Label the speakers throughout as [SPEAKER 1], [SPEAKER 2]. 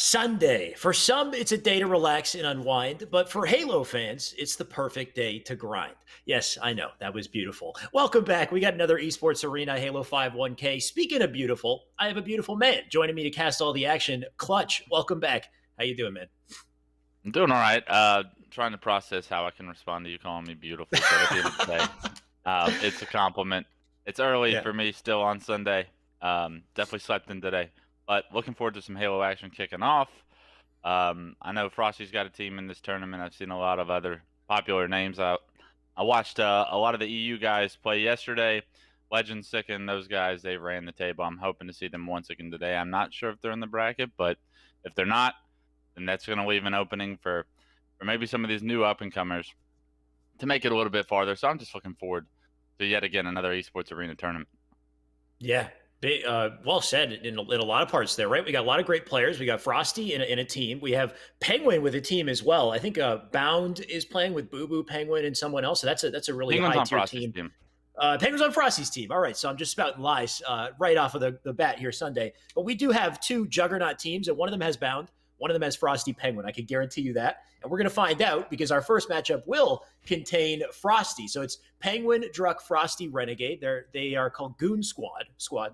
[SPEAKER 1] Sunday. For some, it's a day to relax and unwind, but for Halo fans, it's the perfect day to grind. Yes, I know. That was beautiful. Welcome back. We got another esports arena, Halo 5 1K. Speaking of beautiful, I have a beautiful man joining me to cast all the action. Clutch, welcome back. How you doing, man?
[SPEAKER 2] I'm doing all right. Trying to process how I can respond to you calling me beautiful. But at the end of the day, it's a compliment. It's early
[SPEAKER 1] Yeah.
[SPEAKER 2] for me still on Sunday. Definitely slept in today. But looking forward to some Halo action kicking off. I know Frosty's got a team in this tournament. I've seen a lot of other popular names out. I watched a lot of the EU guys play yesterday. Legend, Sicken, those guys, they ran the table. I'm hoping to see them once again today. I'm not sure if they're in the bracket, but if they're not, then that's going to leave an opening for maybe some of these new up-and-comers to make it a little bit farther. So I'm just looking forward to yet again another esports arena tournament.
[SPEAKER 1] Yeah. Well said in a lot of parts there, right? We got a lot of great players. We got Frosty in a team. We have Penguin with a team as well. I think Bound is playing with Boo Boo, Penguin, and someone else. So that's a really
[SPEAKER 2] Penguin's
[SPEAKER 1] high
[SPEAKER 2] on
[SPEAKER 1] tier
[SPEAKER 2] Frosty's
[SPEAKER 1] team. Penguin's on Frosty's team. All right, so I'm just spouting lies right off of the bat here Sunday. But we do have two juggernaut teams, and one of them has Bound. One of them has Frosty Penguin. I can guarantee you that. And we're going to find out because our first matchup will contain Frosty. So it's Penguin, Druck, Frosty, Renegade. They are called Goon Squad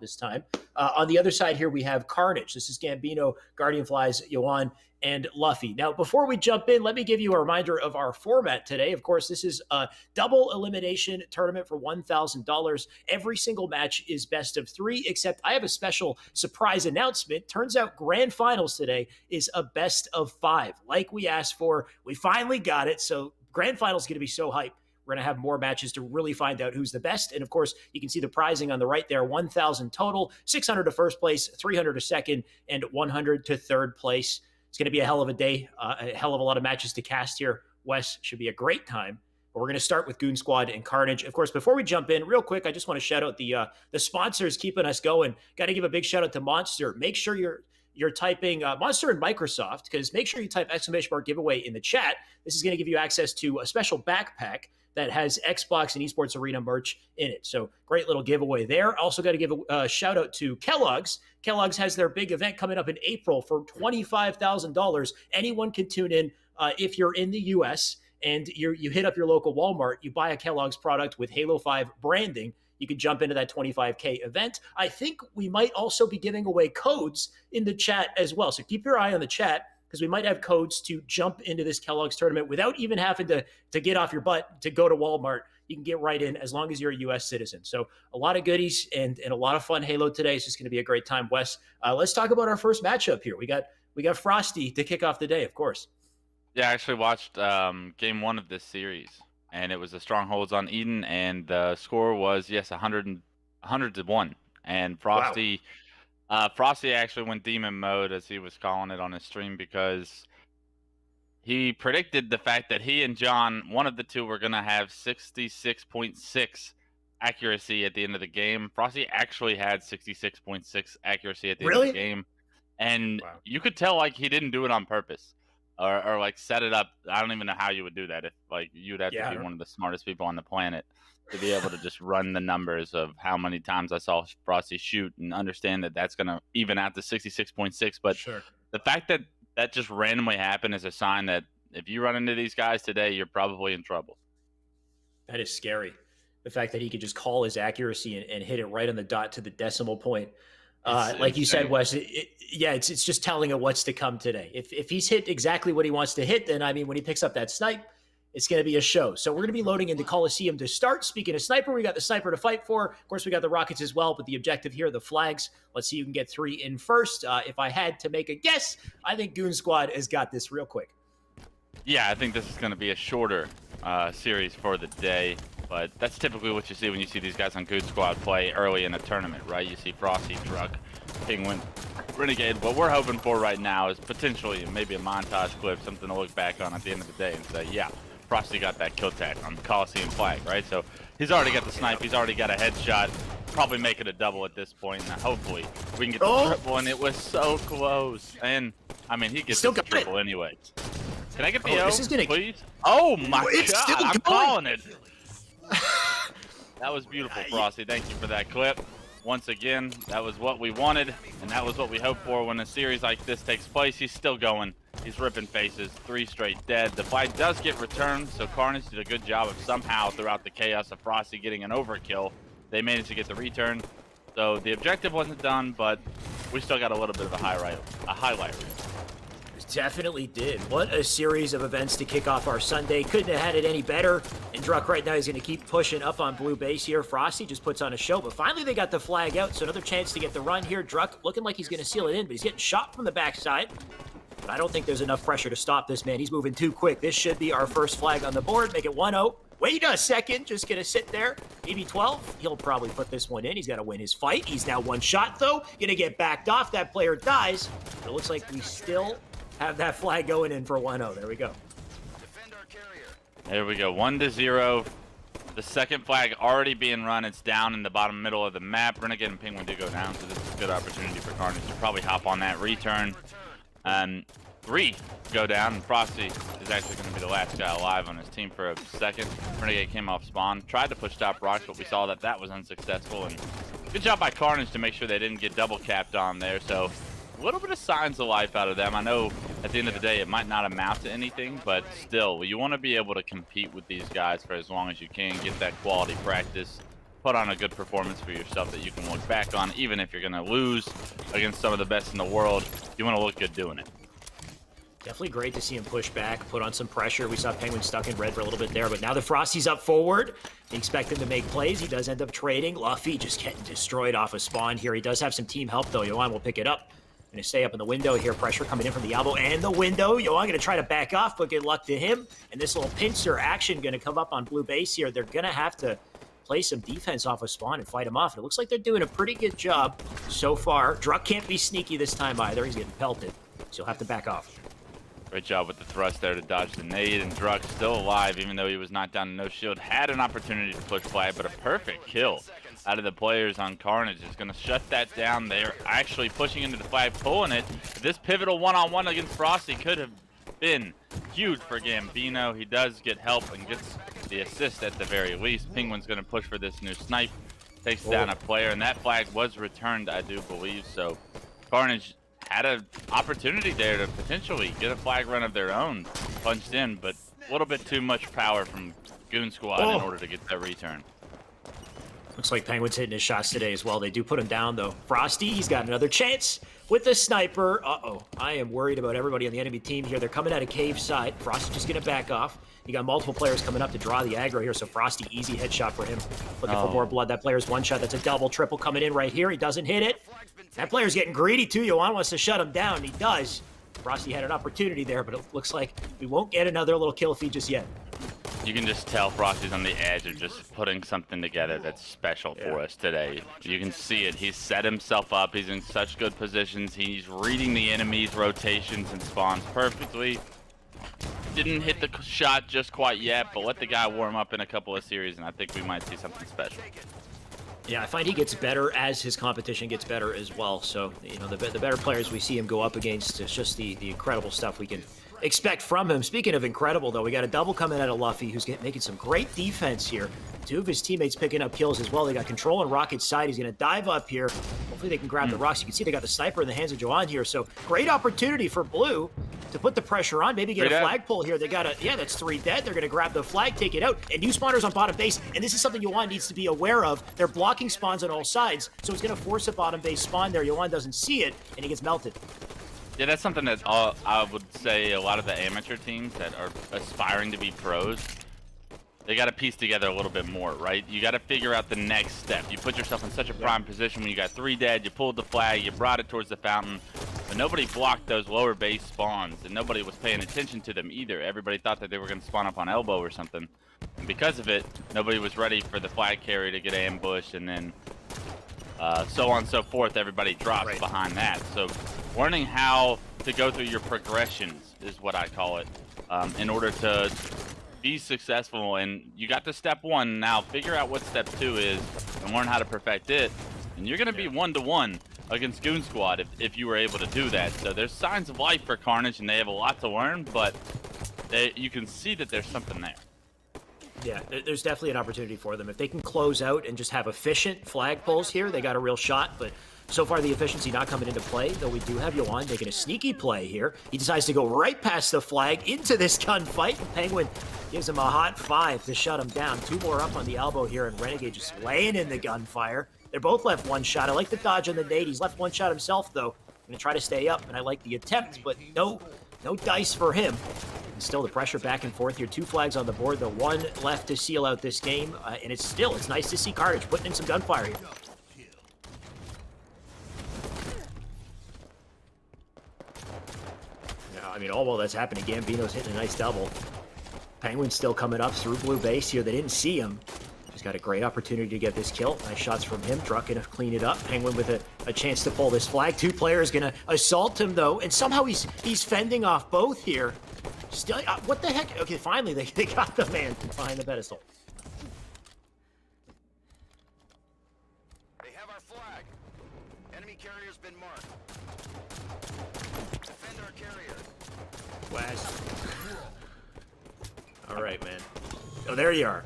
[SPEAKER 1] this time. On the other side here, we have Carnage. This is Gambino, Guardian Flies, Yoan, and Luffy. Now, before we jump in, let me give you a reminder of our format today. Of course, this is a double elimination tournament for $1,000. Every single match is best of 3, except I have a special surprise announcement. Turns out grand finals today is a best of 5. Like we asked for, we finally got it. So grand finals is going to be so hype. We're going to have more matches to really find out who's the best. And of course, you can see the prizing on the right there, 1,000 total, 600 to first place, 300 to second, and 100 to third place. It's going to be a hell of a day, a hell of a lot of matches to cast here. Wes, should be a great time. But we're going to start with Goon Squad and Carnage. Of course, before we jump in, real quick, I just want to shout out the sponsors keeping us going. Got to give a big shout out to Monster. Make sure you're typing Monster and Microsoft, because make sure you type !giveaway in the chat. This is going to give you access to a special backpack that has Xbox and Esports Arena merch in it. So great little giveaway there. Also got to give a shout out to Kellogg's. Kellogg's has their big event coming up in April for $25,000. Anyone can tune in if you're in the US and you hit up your local Walmart, you buy a Kellogg's product with Halo 5 branding, you can jump into that 25K event. I think we might also be giving away codes in the chat as well. So keep your eye on the chat, because we might have codes to jump into this Kellogg's tournament without even having to get off your butt to go to Walmart. You can get right in as long as you're a U.S. citizen. So a lot of goodies and a lot of fun Halo today. It's just going to be a great time, Wes. Let's talk about our first matchup here. We got Frosty to kick off the day, of course.
[SPEAKER 2] Yeah, I actually watched game 1 of this series, and it was the Strongholds on Eden, and the score was, yes, 100 to 1. And Frosty... Wow. Frosty actually went demon mode, as he was calling it on his stream, because he predicted the fact that he and John, one of the two, were going to have 66.6 accuracy at the end of the game. Frosty actually had 66.6 accuracy at the end of the game. And wow, you could tell, like, he didn't do it on purpose or like, set it up. I don't even know how you would do that. If, like, you'd have to be one of the smartest people on the planet to be able to just run the numbers of how many times I saw Frosty shoot and understand that that's going to even out to 66.6. But
[SPEAKER 1] sure,
[SPEAKER 2] the fact that that just randomly happened is a sign that if you run into these guys today, you're probably in trouble.
[SPEAKER 1] That is scary. The fact that he could just call his accuracy and hit it right on the dot to the decimal point. Like you said, Wes, it's just telling it what's to come today. If he's hit exactly what he wants to hit, then, I mean, when he picks up that snipe, it's going to be a show. So we're going to be loading into Coliseum to start. Speaking of sniper, we got the sniper to fight for. Of course, we got the rockets as well, but the objective here are the flags. Let's see who can get 3 in first. If I had to make a guess, I think Goon Squad has got this real quick.
[SPEAKER 2] Yeah, I think this is going to be a shorter series for the day, but that's typically what you see when you see these guys on Goon Squad play early in a tournament, right? You see Frosty, Druck, Penguin, Renegade. What we're hoping for right now is potentially maybe a montage clip, something to look back on at the end of the day and say, yeah, Frosty got that kill tag on the Coliseum flag, right? So he's already got the snipe, he's already got a headshot, probably make it a double at this point, and hopefully we can get the triple, and it was so close. And, I mean, he gets the triple anyway. Can I get the O, please? Oh my God, I'm calling it. That was beautiful, Frosty. Thank you for that clip. once again, that was what we wanted, and that was what we hoped for when a series like this takes place. He's still going. He's ripping faces. 3 straight dead. The fight does get returned, so Carnage did a good job of somehow, throughout the chaos of Frosty getting an overkill, they managed to get the return. So the objective wasn't done, but we still got a little bit of a highlight reel.
[SPEAKER 1] Definitely did. What a series of events to kick off our Sunday. Couldn't have had it any better. And Druck right now is going to keep pushing up on blue base here. Frosty just puts on a show, but finally they got the flag out, so another chance to get the run here. Druck looking like he's going to seal it in, but he's getting shot from the backside. But I don't think there's enough pressure to stop this man. He's moving too quick. This should be our first flag on the board. Make it 1-0. Wait a second. Just going to sit there. Maybe 12. He'll probably put this one in. He's got to win his fight. He's now one shot, though. Going to get backed off. That player dies. But it looks like we still have that flag going in for 1-0. There we go.
[SPEAKER 2] There we go. 1-0. The second flag already being run. It's down in the bottom middle of the map. Renegade and Penguin do go down, so this is a good opportunity for Carnage to probably hop on that return. 3 go down, and Frosty is actually going to be the last guy alive on his team for a second. Renegade came off spawn, tried to push top rocks, but we saw that that was unsuccessful. And good job by Carnage to make sure they didn't get double capped on there. So a little bit of signs of life out of them. I know at the end of the day it might not amount to anything, but still, you want to be able to compete with these guys for as long as you can, get that quality practice, put on a good performance for yourself that you can look back on. Even if you're going to lose against some of the best in the world, you want to look good doing it.
[SPEAKER 1] Definitely great to see him push back, put on some pressure. We saw Penguin stuck in red for a little bit there, but now the Frosty's up forward. We expect him to make plays. He does end up trading. Luffy just getting destroyed off a spawn here. He does have some team help, though. Yohan will pick it up. Going to stay up in the window here. Pressure coming in from the elbow and the window. Yohan going to try to back off, but good luck to him. And this little pincer action going to come up on blue base here. They're going to have to play some defense off of spawn and fight him off. And it looks like they're doing a pretty good job so far. Druck can't be sneaky this time either. He's getting pelted, so he'll have to back off.
[SPEAKER 2] Great job with the thrust there to dodge the nade, and Druck still alive, even though he was knocked down to no shield. Had an opportunity to push flag, but a perfect kill out of the players on Carnage is going to shut that down. They're actually pushing into the flag, pulling it. This pivotal one-on-one against Frosty could have been huge for Gambino. He does get help and gets the assist at the very least. Penguin's going to push for this new snipe, takes down a player, and that flag was returned, I do believe. So Carnage had an opportunity there to potentially get a flag run of their own, punched in, but a little bit too much power from Goon Squad in order to get that return.
[SPEAKER 1] Looks like Penguin's hitting his shots today as well. They do put him down, though. Frosty, he's got another chance with the sniper. Uh-oh. I am worried about everybody on the enemy team here. They're coming out of cave side. Frosty just going to back off. You got multiple players coming up to draw the aggro here, so Frosty, easy headshot for him. Looking for more blood. That player's one shot. That's a double, triple coming in right here. He doesn't hit it. That player's getting greedy, too. Yohan wants to shut him down. He does. Frosty had an opportunity there, but it looks like we won't get another little kill feed just yet.
[SPEAKER 2] You can just tell Frosty's on the edge of just putting something together that's special for us today. You can see it. He's set himself up. He's in such good positions. He's reading the enemy's rotations and spawns perfectly. Didn't hit the shot just quite yet, but let the guy warm up in a couple of series, and I think we might see something special.
[SPEAKER 1] Yeah, I find he gets better as his competition gets better as well. So, you know, the better players we see him go up against, it's just the incredible stuff we can expect from him. Speaking of incredible, though, we got a double coming out of Luffy, who's making some great defense here. 2 of his teammates picking up kills as well. They got control on Rocket's side. He's going to dive up here. Hopefully they can grab the rocks. You can see they got the sniper in the hands of Joanne here. So great opportunity for Blue to put the pressure on, maybe get a flag pull here. They got that's 3 dead. They're going to grab the flag, take it out, and new spawners on bottom base. And this is something Yohan needs to be aware of. They're blocking spawns on all sides, so it's going to force a bottom base spawn there. Yohan doesn't see it, and he gets melted.
[SPEAKER 2] Yeah, that's something that I would say a lot of the amateur teams that are aspiring to be pros, they got to piece together a little bit more, right? You got to figure out the next step. You put yourself in such a prime position when you got 3 dead, you pulled the flag, you brought it towards the fountain, but nobody blocked those lower base spawns, and nobody was paying attention to them either. Everybody thought that they were going to spawn up on elbow or something, and because of it, nobody was ready for the flag carry to get ambushed, and then so on and so forth. Everybody drops behind that. So learning how to go through your progressions is what I call it, in order to be successful. And you got to step 1, now figure out what step 2 is and learn how to perfect it, and you're going to be 1-to-1 against Goon Squad if you were able to do that. So there's signs of life for Carnage, and they have a lot to learn, but you can see that there's something there.
[SPEAKER 1] Yeah, there's definitely an opportunity for them. If they can close out and just have efficient flag pulls here, they got a real shot. But so far, the efficiency not coming into play, though we do have Yoan making a sneaky play here. He decides to go right past the flag into this gunfight, and Penguin gives him a hot 5 to shut him down. 2 more up on the elbow here, and Renegade just laying in the gunfire. They're both left 1 shot. I like the dodge on the nade. He's left 1 shot himself, though. I'm going to try to stay up, and I like the attempt, but no dice for him. And still the pressure back and forth here. 2 flags on the board, the 1 left to seal out this game, and it's nice to see Carnage putting in some gunfire here. Yeah, I mean, all while that's happening, Gambino's hitting a nice double. Penguin's still coming up through blue base here. They didn't see him. He's got a great opportunity to get this kill. Nice shots from him. Druck gonna clean it up. Penguin with a chance to pull this flag. 2 players gonna assault him, though, and somehow he's fending off both here. Still, what the heck? Okay, finally they got the man behind the pedestal.
[SPEAKER 3] They have our flag. Enemy carrier's been marked. Defend our carrier.
[SPEAKER 1] West. All right, man. Oh, there you are.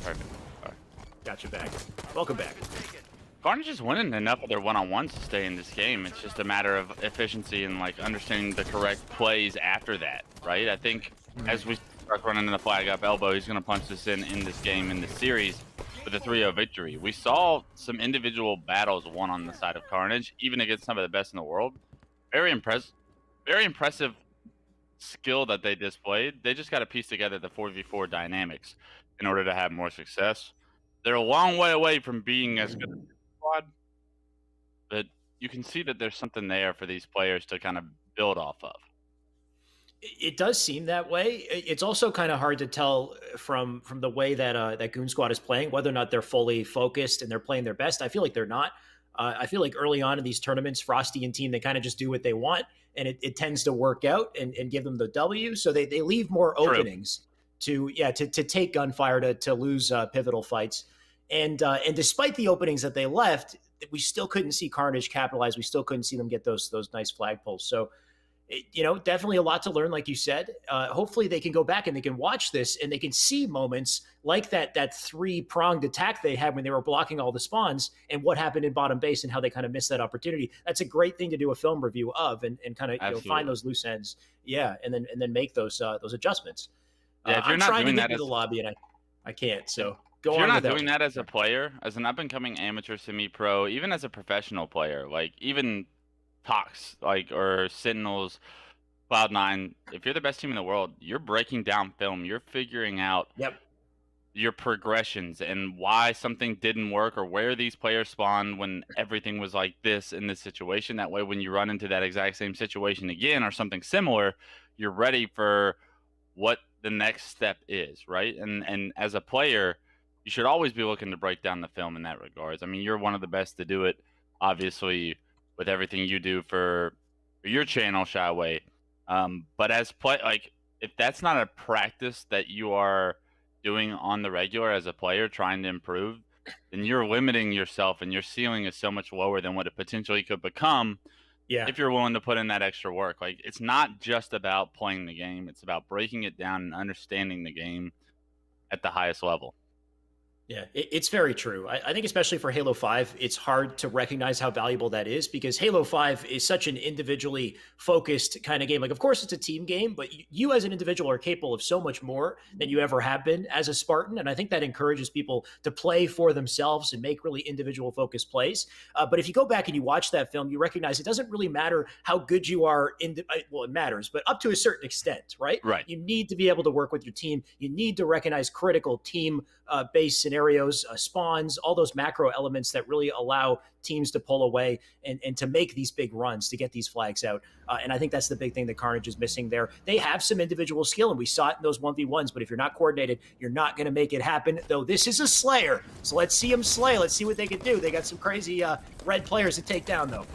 [SPEAKER 2] Perfect. All right.
[SPEAKER 1] Got you back. Welcome back.
[SPEAKER 2] Carnage is winning enough of their one-on-ones to stay in this game. It's just a matter of efficiency and like understanding the correct plays after that, right? I think as we start running in the flag up elbow, he's going to punch this in this game, in this series, with a 3-0 victory. We saw some individual battles won on the side of Carnage, even against some of the best in the world. Very impressive skill that they displayed. They just got to piece together the 4v4 dynamics in order to have more success. They're a long way away from being as good as the squad, but you can see that there's something there for these players to kind of build off of.
[SPEAKER 1] It does seem that way. It's also kind of hard to tell from the way that that Goon squad is playing whether or not they're fully focused and they're playing their best. I feel like they're not. I feel like early on in these tournaments, Frosty and team, they kind of just do what they want, and it tends to work out and give them the W. So they leave more openings to take gunfire to lose pivotal fights. And despite the openings that they left, we still couldn't see Carnage capitalize. We still couldn't see them get those nice flag pulls. So, definitely a lot to learn, like you said. Hopefully they can go back and they can watch this and they can see moments like that 3-pronged attack they had when they were blocking all the spawns and what happened in bottom base and how they kind of missed that opportunity. That's a great thing to do a film review of and kind of find those loose ends. Yeah, and then make those adjustments.
[SPEAKER 2] Yeah, if you're
[SPEAKER 1] I'm
[SPEAKER 2] not
[SPEAKER 1] trying
[SPEAKER 2] doing
[SPEAKER 1] to
[SPEAKER 2] that
[SPEAKER 1] get to the lobby and I can't. So go on.
[SPEAKER 2] If you're not
[SPEAKER 1] with
[SPEAKER 2] doing that as a player, as an up-and-coming amateur semi-pro, even as a professional player, like even Tox, or Sentinels, Cloud9, if you're the best team in the world, you're breaking down film. You're figuring out your progressions and why something didn't work or where these players spawned when everything was like this in this situation. That way, when you run into that exact same situation again or something similar, you're ready for what the next step is, right? And as a player, you should always be looking to break down the film in that regards. I mean, you're one of the best to do it, obviously, with everything you do for your channel, Shyway. But as if that's not a practice that you are doing on the regular as a player trying to improve, then you're limiting yourself and your ceiling is so much lower than what it potentially could become if you're willing to put in that extra work. Like, it's not just about playing the game. It's about breaking it down and understanding the game at the highest level.
[SPEAKER 1] Yeah, it's very true. I think especially for Halo 5, it's hard to recognize how valuable that is because Halo 5 is such an individually focused kind of game. Like, of course, it's a team game, but you as an individual are capable of so much more than you ever have been as a Spartan. And I think that encourages people to play for themselves and make really individual focused plays. But if you go back and you watch that film, you recognize it doesn't really matter how good you are. Well, it matters, but up to a certain extent, right?
[SPEAKER 2] Right.
[SPEAKER 1] You need to be able to work with your team. You need to recognize critical team-based scenarios, spawns, all those macro elements that really allow teams to pull away and to make these big runs to get these flags out. And I think that's the big thing that Carnage is missing there. They have some individual skill, and we saw it in those 1v1s, but if you're not coordinated, you're not going to make it happen, though this is a Slayer. So let's see them slay. Let's see what they can do. They got some crazy red players to take down, though.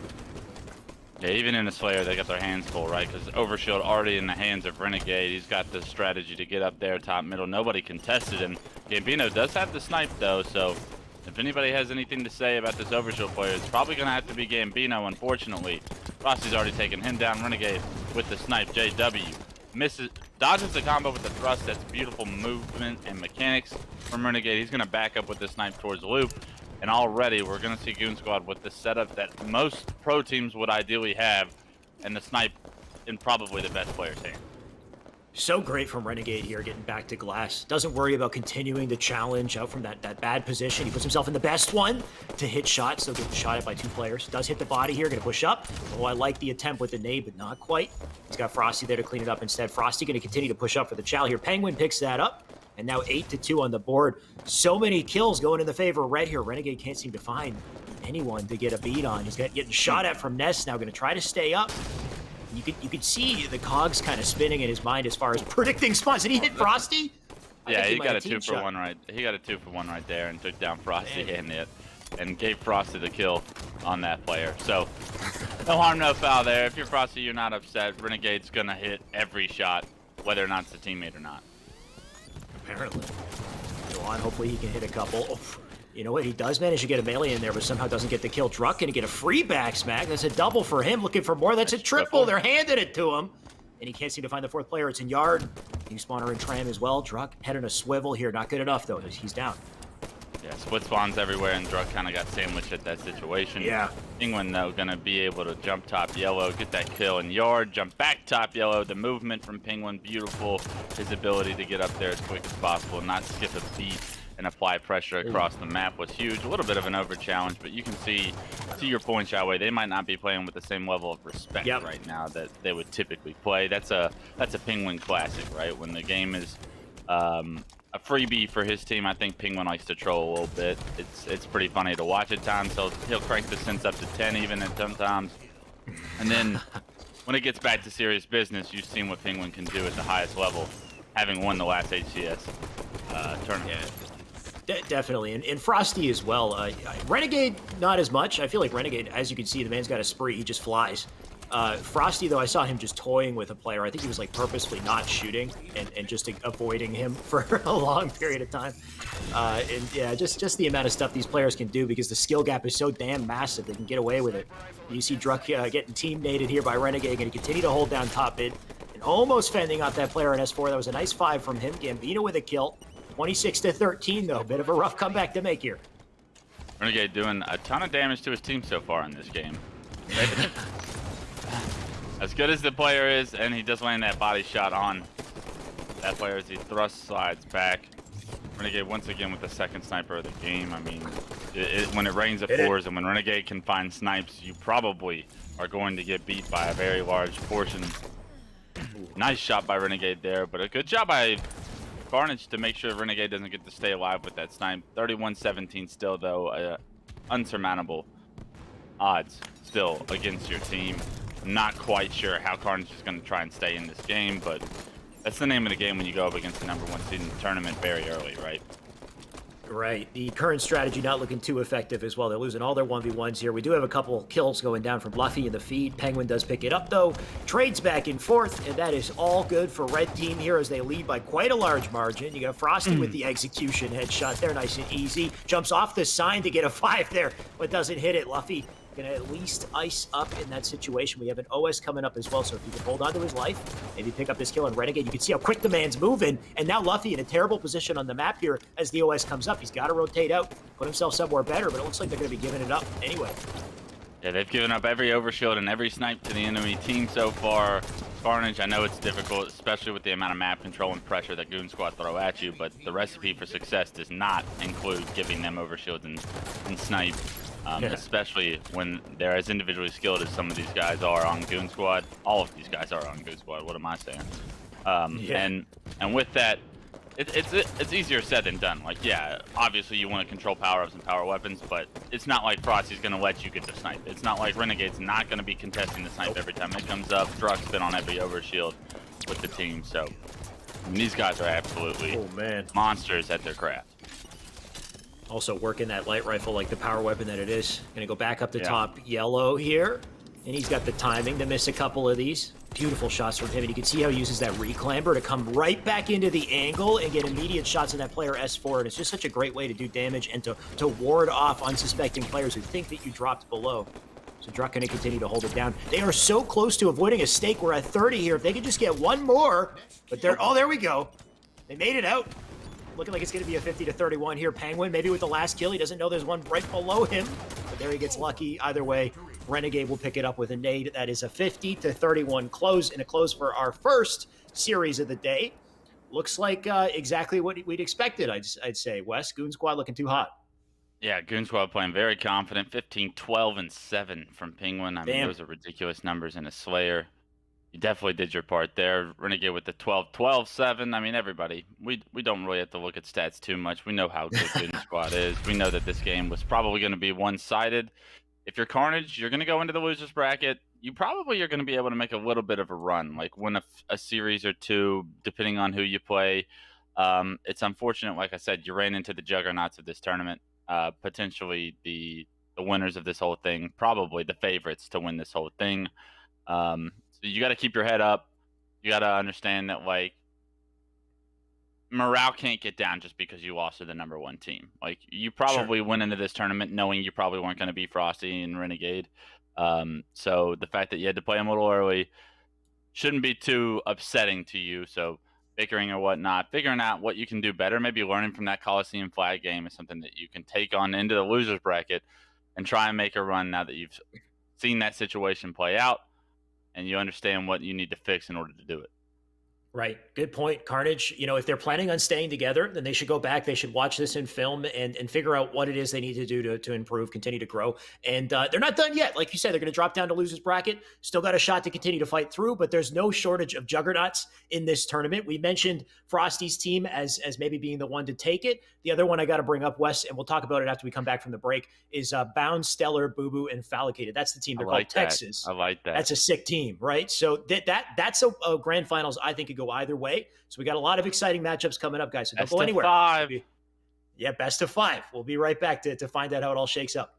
[SPEAKER 2] Yeah, even in a Slayer, they got their hands full, right? Because Overshield already in the hands of Renegade. He's got the strategy to get up there, top, middle. Nobody contested him. Gambino does have the snipe, though, so if anybody has anything to say about this Overshield player, it's probably going to have to be Gambino, unfortunately. Rossi's already taken him down. Renegade with the snipe. JW dodges the combo with the thrust. That's beautiful movement and mechanics from Renegade. He's going to back up with the snipe towards Loop. And already we're going to see Goon Squad with the setup that most pro teams would ideally have, and the snipe in probably the best player's hand.
[SPEAKER 1] So great from Renegade here, getting back to glass. Doesn't worry about continuing the challenge out from that bad position. He puts himself in the best one to hit shots. So gets shot at by 2 players. Does hit the body here, gonna push up. Oh, I like the attempt with the nade, but not quite. He's got Frosty there to clean it up instead. Frosty gonna continue to push up for the chow here. Penguin picks that up. And now 8-2 on the board. So many kills going in the favor of Red here. Renegade can't seem to find anyone to get a beat on. He's getting shot at from Ness now, gonna try to stay up. You could see the cogs kind of spinning in his mind as far as predicting spawns. Did he hit Frosty?
[SPEAKER 2] Yeah, he got a 2-for-1 right. He got a 2-for-1 right there and took down Frosty and gave Frosty the kill on that player. So no harm, no foul there. If you're Frosty, you're not upset. Renegade's gonna hit every shot, whether or not it's a teammate or not.
[SPEAKER 1] Apparently. Go on, hopefully he can hit a couple. Oh, you know what? He does manage to get a melee in there, but somehow doesn't get the kill. Druck gonna get a free back smack. That's a double for him. Looking for more. That's a triple. They're handing it to him. And he can't seem to find the 4th player. It's in Yard. King Spawner and Tram as well. Druck heading a swivel here. Not good enough, though. He's down.
[SPEAKER 2] Yeah, split spawns everywhere, and Druck kind of got sandwiched at that situation.
[SPEAKER 1] Yeah.
[SPEAKER 2] Penguin, though, going to be able to jump top yellow, get that kill in Yard, jump back top yellow. The movement from Penguin, beautiful. His ability to get up there as quick as possible, not skip a beat and apply pressure across the map was huge. A little bit of an over challenge, but you can see, to your point, Xiaowei, they might not be playing with the same level of respect right now that they would typically play. That's a Penguin classic, right? When the game is a freebie for his team, I think Penguin likes to troll a little bit. It's pretty funny to watch at times. So he'll crank the sense up to 10 even at sometimes. And then when it gets back to serious business, you've seen what Penguin can do at the highest level, having won the last HCS tournament.
[SPEAKER 1] Definitely, and Frosty as well. Renegade, not as much. I feel like Renegade, as you can see, the man's got a spree. He just flies. Frosty, though, I saw him just toying with a player. I think he was like purposefully not shooting and just avoiding him for a long period of time. And yeah, just the amount of stuff these players can do because the skill gap is so damn massive. They can get away with it. You see Druck getting team naded here by Renegade, and he continue to hold down top mid and almost fending off that player in S4. That was a nice 5 from him. Gambino with a kill. 26-13, though. Bit of a rough comeback to make here.
[SPEAKER 2] Renegade doing a ton of damage to his team so far in this game. As good as the player is, and he does land that body shot on that player as he thrust slides back. Renegade once again with the 2nd sniper of the game. I mean, when it rains, it pours, and when Renegade can find snipes, you probably are going to get beat by a very large portion. Nice shot by Renegade there, but a good job by Carnage to make sure Renegade doesn't get to stay alive with that snipe. 31-17 still, though, unsurmountable odds still against your team. I'm not quite sure how Carnage is going to try and stay in this game, but that's the name of the game when you go up against the #1 seed in the tournament very early, right?
[SPEAKER 1] Right. The current strategy not looking too effective as well. They're losing all their 1v1s here. We do have a couple kills going down from Luffy in the feed. Penguin does pick it up, though. Trades back and forth, and that is all good for Red Team here as they lead by quite a large margin. You got Frosty with the execution headshot there, nice and easy. Jumps off the sign to get a 5 there, but doesn't hit it. Luffy gonna at least ice up in that situation. We have an OS coming up as well, so if he can hold on to his life, maybe pick up this kill on Renegade. You can see how quick the man's moving, and now Luffy in a terrible position on the map here as the OS comes up. He's got to rotate out, put himself somewhere better, but it looks like they're going to be giving it up anyway.
[SPEAKER 2] Yeah, they've given up every overshield and every snipe to the enemy team so far. Carnage, I know it's difficult, especially with the amount of map control and pressure that Goon Squad throw at you, but the recipe for success does not include giving them overshields and snipe. Especially when they're as individually skilled as some of these guys are on Goon Squad. All of these guys are on Goon Squad. What am I saying? And with that, it's easier said than done. Like, yeah, obviously you want to control power-ups and power weapons, but it's not like Frosty's going to let you get the snipe. It's not like Renegade's not going to be contesting the snipe every time it comes up. Druck's been on every overshield with the team, so these guys are absolutely monsters at their craft.
[SPEAKER 1] Also working that light rifle like the power weapon that it is. Gonna go back up the top yellow here. And he's got the timing to miss a couple of these. Beautiful shots from him. And you can see how he uses that reclamber to come right back into the angle and get immediate shots of that player S4. And it's just such a great way to do damage and to ward off unsuspecting players who think that you dropped below. So Druck going to continue to hold it down. They are so close to avoiding a stake. We're at 30 here. If they could just get one more. But there we go. They made it out. Looking like it's going to be a 50-31 here. Penguin, maybe with the last kill. He doesn't know there's one right below him. But there he gets lucky. Either way, Renegade will pick it up with a nade. That is a 50-31 close, and a close for our first series of the day. Looks like exactly what we'd expected, I'd say. Wes, Goon Squad looking too hot.
[SPEAKER 2] Yeah, Goon Squad playing very confident. 15, 12, and 7 from Penguin. I mean, those are ridiculous numbers in a Slayer. You definitely did your part there. Renegade with the 12, 12, 7. I mean, everybody. We don't really have to look at stats too much. We know how good Goon Squad is. We know that this game was probably going to be one-sided. If you're Carnage, you're going to go into the losers bracket. You probably are going to be able to make a little bit of a run, like win a series or two, depending on who you play. It's unfortunate, like I said, you ran into the juggernauts of this tournament. Potentially the winners of this whole thing, probably the favorites to win this whole thing. So you got to keep your head up. You got to understand that, like, morale can't get down just because you lost to the number one team. Like, you probably went into this tournament knowing you probably weren't going to be Frosty and Renegade. So the fact that you had to play them a little early shouldn't be too upsetting to you. So bickering or whatnot, figuring out what you can do better, maybe learning from that Coliseum flag game is something that you can take on into the losers bracket and try and make a run now that you've seen that situation play out and you understand what you need to fix in order to do it.
[SPEAKER 1] Right. Good point, Carnage. You know, if they're planning on staying together, then they should go back. They should watch this in film and figure out what it is they need to do to improve, continue to grow. And they're not done yet. Like you said, they're going to drop down to losers bracket. Still got a shot to continue to fight through, but there's no shortage of juggernauts in this tournament. We mentioned Frosty's team as maybe being the one to take it. The other one I got to bring up, Wes, and we'll talk about it after we come back from the break, is Bound, Stellar, Boo Boo, and Phallicated. That's the team. They're called Texas.
[SPEAKER 2] I like that.
[SPEAKER 1] That's a sick team, right? So that's a grand finals I think could go either way. So we got a lot of exciting matchups coming up, guys. So don't go anywhere.
[SPEAKER 2] Best of 5.
[SPEAKER 1] Yeah, best of 5. We'll be right back to find out how it all shakes up.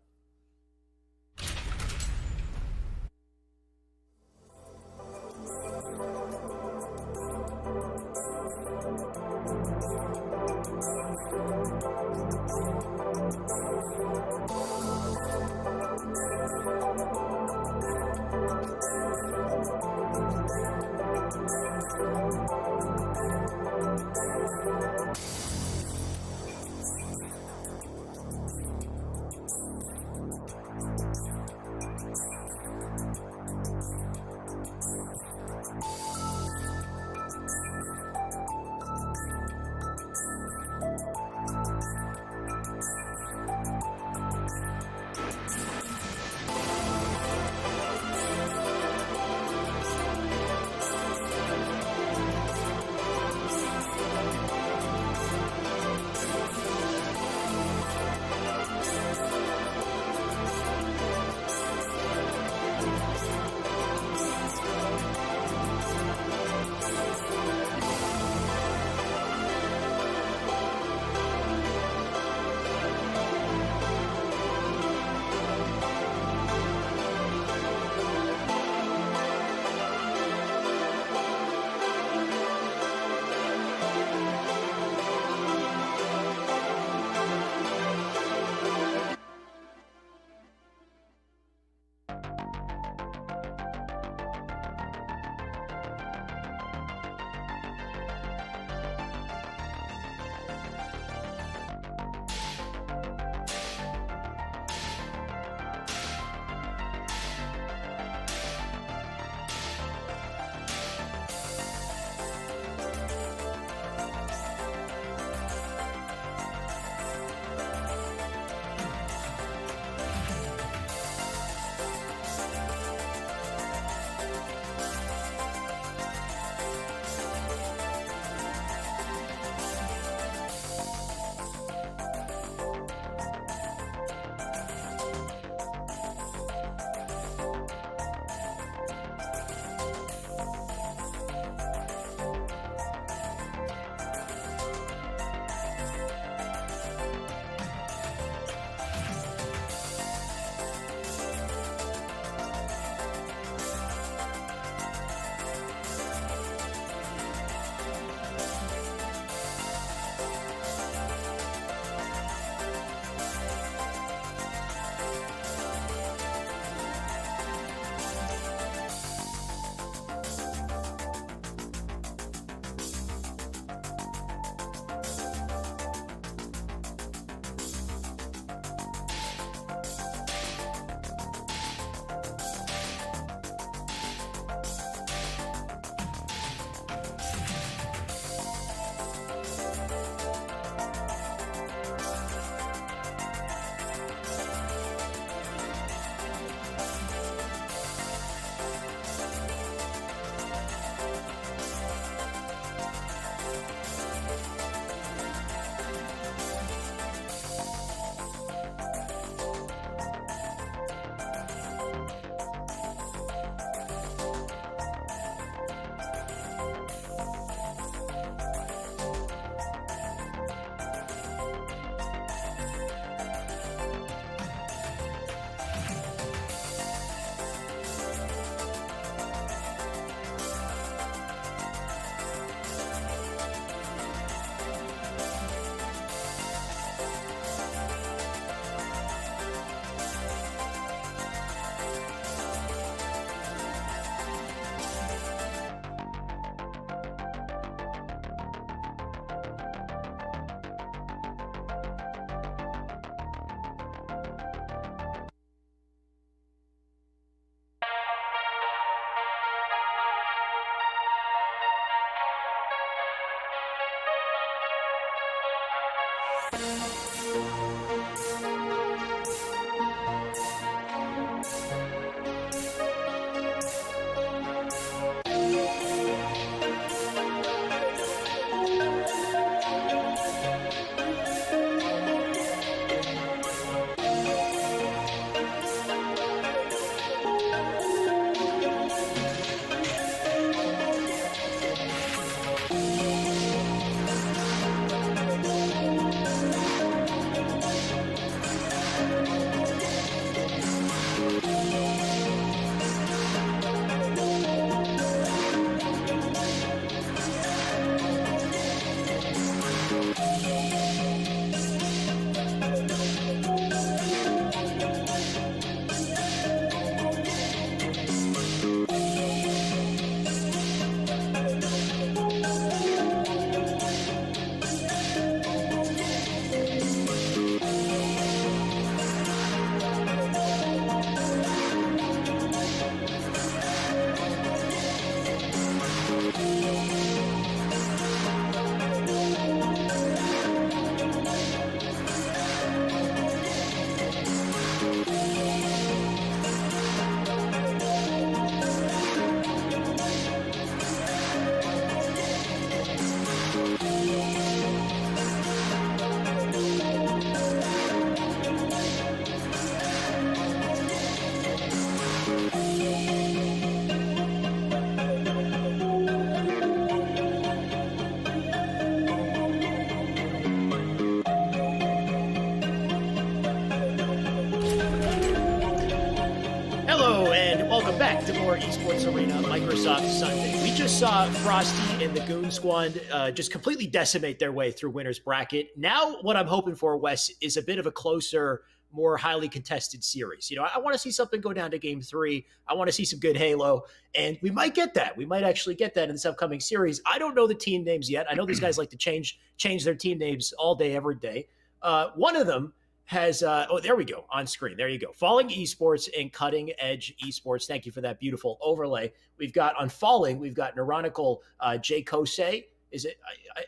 [SPEAKER 1] Welcome back to more Esports Arena Microsoft Sunday. We just saw Frosty and the Goon Squad just completely decimate their way through winner's bracket. Now what I'm hoping for, Wes, is a bit of a closer, more highly contested series. You know, I want to see something go down to game 3. I want to see some good Halo, and we might get that. We might actually get that in this upcoming series. I don't know the team names yet. I know these guys like to change their team names all day, every day. One of them has oh, there we go, on screen. There you go. Falling Esports and Cutting Edge Esports. Thank you for that beautiful overlay. We've got on Falling, we've got Neuronical J. Kosei. Is it?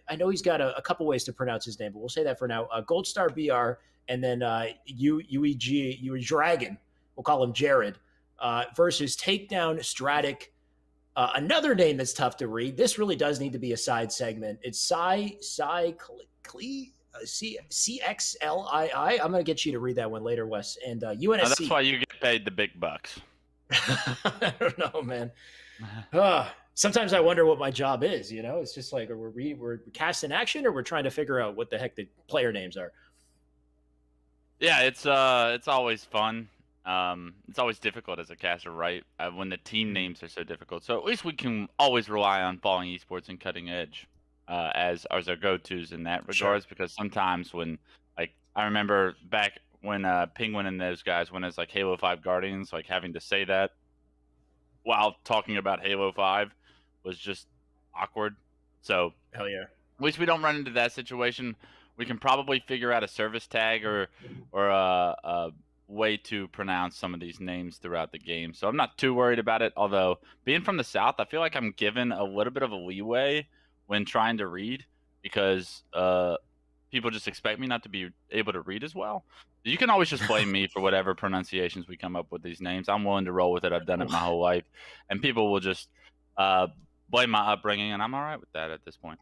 [SPEAKER 1] I know he's got a couple ways to pronounce his name, but we'll say that for now. Gold Star BR, and then UEG Dragon. We'll call him Jared. Versus Takedown Stratic. Another name that's tough to read. This really does need to be a side segment. It's CXLII. I'm going to get you to read that one later, Wes. And UNSC.
[SPEAKER 2] Oh, that's why you get paid the big bucks.
[SPEAKER 1] I don't know, man. Sometimes I wonder what my job is. You know, it's just like we're casting action, or we're trying to figure out what the heck the player names are.
[SPEAKER 2] Yeah, it's always fun. It's always difficult as a caster, right? When the team names are so difficult. So at least we can always rely on Falling Esports and Cutting Edge as our go-tos in that regards. Sure. Because sometimes when, like, I remember back when Penguin and those guys went as like Halo 5 Guardians, like having to say that while talking about Halo 5 was just awkward. So
[SPEAKER 1] hell yeah.
[SPEAKER 2] At least we don't run into that situation. We can probably figure out a service tag or a way to pronounce some of these names throughout the game. So I'm not too worried about it. Although being from the South, I feel like I'm given a little bit of a leeway when trying to read, because people just expect me not to be able to read as well. You can always just blame me for whatever pronunciations we come up with these names. I'm willing to roll with it. I've done it my whole life. And people will just blame my upbringing, and I'm all right with that at this point.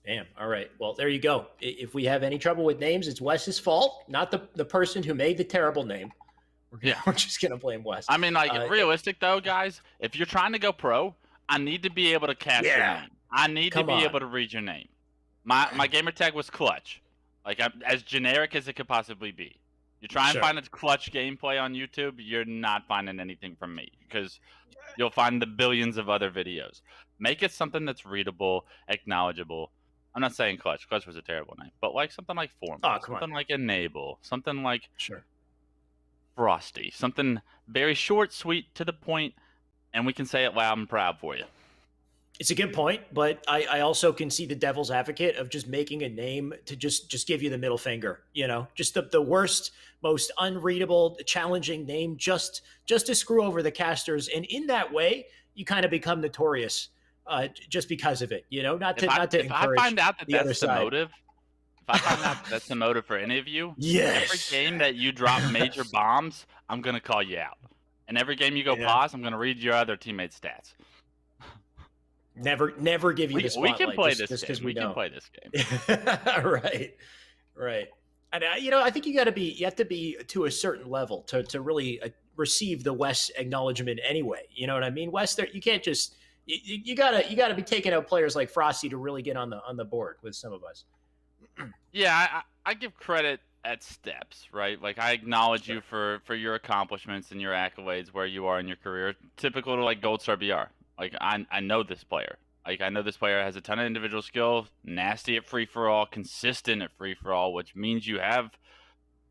[SPEAKER 1] Damn. All right. Well, there you go. If we have any trouble with names, it's Wes's fault, not the person who made the terrible name. We're just going to blame Wes.
[SPEAKER 2] I mean, like, realistic, though, guys, if you're trying to go pro, I need to be able to cast your name. I need to be able to read your name. My gamer tag was Clutch. Like, as generic as it could possibly be. You try and find a Clutch gameplay on YouTube, you're not finding anything from me, because you'll find the billions of other videos. Make it something that's readable, acknowledgeable. I'm not saying Clutch. Clutch was a terrible name. But like something like Form, something like Enable, something like Frosty, something very short, sweet, to the point, and we can say it loud and proud for you.
[SPEAKER 1] It's a good point, but I also can see the devil's advocate of just making a name to just give you the middle finger, you know, just the worst, most unreadable, challenging name just to screw over the casters. And in that way, you kind of become notorious just because of it, you know, not to encourage.
[SPEAKER 2] If I find out that that's the motive, if I find out that's the motive for any of you, every
[SPEAKER 1] Yes.
[SPEAKER 2] game that you drop major bombs, I'm gonna call you out. And every game you go
[SPEAKER 1] Yeah.
[SPEAKER 2] pause, I'm gonna read your other teammates' stats.
[SPEAKER 1] Never give you the
[SPEAKER 2] We
[SPEAKER 1] spotlight.
[SPEAKER 2] can play
[SPEAKER 1] just
[SPEAKER 2] this
[SPEAKER 1] because
[SPEAKER 2] game.
[SPEAKER 1] we
[SPEAKER 2] We can
[SPEAKER 1] know.
[SPEAKER 2] play this game.
[SPEAKER 1] Right. Right. And I think you have to be to a certain level to really receive the West acknowledgement anyway. You know what I mean? West, there, you can't just you gotta be taking out players like Frosty to really get on the board with some of us.
[SPEAKER 2] Yeah, I give credit at steps, right? Like I acknowledge
[SPEAKER 1] Sure.
[SPEAKER 2] you for your accomplishments and your accolades where you are in your career. Typical to like Gold Star BR. Like I know this player. Like I know this player has a ton of individual skill, nasty at free for all, consistent at free for all, which means you have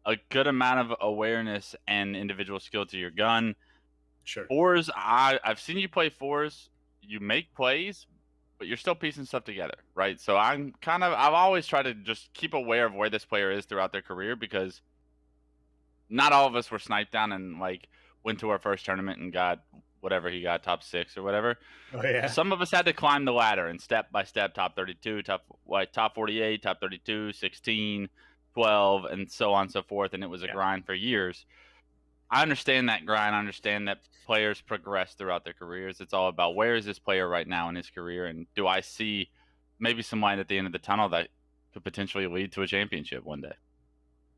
[SPEAKER 2] a good amount of awareness and individual skill to your gun.
[SPEAKER 1] Sure.
[SPEAKER 2] Fours, I've seen you play fours. You make plays, but you're still piecing stuff together, right? So I've always tried to just keep aware of where this player is throughout their career because not all of us were sniped down and like went to our first tournament and got whatever he got, top 6 or whatever.
[SPEAKER 1] Oh yeah.
[SPEAKER 2] Some of us had to climb the ladder and step by step, top 32, top 48, top 32, 16, 12, and so on and so forth. And it was a grind for years. I understand that grind. I understand that players progress throughout their careers. It's all about where is this player right now in his career, and do I see maybe some light at the end of the tunnel that could potentially lead to a championship one day.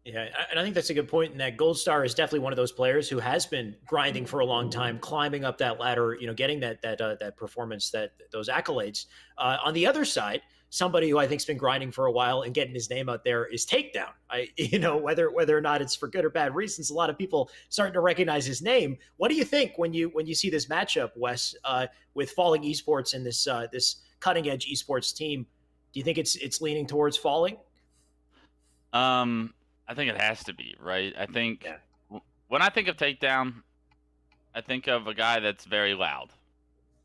[SPEAKER 1] Yeah, and I think that's a good point. And that Gold Star is definitely one of those players who has been grinding for a long time, climbing up that ladder. Getting that performance, those accolades. On the other side, somebody who I think's been grinding for a while and getting his name out there is Takedown. Whether or not it's for good or bad reasons, a lot of people starting to recognize his name. What do you think when you see this matchup, Wes, with Falling Esports and this cutting edge esports team? Do you think it's leaning towards Falling?
[SPEAKER 2] I think it has to be, right? I think when I think of Takedown, I think of a guy that's very loud,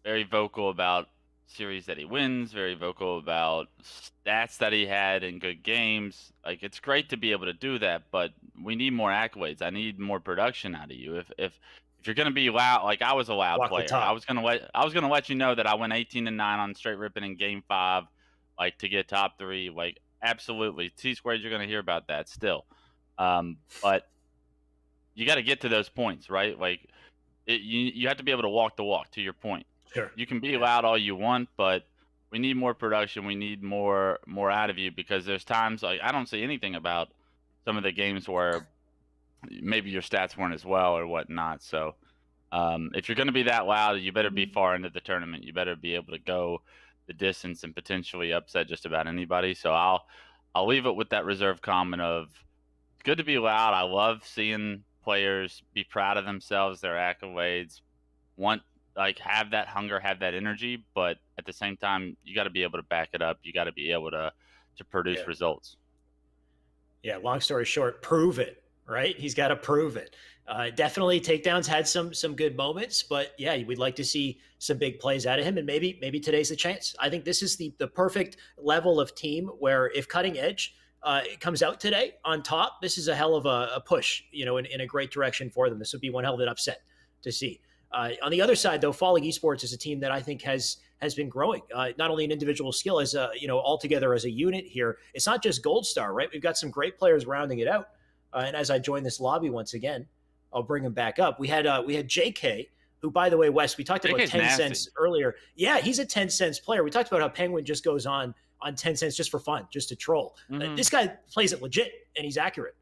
[SPEAKER 2] very vocal about series that he wins, very vocal about stats that he had in good games. Like it's great to be able to do that, but we need more accolades. I need more production out of you. If you're gonna be loud, like I was a loud player, I was gonna let you know that I went 18-9 on straight ripping in game 5, like to get top 3. Like absolutely, T-squared. You're gonna hear about that still. But you got to get to those points, right? Like you have to be able to walk the walk, to your point.
[SPEAKER 1] Sure.
[SPEAKER 2] You can be loud all you want, but we need more production. We need more out of you, because there's times like I don't see anything about some of the games where maybe your stats weren't as well or whatnot. So if you're going to be that loud, you better be far into the tournament. You better be able to go the distance and potentially upset just about anybody. So I'll leave it with that reserve comment of, good to be loud. I love seeing players be proud of themselves, their accolades, have that hunger, have that energy, but at the same time, you got to be able to back it up. You got to be able to produce results.
[SPEAKER 1] Yeah, long story short, prove it, right? He's got to prove it. Definitely Takedown's had some good moments, but yeah, we'd like to see some big plays out of him, and maybe today's the chance. I think this is the perfect level of team where if Cutting Edge it comes out today on top, this is a hell of a push, in a great direction for them. This would be one hell of an upset to see. On the other side, though, Falling Esports is a team that I think has been growing, not only in individual skill as altogether as a unit here. It's not just Gold Star, right? We've got some great players rounding it out. And as I join this lobby once again, I'll bring him back up. We had JK, who, by the way, Wes, we talked about
[SPEAKER 2] JK's
[SPEAKER 1] 10
[SPEAKER 2] nasty.
[SPEAKER 1] cents earlier. Yeah, he's a 10 cents player. We talked about how Penguin just goes on 10 cents just for fun, just to troll.
[SPEAKER 2] Mm-hmm.
[SPEAKER 1] This guy plays it legit, and he's accurate.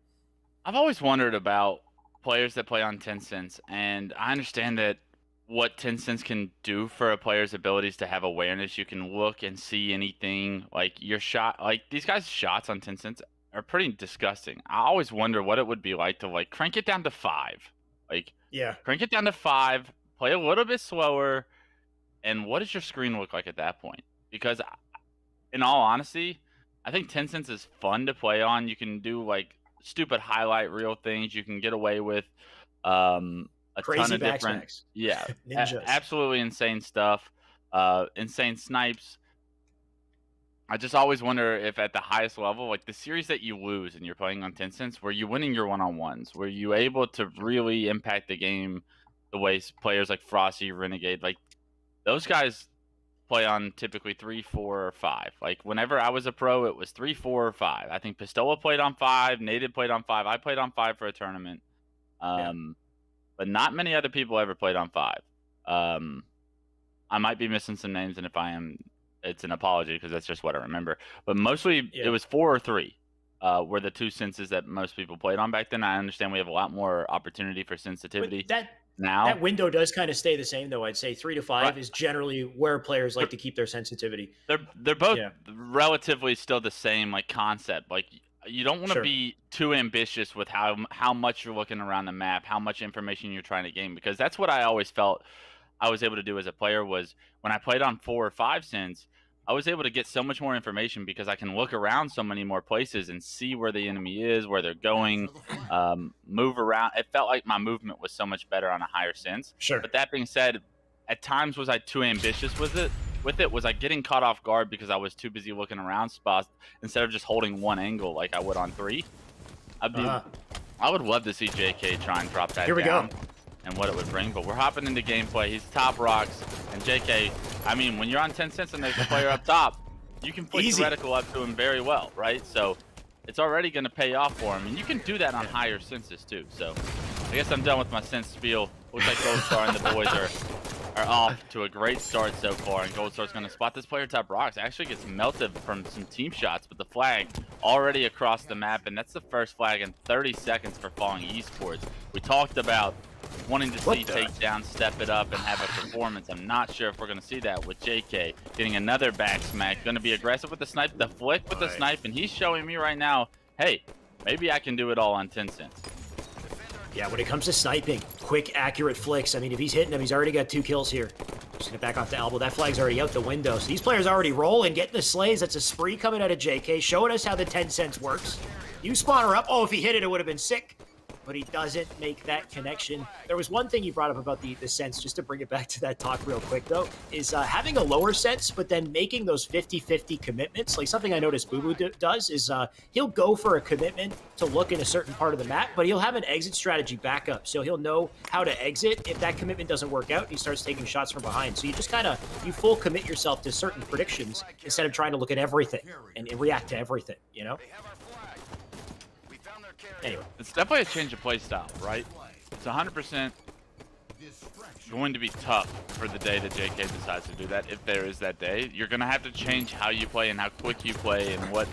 [SPEAKER 2] I've always wondered about players that play on 10 cents, and I understand that what 10 cents can do for a player's abilities to have awareness. You can look and see anything, like your shot. Like these guys' shots on 10 cents are pretty disgusting. I always wonder what it would be like to crank it down to 5. Crank it down to 5, play a little bit slower, and what does your screen look like at that point? Because in all honesty, I think 10 cents is fun to play on. You can do stupid highlight reel things. You can get away with a
[SPEAKER 1] crazy
[SPEAKER 2] ton of different, absolutely insane stuff, insane snipes. I just always wonder if at the highest level, the series that you lose and you're playing on 10 cents, were you winning your one-on-ones? Were you able to really impact the game the way players like Frosty, Renegade, those guys play on typically 3, 4, or 5. Like whenever I was a pro, it was 3, 4, or 5. I think Pistola played on 5, Native played on 5. I played on 5 for a tournament, but not many other people ever played on 5. I might be missing some names, and if I am, it's an apology because that's just what I remember. But mostly it was 4 or 3 were the two senses that most people played on back then. I understand we have a lot more opportunity for sensitivity now.
[SPEAKER 1] That window does kind of stay the same, though. I'd say 3 to 5 is generally where players like to keep their sensitivity.
[SPEAKER 2] They're both relatively still the same like concept. Like you don't want to be too ambitious with how much you're looking around the map, how much information you're trying to gain, because that's what I always felt I was able to do as a player was when I played on 4 or 5 sense, I was able to get so much more information because I can look around so many more places and see where the enemy is, where they're going, move around. It felt like my movement was so much better on a higher sense. But that being said, at times was I too ambitious with it? Was I getting caught off guard because I was too busy looking around spots instead of just holding one angle like I would on 3? I would love to see JK try and drop that down and what it would bring, but we're hopping into gameplay. He's top rocks, and JK, I mean, when you're on 10 cents and there's a player up top, you can flick the reticle up to him very well, right? So it's already going to pay off for him, and you can do that on higher senses too. So I guess I'm done with my sense spiel. Looks like Gold Star and the boys are off to a great start so far, and Gold Star's going to spot this player top rocks. Actually gets melted from some team shots, but the flag already across the map, and that's the first flag in 30 seconds for Falling Esports. We talked about wanting to see takedown, step it up, and have a performance. I'm not sure if we're going to see that with JK getting another back smack. Going to be aggressive with the snipe, the flick with the snipe, and he's showing me right now, hey, maybe I can do it all on 10 cents.
[SPEAKER 1] Yeah, when it comes to sniping, quick, accurate flicks. I mean, if he's hitting him, he's already got 2 kills here. Just gonna back off the elbow. That flag's already out the window. So these players already rolling, getting the slays. That's a spree coming out of JK, showing us how the 10 cents works. You spawn her up. Oh, if he hit it, it would have been sick. But he doesn't make that connection. There was one thing you brought up about the sense, just to bring it back to that talk real quick, though, is having a lower sense, but then making those 50-50 commitments. Like something I noticed Boo Boo does is he'll go for a commitment to look in a certain part of the map, but he'll have an exit strategy backup. So he'll know how to exit if that commitment doesn't work out, and he starts taking shots from behind. So you just kind of, you full commit yourself to certain predictions instead of trying to look at everything and react to everything, you know? Anyway,
[SPEAKER 2] it's definitely a change of play style, right? It's 100% going to be tough for the day that JK decides to do that. If there is that day, you're going to have to change how you play and how quick you play and what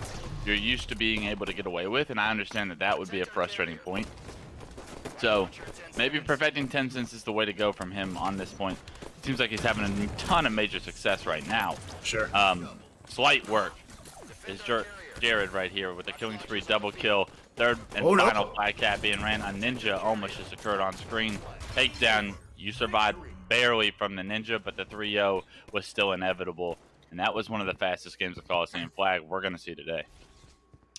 [SPEAKER 2] you're used to being able to get away with. And I understand that that would be a frustrating point. So maybe perfecting 10 cents is the way to go from him on this point. It seems like he's having a ton of major success right now. Slight work is Jared right here with the killing spree, double kill. Third and final flag cat being ran. A ninja almost just occurred on screen. Takedown, you survived barely from the ninja, but the 3-0 was still inevitable. And that was one of the fastest games of Coliseum flag we're going to see today.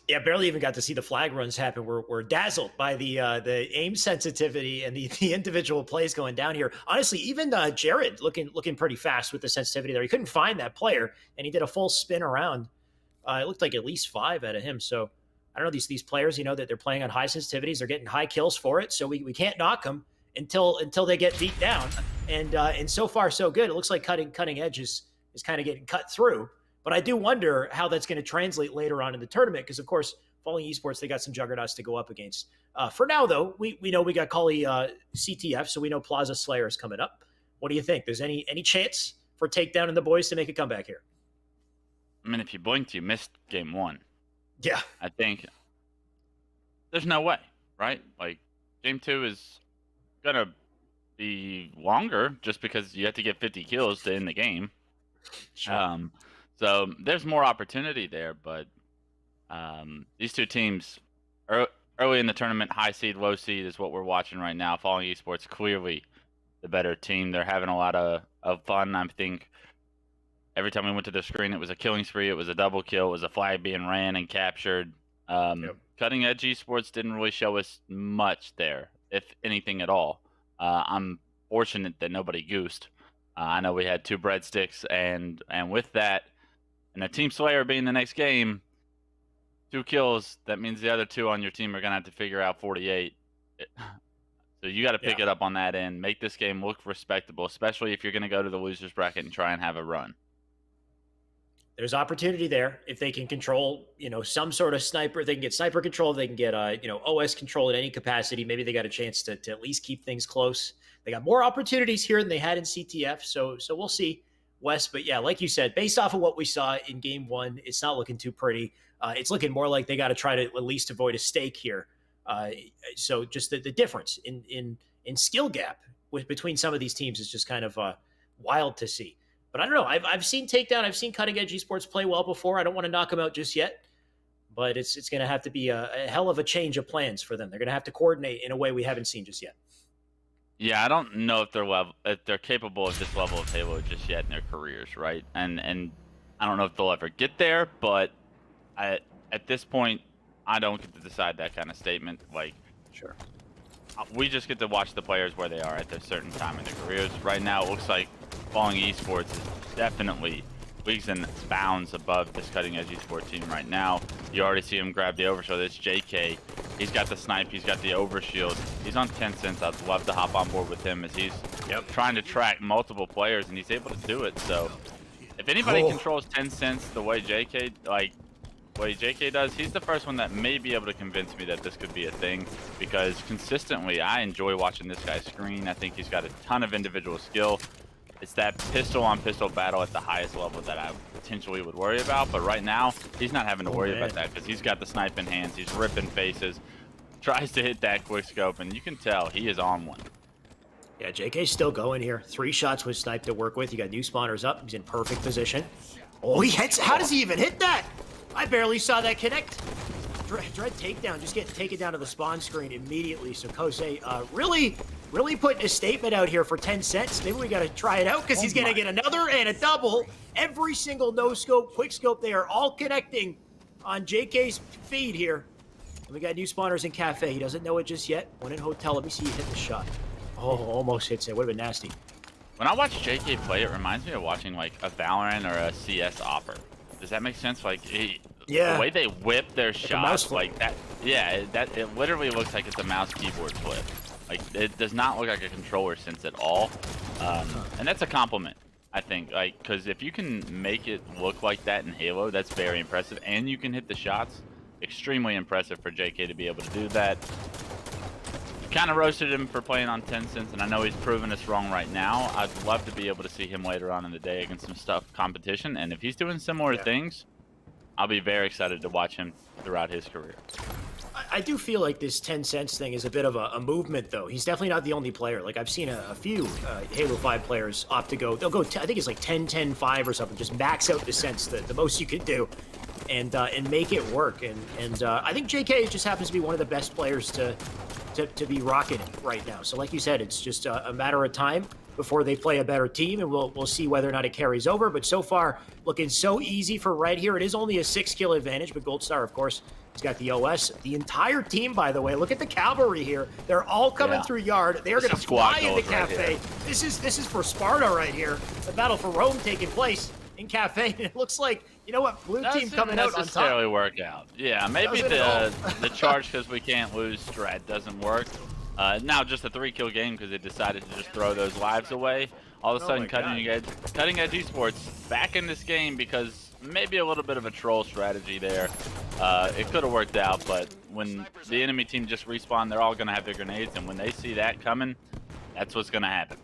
[SPEAKER 1] Yeah, barely even got to see the flag runs happen. We're dazzled by the aim sensitivity and the individual plays going down here. Honestly, even Jared looking pretty fast with the sensitivity there. He couldn't find that player, and he did a full spin around. It looked like at least 5 out of him. So I don't know, these players, you know, that they're playing on high sensitivities, they're getting high kills for it. So we can't knock them until they get beat down. And so far so good. It looks like cutting edge is kind of getting cut through. But I do wonder how that's going to translate later on in the tournament, because of course, Falling Esports, they got some juggernauts to go up against. For now, though, we know we got Kali CTF, so we know Plaza Slayer is coming up. What do you think? There's any chance for Takedown and the boys to make a comeback here?
[SPEAKER 2] I mean, if you blinked, you missed game 1.
[SPEAKER 1] Yeah.
[SPEAKER 2] I think there's no way, right? Like, game 2 is going to be longer just because you have to get 50 kills to end the game. So there's more opportunity there, but these two teams, early in the tournament, high seed, low seed is what we're watching right now. Falling Esports, clearly the better team. They're having a lot of fun. I think every time we went to the screen, it was a killing spree, it was a double kill, it was a flag being ran and captured. Cutting Edge Esports didn't really show us much there, if anything at all. I'm fortunate that nobody goosed. I know we had 2 breadsticks, and with that, and a Team Slayer being the next game, 2 kills, that means the other 2 on your team are going to have to figure out 48. So you got to pick it up on that end, make this game look respectable, especially if you're going to go to the loser's bracket and try and have a run.
[SPEAKER 1] There's opportunity there if they can control, some sort of sniper. If they can get sniper control, if they can get, OS control in any capacity. Maybe they got a chance to at least keep things close. They got more opportunities here than they had in CTF. So we'll see, Wes. But yeah, like you said, based off of what we saw in game one, it's not looking too pretty. It's looking more like they got to try to at least avoid a stake here. So just the difference in skill gap between some of these teams is just kind of wild to see. But I don't know. I've seen Takedown. I've seen Cutting Edge Esports play well before. I don't want to knock them out just yet. But it's going to have to be a hell of a change of plans for them. They're going to have to coordinate in a way we haven't seen just yet.
[SPEAKER 2] Yeah, I don't know if they're capable of this level of Halo just yet in their careers, right? And I don't know if they'll ever get there, but at this point, I don't get to decide that kind of statement. Like,
[SPEAKER 1] sure,
[SPEAKER 2] we just get to watch the players where they are at their certain time in their careers. Right now, it looks like Falling Esports is definitely leagues and bounds above this Cutting Edge Esports team right now. You already see him grab the overshield. It's JK. He's got the snipe. He's got the overshield. He's on 10 cents. I'd love to hop on board with him as he's trying to track multiple players, and he's able to do it. So if anybody controls 10 cents the way JK does, he's the first one that may be able to convince me that this could be a thing, because consistently I enjoy watching this guy screen. I think he's got a ton of individual skill. It's that pistol-on-pistol battle at the highest level that I potentially would worry about, but right now, he's not having to worry about that because he's got the snipe in hands, he's ripping faces, tries to hit that quick scope, and you can tell he is on one.
[SPEAKER 1] Yeah, JK's still going here. 3 shots with snipe to work with. You got new spawners up. He's in perfect position. Oh, he hits. How does he even hit that? I barely saw that connect. Dread takedown, just getting taken down to the spawn screen immediately. So Kosei really putting a statement out here for 10 cents. Maybe we got to try it out because he's going to get another and a double. Every single no-scope, quick-scope, they are all connecting on JK's feed here. And we got new spawners in Cafe. He doesn't know it just yet. One in Hotel. Let me see you hit the shot. Oh, almost hits it. Would have been nasty.
[SPEAKER 2] When I watch JK play, it reminds me of watching like a Valorant or a CS offer. Does that make sense? Like, the way they whip their shots, like that. Yeah, it literally looks like it's a mouse keyboard flip. Like, it does not look like a controller sense at all. And that's a compliment, I think. Like, because if you can make it look like that in Halo, that's very impressive. And you can hit the shots. Extremely impressive for JK to be able to do that. Kind of roasted him for playing on 10 cents, and I know he's proven us wrong right now. I'd love to be able to see him later on in the day against some tough competition, and if he's doing similar things, I'll be very excited to watch him throughout his career.
[SPEAKER 1] I do feel like this 10 cents thing is a bit of a movement, though. He's definitely not the only player. Like, I've seen a few Halo 5 players opt to go. They'll go, I think it's like 10, 10, 5 or something. Just max out the cents, the most you can do, and make it work. And I think JK just happens to be one of the best players to be rocking it right now. So like you said, it's just a matter of time before they play a better team, and we'll see whether or not it carries over. But so far, looking so easy for Red here. It is only a 6-kill advantage, but Gold Star, of course, he's got the OS. The entire team, by the way, look at the cavalry here. They're all coming through yard. They're going to fly into Cafe. This is for Sparta right here. The battle for Rome taking place in Cafe, and it looks like, you know what, blue team coming out on top.
[SPEAKER 2] Doesn't necessarily work out. Yeah, maybe the charge because we can't lose strat doesn't work. Now just a 3-kill game because they decided to just throw those lives away. All of a sudden, Cutting Edge Esports back in this game because maybe a little bit of a troll strategy there. It could have worked out, but when the enemy team just respawn, they're all going to have their grenades, and when they see that coming, that's what's going to happen.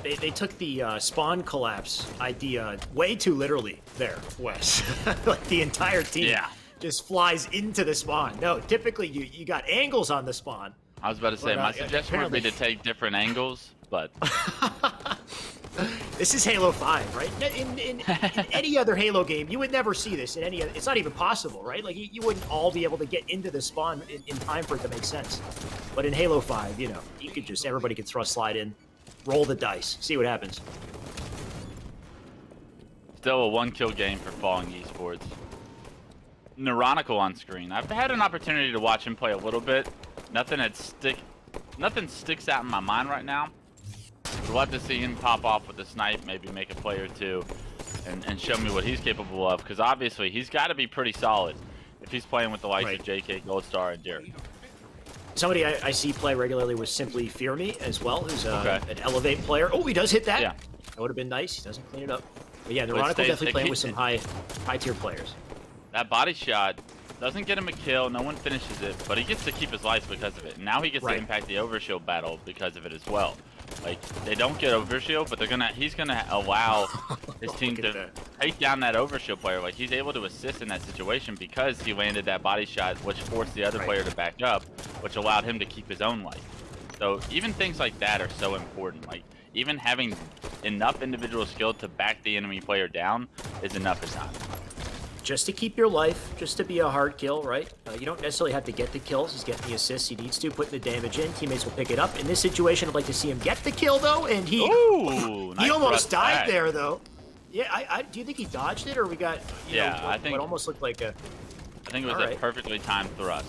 [SPEAKER 1] They took the spawn collapse idea way too literally there, Wes. Like the entire team just flies into the spawn. No, typically you got angles on the spawn.
[SPEAKER 2] I was about to say, my suggestion would be to take different angles, but...
[SPEAKER 1] This is Halo 5, right? In any other Halo game, you would never see this in any other... It's not even possible, right? Like, you wouldn't all be able to get into the spawn in time for it to make sense. But in Halo 5, you know, you could just... Everybody could thrust slide in, roll the dice, see what happens.
[SPEAKER 2] Still a 1-kill game for Falling Esports. Neuronical on screen. I've had an opportunity to watch him play a little bit. Nothing sticks out in my mind right now. Would love to see him pop off with a snipe, maybe make a play or two, and show me what he's capable of. Because obviously he's got to be pretty solid if he's playing with the likes of JK, Gold Star, and Derek.
[SPEAKER 1] Somebody I see play regularly was Simply Fear Me as well, who's an Elevate player. Oh, he does hit that.
[SPEAKER 2] Yeah.
[SPEAKER 1] That would have been nice. He doesn't clean it up. But yeah,
[SPEAKER 2] But
[SPEAKER 1] Neurotic will
[SPEAKER 2] stays-
[SPEAKER 1] definitely
[SPEAKER 2] it
[SPEAKER 1] playing
[SPEAKER 2] keep-
[SPEAKER 1] with some high tier players.
[SPEAKER 2] That body shot doesn't get him a kill. No one finishes it, but he gets to keep his life because of it. Now he gets to impact the overshield battle because of it as well. Like, they don't get overshield, but he's gonna allow his team to take down that overshield player. Like, he's able to assist in that situation because he landed that body shot, which forced the other player to back up, which allowed him to keep his own life. So even things like that are so important. Like, even having enough individual skill to back the enemy player down is enough at times.
[SPEAKER 1] Just to keep your life, just to be a hard kill, right? You don't necessarily have to get the kills. He's getting the assists he needs to, putting the damage in. Teammates will pick it up. In this situation, I'd like to see him get the kill, though, and he
[SPEAKER 2] Nice
[SPEAKER 1] almost
[SPEAKER 2] thrust
[SPEAKER 1] died
[SPEAKER 2] back.
[SPEAKER 1] there, though. Yeah, do you think he dodged it, or we got
[SPEAKER 2] I think
[SPEAKER 1] what almost looked like a...
[SPEAKER 2] I think it was a perfectly timed thrust.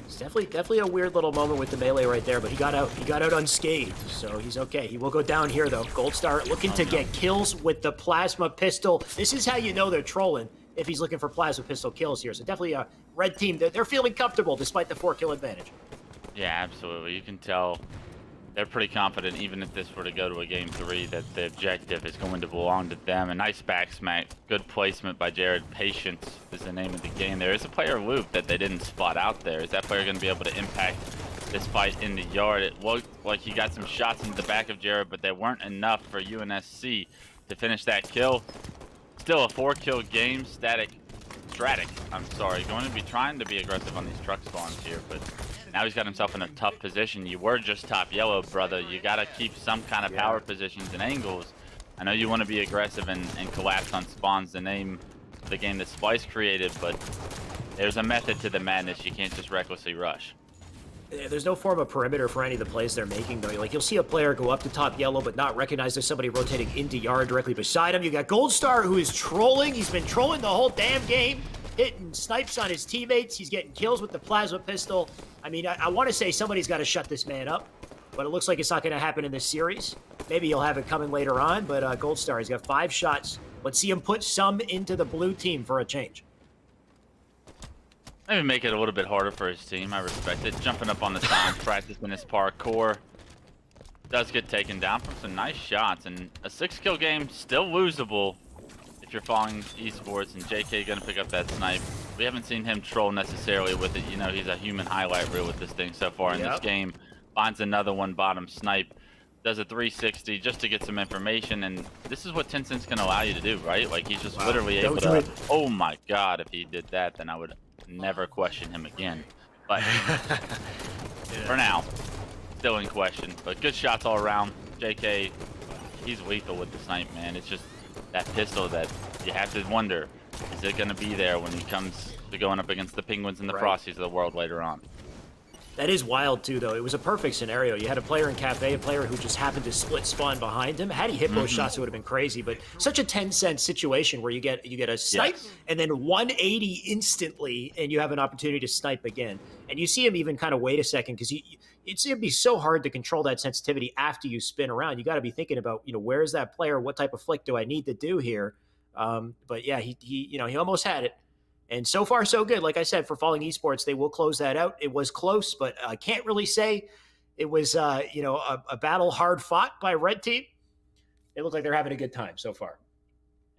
[SPEAKER 1] It's definitely a weird little moment with the melee right there, but he got out unscathed, so he's okay. He will go down here though. Gold Star looking to get kills with the plasma pistol. This is how you know they're trolling if he's looking for plasma pistol kills here. So definitely a red team. They're feeling comfortable despite the 4-kill advantage.
[SPEAKER 2] Yeah, absolutely. You can tell they're pretty confident, even if this were to go to a game 3, that the objective is going to belong to them. A nice back smack. Good placement by Jared. Patience is the name of the game. There is a player loop that they didn't spot out there. Is that player going to be able to impact this fight in the yard? It looked like he got some shots into the back of Jared, but they weren't enough for UNSC to finish that kill. Still a 4-kill game. Stratic, going to be trying to be aggressive on these truck spawns here, but now he's got himself in a tough position. You were just top yellow, brother. You got to keep some kind of power positions and angles. I know you want to be aggressive and collapse on spawns, the name of the game that Splice created, but there's a method to the madness. You can't just recklessly rush.
[SPEAKER 1] There's no form of perimeter for any of the plays they're making, though. Like, you'll see a player go up to top yellow, but not recognize there's somebody rotating into yard directly beside him. You got Gold Star, who is trolling. He's been trolling the whole damn game, hitting snipes on his teammates. He's getting kills with the plasma pistol. I mean, I want to say somebody's got to shut this man up, but it looks like it's not going to happen in this series. Maybe he'll have it coming later on, but Gold Star, he's got 5 shots. Let's see him put some into the blue team for a change.
[SPEAKER 2] Maybe make it a little bit harder for his team. I respect it. Jumping up on the signs, practicing his parkour. Does get taken down from some nice shots, and a 6-kill game still losable if you're following esports, and JK gonna pick up that snipe. We haven't seen him troll necessarily with it. You know, he's a human highlight reel with this thing so far in this game. Finds another one bottom snipe. Does a 360 just to get some information, and this is what Tencent's gonna allow you to do, right? Like, he's just literally able to... Oh my god, if he did that, then I would never question him again. But for now, still in question. But good shots all around. JK, he's lethal with the snipe, man. It's just that pistol that you have to wonder, is it going to be there when he comes to going up against the Penguins and the Frosties of the world later on?
[SPEAKER 1] That is wild, too, though. It was a perfect scenario. You had a player in Cafe, a player who just happened to split spawn behind him. Had he hit both shots, it would have been crazy. But such a 10-cent situation where you get a snipe and then 180 instantly, and you have an opportunity to snipe again. And you see him even kind of wait a second, because it's going to be so hard to control that sensitivity after you spin around. You got to be thinking about, where is that player? What type of flick do I need to do here? But yeah, he almost had it. And so far, so good. Like I said, for Falling Esports, they will close that out. It was close, but I can't really say it was, a battle hard fought by Red Team. It looked like they're having a good time so far.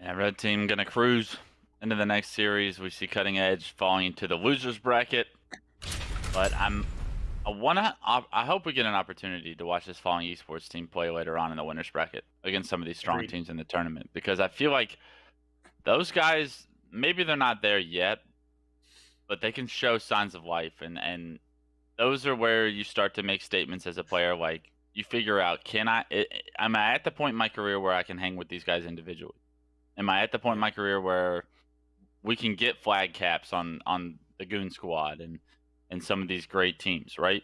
[SPEAKER 2] Yeah, Red Team going to cruise into the next series. We see Cutting Edge falling into the losers bracket. But I hope we get an opportunity to watch this Falling Esports team play later on in the winners bracket against some of these strong teams in the tournament. Because I feel like those guys... Maybe they're not there yet, but they can show signs of life, and those are where you start to make statements as a player. Like, you figure out, am I at the point in my career where I can hang with these guys individually? Am I at the point in my career where we can get flag caps on the Goon squad and some of these great teams, right?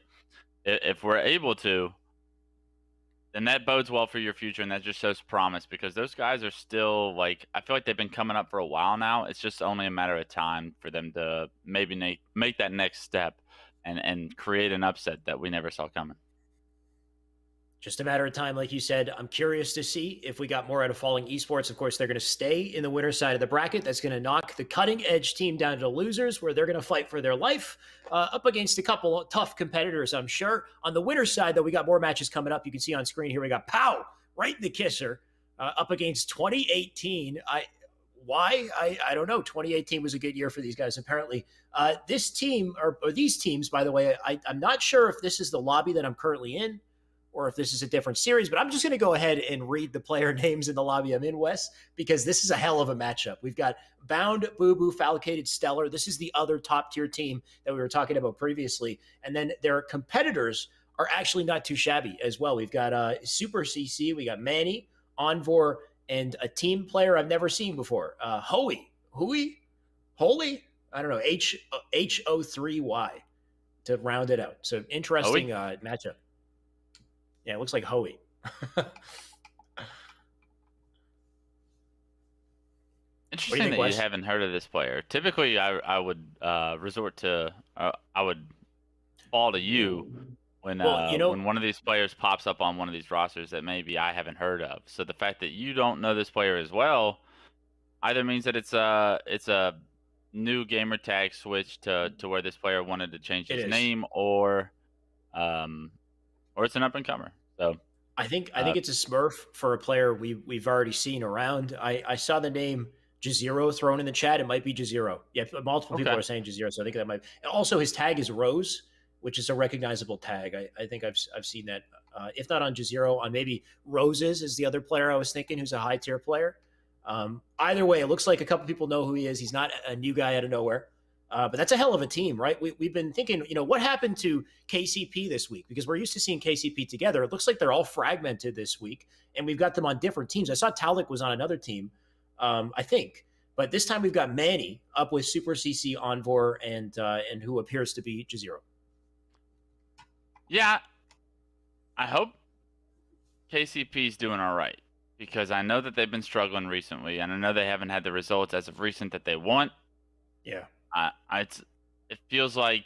[SPEAKER 2] If we're able to, then that bodes well for your future, and that just shows promise, because those guys are still, like, I feel like they've been coming up for a while now. It's just only a matter of time for them to maybe make that next step and create an upset that we never saw coming.
[SPEAKER 1] Just a matter of time, like you said. I'm curious to see if we got more out of Falling Esports. Of course, they're going to stay in the winner's side of the bracket. That's going to knock the Cutting Edge team down to losers, where they're going to fight for their life up against a couple of tough competitors, I'm sure. On the winner's side, though, we got more matches coming up. You can see on screen here, we got Pow right in the kisser. up against 2018. I don't know. 2018 was a good year for these guys. Apparently, this team or these teams, by the way, I'm not sure if this is the lobby that I'm currently in or if this is a different series, but I'm just going to go ahead and read the player names in the lobby I'm in, Wes, because this is a hell of a matchup. We've got Bound, Boo Boo, Falcated, Stellar. This is the other top tier team that we were talking about previously. And then their competitors are actually not too shabby as well. We've got Super CC, we got Manny, Envor, and a team player I've never seen before, Hoey, Holy, I don't know, HO3Y to round it out. So interesting matchup. Yeah, it looks like Hoey.
[SPEAKER 2] Interesting that you haven't heard of this player. Typically, I would resort to I would fall to you when when one of these players pops up on one of these rosters that maybe I haven't heard of. So the fact that you don't know this player as well either means that it's a new gamer tag switch to where this player wanted to change his name, or it's an up and comer. So
[SPEAKER 1] I think it's a Smurf for a player we've already seen around. I saw the name Jazero thrown in the chat. It might be Jazero. Yeah, multiple people are saying Jazero, so I think that might. And also, his tag is Rose, which is a recognizable tag. I think I've seen that. If not on Jazero, on maybe Roses is the other player I was thinking, who's a high tier player. Either way, it looks like a couple people know who he is. He's not a new guy out of nowhere. But that's a hell of a team, right? We've been thinking, what happened to KCP this week? Because we're used to seeing KCP together. It looks like they're all fragmented this week, and we've got them on different teams. I saw Talik was on another team, I think. But this time we've got Manny up with Super CC, Envor, and who appears to be Jazero.
[SPEAKER 2] Yeah, I hope KCP's doing all right, because I know that they've been struggling recently, and I know they haven't had the results as of recent that they want.
[SPEAKER 1] Yeah.
[SPEAKER 2] It feels like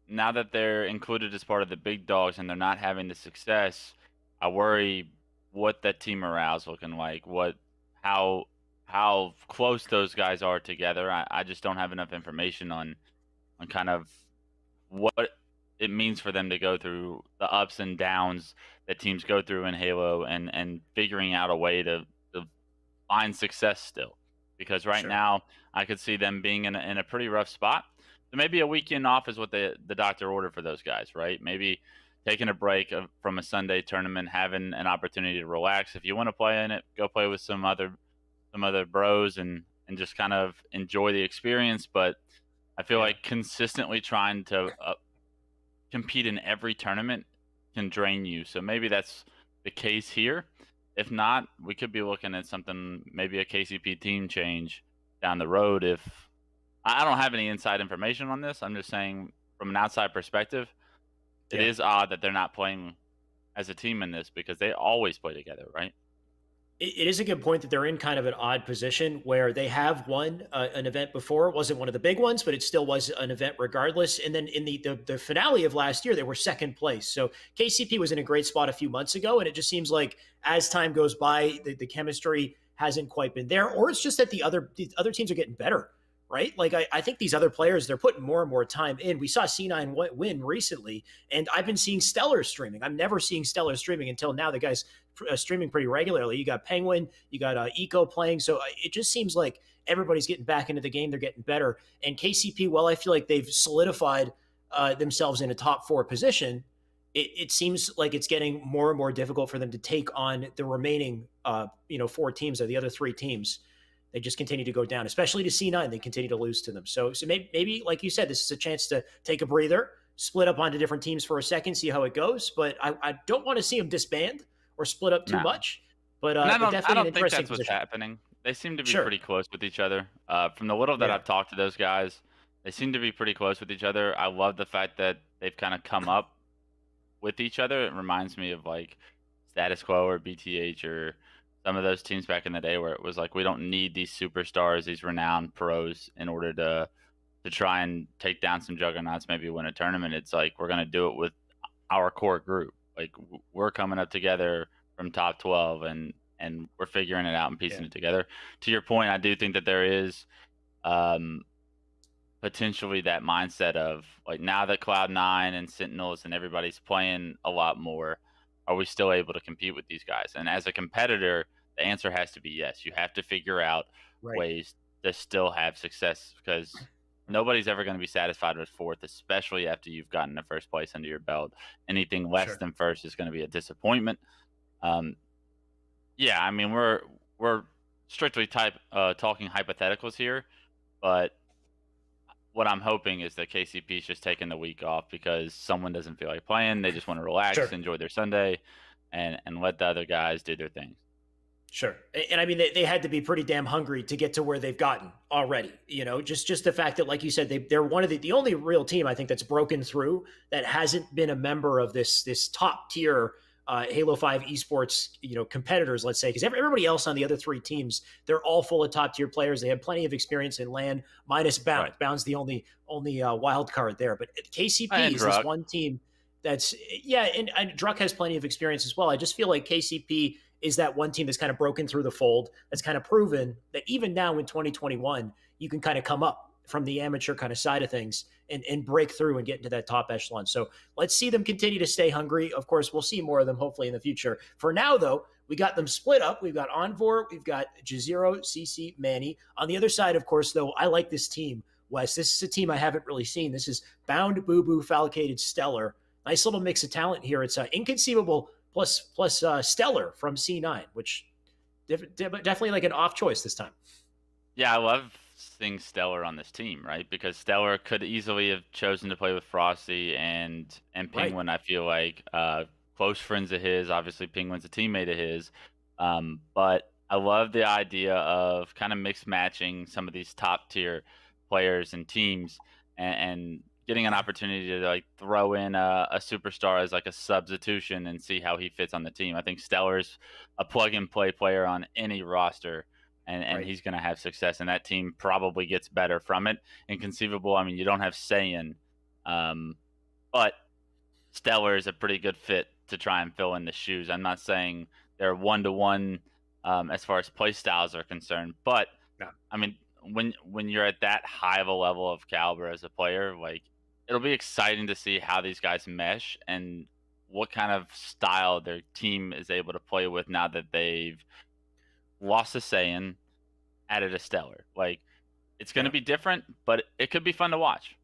[SPEAKER 2] now that they're included as part of the big dogs and they're not having the success, I worry what that team morale's looking like, how close those guys are together. I just don't have enough information on kind of what it means for them to go through the ups and downs that teams go through in Halo, and figuring out a way to find success still. Because right now, I could see them being in a pretty rough spot. So maybe a weekend off is what the doctor ordered for those guys, right? Maybe taking a break from a Sunday tournament, having an opportunity to relax. If you want to play in it, go play with some other bros and just kind of enjoy the experience. But I feel like consistently trying to compete in every tournament can drain you. So maybe that's the case here. If not, we could be looking at something, maybe a KCP team change down the road. If I don't have any inside information on this, I'm just saying from an outside perspective, it is odd that they're not playing as a team in this, because they always play together, right?
[SPEAKER 1] It is a good point that they're in kind of an odd position where they have won an event before. It wasn't one of the big ones, but it still was an event regardless. And then in the finale of last year, they were second place. So KCP was in a great spot a few months ago. And it just seems like as time goes by, the chemistry hasn't quite been there, or it's just that the other teams are getting better, right? Like I think these other players, they're putting more and more time in. We saw C9 win recently, and I've been seeing Stellar streaming. I'm never seeing Stellar streaming until now. The guy's streaming pretty regularly. You got Penguin, you got Eco playing. So it just seems like everybody's getting back into the game. They're getting better. And KCP, well, I feel like they've solidified themselves in a top 4 position. It seems like it's getting more and more difficult for them to take on the remaining 4 teams, or the other 3 teams. They just continue to go down, especially to C9. They continue to lose to them. So maybe, like you said, this is a chance to take a breather, split up onto different teams for a second, see how it goes. But I don't want to see them disband or split up too much. But
[SPEAKER 2] I don't
[SPEAKER 1] definitely
[SPEAKER 2] think that's what's happening. They seem to be pretty close with each other. From the little that I've talked to those guys, they seem to be pretty close with each other. I love the fact that they've kind of come up with each other. It reminds me of like Status Quo or BTH or some of those teams back in the day, where it was like, we don't need these superstars, these renowned pros, in order to try and take down some juggernauts, maybe win a tournament. It's like, we're going to do it with our core group. Like, we're coming up together from top 12 and we're figuring it out and piecing it together. To your point, I do think that there is potentially that mindset of like, now that Cloud9 and Sentinels and everybody's playing a lot more, are we still able to compete with these guys? And as a competitor, The answer has to be yes. You have to figure out
[SPEAKER 1] Right.
[SPEAKER 2] ways to still have success because nobody's ever going to be satisfied with fourth, especially after you've gotten the first place under your belt. Anything less
[SPEAKER 1] Sure.
[SPEAKER 2] than first is going to be a disappointment. Um, yeah, I mean we're strictly talking hypotheticals here, but what I'm hoping is that KCP's just taking the week off because someone doesn't feel like playing. They just want to relax,
[SPEAKER 1] Sure.
[SPEAKER 2] enjoy their Sunday, and let the other guys do their things.
[SPEAKER 1] Sure. And I mean, they had to be pretty damn hungry to get to where they've gotten already. Just the fact that, like you said, they're one of the only real team, I think, that's broken through that hasn't been a member of this top tier Halo 5 esports, competitors, let's say, because everybody else on the other three teams, they're all full of top tier players. They have plenty of experience in LAN, minus Bound.
[SPEAKER 2] Right.
[SPEAKER 1] Bound's the only wild card there. But KCP
[SPEAKER 2] And
[SPEAKER 1] is this
[SPEAKER 2] Druck.
[SPEAKER 1] one team that's, and Druck has plenty of experience as well. I just feel like KCP is that one team that's kind of broken through the fold, that's kind of proven that even now in 2021, you can kind of come up from the amateur kind of side of things and break through and get into that top echelon. So let's see them continue to stay hungry. Of course, we'll see more of them hopefully in the future. For now, though, we got them split up. We've got Envor, we've got Jazero, CC, Manny. On the other side, of course, though, I like this team, Wes. This is a team I haven't really seen. This is Bound, Boo Boo, Falcated, Stellar. Nice little mix of talent here. It's Inconceivable plus Stellar from C9, which definitely like an off choice this time.
[SPEAKER 2] Yeah, I love seeing Stellar on this team, right? Because Stellar could easily have chosen to play with Frosty and Penguin. Right. I feel like close friends of his. Obviously, Penguin's a teammate of his. But I love the idea of kind of mix matching some of these top tier players and teams and getting an opportunity to like throw in a superstar as like a substitution and see how he fits on the team. I think Stellar's a plug and play player on any roster, and he's going to have success, and that team probably gets better from it. Inconceivable, I mean, you don't have Saiyan, but Stellar is a pretty good fit to try and fill in the shoes. I'm not saying they're one-to-one as far as play styles are concerned, but
[SPEAKER 1] no.
[SPEAKER 2] I mean, when you're at that high of a level of caliber as a player, like, it'll be exciting to see how these guys mesh and what kind of style their team is able to play with now that they've lost a Saiyan, added a Stellar. Like, it's going to be different, but it could be fun to watch.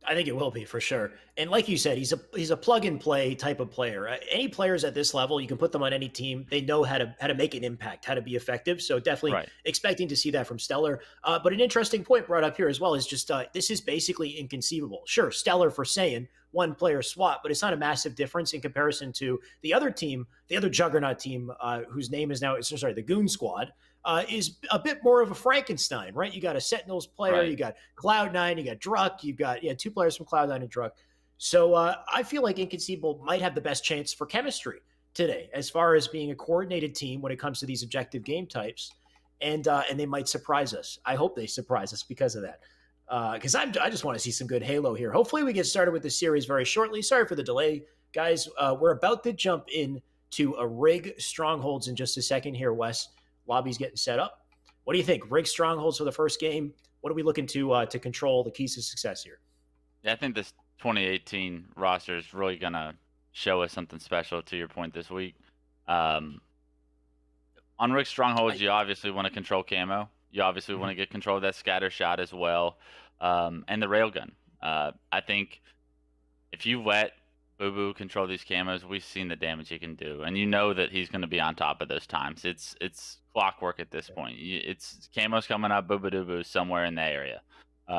[SPEAKER 1] I think it will be for sure. And like you said, he's a plug and play type of player. Any players at this level, you can put them on any team. They know how to make an impact, how to be effective. So definitely expecting to see that from Stellar. But an interesting point brought up here as well is just this is basically inconceivable. Sure, Stellar for Saiyan, one player swap, but it's not a massive difference in comparison to the other team, the other Juggernaut team, whose name is now, the Goon Squad. Is a bit more of a Frankenstein, right? You got a Sentinels player, you got Cloud9, you got Druck, you got two players from Cloud9 and Druck. So I feel like Inconceivable might have the best chance for chemistry today, as far as being a coordinated team when it comes to these objective game types, and they might surprise us. I hope they surprise us because of that, because I just want to see some good Halo here. Hopefully, we get started with the series very shortly. Sorry for the delay, guys. We're about to jump in to a rig strongholds in just a second here, Wes. Lobby's getting set up. What do you think? Rig strongholds for the first game. What are we looking to control the keys to success here?
[SPEAKER 2] Yeah, I think this 2018 roster is really going to show us something special, to your point, this week. On Rig strongholds, you obviously want to control camo. You obviously want to get control of that scatter shot as well, and the railgun. I think if you let Boo Boo control these camos, we've seen the damage he can do, and you know that he's going to be on top of those times. It's clockwork at this point. It's camos coming up, Boo Boo Doo Boo somewhere in the area.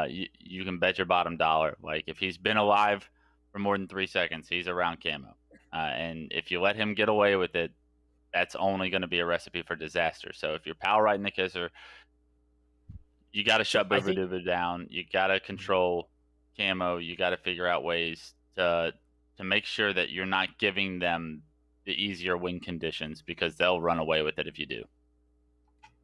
[SPEAKER 2] You can bet your bottom dollar. Like, if he's been alive for more than 3 seconds, he's around camo. And if you let him get away with it, that's only going to be a recipe for disaster. So if you're power right in the kisser, you got to shut Boo Boo Doo Boo down. You got to control camo. You got to figure out ways to make sure that you're not giving them the easier win conditions, because they'll run away with it if you do.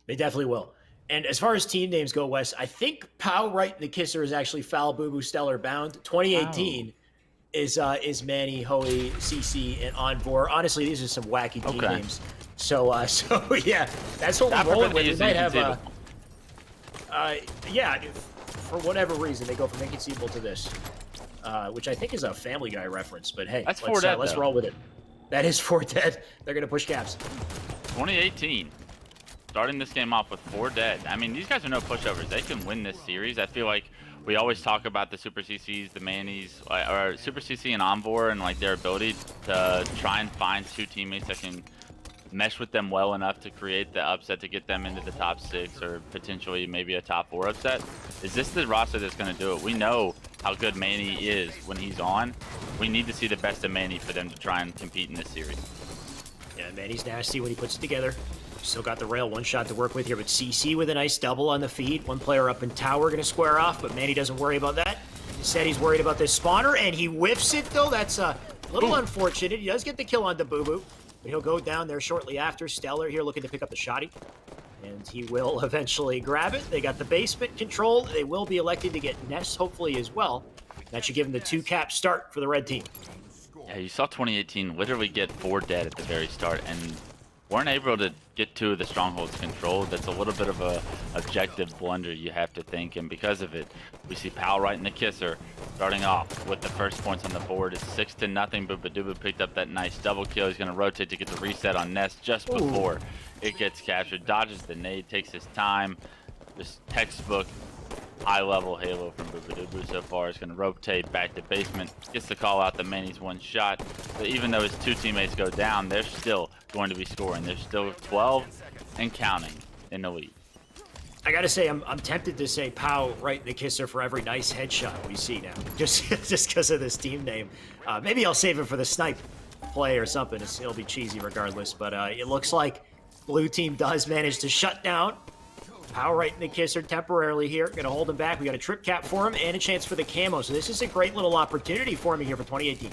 [SPEAKER 1] They definitely will. And as far as team names go, Wes, I think Pow Right in the Kisser is actually Foul, Boo Boo, Stellar, Bound. 2018 is Manny, Hoey, CC, and Envor. Honestly, these are some wacky team names. So yeah, that's what we're rolling with. We might have for whatever reason, they go from Inconceivable to this, which I think is a Family Guy reference. But hey, let's roll with it. That is 4 dead. They're going to push caps.
[SPEAKER 2] 2018. Starting this game off with 4 dead. I mean, these guys are no pushovers. They can win this series. I feel like we always talk about the Super CCs, the Mannies, or Super CC and Envor, and like their ability to try and find 2 teammates that can mesh with them well enough to create the upset to get them into the top 6 or potentially maybe a top 4 upset. Is this the roster that's going to do it? We know how good Manny is when he's on. We need to see the best of Manny for them to try and compete in this series.
[SPEAKER 1] Yeah, Manny's nasty when he puts it together. Still got the rail, 1 shot to work with here, but CC with a nice double on the feed. 1 player up in tower going to square off, but Manny doesn't worry about that. Instead, he's worried about this spawner, and he whiffs it, though. That's a little unfortunate. He does get the kill on the Boo-Boo, but he'll go down there shortly after. Stellar here looking to pick up the shotty, and he will eventually grab it. They got the basement controlled. They will be elected to get Nest, hopefully, as well. That should give them the 2-cap start for the red team.
[SPEAKER 2] Yeah, you saw 2018 literally get 4 dead at the very start, and weren't able to get 2 of the strongholds controlled. That's a little bit of a objective blunder, you have to think, and because of it, we see Powell right in the kisser, starting off with the first points on the board. It's 6-0. Booba picked up that nice double kill. He's going to rotate to get the reset on Nest just before it gets captured. Dodges the nade, takes his time. Just textbook high-level Halo from Booba so far. Is going to rotate back to basement. Gets the call out the Manny's 1 shot. But even though his 2 teammates go down, they're still going to be scoring. They're still 12 and counting in the lead.
[SPEAKER 1] I gotta say, I'm tempted to say Pow right in the kisser for every nice headshot we see now, just because of this team name. Maybe I'll save it for the snipe play or something. It'll be cheesy regardless, but it looks like blue team does manage to shut down Pow right in the kisser temporarily here. Gonna hold him back. We got a trip cap for him and a chance for the camo, so this is a great little opportunity for me here for 2018.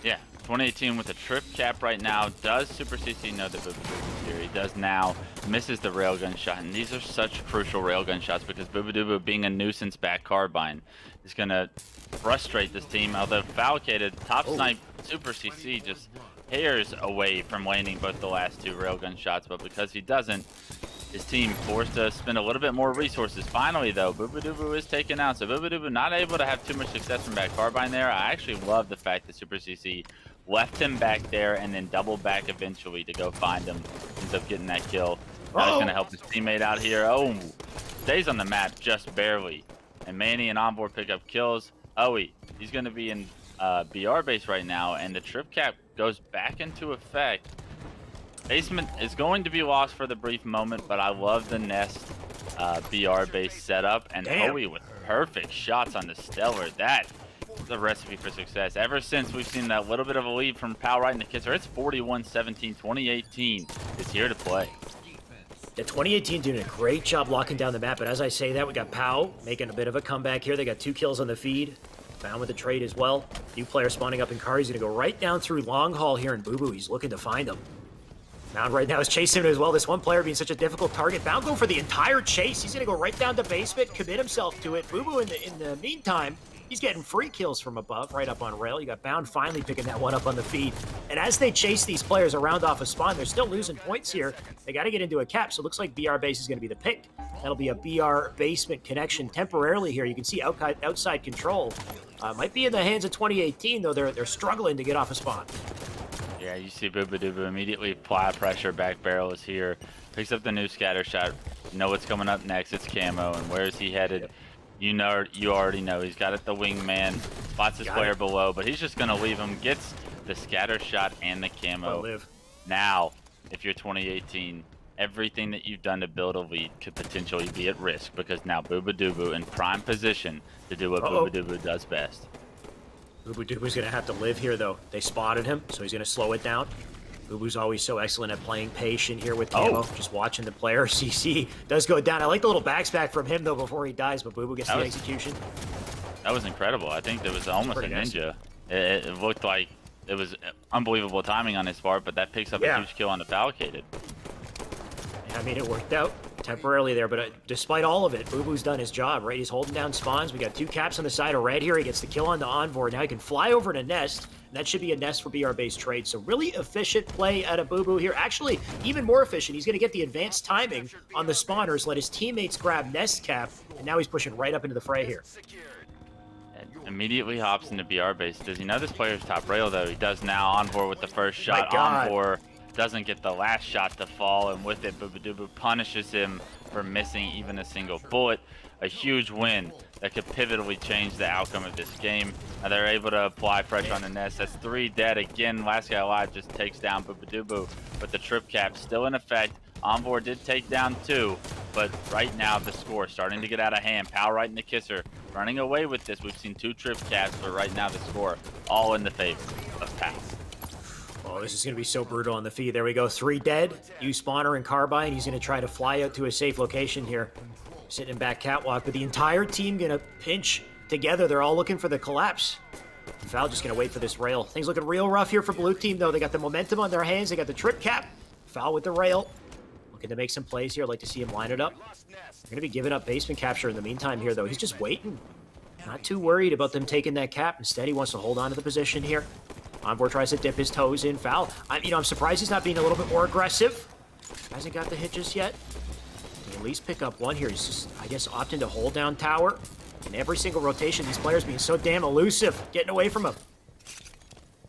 [SPEAKER 2] Yeah, 2018 with a trip cap right now. Does Super CC know the Booba here? He does now. Misses the railgun shot, and these are such crucial railgun shots because Booba being a nuisance back carbine is going to frustrate this team. Although Falcated, top snipe Super CC just hairs away from landing both the last 2 railgun shots, but because he doesn't, his team forced to spend a little bit more resources. Finally, though, Booba is taken out. So Booba not able to have too much success from back carbine there. I actually love the fact that Super CC left him back there and then doubled back eventually to go find him. Ends up getting that kill. Now he's going to help his teammate out here. Oh, stays on the map just barely. And Manny and Envor pick up kills. He's going to be in BR base right now, and the trip cap goes back into effect. Basement is going to be lost for the brief moment, but I love the Nest BR base setup, and Hoey with perfect shots on the Stellar. That is a recipe for success. Ever since we've seen that little bit of a lead from Powell right in the kisser, it's 41-17. 2018 is here to play.
[SPEAKER 1] Yeah, 2018 doing a great job locking down the map, but as I say that, we got Pow making a bit of a comeback here. They got 2 kills on the feed. Found with the trade as well. New player spawning up in car. He's going to go right down through long haul here in Boo-Boo. He's looking to find him. Mound right now is chasing him as well. This 1 player being such a difficult target. Bound go for the entire chase. He's going to go right down to basement, commit himself to it. Boo-Boo in the meantime, he's getting free kills from above, right up on rail. You got Bound finally picking that 1 up on the feed. And as they chase these players around off a spawn, they're still losing points here. They got to get into a cap, so it looks like BR base is going to be the pick. That'll be a BR basement connection temporarily here. You can see outside control. Might be in the hands of 2018, though. They're struggling to get off a spawn.
[SPEAKER 2] Yeah, you see Booba immediately apply pressure. Back barrel is here. Picks up the new scatter shot. You know what's coming up next. It's camo. And where is he headed? Yep. You already know. He's got it the wingman. Spots his player below, but he's just going to leave him. Gets the scatter shot and the camo. Now, if you're 2018, everything that you've done to build a lead could potentially be at risk because now Booba in prime position to do what Booba does best.
[SPEAKER 1] Boo-Boo's going to have to live here, though. They spotted him, so he's going to slow it down. Boo-Boo's always so excellent at playing patient here with camo. Just watching the player. CC does go down. I like the little backspack from him, though, before he dies, but Boo-Boo gets the execution.
[SPEAKER 2] That was incredible. I think there was almost a ninja. Nice. It looked like it was unbelievable timing on his part, but that picks up a huge kill on the Falcated.
[SPEAKER 1] I mean, it worked out temporarily there, but despite all of it, Boo-Boo's done his job, right? He's holding down spawns. We got 2 caps on the side of red here. He gets the kill on the Envor. Now he can fly over to Nest, and that should be a Nest for BR-based trade. So really efficient play out of Boo-Boo here. Actually, even more efficient. He's going to get the advanced timing on the spawners, let his teammates grab Nest cap, and now he's pushing right up into the fray here.
[SPEAKER 2] Immediately hops into BR base. Does he know this player's top rail, though? He does now. Envor with the first shot. Envor doesn't get the last shot to fall, and with it, Bubudubu punishes him for missing even a single bullet. A huge win that could pivotally change the outcome of this game. They're able to apply pressure on the nest. That's 3 dead. Again, last guy alive just takes down Bubudubu, but the trip cap still in effect. Envor did take down 2, but right now the score starting to get out of hand. Pal right in the kisser, running away with this. We've seen 2 trip caps, but right now the score all in the favor of Pal.
[SPEAKER 1] Oh, this is going to be so brutal on the feed. There we go. 3 dead. Use spawner and carbine. He's going to try to fly out to a safe location here. Sitting in back catwalk, but the entire team going to pinch together. They're all looking for the collapse. Val just going to wait for this rail. Things looking real rough here for blue team, though. They got the momentum on their hands. They got the trip cap. Val with the rail. Looking to make some plays here. I'd like to see him line it up. They're going to be giving up basement capture in the meantime here, though. He's just waiting. Not too worried about them taking that cap. Instead, he wants to hold on to the position here. Envor tries to dip his toes in. Val, I'm surprised he's not being a little bit more aggressive. Hasn't got the hit just yet. At least pick up one here. He's just, I guess, opting to hold down tower. In every single rotation, these players being so damn elusive, getting away from him.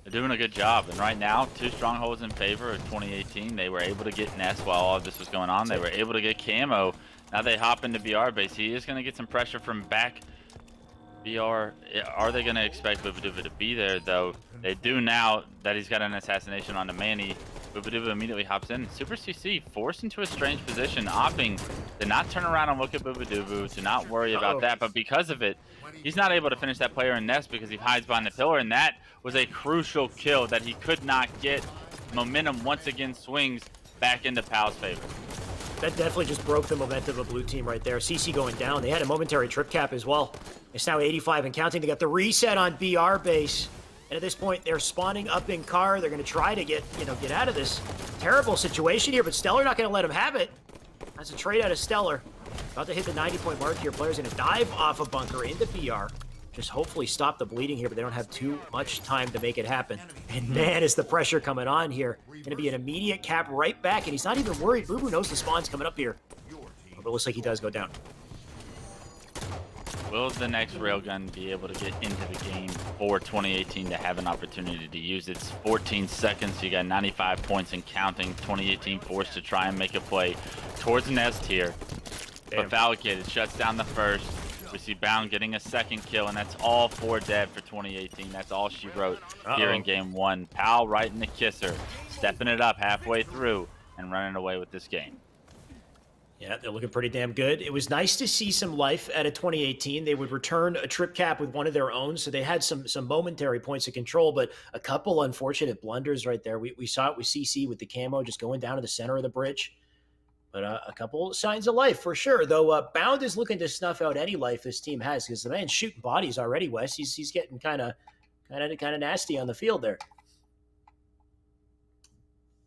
[SPEAKER 2] They're doing a good job, and right now, 2 strongholds in favor of 2018. They were able to get Nest while all of this was going on. They were able to get Camo. Now they hop into BR base. He is going to get some pressure from back BR. Are they going to expect Bubudubu to be there, though? They do now that he's got an assassination on the Manny. Bubudubu immediately hops in. Super CC forced into a strange position, opting to not turn around and look at Bubudubu, to not worry about that. But because of it, he's not able to finish that player in Nest because he hides behind the pillar, and that was a crucial kill that he could not get. Momentum once again swings back into Pal's favor.
[SPEAKER 1] That definitely just broke the momentum of blue team right there. CC going down. They had a momentary trip cap as well. It's now 85 and counting. They got the reset on BR base. And at this point, they're spawning up in car. They're going to try to get out of this terrible situation here, but Stellar not going to let him have it. That's a trade out of Stellar. About to hit the 90-point mark here. Players going to dive off a bunker into BR. Just hopefully stop the bleeding here, but they don't have too much time to make it happen. And man, is the pressure coming on here. Going to be an immediate cap right back, and he's not even worried. Bubu knows the spawn's coming up here. But it looks like he does go down.
[SPEAKER 2] Will the next railgun be able to get into the game for 2018 to have an opportunity to use it? It's 14 seconds. You got 95 points and counting. 2018 forced to try and make a play towards Nest here. But Falcated shuts down the first. We see Bound getting a second kill, and that's all 4 dead for 2018. That's all she wrote here in game 1. Pal right in the kisser, stepping it up halfway through and running away with this game.
[SPEAKER 1] Yeah, they're looking pretty damn good. It was nice to see some life out of 2018. They would return a trip cap with one of their own, so they had some momentary points of control, but a couple unfortunate blunders right there. We saw it with CC with the camo just going down to the center of the bridge. But a couple signs of life for sure, though. Bound is looking to snuff out any life this team has because the man's shooting bodies already, Wes. He's getting kind of nasty on the field there.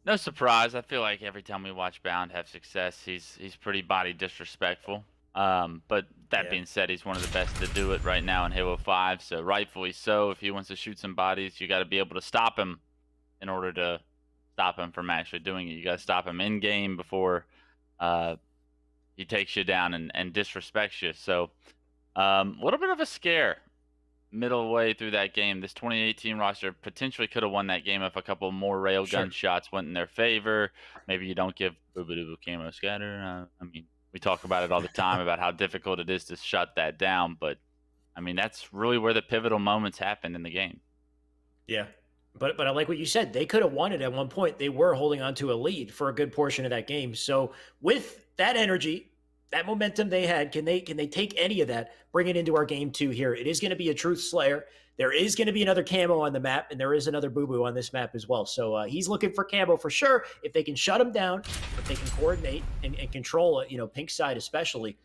[SPEAKER 2] No surprise. I feel like every time we watch Bound have success, he's pretty body disrespectful. But that being said, he's one of the best to do it right now in Halo 5. So rightfully so. If he wants to shoot some bodies, you got to be able to stop him in order to stop him from actually doing it. You got to stop him in game before he takes you down and disrespects you. So a little bit of a scare middle way through that game. This 2018 roster potentially could have won that game if a couple more railgun shots went in their favor. Maybe you don't give Bubudubu camo scatter. I mean, we talk about it all the time about how difficult it is to shut that down, but I mean, that's really where the pivotal moments happened in the game.
[SPEAKER 1] Yeah. But I like what you said. They could have won it at one point. They were holding on to a lead for a good portion of that game. So with that energy, that momentum they had, can they take any of that, bring it into our game 2 here? It is going to be a Truth Slayer. There is going to be another camo on the map, and there is another Boo-Boo on this map as well. So he's looking for camo for sure. If they can shut him down, if they can coordinate and control it, pink side especially,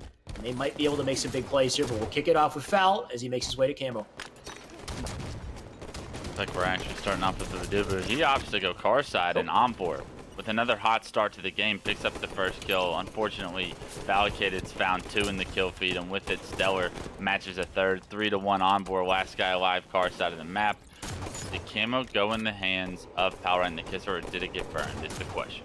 [SPEAKER 1] they might be able to make some big plays here. But we'll kick it off with Foul as he makes his way to camo.
[SPEAKER 2] Like we're actually starting off with Bubudubu. He opts to go car side and Envor with another hot start to the game, picks up the first kill. Unfortunately, Valcated's found 2 in the kill feed, and with it, Stellar matches a third. 3-1 Envor, last guy alive, car side of the map. Did camo go in the hands of Pal right in the kisser, or did it get burned? Is the question.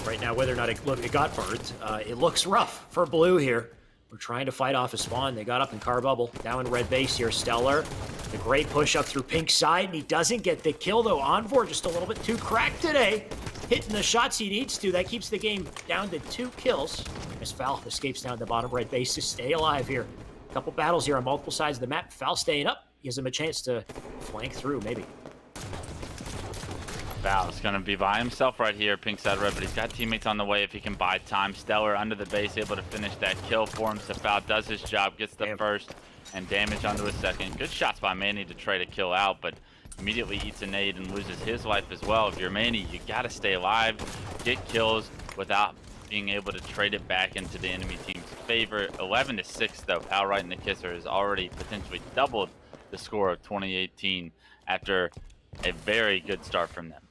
[SPEAKER 1] Right now, whether or not it got burned, it looks rough for blue here. We're trying to fight off a spawn. They got up in car bubble, down in red base here. Stellar The great push up through Pink's side, and he doesn't get the kill, though. Envor just a little bit too cracked today. Hitting the shots he needs to. That keeps the game down to 2 kills. As Foul escapes down the bottom right base to stay alive here. A couple battles here on multiple sides of the map. Foul staying up. Gives him a chance to flank through, maybe.
[SPEAKER 2] Val's gonna be by himself right here, pink side red, but he's got teammates on the way if he can buy time. Stellar under the base, able to finish that kill for him. So Val does his job, gets the first and damage onto his second. Good shots by Manny to try to kill out, but immediately eats a nade and loses his life as well. If you're Manny, you gotta stay alive, get kills without being able to trade it back into the enemy team's favor. 11-6 though, Pal right in the kisser has already potentially doubled the score of 2018 after a very good start from them.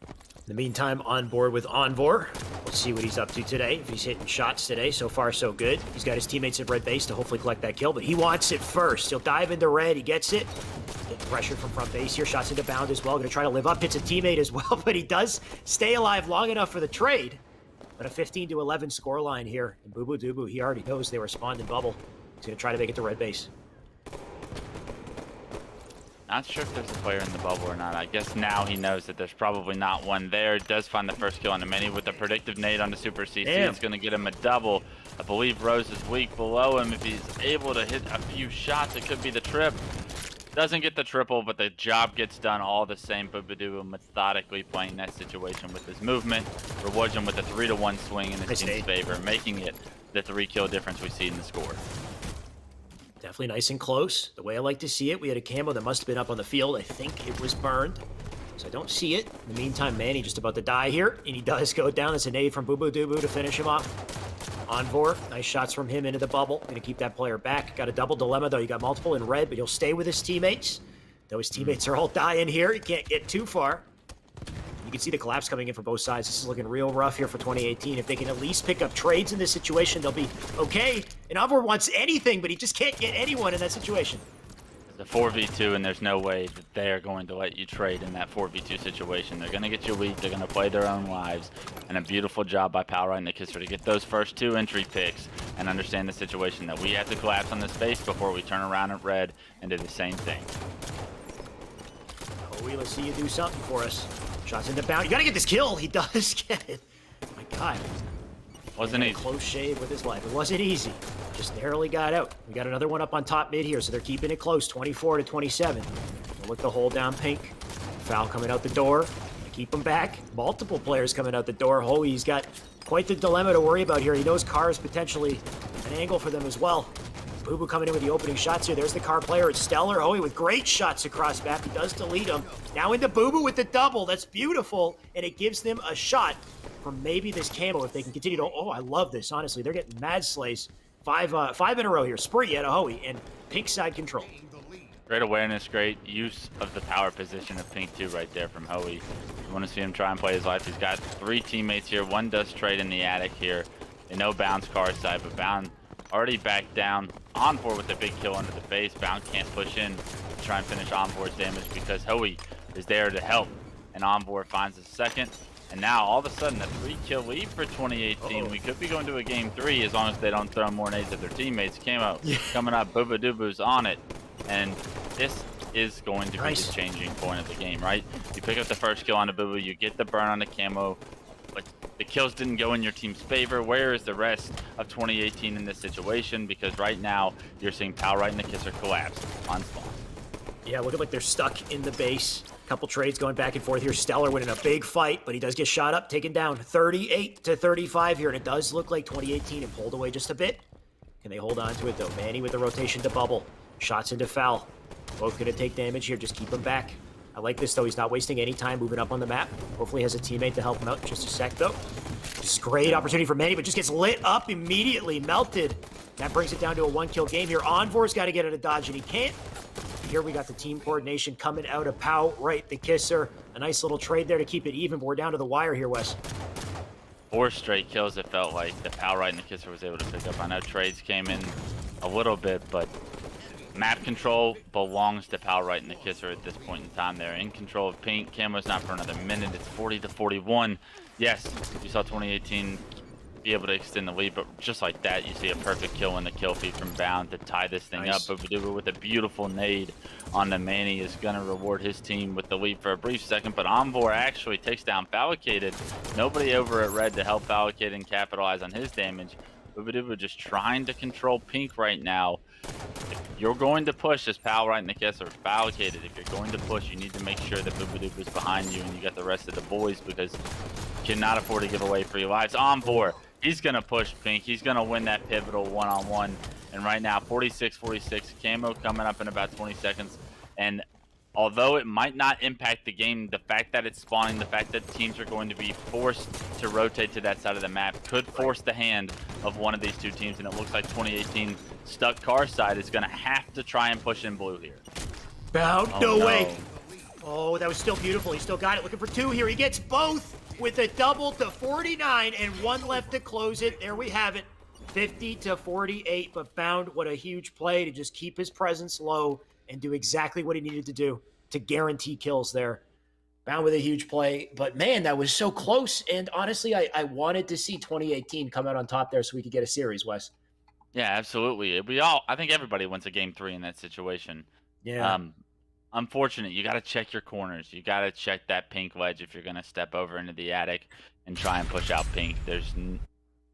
[SPEAKER 1] In the meantime, on board with Envor. Let's see what he's up to today. If he's hitting shots today, so far so good. He's got his teammates at red base to hopefully collect that kill, but he wants it first. He'll dive into red, he gets it. Getting pressured from front base here, shots into bound as well. Gonna try to live up, hits a teammate as well, but he does stay alive long enough for the trade. But a 15-11 scoreline here. And Boo Boo Doo, he already knows they respond in bubble. He's gonna try to make it to red base.
[SPEAKER 2] Not sure if there's a player in the bubble or not. I guess now he knows that there's probably not one there. Does find the first kill on the mini with a predictive nade on the Super CC.
[SPEAKER 1] Damn.
[SPEAKER 2] It's going to get him a double. I believe Rose is weak below him. If he's able to hit a few shots, it could be the trip. Doesn't get the triple, but the job gets done all the same. Bubadoo methodically playing that situation with his movement. Rewards him with a 3-1 swing in his team's favor, making it the 3-kill difference we see in the score.
[SPEAKER 1] Definitely nice and close. The way I like to see it, we had a camo that must have been up on the field. I think it was burned, so I don't see it. In the meantime, Manny just about to die here, and he does go down. It's a nade from Boo Boo Doo Boo to finish him off. Envor, nice shots from him into the bubble. Gonna keep that player back. Got a double dilemma, though. You got multiple in red, but he'll stay with his teammates. Though his teammates are all dying here, he can't get too far. You can see the collapse coming in from both sides. This is looking real rough here for 2018. If they can at least pick up trades in this situation, they'll be okay. And Envor wants anything, but he just can't get anyone in that situation.
[SPEAKER 2] It's a 4v2, and there's no way that they're going to let you trade in that 4v2 situation. They're going to get you weak. They're going to play their own lives. And a beautiful job by Pal right in the kisser to get those first 2 entry picks and understand the situation that we have to collapse on the space before we turn around at red and do the same thing.
[SPEAKER 1] Oh, let's see you do something for us. Shots into bound. You gotta get this kill. He does get it. My God.
[SPEAKER 2] Wasn't easy.
[SPEAKER 1] Close shave with his life. It wasn't easy. Just narrowly got out. We got another one up on top mid here, so they're keeping it close. 24-27. We'll look to hold down Pink. Foul coming out the door. Keep him back. Multiple players coming out the door. Hoey's got quite the dilemma to worry about here. He knows Carr is potentially an angle for them as well. Boo Boo coming in with the opening shots here. There's the Carr player. It's Stellar. Hoey with great shots across map. He does delete them. Now into Boo Boo with the double. That's beautiful. And it gives them a shot from maybe this camo if they can continue to... Oh, I love this, honestly. They're getting mad slays. Five in a row here. Spree out of Hoey. And Pink side control.
[SPEAKER 2] Great awareness, great use of the power position of Pink 2 right there from Hoey. You want to see him try and play his life. He's got 3 teammates here. One does trade in the attic here. They know Bound's Carr side, but Bound already back down. Envor with a big kill under the base. Bound can't push in to try and finish Envor's damage because Hoey is there to help. And Envor finds a second. And now, all of a sudden, a 3-kill lead for 2018. We could be going to a game 3 as long as they don't throw more nades at their teammates. Camo coming up. Booba Doobu's on it. And this is going to be the changing point of the game, right? You pick up the first kill on the Boo Boo, you get the burn on the camo, but the kills didn't go in your team's favor. Where is the rest of 2018 in this situation? Because right now, you're seeing Pal right in the kisser collapse on spawn.
[SPEAKER 1] Yeah, looking like they're stuck in the base. Couple trades going back and forth here. Stellar winning a big fight, but he does get shot up, taken down 38-35 here, and it does look like 2018 and pulled away just a bit. Can they hold on to it, though? Manny with the rotation to bubble. Shots into Foul. Both going to take damage here. Just keep him back. I like this, though. He's not wasting any time moving up on the map. Hopefully he has a teammate to help him out in just a sec, though. Just great opportunity for Manny, but just gets lit up immediately. Melted. That brings it down to a 1-kill game here. Envor's got to get out of dodge, and he can't. Here we got the team coordination coming out of Pow, right, the kisser. A nice little trade there to keep it even, but we're down to the wire here, Wes.
[SPEAKER 2] 4 straight kills, it felt like the Pow right and the kisser was able to pick up. I know trades came in a little bit, but map control belongs to Pal right and the kisser at this point in time. They're in control of Pink. Camo's not for another minute. It's 40-41. Yes, you saw 2018 be able to extend the lead. But just like that, you see a perfect kill in the kill feed from Bound to tie this thing
[SPEAKER 1] Nice.
[SPEAKER 2] up. Boobaduba with a beautiful nade on the Manny is going to reward his team with the lead for a brief second. But Envor actually takes down Fallicated. Nobody over at Red to help Fallicated and capitalize on his damage. Boobaduba just trying to control Pink right now. If you're going to push, as Pal right in the kiss or Fallicated, if you're going to push, you need to make sure that Boobaduba is behind you and you got the rest of the boys, because you cannot afford to give away free lives. Envor, he's going to push Pink. He's going to win that pivotal one-on-one. And right now, 46-46, Camo coming up in about 20 seconds. And although it might not impact the game, the fact that it's spawning, the fact that teams are going to be forced to rotate to that side of the map could force the hand of one of these two teams. And it looks like 2018 stuck car side is going to have to try and push in blue here.
[SPEAKER 1] Bound,
[SPEAKER 2] Oh,
[SPEAKER 1] no
[SPEAKER 2] no.
[SPEAKER 1] way. Oh, that was still beautiful. He still got it. Looking for two here. He gets both with a double to 49 and one left to close it. There we have it. 50-48. But Bound, what a huge play to just keep his presence low and do exactly what he needed to do to guarantee kills there. Bound with a huge play. But man, that was so close. And honestly, I wanted to see 2018 come out on top there so we could get a series, Wes.
[SPEAKER 2] Yeah, absolutely. I think everybody wins a game 3 in that situation.
[SPEAKER 1] Yeah.
[SPEAKER 2] Unfortunate. You got to check your corners. You got to check that Pink ledge if you're going to step over into the attic and try and push out Pink. There's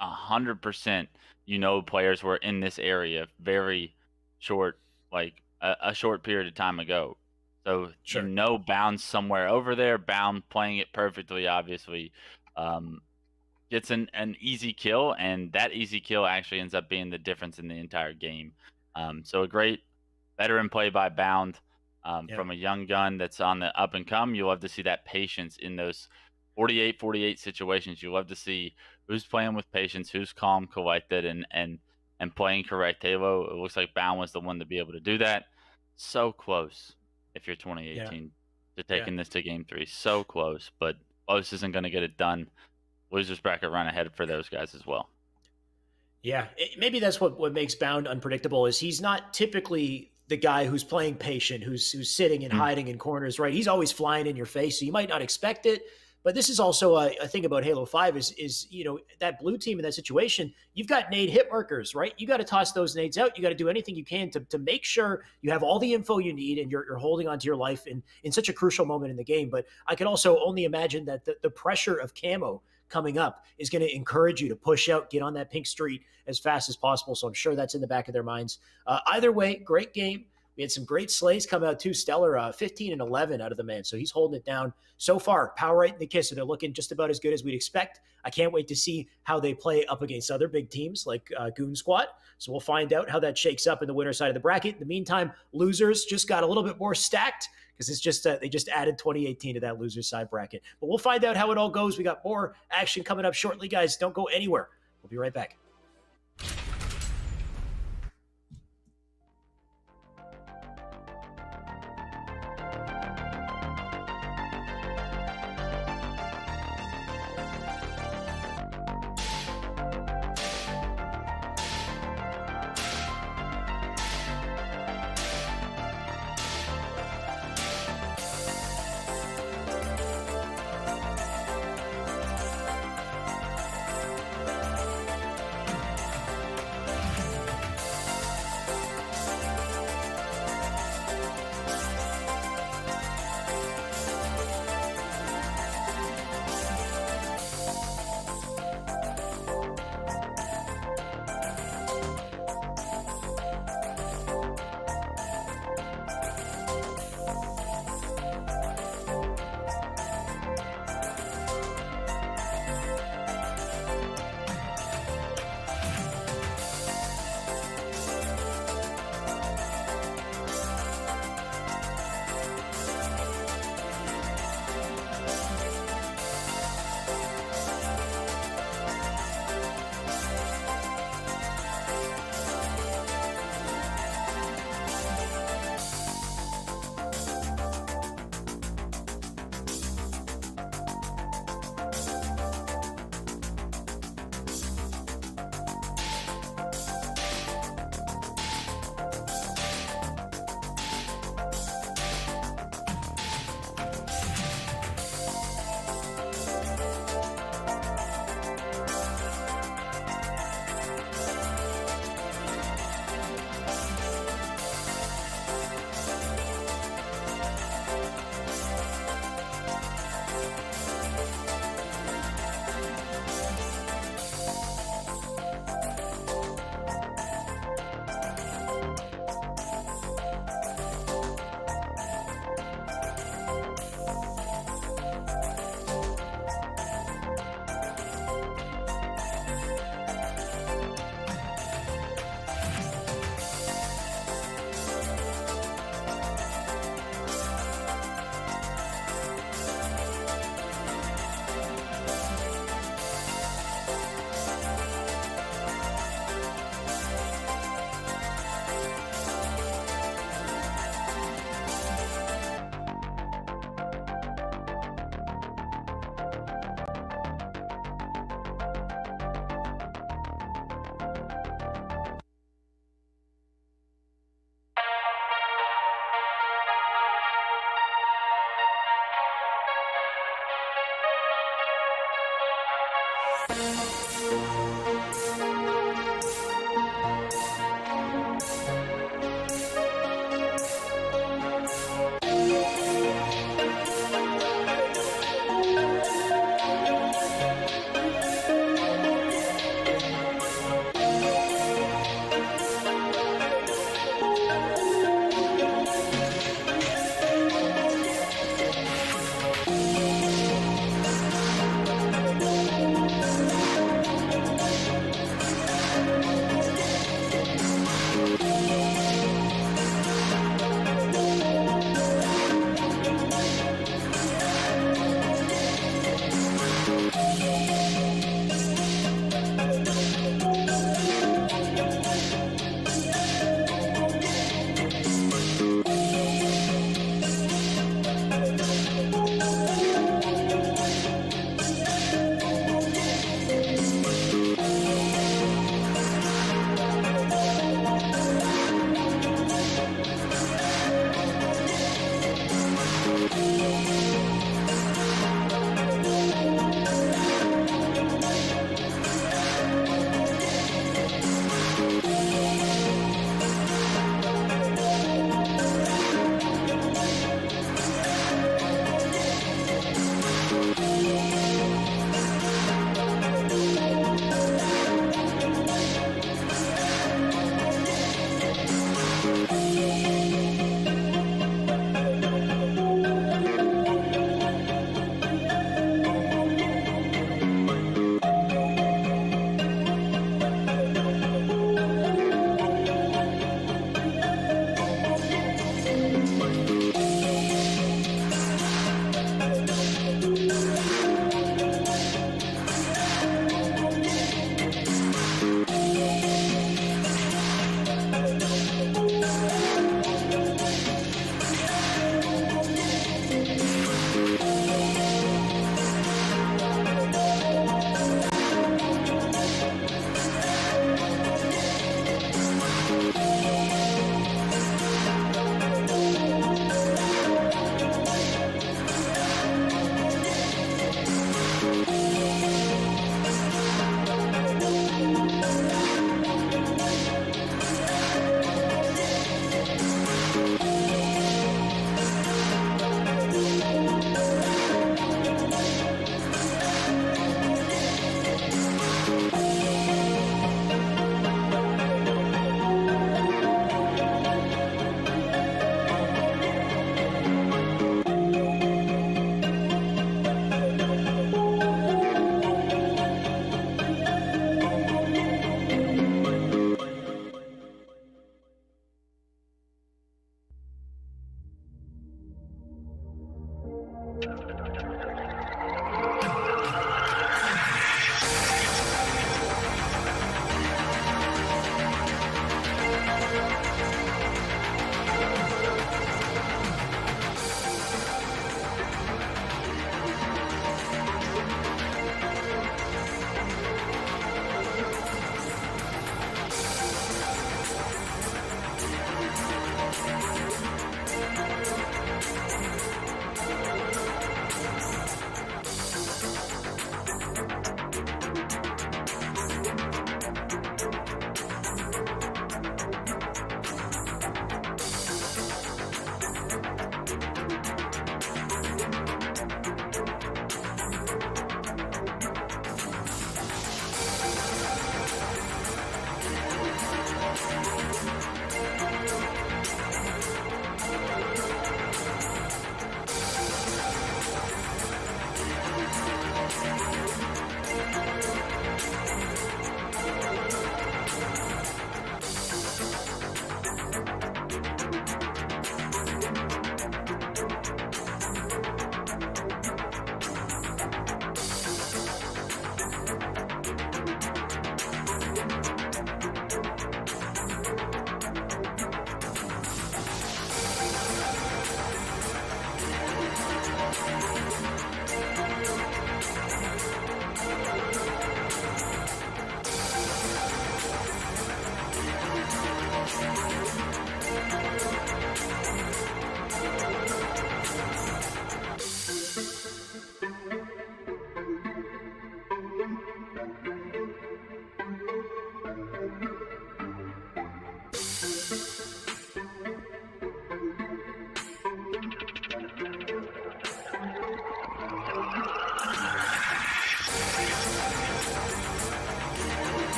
[SPEAKER 2] 100%, players were in this area very short, like a short period of time ago. So,
[SPEAKER 1] Sure.
[SPEAKER 2] Bound's somewhere over there. Bound playing it perfectly, obviously. Gets an easy kill, and that easy kill actually ends up being the difference in the entire game. So a great veteran play by Bound. From a young gun that's on the up and come. You love to see that patience in those 48-48 situations. You love to see who's playing with patience, who's calm, collected, and playing correct Halo. It looks like Bound was the one to be able to do that. So close if you're 2018 to taking this to game 3. So close, but close isn't going to get it done. Losers bracket run ahead for those guys as well.
[SPEAKER 1] Yeah, maybe that's what makes Bound unpredictable is he's not typically the guy who's playing patient, who's sitting and hiding in corners, right? He's always flying in your face, so you might not expect it. But this is also a thing about Halo 5 is that blue team in that situation, you've got nade hit markers, right? You got to toss those nades out. You got to do anything you can to make sure you have all the info you need and you're holding onto your life in such a crucial moment in the game. But I can also only imagine that the pressure of camo coming up is going to encourage you to push out, get on that pink street as fast as possible. So I'm sure that's in the back of their minds. Either way, great game. We had some great slays come out too. Stellar 15 and 11 out of the man. So he's holding it down so far. Power right in the kiss. So they're looking just about as good as we'd expect. I can't wait to see how they play up against other big teams like Goon Squad. So we'll find out how that shakes up in the winner side of the bracket. In the meantime, losers just got a little bit more stacked because it's just they just added 2018 to that loser side bracket. But we'll find out how it all goes. We got more action coming up shortly, guys. Don't go anywhere. We'll be right back.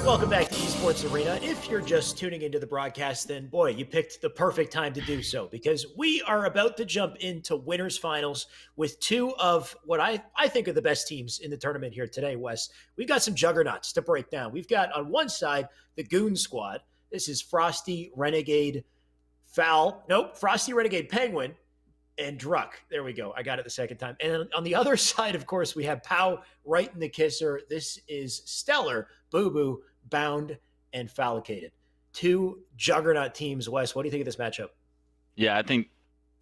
[SPEAKER 1] Welcome back to Esports Arena. If you're just tuning into the broadcast, then boy, you picked the perfect time to do so, because we are about to jump into winners finals with two of what I think are the best teams in the tournament here today, Wes. We've got some juggernauts to break down. We've got on one side the Goon squad. This is Frosty, Renegade, Frosty, Renegade, Penguin, and Druck. There we go. I got it the second time. And on the other side, of course, we have Pow, Right in the Kisser. This is Stellar, Boo Boo, Bound, and Fallicated. Two juggernaut teams. Wes, what do you think of this matchup?
[SPEAKER 2] Yeah, I think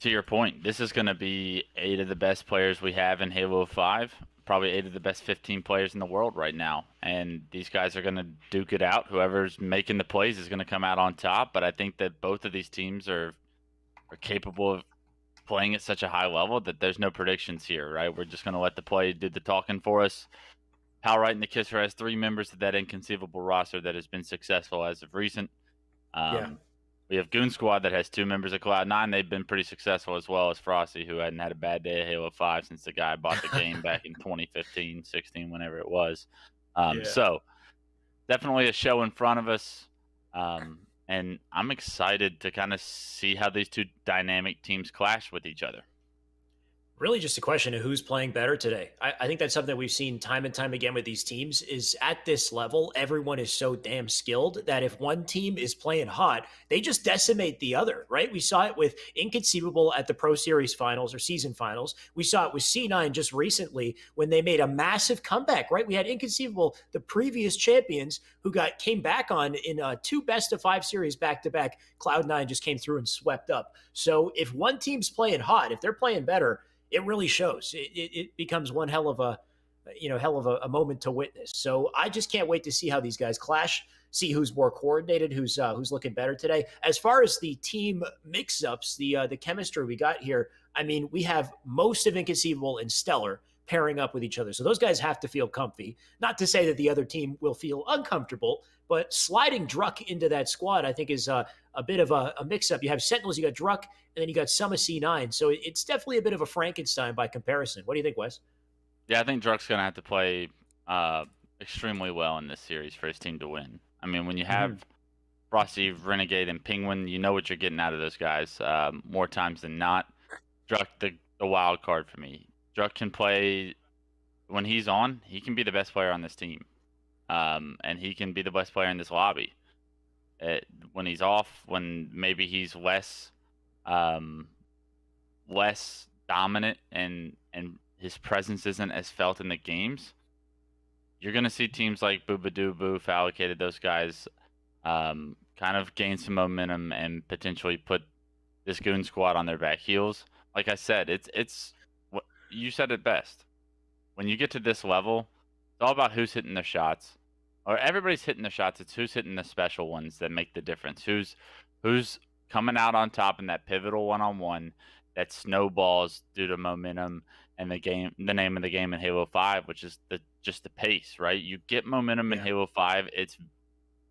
[SPEAKER 2] to your point, this is going to be 8 of the best players we have in Halo 5, probably 8 of the best 15 players in the world right now. And these guys are going to duke it out. Whoever's making the plays is going to come out on top. But I think that both of these teams are capable of playing at such a high level that there's no predictions here, right? We're just going to let the play do the talking for us. Pal Right and the Kisser has 3 members of that inconceivable roster that has been successful as of recent. We have Goon Squad that has 2 members of Cloud9. They've been pretty successful, as well as Frosty, who hadn't had a bad day at Halo 5 since the guy bought the game back in 2015, 16, whenever it was. So definitely a show in front of us. And I'm excited to kind of see how these two dynamic teams clash with each other.
[SPEAKER 1] Really just a question of who's playing better today. I think that's something we've seen time and time again with these teams is at this level, everyone is so damn skilled that if one team is playing hot, they just decimate the other, right? We saw it with Inconceivable at the Pro Series finals or season finals. We saw it with C9 just recently when they made a massive comeback, right? We had Inconceivable, the previous champions, who came back on in 2 best-of-5 series back-to-back. Cloud9 just came through and swept up. So if one team's playing hot, if they're playing better, it really shows. It becomes one hell of a moment to witness. So I just can't wait to see how these guys clash, see who's more coordinated, who's looking better today. As far as the team mix-ups, the chemistry we got here, I mean, we have most of Inconceivable and Stellar pairing up with each other. So those guys have to feel comfy. Not to say that the other team will feel uncomfortable, but sliding Druck into that squad, I think, is a bit of a mix-up. You have Sentinels, you got Druck, and then you got some of C9. So it's definitely a bit of a Frankenstein by comparison. What do you think, Wes?
[SPEAKER 2] Yeah, I think Druck's going to have to play extremely well in this series for his team to win. I mean, when you have Frosty, Renegade, and Penguin, you know what you're getting out of those guys more times than not. Druck, the wild card for me. Druck can play when he's on. He can be the best player on this team, and he can be the best player in this lobby. When he's off, when maybe he's less dominant and his presence isn't as felt in the games, you're going to see teams like Boobadoo, Fallicated, those guys kind of gain some momentum and potentially put this Goon squad on their back heels. Like I said, it's what you said it best. When you get to this level, it's all about who's hitting their shots. Or everybody's hitting the shots. It's who's hitting the special ones that make the difference. Who's coming out on top in that pivotal one-on-one that snowballs due to momentum and the name of the game in Halo 5, which is just the pace, right? You get momentum in Halo 5. It's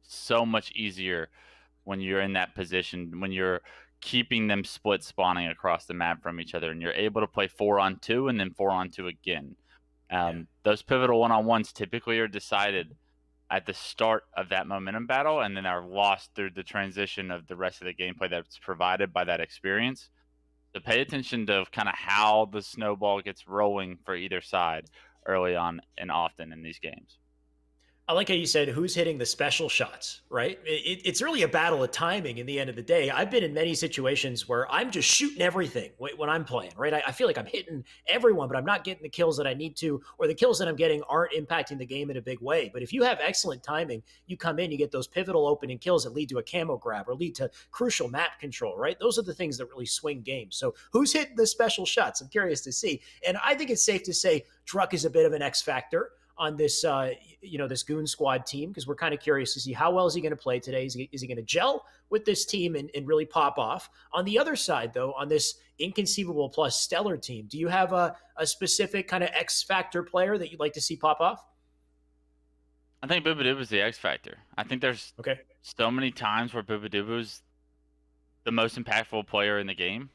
[SPEAKER 2] so much easier when you're in that position, when you're keeping them split spawning across the map from each other, and you're able to play 4-on-2 and then 4-on-2 again. Those pivotal one-on-ones typically are decided at the start of that momentum battle and then are lost through the transition of the rest of the gameplay that's provided by that experience. So pay attention to kind of how the snowball gets rolling for either side early on and often in these games.
[SPEAKER 1] I like how you said who's hitting the special shots, right? It's really a battle of timing in the end of the day. I've been in many situations where I'm just shooting everything when I'm playing, right? I feel like I'm hitting everyone, but I'm not getting the kills that I need to, or the kills that I'm getting aren't impacting the game in a big way. But if you have excellent timing, you come in, you get those pivotal opening kills that lead to a camo grab or lead to crucial map control, right? Those are the things that really swing games. So who's hitting the special shots? I'm curious to see. And I think it's safe to say Druck is a bit of an X factor on this, this Goon Squad team, because we're kind of curious to see how well is he going to play today. Is he going to gel with this team and really pop off? On the other side, though, on this Inconceivable plus Stellar team, do you have a specific kind of X factor player that you'd like to see pop off?
[SPEAKER 2] I think Boobadoo is the X factor. I think there's so many times where Boobadoo is the most impactful player in the game,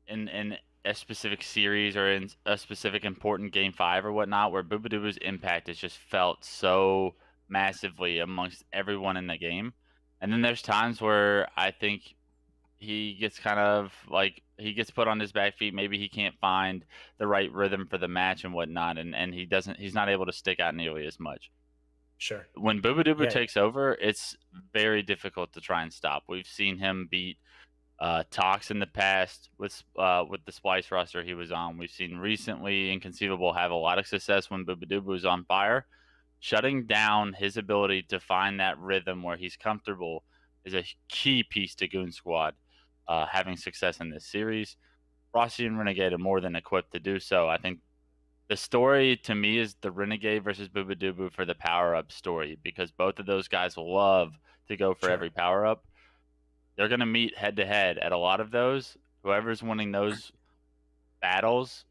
[SPEAKER 2] in a specific series or in a specific important game 5 or whatnot, where Boobadoo's impact is just felt so massively amongst everyone in the game. And then there's times where I think he gets kind of like he gets put on his back feet. Maybe he can't find the right rhythm for the match and whatnot, and he's not able to stick out nearly as much.
[SPEAKER 1] Sure.
[SPEAKER 2] When Boobadooboo
[SPEAKER 1] Yeah.
[SPEAKER 2] takes over, it's very difficult to try and stop. We've seen him beat Tox in the past with the Splice roster he was on. We've seen recently Inconceivable have a lot of success when Boobadooboo was on fire. Shutting down his ability to find that rhythm where he's comfortable is a key piece to Goon Squad having success in this series. Frosty and Renegade are more than equipped to do so. I think the story to me is the Renegade versus Boobadooboo for the power up story, because both of those guys love to go for
[SPEAKER 1] Sure.
[SPEAKER 2] every power up. They're going to meet head to head at a lot of those. Whoever's winning those battles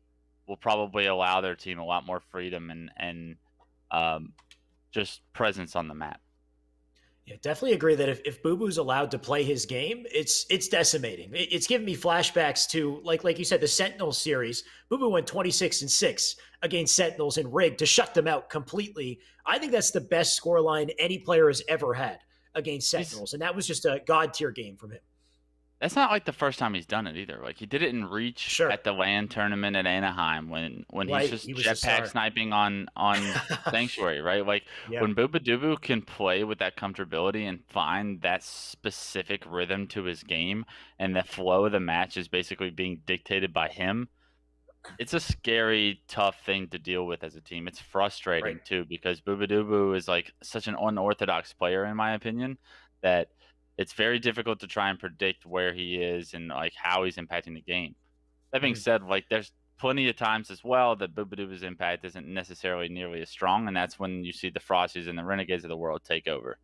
[SPEAKER 2] will probably allow their team a lot more freedom and just presence on the map.
[SPEAKER 1] Yeah, definitely agree that if Boo Boo's allowed to play his game, it's decimating. It's giving me flashbacks to like you said, the Sentinels series. Boo Boo went 26-6 against Sentinels in Rig to shut them out completely. I think that's the best scoreline any player has ever had against Sentinels, and that was just a god tier game from him.
[SPEAKER 2] That's not like the first time he's done it either. Like he did it in Reach
[SPEAKER 1] Sure.
[SPEAKER 2] at the LAN tournament at Anaheim when
[SPEAKER 1] Right,
[SPEAKER 2] he's
[SPEAKER 1] he
[SPEAKER 2] just
[SPEAKER 1] was the
[SPEAKER 2] jetpack
[SPEAKER 1] star.
[SPEAKER 2] sniping on Sanctuary, right? Like
[SPEAKER 1] Yeah.
[SPEAKER 2] when Boobadooboo can play with that comfortability and find that specific rhythm to his game, and the flow of the match is basically being dictated by him. It's a scary, tough thing to deal with as a team. It's frustrating
[SPEAKER 1] Right.
[SPEAKER 2] too, because Boobadooboo is like such an unorthodox player, in my opinion, that it's very difficult to try and predict where he is and like how he's impacting the game. That being
[SPEAKER 1] Mhm.
[SPEAKER 2] said, like there's plenty of times as well that Boobadoo's impact isn't necessarily nearly as strong, and that's when you see the Frosties and the Renegades of the world take over.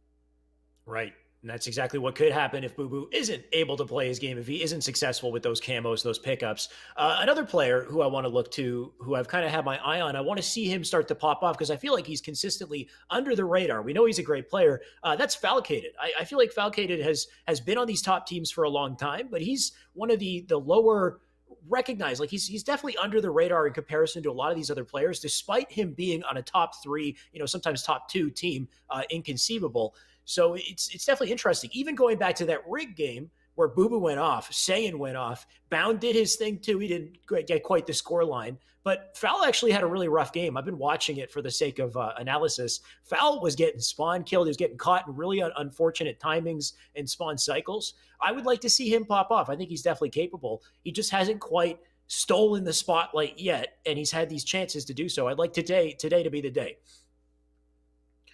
[SPEAKER 1] Right. And that's exactly what could happen if Boo Boo isn't able to play his game, if he isn't successful with those camos, those pickups. Another player who I want to look to, who I've kind of had my eye on, I want to see him start to pop off because I feel like he's consistently under the radar. We know he's a great player. That's Falcated. I feel like Falcated has been on these top teams for a long time, but he's one of the lower recognized. Like he's definitely under the radar in comparison to a lot of these other players, despite him being on a top 3, sometimes top 2 team, Inconceivable. So it's definitely interesting. Even going back to that Rig game where Boo Boo went off, Saiyan went off, Bound did his thing too. He didn't get quite the score line, but Foul actually had a really rough game. I've been watching it for the sake of analysis. Foul was getting spawn killed. He was getting caught in really unfortunate timings and spawn cycles. I would like to see him pop off. I think he's definitely capable. He just hasn't quite stolen the spotlight yet, and he's had these chances to do so. I'd like today to be the day.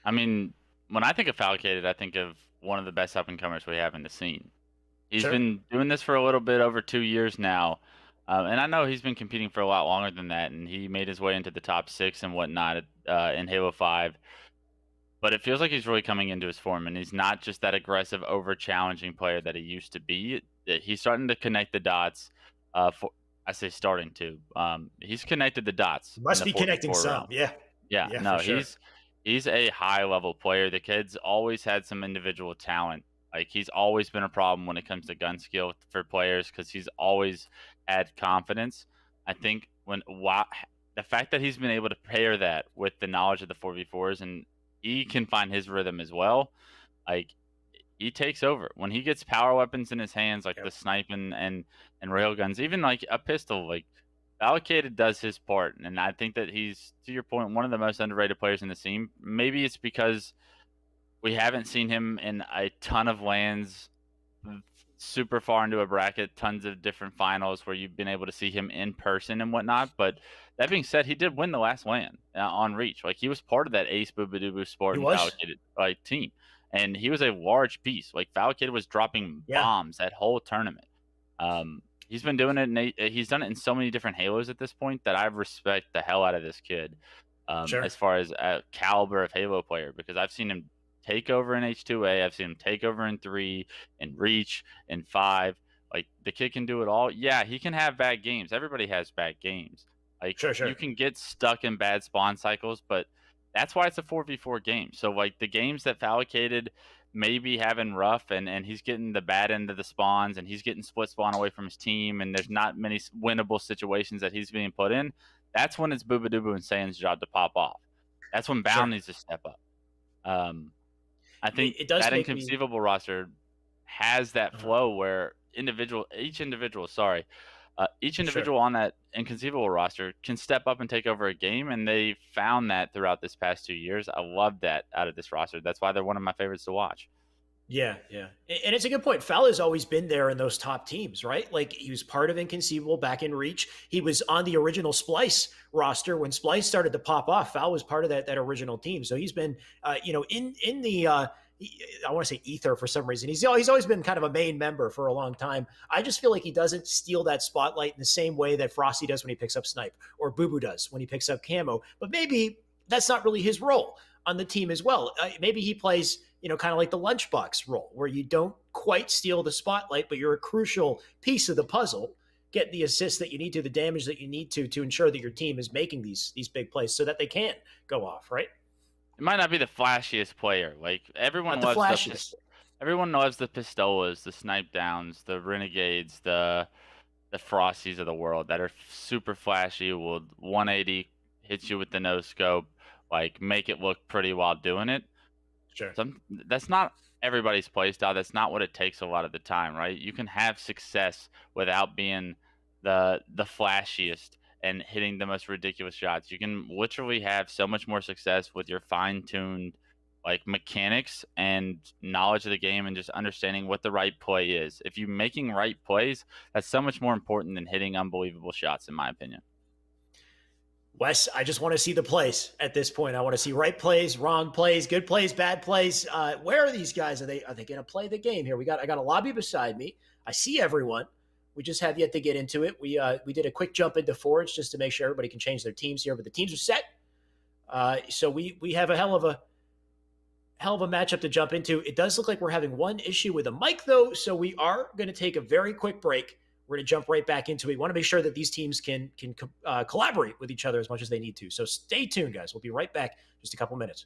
[SPEAKER 2] I mean, when I think of Falcated, I think of one of the best up and comers we have in the scene. He's
[SPEAKER 1] Sure.
[SPEAKER 2] been doing this for a little bit over 2 years now. And I know he's been competing for a lot longer than that, and he made his way into the top 6 and whatnot in Halo 5. But it feels like he's really coming into his form, and he's not just that aggressive, over-challenging player that he used to be. He's starting to connect the dots. I say starting to. He's connected the dots.
[SPEAKER 1] Must
[SPEAKER 2] in
[SPEAKER 1] be
[SPEAKER 2] the
[SPEAKER 1] connecting
[SPEAKER 2] 4v4
[SPEAKER 1] some.
[SPEAKER 2] realm.
[SPEAKER 1] Yeah.
[SPEAKER 2] Yeah,
[SPEAKER 1] Yeah,
[SPEAKER 2] no,
[SPEAKER 1] for sure.
[SPEAKER 2] he's a high level player. The kid's always had some individual talent. Like he's always been a problem when it comes to gun skill for players because he's always had confidence. I think the fact that he's been able to pair that with the knowledge of the 4v4s and he can find his rhythm as well, like he takes over when he gets power weapons in his hands, like
[SPEAKER 1] Yep.
[SPEAKER 2] the sniping and railguns, even like a pistol. Like Allocated does his part, and I think that he's, to your point, one of the most underrated players in the scene. Maybe it's because we haven't seen him in a ton of lands super far into a bracket, tons of different finals where you've been able to see him in person and whatnot. But that being said, he did win the last LAN on Reach. Like he was part of that Ace Boobadooboo Sport
[SPEAKER 1] He
[SPEAKER 2] and
[SPEAKER 1] was.
[SPEAKER 2] Falcated team, and he was a large piece. Like Falcated was dropping
[SPEAKER 1] Yeah.
[SPEAKER 2] bombs that whole tournament. He's been doing it. He's done it in so many different Halos at this point that I respect the hell out of this kid.
[SPEAKER 1] Sure.
[SPEAKER 2] As far as a caliber of Halo player, because I've seen him take over in H2A, I've seen him take over in 3, in Reach, in 5. Like the kid can do it all. Yeah, he can have bad games. Everybody has bad games. Like
[SPEAKER 1] Sure.
[SPEAKER 2] you can get stuck in bad spawn cycles, but that's why it's a 4v4 game. So like the games that Falcated maybe having rough and he's getting the bad end of the spawns and he's getting split spawn away from his team and there's not many winnable situations that he's being put in, that's when it's Boobadooboo and Saiyan's job to pop off. That's when Bound
[SPEAKER 1] Sure.
[SPEAKER 2] needs to step up. I think
[SPEAKER 1] It does
[SPEAKER 2] that
[SPEAKER 1] make me.
[SPEAKER 2] inconceivable roster has that flow where each individual
[SPEAKER 1] Sure.
[SPEAKER 2] on that inconceivable roster can step up and take over a game, and they found that throughout this past 2 years. I love that out of this roster. That's why they're one of my favorites to watch.
[SPEAKER 1] Yeah, yeah. And it's a good point. Fowl has always been there in those top teams, right? Like he was part of Inconceivable back in Reach. He was on the original Splice roster when Splice started to pop off. Fowl was part of that original team. So he's been in the I want to say ether for some reason. He's always been kind of a main member for a long time. I just feel like he doesn't steal that spotlight in the same way that Frosty does when he picks up Snipe or Boo Boo does when he picks up Camo. But maybe that's not really his role on the team as well. Maybe he plays, kind of like the lunchbox role, where you don't quite steal the spotlight, but you're a crucial piece of the puzzle. Get the assists that you need to, the damage that you need to ensure that your team is making these big plays so that they can go off, right?
[SPEAKER 2] It might not be the flashiest player. Like everyone
[SPEAKER 1] Not the
[SPEAKER 2] loves
[SPEAKER 1] flashiest.
[SPEAKER 2] everyone loves the Pistolas, the Snipe Downs, the Renegades, the Frosties of the world that are super flashy, will 180 hit you with the no scope, like make it look pretty while doing it.
[SPEAKER 1] Sure.
[SPEAKER 2] That's not everybody's play style. That's not what it takes a lot of the time, right? You can have success without being the flashiest and hitting the most ridiculous shots. You can literally have so much more success with your fine-tuned like mechanics and knowledge of the game and just understanding what the right play is. If you're making right plays, that's so much more important than hitting unbelievable shots, in my opinion.
[SPEAKER 1] Wes, I just want to see the plays at this point. I want to see right plays, wrong plays, good plays, bad plays. Where are these guys? Are they going to play the game here? I got a lobby beside me. I see everyone. We just have yet to get into it. We did a quick jump into Forge just to make sure everybody can change their teams here, but the teams are set. So we have a hell of a matchup to jump into. It does look like we're having one issue with a mic though, so we are going to take a very quick break. We're going to jump right back into it. We want to make sure that these teams can collaborate with each other as much as they need to. So stay tuned, guys. We'll be right back in just a couple minutes.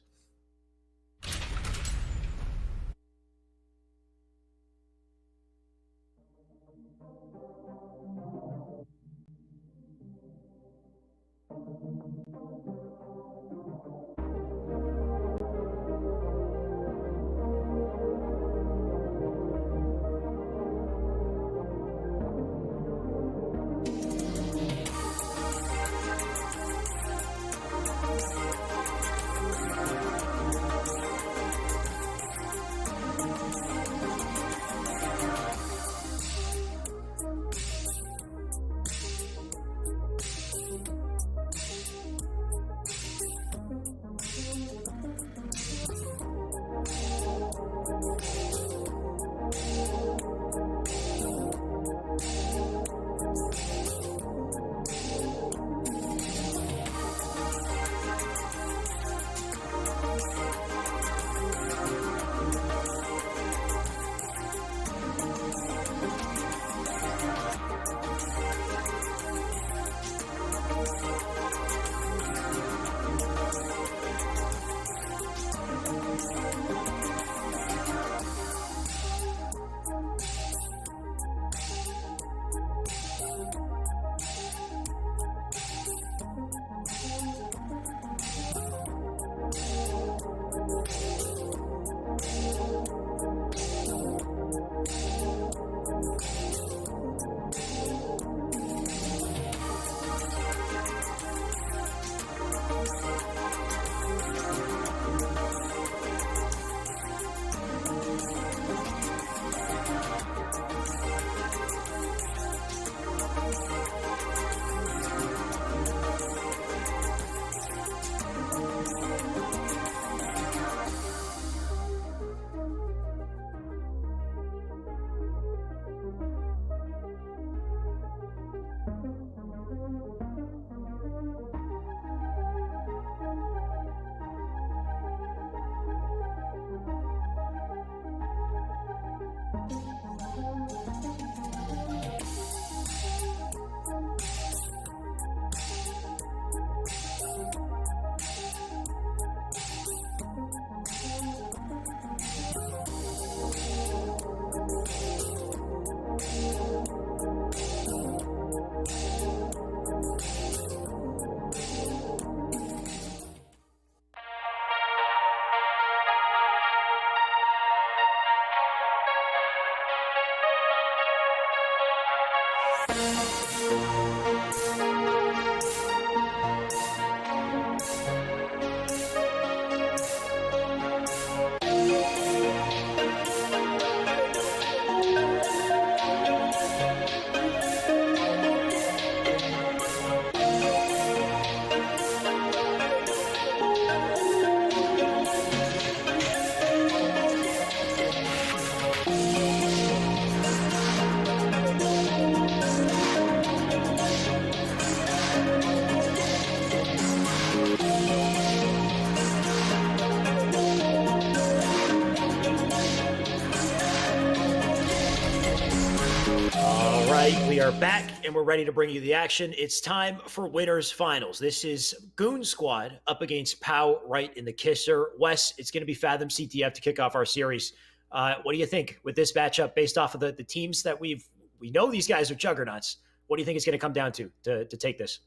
[SPEAKER 1] We are back and we're ready to bring you the action. It's time for winners finals. This is Goon Squad up against POW right in the kisser. Wes, it's going to be Fathom CTF to kick off our series. What do you think with this matchup based off of the teams that we know these guys are juggernauts? What do you think it's going to come down to take this?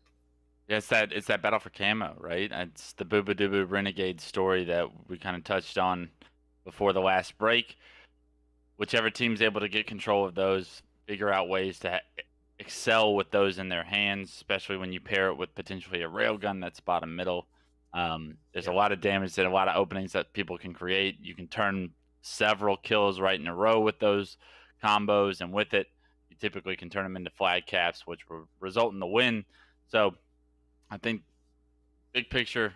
[SPEAKER 2] Yeah, it's that battle for camo, right? It's the Booba Dooba Renegade story that we kind of touched on before the last break. Whichever team's able to get control of those, figure out ways to excel with those in their hands, especially when you pair it with potentially a railgun that's bottom middle. There's a lot of damage and a lot of openings that people can create. You can turn several kills right in a row with those combos, and with it, you typically can turn them into flag caps, which will result in the win. So I think big picture,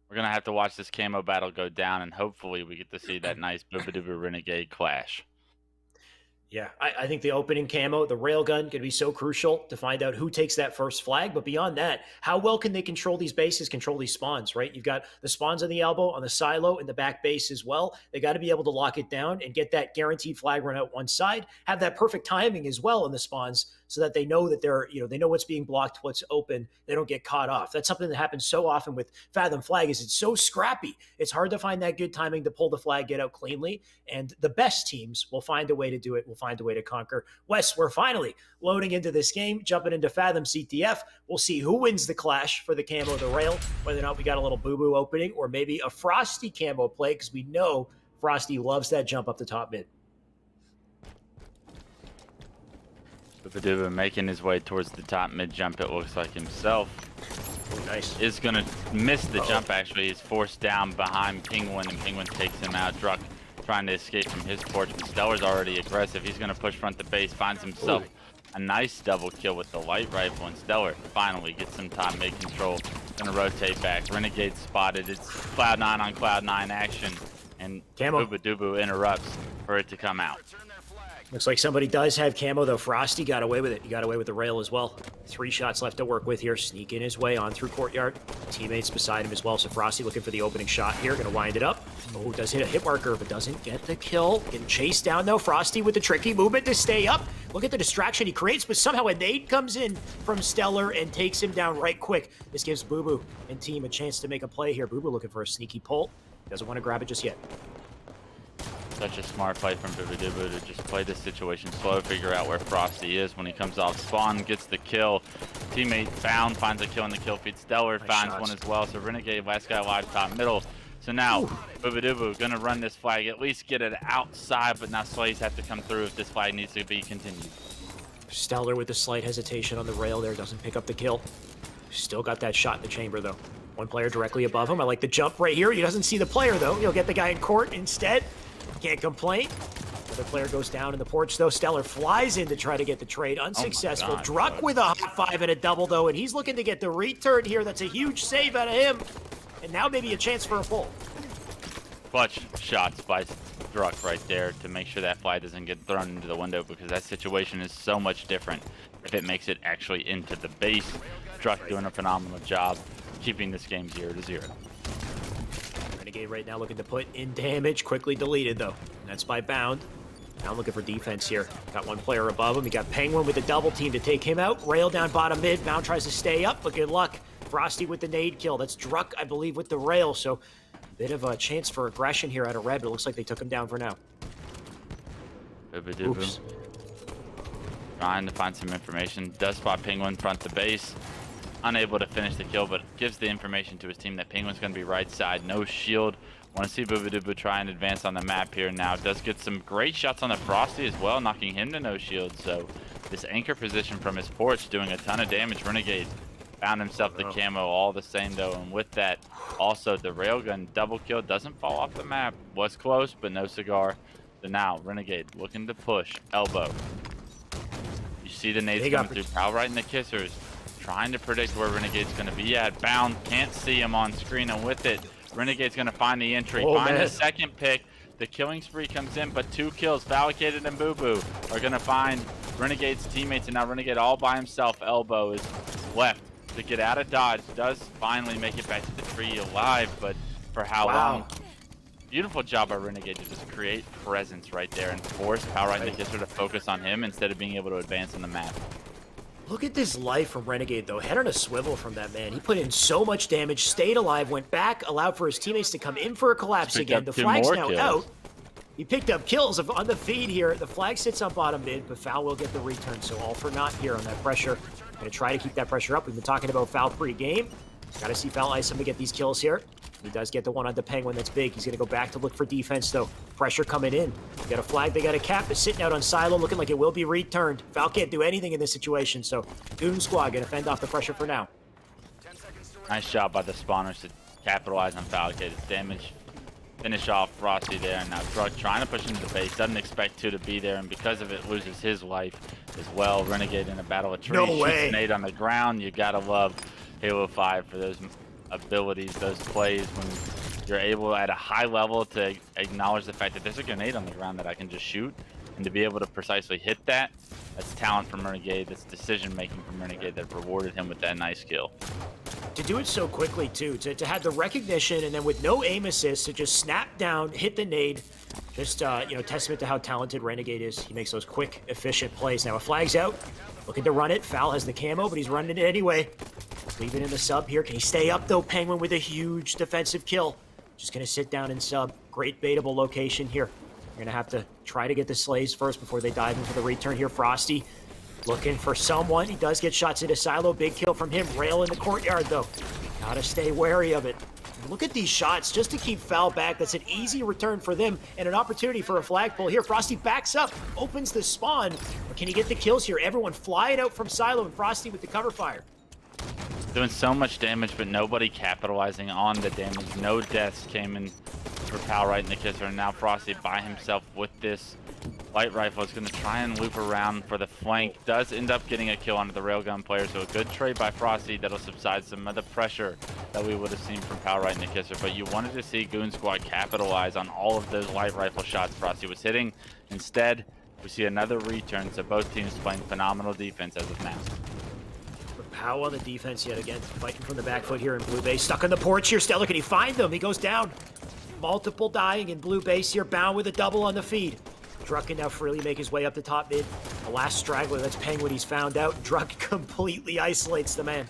[SPEAKER 2] we're going to have to watch this camo battle go down, and hopefully we get to see that nice Booba Dooba Renegade clash.
[SPEAKER 1] Yeah, I think the opening camo, the railgun, going to be so crucial to find out who takes that first flag. But beyond that, how well can they control these bases, control these spawns, right? You've got the spawns on the elbow, on the silo, in the back base as well. They got to be able to lock it down and get that guaranteed flag run out one side, have that perfect timing as well in the spawns so that they know that they know what's being blocked, what's open. They don't get caught off. That's something that happens so often with Fathom Flag is it's so scrappy. It's hard to find that good timing to pull the flag, get out cleanly. And the best teams will find a way to do it. Will find a way to conquer. Wes, we're finally loading into this game, jumping into Fathom CTF. We'll see who wins the clash for the camo, the rail, whether or not we got a little boo-boo opening or maybe a Frosty camo play, because we know Frosty loves that jump up the top mid.
[SPEAKER 2] Booba Dooba making his way towards the top mid jump, it looks like himself.
[SPEAKER 1] Oh, nice.
[SPEAKER 2] Is going to miss the jump, actually. He's forced down behind Penguin, and Penguin takes him out. Druck trying to escape from his porch, but Stellar's already aggressive. He's going to push front to base, finds himself a nice double kill with the light rifle, and Stellar finally gets some top mid control. Going to rotate back. Renegade spotted. It's Cloud9 on Cloud9 action, and Booba Dooba interrupts for it to come out.
[SPEAKER 1] Looks like somebody does have camo, though. Frosty got away with it. He got away with the rail as well. 3 shots left to work with here. Sneaking his way on through courtyard. Teammates beside him as well. So Frosty looking for the opening shot here. Going to wind it up. Oh, does hit a hit marker, but doesn't get the kill. Getting chased down, though. Frosty with the tricky movement to stay up. Look at the distraction he creates, but somehow a nade comes in from Stellar and takes him down right quick. This gives Boo Boo and team a chance to make a play here. Boo Boo looking for a sneaky pull. Doesn't want to grab it just yet.
[SPEAKER 2] Such a smart play from Booba Dooba to just play this situation slow, figure out where Frosty is when he comes off spawn, gets the kill. Teammate found, finds a kill in the kill feed. Stellar finds one as well, so Renegade, last guy alive, top middle. So now, Booba Dooba gonna run this flag, at least get it outside, but now Slays have to come through if this flag needs to be continued.
[SPEAKER 1] Stellar with a slight hesitation on the rail there, doesn't pick up the kill. Still got that shot in the chamber, though. One player directly above him. I like the jump right here. He doesn't see the player, though. He'll get the guy in court instead. Can't complain. Another player goes down in the porch, though. Stellar flies in to try to get the trade. Unsuccessful. Druck with a high five and a double, though, and he's looking to get the return here. That's a huge save out of him. And now maybe a chance for a pull.
[SPEAKER 2] Clutch shots by Druck right there to make sure that flag doesn't get thrown into the window, because that situation is so much different if it makes it actually into the base. Druck doing a phenomenal job keeping this game 0-0.
[SPEAKER 1] Renegade right now looking to put in damage. Quickly deleted, though. That's by Bound. Now looking for defense here. Got one player above him. He got Penguin with the double team to take him out. Rail down bottom mid. Bound tries to stay up, but good luck. Frosty with the nade kill. That's Druck, I believe, with the rail. So a bit of a chance for aggression here out of red, but it looks like they took him down for now.
[SPEAKER 2] Oops. Trying to find some information. Does spot Penguin front to base. Unable to finish the kill, but gives the information to his team that Penguin's going to be right side. No shield. Want to see Booba Dooba try and advance on the map here now. Does get some great shots on the Frosty as well, knocking him to no shield. So this anchor position from his porch doing a ton of damage. Renegade found himself the camo all the same though, and with that, also the railgun double kill doesn't fall off the map. Was close, but no cigar. So now Renegade looking to push elbow. You see the nades coming through. Pal right in the kissers, trying to predict where Renegade's going to be at. Bound, can't see him on screen, and with it, Renegade's going to find the entry, find the second pick. The killing spree comes in, but 2 kills. Valicated and Boo Boo are going to find Renegade's teammates, and now Renegade all by himself. Elbow is left to get out of dodge. Does finally make it back to the tree alive, but for how long? Beautiful job by Renegade to just create presence right there and force Power Right and the Kisser to focus on him instead of being able to advance on the map.
[SPEAKER 1] Look at this life from Renegade, though. Head on a swivel from that man. He put in so much damage, stayed alive, went back, allowed for his teammates to come in for a collapse again. The flag's now out. He picked up kills on the feed here. The flag sits on bottom mid, but Foul will get the return. So all for naught here on that pressure. Going to try to keep that pressure up. We've been talking about Foul pre-game. Got to see Foul ice him to get these kills here. He does get the one on the Penguin that's big. He's going to go back to look for defense, though. Pressure coming in. They got a flag, they got a cap. It's sitting out on Silo, looking like it will be returned. Foul can't do anything in this situation, so Goon squad going to fend off the pressure for now.
[SPEAKER 2] Nice job by the spawners to capitalize on Valicated damage. Finish off Frosty there, and now Drug trying to push into the base. Doesn't expect 2 to be there, and because of it, loses his life as well. Renegade in a battle of trees.
[SPEAKER 1] No way.
[SPEAKER 2] Shoots Nate on the ground. You got to love Halo 5 for those abilities, those plays, when you're able at a high level to acknowledge the fact that there's a grenade on the ground that I can just shoot, and to be able to precisely hit that. That's talent from Renegade. That's decision making from Renegade that rewarded him with that nice kill.
[SPEAKER 1] To do it so quickly, too, to have the recognition and then with no aim assist to just snap down, hit the nade, just, testament to how talented Renegade is. He makes those quick, efficient plays. Now a flag's out, looking to run it. Foul has the camo, but he's running it anyway. Leaving in the sub here. Can he stay up, though? Penguin with a huge defensive kill. Just going to sit down and sub. Great baitable location here. You're going to have to try to get the slaves first before they dive into the return here. Frosty looking for someone. He does get shots into Silo. Big kill from him. Rail in the courtyard, though. Got to stay wary of it. Look at these shots just to keep Foul back. That's an easy return for them and an opportunity for a flagpole here. Frosty backs up, opens the spawn. But can he get the kills here? Everyone flying out from Silo and Frosty with the cover fire.
[SPEAKER 2] Doing so much damage, but nobody capitalizing on the damage. No deaths came in for Pal right in the kisser, and now Frosty by himself with this light rifle is going to try and loop around for the flank. Does end up getting a kill onto the railgun player, so a good trade by Frosty that'll subside some of the pressure that we would have seen from Pal right in the kisser. But you wanted to see Goon Squad capitalize on all of those light rifle shots Frosty was hitting. Instead, we see another return, so both teams playing phenomenal defense as of now.
[SPEAKER 1] Pow on the defense yet again, fighting from the back foot here in blue base. Stuck on the porch here. Stellar, can he find them? He goes down. Multiple dying in blue base here. Bound with a double on the feed. Druck can now freely make his way up the top mid. The last straggler, that's Penguin, he's found out. Druck completely isolates the man.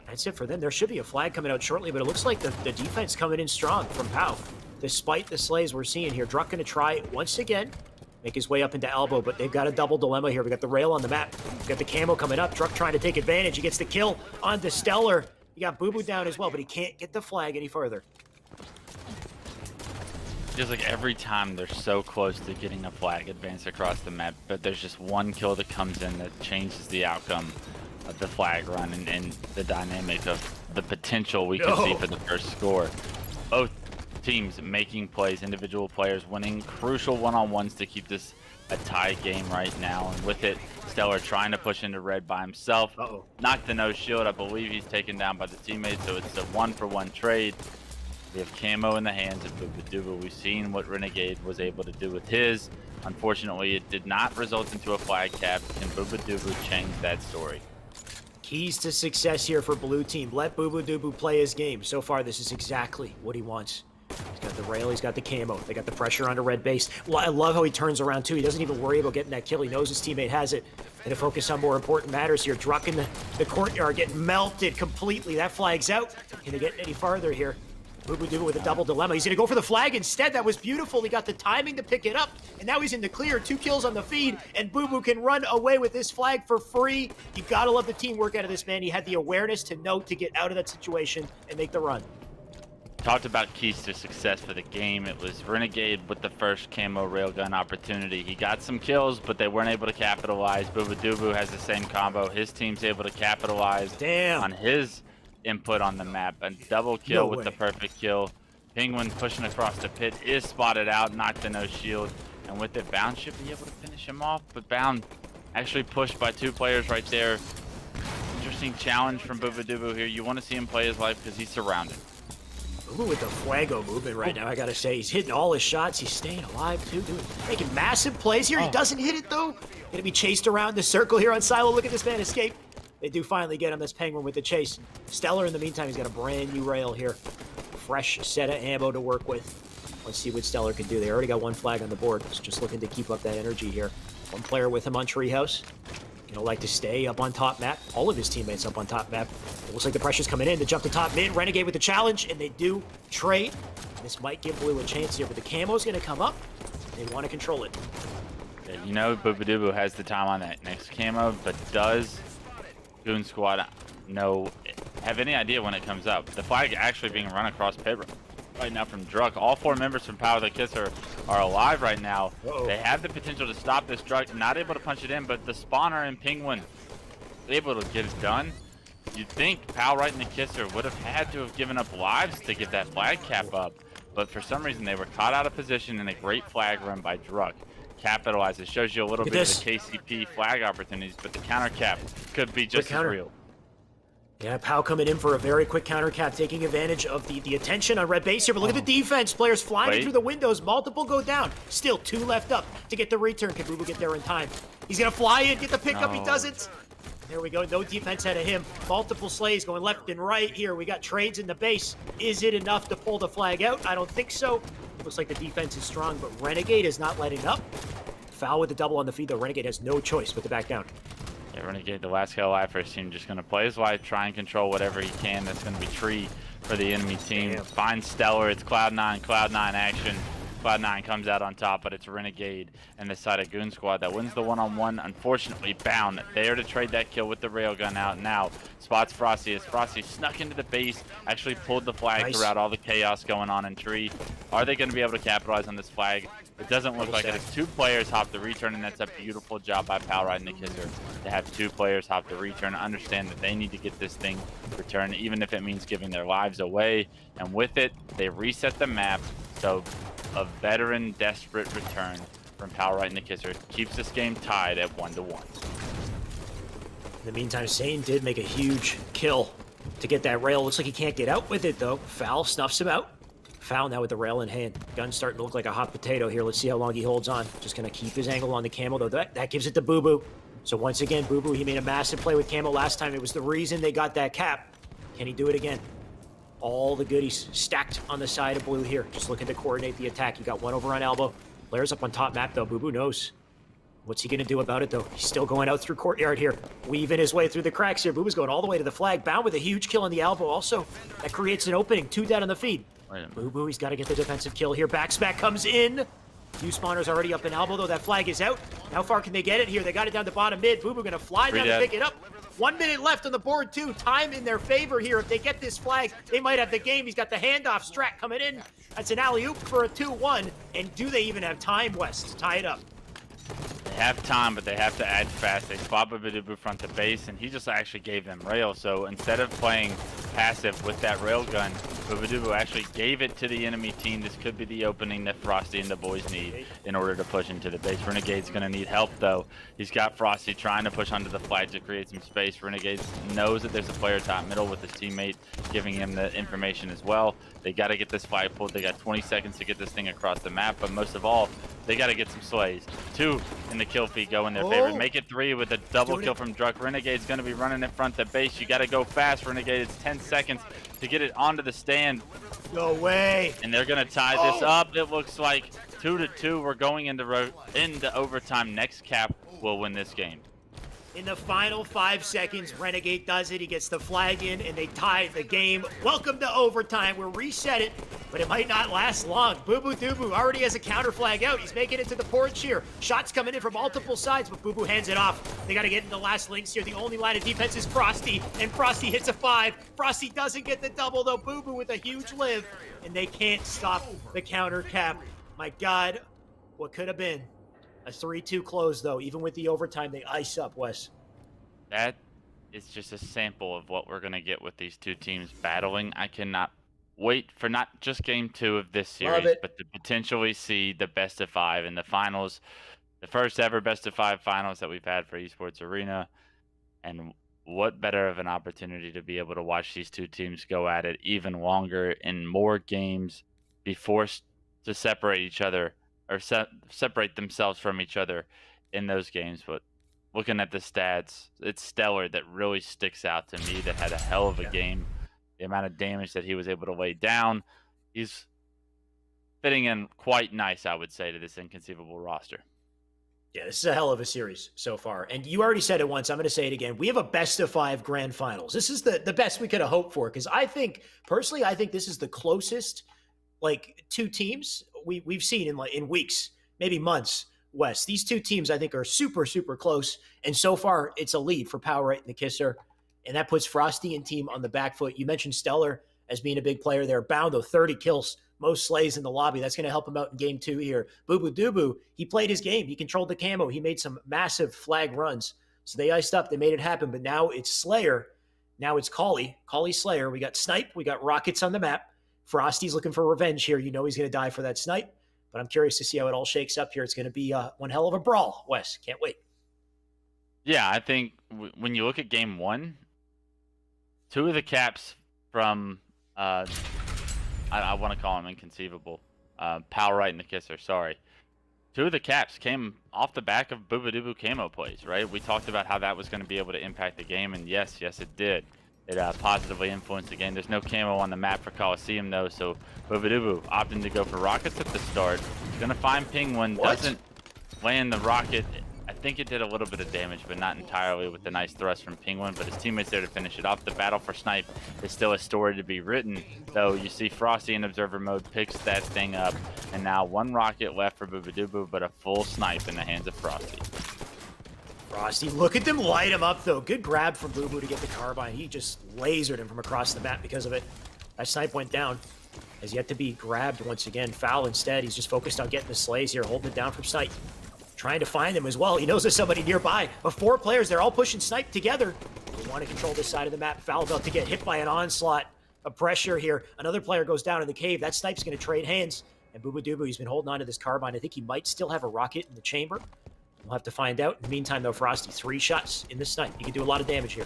[SPEAKER 1] That's it for them. There should be a flag coming out shortly, but it looks like the defense coming in strong from Pow. Despite the slays we're seeing here, Druck gonna try once again. Make his way up into elbow, but they've got a double dilemma here. We got the rail on the map. We got the camo coming up. Druck trying to take advantage. He gets the kill on the Stellar. He got Boo Boo down as well, but he can't get the flag any further.
[SPEAKER 2] Feels like every time they're so close to getting a flag advance across the map, but there's just one kill that comes in that changes the outcome of the flag run and the dynamic of the potential we could see for the first score. Both teams making plays, individual players winning crucial one-on-ones to keep this a tie game right now. And with it, Stellar trying to push into red by himself. Knocked the no shield. I believe he's taken down by the teammates, so it's a one-for-one trade. We have camo in the hands of Booba. We've seen what Renegade was able to do with his. Unfortunately, it did not result into a flag cap. Can Booba change that story?
[SPEAKER 1] Keys to success here for blue team. Let Booba play his game. So far, this is exactly what he wants. He's got the rail, he's got the camo. They got the pressure onto red base. Well, I love how he turns around, too. He doesn't even worry about getting that kill. He knows his teammate has it. Going to focus on more important matters here. Druck in the courtyard getting melted completely. That flag's out. Can they get any farther here? Boo with a double dilemma. He's going to go for the flag instead. That was beautiful. He got the timing to pick it up, and now he's in the clear. 2 kills on the feed, and Boo can run away with this flag for free. You got to love the teamwork out of this man. He had the awareness to know to get out of that situation and make the run.
[SPEAKER 2] talked about keys to success for the game. It was Renegade with the first camo railgun opportunity. He got some kills, but they weren't able to capitalize. Boobadooboo has the same combo. His team's able to capitalize on his input on the map. A double kill with the perfect kill. Penguin pushing across the pit is spotted out, knocked to no shield. And with it, Bound should be able to finish him off, but Bound actually pushed by 2 players right there. Interesting challenge from Boobadooboo here. You want to see him play his life because he's surrounded.
[SPEAKER 1] Boo with the Fuego movement right now, I gotta say. He's hitting all his shots. He's staying alive, too, making massive plays here. He doesn't hit it, though. Gonna be chased around the circle here on Silo. Look at this man escape. They do finally get him, this Penguin, with the chase. Stellar, in the meantime, he's got a brand new rail here. Fresh set of ammo to work with. Let's see what Stellar can do. They already got 1 flag on the board. Just looking to keep up that energy here. 1 player with him on Treehouse. Like to stay up on top map. All of his teammates up on top map. It looks like the pressure's coming in. They jump to top mid. Renegade with the challenge, and they do trade. This might give Blue a chance here, but the camo's going to come up. They want to control it.
[SPEAKER 2] Yeah, you know Boobadooboo has the time on that next camo, but does Goon Squad have any idea when it comes up? The flag actually being run across pit right now from Druk. All 4 members from Power the Kisser are alive right now. They have the potential to stop this Druk, not able to punch it in, but the spawner and Penguin able to get it done. You'd think Power right in the Kisser would have had to have given up lives to get that flag cap up, but for some reason they were caught out of position in a great flag run by Druk. Capitalizes, shows you a little bit of the KCP flag opportunities, but the counter cap could be just as real.
[SPEAKER 1] Yeah, Pow coming in for a very quick counter cap, taking advantage of the attention on red base here. But look at the defense. Players flying in through the windows. Multiple go down. Still 2 left up to get the return. Can Boo get there in time? He's going to fly in, get the pickup. He doesn't. There we go. No defense ahead of him. Multiple slays going left and right here. We got trades in the base. Is it enough to pull the flag out? I don't think so. Looks like the defense is strong, but Renegade is not letting up. Foul with the double on the feed, though. Renegade has no choice but to back down.
[SPEAKER 2] Yeah, Renegade, the last kill alive for his team, just going to play his life, try and control whatever he can. That's going to be Tree for the enemy team. Finds Stellar. It's Cloud9 action. Cloud9 comes out on top, but it's Renegade and the side of Goon Squad that wins the one-on-one. Unfortunately, Bound there to trade that kill with the railgun out now. Spots Frosty as Frosty snuck into the base, actually pulled the flag throughout all the chaos going on in Tree. Are they going to be able to capitalize on this flag? It doesn't look like it. It's 2 players hop the return, and that's a beautiful job by Pal Ride and the Kisser to have 2 players hop the return, understand that they need to get this thing returned, even if it means giving their lives away. And with it, they reset the map, so a veteran desperate return from Pal Ride and the Kisser keeps this game tied at 1-1.
[SPEAKER 1] In the meantime, Sane did make a huge kill to get that rail. Looks like he can't get out with it, though. Foul snuffs him out. Foul now with the rail in hand. Gun's starting to look like a hot potato here. Let's see how long he holds on. Just going to keep his angle on the camo, though. That gives it to Boo Boo. So once again, Boo Boo, he made a massive play with camo last time. It was the reason they got that cap. Can he do it again? All the goodies stacked on the side of Blue here. Just looking to coordinate the attack. You got one over on elbow. Players up on top map, though. Boo Boo knows. What's he going to do about it, though? He's still going out through courtyard here. Weaving his way through the cracks here. Boo Boo's going all the way to the flag. Bound with a huge kill on the elbow. Also, that creates an opening. 2 down on the feed. Boo Boo, he's got to get the defensive kill here. Back smack comes in. Few spawners already up in elbow, though. That flag is out. How far can they get it here? They got it down to bottom mid. Boo Boo going to fly down to pick it up. 1 minute left on the board, too. Time in their favor here. If they get this flag, they might have the game. He's got the handoff. Strat coming in. That's an alley-oop for a 2-1. And do they even have time, West, to tie it up?
[SPEAKER 2] They have time, but they have to act fast. They spot Boobadooboo front to base, and he just actually gave them rail. So instead of playing passive with that rail gun, Boobadooboo actually gave it to the enemy team. This could be the opening that Frosty and the boys need in order to push into the base. Renegade's going to need help, though. He's got Frosty trying to push onto the flag to create some space. Renegade knows that there's a player top middle with his teammate giving him the information as well. They got to get this flag pulled. They got 20 seconds to get this thing across the map, but most of all, they got to get some slays. 2 in the kill feed go in their favor. Make it 3 with a double kill from Druk. Renegade's going to be running in front to base. You got to go fast, Renegade. It's 10 seconds to get it onto the stand.
[SPEAKER 1] No way.
[SPEAKER 2] And they're going to tie this up. It looks like 2-2. We're going into overtime. Next cap will win this game.
[SPEAKER 1] In the final 5 seconds, Renegade does it. He gets the flag in, and they tie the game. Welcome to overtime. We'll reset it, but it might not last long. Boo Boo Doo already has a counter flag out. He's making it to the porch here. Shots coming in from multiple sides, but Boo Boo hands it off. They got to get in the last links here. The only line of defense is Frosty, and Frosty hits a 5. Frosty doesn't get the double, though. Boo Boo with a huge live, and they can't stop the counter cap. My God, what could have been? A 3-2 close, though. Even with the overtime, they ice up, Wes.
[SPEAKER 2] That is just a sample of what we're going to get with these two teams battling. I cannot wait for not just game 2 of this series, but to potentially see the best of 5 in the finals, the first ever best of 5 finals that we've had for Esports Arena. And what better of an opportunity to be able to watch these two teams go at it even longer in more games, be forced to separate each other or separate themselves from each other in those games. But looking at the stats, it's Stellar that really sticks out to me, that had a hell of a game. The amount of damage that he was able to lay down, he's fitting in quite nice, I would say, to this inconceivable roster.
[SPEAKER 1] Yeah, this is a hell of a series so far. And you already said it once. I'm going to say it again. We have a best of 5 grand finals. This is the best we could have hoped for, because I think this is the closest two teams we've seen in weeks, maybe months, Wes. These two teams I think are super, super close. And so far it's a lead for Power Right and the Kisser. And that puts Frosty and team on the back foot. You mentioned Stellar as being a big player there. Boundo, 30 kills, most slays in the lobby. That's going to help him out in game 2 here. Boo Boo Doo he played his game. He controlled the camo. He made some massive flag runs. So they iced up. They made it happen. But now it's Slayer. Now it's Callie Slayer. We got Snipe. We got Rockets on the map. Frosty's looking for revenge here. You know he's going to die for that Snipe. But I'm curious to see how it all shakes up here. It's going to be one hell of a brawl, Wes. Can't wait.
[SPEAKER 2] Yeah, I think when you look at game 1, 2 of the caps from, I want to call them inconceivable, Power Right and the Kisser, sorry. 2 of the caps came off the back of Boo Boo Doo camo plays, right? We talked about how that was going to be able to impact the game, and yes, it did. It positively influenced the game. There's no camo on the map for Coliseum, though, so Boo Boo Doo opting to go for rockets at the start. He's going to find Penguin, doesn't land the rocket. I think it did a little bit of damage, but not entirely, with the nice thrust from Penguin, but his teammates there to finish it off. The battle for Snipe is still a story to be written, though. You see Frosty in observer mode picks that thing up, and now 1 rocket left for Boo Boo Doo, but a full Snipe in the hands of Frosty.
[SPEAKER 1] Frosty, look at them light him up, though. Good grab from Boo Boo to get the carbine. He just lasered him from across the map because of it. That Snipe went down. Has yet to be grabbed once again. Foul instead. He's just focused on getting the slays here, holding it down from Snipe. Trying to find him as well. He knows there's somebody nearby. But 4 players, they're all pushing Snipe together. They want to control this side of the map. Foul about to get hit by an onslaught of pressure here. Another player goes down in the cave. That Snipe's going to trade hands. And Boo Boo Doo, he's been holding on to this carbine. I think he might still have a rocket in the chamber. We'll have to find out. In the meantime, though, Frosty, 3 shots in this Snipe. He can do a lot of damage here.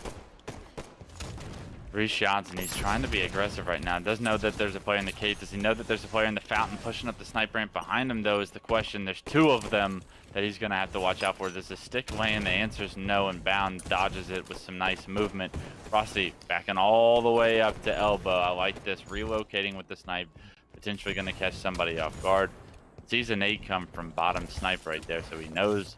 [SPEAKER 2] 3 shots, and he's trying to be aggressive right now. Does know that there's a player in the cave. Does he know that there's a player in the fountain pushing up the Snipe ramp behind him, though, is the question. There's 2 of them that he's going to have to watch out for. Does the stick land? The answer is no, and Bound dodges it with some nice movement. Frosty backing all the way up to elbow. I like this. Relocating with the Snipe. Potentially going to catch somebody off guard. Sees a nade come from bottom Snipe right there, so he knows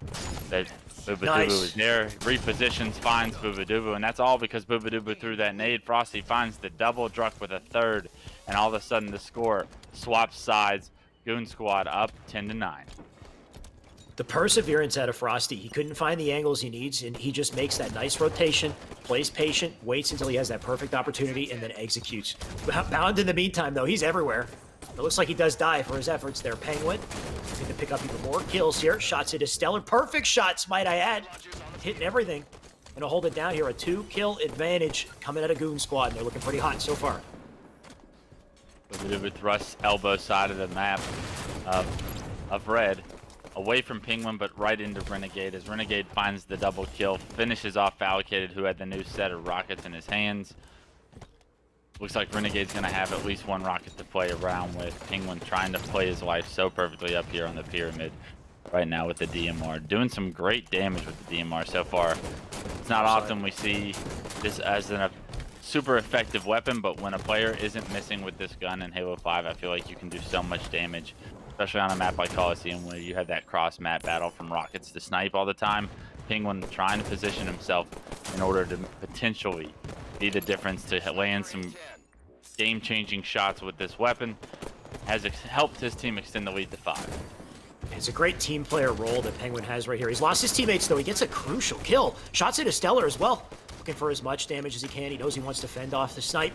[SPEAKER 2] that Boo Boo Doo is there. Repositions, finds Boo Boo Doo, and that's all because Boo Boo Doo threw that nade. Frosty finds the double druck with a 3rd, and all of a sudden the score swaps sides. Goon squad up 10-9.
[SPEAKER 1] The perseverance out of Frosty. He couldn't find the angles he needs, and he just makes that nice rotation, plays patient, waits until he has that perfect opportunity, and then executes. Bound in the meantime, though, he's everywhere. It looks like he does die for his efforts there. Penguin going to pick up even more kills here. Shots it as Stellar. Perfect shots, might I add. Hitting everything. Going to hold it down here. A 2-kill advantage coming out of Goon squad. And they're looking pretty hot so far.
[SPEAKER 2] A bit of a thrust elbow side of the map of red. Away from Penguin, but right into Renegade, as Renegade finds the double kill. Finishes off Allocated, who had the new set of rockets in his hands. Looks like Renegade's going to have at least 1 rocket to play around with. Penguin trying to play his life so perfectly up here on the pyramid right now with the DMR. Doing some great damage with the DMR so far. It's not often we see this as a super effective weapon, but when a player isn't missing with this gun in Halo 5, I feel like you can do so much damage, especially on a map like Coliseum where you have that cross-map battle from rockets to Snipe all the time. Penguin trying to position himself in order to potentially be the difference to land some game-changing shots with this weapon. Has helped his team extend the lead to 5.
[SPEAKER 1] It's a great team player role that Penguin has right here. He's lost his teammates, though. He gets a crucial kill. Shots into Stellar as well. Looking for as much damage as he can. He knows he wants to fend off the snipe.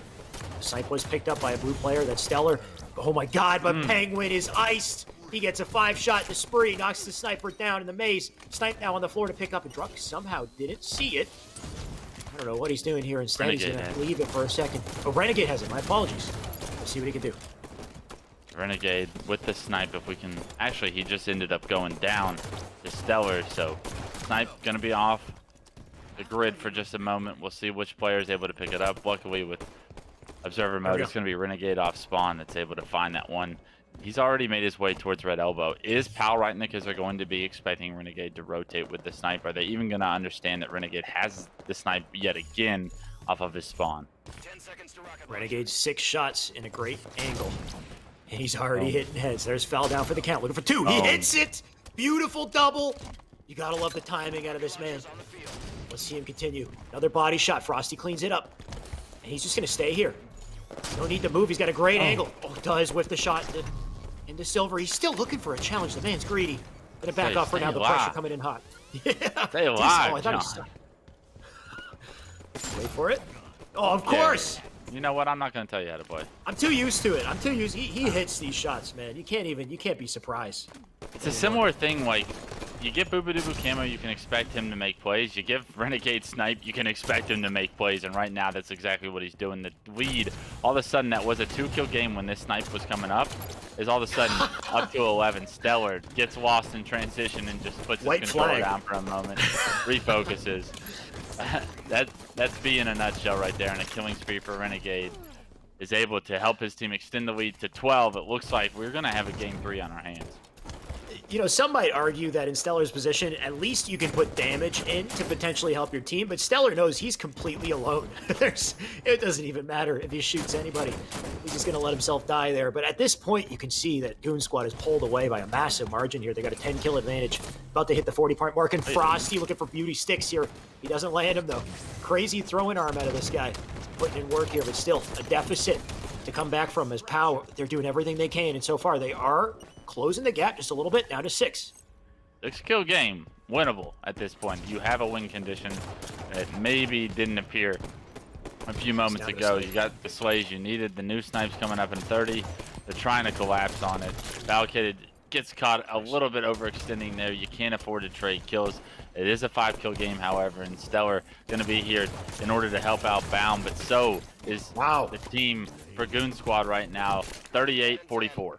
[SPEAKER 1] The snipe was picked up by a blue player. That's Stellar. Oh my god, but Penguin is iced. He gets a 5-shot in the spree, knocks the sniper down in the maze. Snipe now on the floor to pick up, and Drunk somehow didn't see it. I don't know what he's doing here. Instead, he's going to leave it for a second. Oh, Renegade has it. My apologies. Let's see what he can do.
[SPEAKER 2] Renegade with the snipe, if we can... Actually, he just ended up going down to Stellar, so snipe going to be off the grid for just a moment. We'll see which player is able to pick it up. Luckily, with Observer mode, it's going to be Renegade off spawn that's able to find that one. He's already made his way towards Red Elbow. Is Pal right, Nick? Is they're going to be expecting Renegade to rotate with the snipe? Are they even going to understand that Renegade has the snipe yet again off of his spawn?
[SPEAKER 3] 10 seconds to rocket.
[SPEAKER 1] Renegade's 6 shots in a great angle. And he's already hitting heads. There's foul down for the count. Looking for 2. He hits it! Beautiful double! You gotta love the timing out of this man. Let's see him continue. Another body shot. Frosty cleans it up. And he's just gonna stay here. No need to move. He's got a great angle. Oh, does whiff the shot into Silver. He's still looking for a challenge. The man's greedy. Gonna back off for now. The pressure coming in hot. Yeah.
[SPEAKER 2] Stay alive,
[SPEAKER 1] I thought he stuck. Wait for it. Oh, of course.
[SPEAKER 2] You know what? I'm not going to tell you how to play.
[SPEAKER 1] I'm too used to it. I'm too used. He hits these shots, man. You can't be surprised.
[SPEAKER 2] It's a similar thing. Like, you get Boobadoo Camo, you can expect him to make plays. You give Renegade Snipe, you can expect him to make plays. And right now, that's exactly what he's doing. The lead, all of a sudden, that was a 2-kill game when this Snipe was coming up, is all of a sudden up to 11. Stellar gets lost in transition and just puts his controller down for a moment, refocuses. That's B in a nutshell right there, and a killing spree for Renegade is able to help his team extend the lead to 12. It looks like we're going to have a game 3 on our hands.
[SPEAKER 1] You know, some might argue that in Stellar's position, at least you can put damage in to potentially help your team, but Stellar knows he's completely alone. It doesn't even matter if he shoots anybody. He's just going to let himself die there. But at this point, you can see that Goon Squad is pulled away by a massive margin here. They got a 10-kill advantage, about to hit the 40-point mark, and Frosty looking for beauty sticks here. He doesn't land him, though. Crazy throwing arm out of this guy. Putting in work here, but still a deficit to come back from as POW. They're doing everything they can, and so far they are closing the gap just a little bit, down to 6.
[SPEAKER 2] 6-kill game, winnable at this point. You have a win condition that maybe didn't appear a few moments ago. You got the slays you needed. The new snipes coming up in 30. They're trying to collapse on it. Valkyrie gets caught a little bit overextending there. You can't afford to trade kills. It is a 5-kill game, however, and Stellar going to be here in order to help out Bound, but so is the team for Goon Squad right now, 38-44.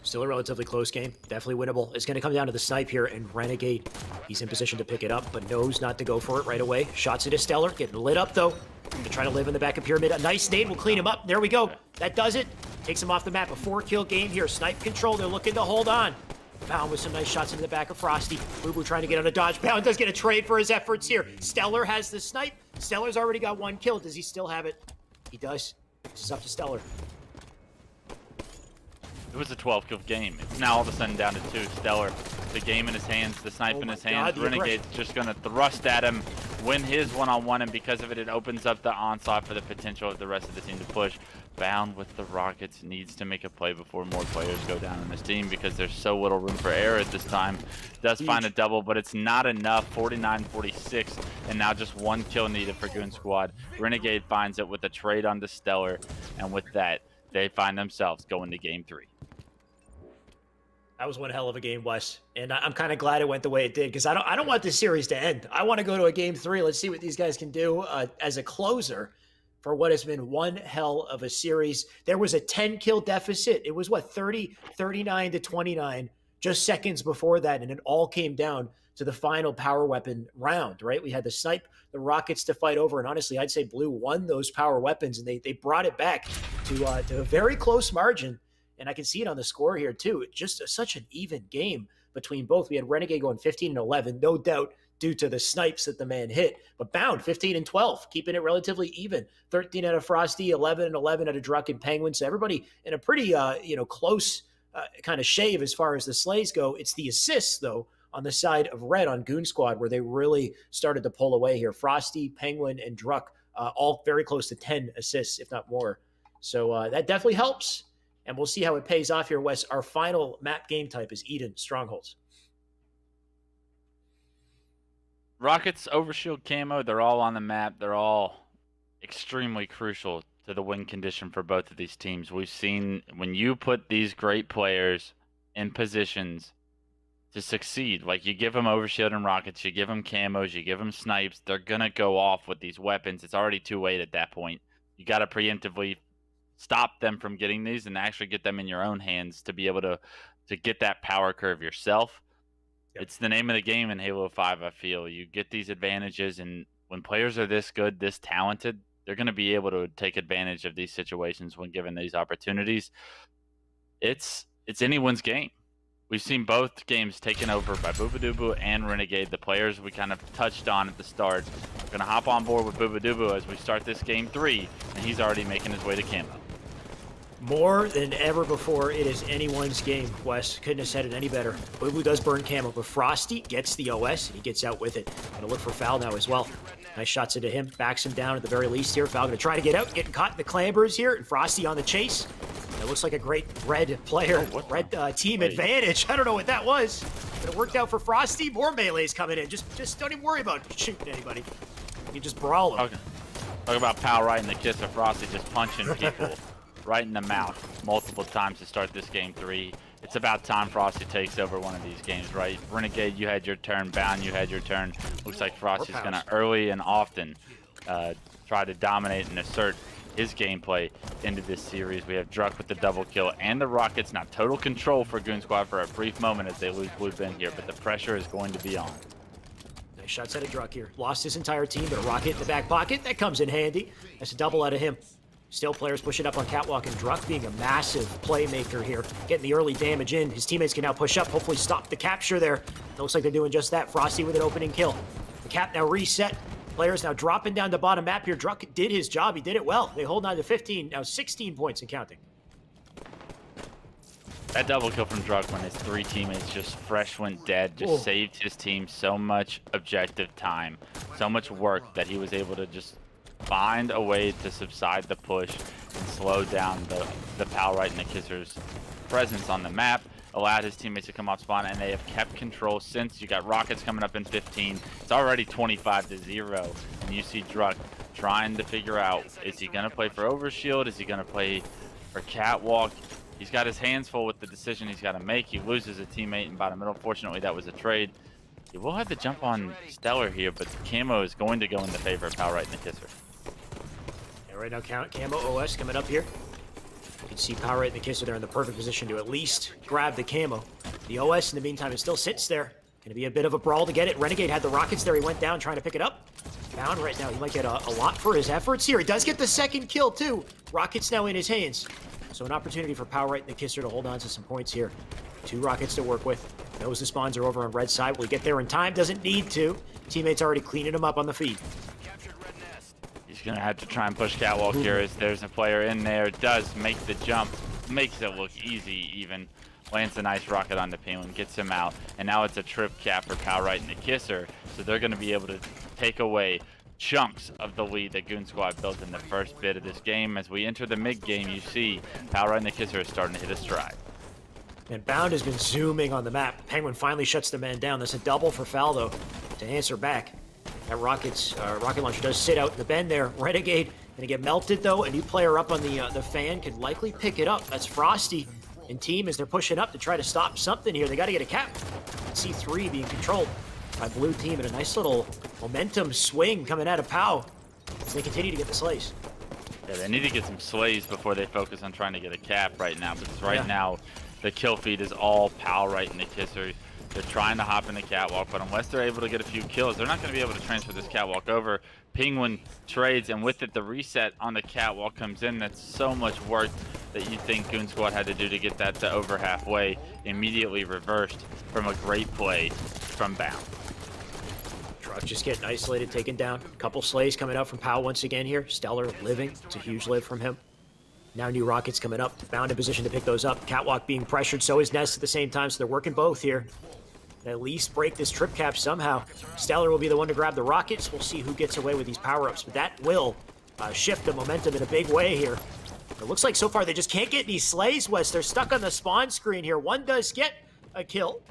[SPEAKER 1] Still a relatively close game. Definitely winnable. It's going to come down to the snipe here, and Renegade, he's in position to pick it up, but knows not to go for it right away. Shots into Stellar, getting lit up, though. To try to live in the back of Pyramid. A nice nade will clean him up. There we go. That does it. Takes him off the map. A 4-kill game here. Snipe control. They're looking to hold on. Bound with some nice shots into the back of Frosty. Boo Boo trying to get on a dodge. Bound does get a trade for his efforts here. Stellar has the snipe. Stellar's already got 1 kill. Does he still have it? He does. This is up to Stellar.
[SPEAKER 2] It was a 12-kill game. It's now all of a sudden down to 2. Stellar, the game in his hands, the snipe in his hands. Renegade's just going to thrust at him, win his one-on-one, and because of it, it opens up the onslaught for the potential of the rest of the team to push. Bound with the Rockets needs to make a play before more players go down on this team because there's so little room for error at this time. Does find a double, but it's not enough. 49-46, and now just 1 kill needed for Goon Squad. Renegade finds it with a trade onto Stellar, and with that, they find themselves going to game 3.
[SPEAKER 1] That was one hell of a game, Wes, and I'm kind of glad it went the way it did because I don't want this series to end. I want to go to a game 3. Let's see what these guys can do as a closer for what has been one hell of a series. There was a 10-kill deficit. It was, 39-29, just seconds before that, and it all came down to the final power weapon round, right? We had the snipe, the Rockets to fight over, and honestly, I'd say Blue won those power weapons, and they brought it back to a very close margin. And I can see it on the score here, too. Just such an even game between both. We had Renegade going 15-11, no doubt, due to the snipes that the man hit. But Bound, 15-12, keeping it relatively even. 13 out of Frosty, 11-11 out of Druck and Penguin. So everybody in a pretty, close kind of shave as far as the slays go. It's the assists, though, on the side of red on Goon Squad, where they really started to pull away here. Frosty, Penguin, and Druck, all very close to 10 assists, if not more. So that definitely helps, and we'll see how it pays off here, Wes. Our final map game type is Eden Strongholds.
[SPEAKER 2] Rockets, Overshield, Camo, they're all on the map. They're all extremely crucial to the win condition for both of these teams. We've seen when you put these great players in positions to succeed, like you give them Overshield and Rockets, you give them Camos, you give them Snipes, they're going to go off with these weapons. It's already too late at that point. You got to preemptively stop them from getting these and actually get them in your own hands to be able to get that power curve yourself. Yep. It's the name of the game in Halo 5, I feel. You get these advantages, and when players are this good, this talented, they're going to be able to take advantage of these situations when given these opportunities. It's anyone's game. We've seen both games taken over by Boobadooboo and Renegade, the players we kind of touched on at the start. We're going to hop on board with Boobadooboo as we start this game 3, and he's already making his way to Camo.
[SPEAKER 1] More than ever before, it is anyone's game, Wes. Couldn't have said it any better. Boo Boo does burn Camo, but Frosty gets the OS, and he gets out with it. Gonna look for Foul now as well. Nice shots into him, backs him down at the very least here. Foul gonna try to get out, getting caught in the clambers here, and Frosty on the chase. It looks like a great red player, red team advantage. I don't know what that was, but it worked out for Frosty. More melees coming in. Just don't even worry about shooting anybody. You just brawl them.
[SPEAKER 2] Okay. Talk about Pal right in the kiss of Frosty, just punching people right in the mouth multiple times to start this game 3. It's about time Frosty takes over one of these games, right? Renegade, you had your turn. Bound, you had your turn. Looks like Frosty's going to early and often try to dominate and assert his gameplay into this series. We have Druck with the double kill and the Rockets. Now total control for Goon Squad for a brief moment as they lose Blue Ben here, but the pressure is going to be on.
[SPEAKER 1] Nice shots out of Druck here. Lost his entire team, but a rocket in the back pocket. That comes in handy. That's a double out of him. Still players pushing up on Catwalk, and Druck being a massive playmaker here, getting the early damage in. His teammates can now push up, hopefully stop the capture there. It looks like they're doing just that. Frosty with an opening kill. The cap now reset. Players now dropping down to bottom map here. Druck did his job. He did it well. They hold on to 15, now 16 points and counting.
[SPEAKER 2] That double kill from Druck when his 3 teammates just fresh went dead just saved his team so much objective time, so much work that he was able to just find a way to subside the push and slow down the Pal right and the Kisser's presence on the map, allowed his teammates to come off spawn, and they have kept control since. You got Rockets coming up in 15. It's already 25-0, and you see Druck trying to figure out, is he going to play for Overshield? Is he going to play for Catwalk? He's got his hands full with the decision he's got to make. He loses a teammate in bottom middle. Fortunately, that was a trade. He will have to jump on Stellar here, but Camo is going to go in the favor of Pal right and the Kisser.
[SPEAKER 1] Yeah, right now, Camo OS coming up here. You can see Power right and the Kisser there in the perfect position to at least grab the Camo. The OS, in the meantime, it still sits there. Going to be a bit of a brawl to get it. Renegade had the Rockets there. He went down trying to pick it up. Bound right now. He might get a lot for his efforts here. He does get the second kill, too. Rockets now in his hands. So an opportunity for Power right and the Kisser to hold on to some points here. 2 Rockets to work with. Knows the spawns are over on red side. Will he get there in time? Doesn't need to. Teammates already cleaning him up on the feed.
[SPEAKER 2] He's going to have to try and push Catwalk here as there's a player in there. Does make the jump. Makes it look easy even. Lands a nice rocket on the Penguin. Gets him out. And now it's a trip cap for Power right and the Kisser. So they're going to be able to take away chunks of the lead that Goon Squad built in the first bit of this game. As we enter the mid-game, you see Power right and the Kisser is starting to hit a stride.
[SPEAKER 1] And Bound has been zooming on the map. Penguin finally shuts the man down. That's a double for Foul, though, to answer back. That rocket launcher does sit out in the bend there. Renegade gonna get melted, though. A new player up on the fan could likely pick it up. That's Frosty and team as they're pushing up to try to stop something here. They got to get a cap. C3 being controlled by blue team, and a nice little momentum swing coming out of Pow as they continue to get the slays.
[SPEAKER 2] Yeah, they need to get some slays before they focus on trying to get a cap right now, because right now the kill feed is all Pal right in the Kisser. They're trying to hop in the Catwalk, but unless they're able to get a few kills, they're not going to be able to transfer this Catwalk over. Penguin trades, and with it, the reset on the Catwalk comes in. That's so much work that you think Goon Squad had to do to get that to over halfway. Immediately reversed from a great play from Bound.
[SPEAKER 1] Druck just getting isolated, taken down. A couple slays coming out from Pow once again here. Stellar living. It's a huge live from him. Now new Rockets coming up. Bound in position to pick those up. Catwalk being pressured, so is Nest at the same time, so they're working both here. at least break this trip cap somehow. Stellar will be the one to grab the rockets. We'll see who gets away with these power-ups, but that will shift the momentum in a big way here. It looks like so far they just can't get any slays, Wes. They're stuck on the spawn screen here. One does get a kill.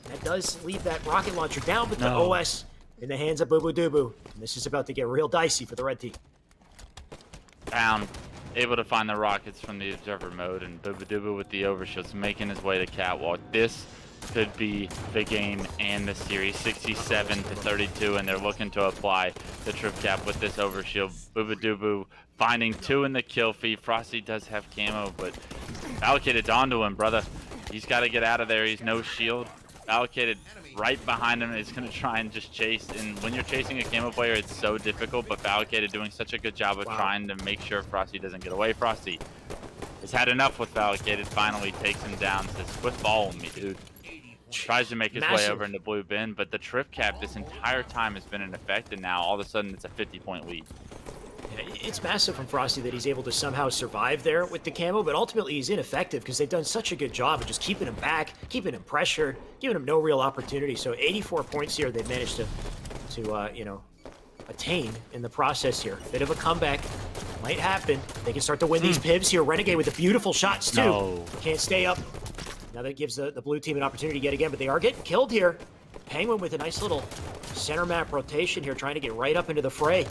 [SPEAKER 1] That does leave that rocket launcher down, but the OS in the hands of Boo Boo Doo. And this is about to get real dicey for the red team.
[SPEAKER 2] Down, able to find the rockets from the observer mode, and Boo Boo Doo with the overshields making his way to catwalk. This could be the game and the series, 67-32, and they're looking to apply the trip cap with this overshield. Boo Boo Doo finding 2 in the kill feed. Frosty does have camo, but allocated onto him, brother. He's got to get out of there. He's no shield. Allocated right behind him is going to try and just chase. And when you're chasing a camo player, it's so difficult, but Allocated doing such a good job of trying to make sure Frosty doesn't get away. Frosty has had enough with Allocated. Finally takes him down. Says, quit following me, dude. Tries to make his way over into blue bin, but the trip cap this entire time has been in effect, and now all of a sudden it's a 50-point lead.
[SPEAKER 1] It's massive from Frosty that he's able to somehow survive there with the camo, but ultimately he's ineffective because they've done such a good job of just keeping him back, keeping him pressured, giving him no real opportunity. So 84 points here they've managed to attain in the process here. Bit of a comeback might happen. They can start to win these pivs here. Renegade with the beautiful shots too.
[SPEAKER 2] No.
[SPEAKER 1] Can't stay up. Now that gives the blue team an opportunity yet again, but they are getting killed here. Penguin with a nice little center map rotation here, trying to get right up into the fray.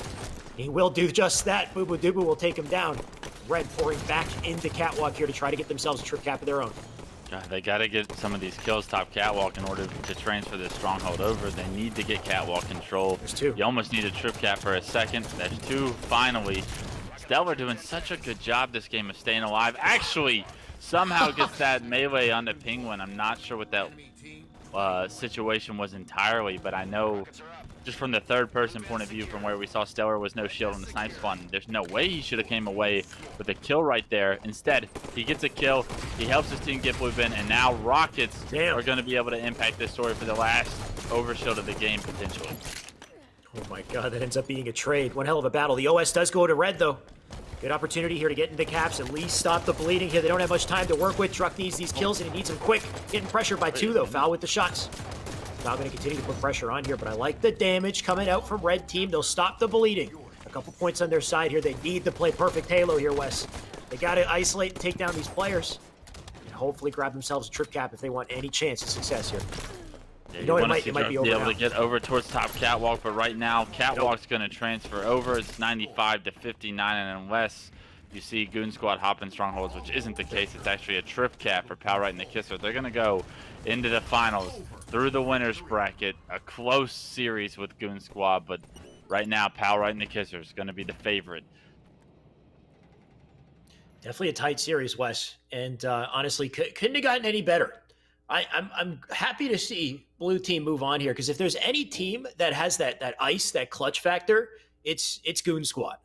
[SPEAKER 1] He will do just that. Boo Boo Doo will take him down. Red pouring back into Catwalk here to try to get themselves a trip cap of their own.
[SPEAKER 2] They got to get some of these kills top Catwalk in order to transfer this stronghold over. They need to get Catwalk control.
[SPEAKER 1] There's 2.
[SPEAKER 2] You almost need a trip cap for a second. There's 2 finally. Stellar doing such a good job this game of staying alive. Actually, somehow gets that melee on the Penguin. I'm not sure what that situation was entirely, but I know just from the third person point of view, from where we saw Stellar was no shield on the snipe spawn, there's no way he should have came away with a kill right there. Instead, he gets a kill, he helps his team get blue bin, and now rockets are going to be able to impact this story for the last overshield of the game potentially.
[SPEAKER 1] Oh my god, that ends up being a trade. One hell of a battle. The OS does go to red though. Good opportunity here to get into caps, at least stop the bleeding here. They don't have much time to work with. Truck needs these kills, and he needs them quick. Getting pressured by 2, though. Foul with the shots. Foul going to continue to put pressure on here, but I like the damage coming out from red team. They'll stop the bleeding. A couple points on their side here. They need to play perfect Halo here, Wes. They got to isolate and take down these players, and hopefully grab themselves a trip cap if they want any chance of success here.
[SPEAKER 2] Yeah,
[SPEAKER 1] you know, it might be over
[SPEAKER 2] able
[SPEAKER 1] now.
[SPEAKER 2] to get over towards top Catwalk, but right now Catwalk's going to transfer over. It's 95-59, and unless you see Goon Squad hop in strongholds, which isn't the case, it's actually a trip cap for Pal Right and the Kisser. They're going to go into the finals through the winners bracket. A close series with Goon Squad, but right now Pal Right and the Kisser is going to be the favorite.
[SPEAKER 1] Definitely a tight series, Wes, and honestly, couldn't have gotten any better. I'm happy to see blue team move on here, because if there's any team that has that ice, that clutch factor, it's Goon Squad.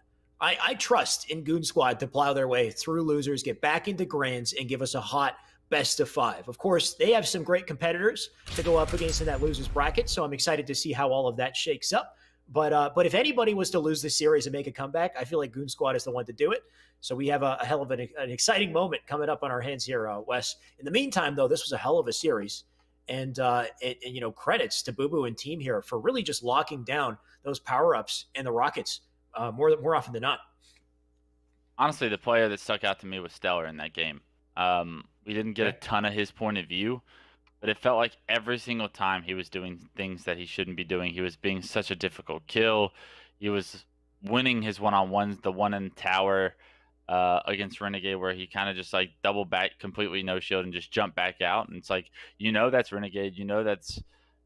[SPEAKER 1] I trust in Goon Squad to plow their way through losers, get back into grands, and give us a hot best of 5. Of course, they have some great competitors to go up against in that losers bracket, so I'm excited to see how all of that shakes up. But if anybody was to lose this series and make a comeback, I feel like Goon Squad is the one to do it. So we have a hell of an exciting moment coming up on our hands here, Wes. In the meantime, though, this was a hell of a series. And you know, credits to Boo Boo and team here for really just locking down those power-ups and the rockets more often than not.
[SPEAKER 2] Honestly, the player that stuck out to me was Stellar in that game. We didn't get a ton of his point of view, but it felt like every single time he was doing things that he shouldn't be doing. He was being such a difficult kill. He was winning his one-on-ones, the one in tower against Renegade, where he kind of just like double back, completely no shield, and just jump back out. And it's like, you know, that's Renegade. You know, that's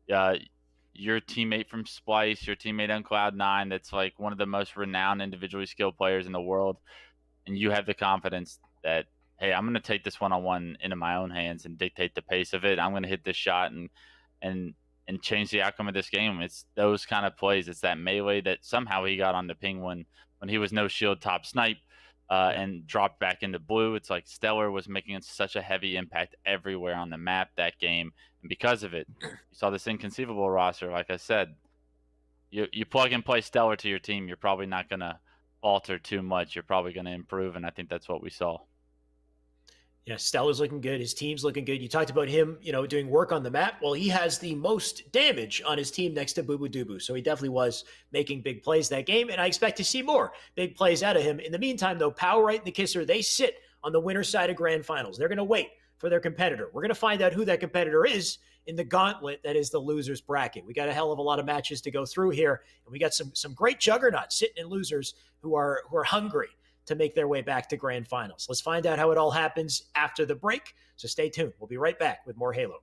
[SPEAKER 2] your teammate from Splice, your teammate on Cloud9. That's like one of the most renowned individually skilled players in the world. And you have the confidence that, hey, I'm going to take this one-on-one into my own hands and dictate the pace of it. I'm going to hit this shot and change the outcome of this game. It's those kind of plays. It's that melee that somehow he got on the Penguin when he was no shield top snipe and dropped back into blue. It's like Stellar was making such a heavy impact everywhere on the map that game. And because of it, you saw this inconceivable roster. Like I said, you plug and play Stellar to your team, you're probably not going to falter too much. You're probably going to improve, and I think that's what we saw.
[SPEAKER 1] Yeah, Stella's looking good. His team's looking good. You talked about him, doing work on the map. Well, he has the most damage on his team next to Boo Boo Dubu. So he definitely was making big plays that game, and I expect to see more big plays out of him. In the meantime, though, Power Right and the Kisser, they sit on the winner's side of Grand Finals. They're going to wait for their competitor. We're going to find out who that competitor is in the gauntlet that is the losers bracket. We got a hell of a lot of matches to go through here, and we got some great juggernauts sitting in losers who are hungry to make their way back to Grand Finals. Let's find out how it all happens after the break. So stay tuned. We'll be right back with more Halo.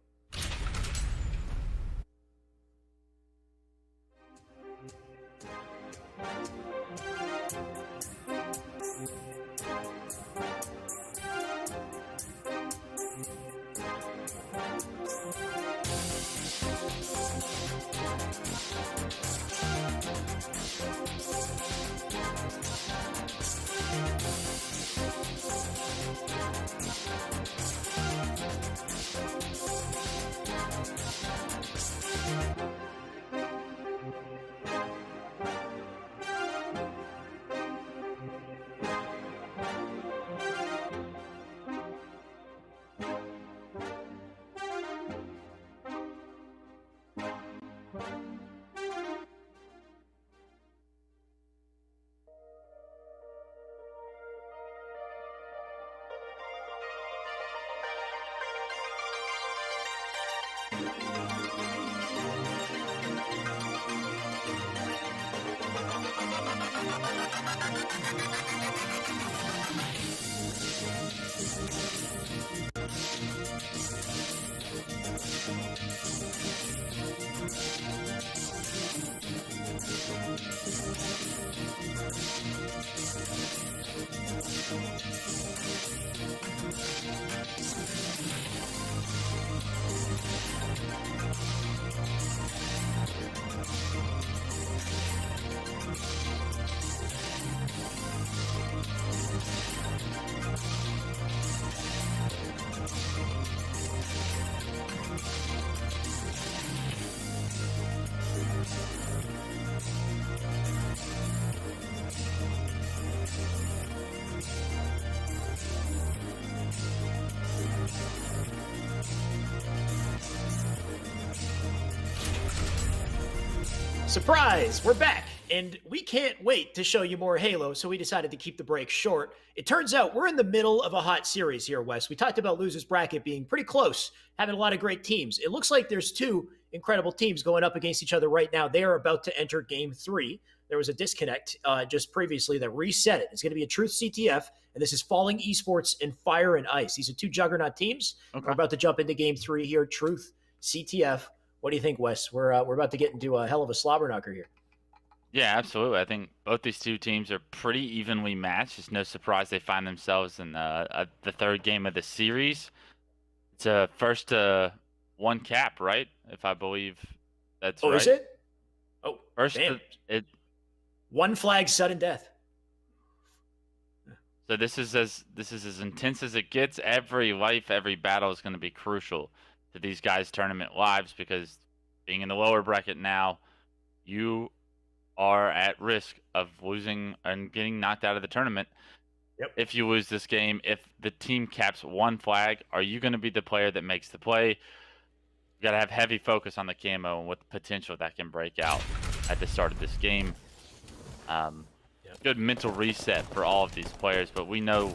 [SPEAKER 1] Surprise! We're back, and we can't wait to show you more Halo, so we decided to keep the break short. It turns out we're in the middle of a hot series here, Wes. We talked about Losers Bracket being pretty close, having a lot of great teams. It looks like there's two incredible teams going up against each other right now. They are about to enter Game 3. There was a disconnect just previously that reset it. It's going to be a Truth CTF, and this is Falling Esports and Fire and Ice. These are two juggernaut teams. Okay. We're about to jump into Game 3 here, Truth CTF. What do you think, Wes? We're about to get into a hell of a slobber knocker here.
[SPEAKER 2] Yeah, absolutely. I think both these two teams are pretty evenly matched. It's no surprise they find themselves in the third game of the series. It's a first one cap, right? If I believe that's right.
[SPEAKER 1] Oh, is it? Oh,
[SPEAKER 2] first
[SPEAKER 1] damn. One flag, sudden death.
[SPEAKER 2] So this is as intense as it gets. Every life, every battle is going to be crucial to these guys' tournament lives, because being in the lower bracket now, you are at risk of losing and getting knocked out of the tournament.
[SPEAKER 1] Yep.
[SPEAKER 2] If you lose this game, if the team caps one flag, are you going to be the player that makes the play? You got to have heavy focus on the camo and what the potential that can break out at the start of this game. Good mental reset for all of these players, but we know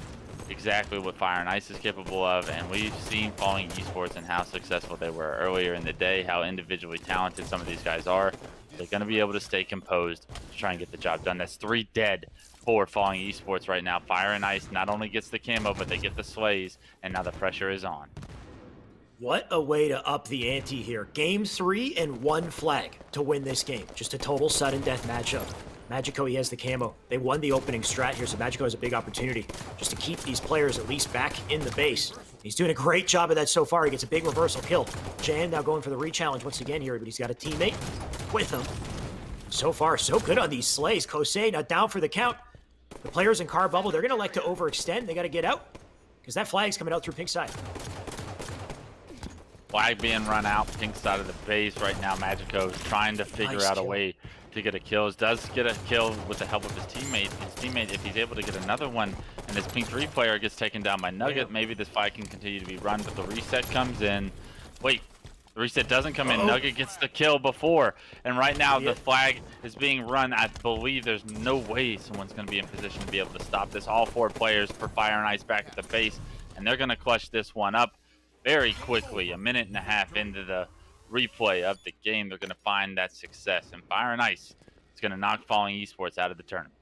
[SPEAKER 2] exactly what Fire and Ice is capable of, and we've seen Falling Esports and how successful they were earlier in the day, how individually talented some of these guys are. They're going to be able to stay composed to try and get the job done. That's 3 dead for Falling Esports right now. Fire and Ice not only gets the camo, but they get the slays, and now the pressure is on.
[SPEAKER 1] What a way to up the ante here. Game 3 and 1 flag to win this game. Just a total sudden death matchup. Magico, he has the camo. They won the opening strat here, so Magico has a big opportunity just to keep these players at least back in the base. He's doing a great job of that so far. He gets a big reversal kill. Jan now going for the re-challenge once again here, but he's got a teammate with him. So far, so good on these slays. Kosei now down for the count. The players in car bubble, they're going to like to overextend. They got to get out because that flag's coming out through pink side.
[SPEAKER 2] Flag being run out, pink side of the base right now. Magico is trying to figure out a way to get a kill. Does get a kill with the help of his teammate. His teammate, if he's able to get another one, and this pink 3 player gets taken down by Nugget, maybe this fight can continue to be run, but the reset comes in. Wait, the reset doesn't come in. Nugget gets the kill before, and right now the flag is being run. I believe there's no way someone's going to be in position to be able to stop this. All 4 players for Fire and Ice back at the base, and they're going to clutch this one up very quickly. A minute and a half into the replay of the game, they're going to find that success, and Fire and Ice is going to knock Falling Esports out of the tournament.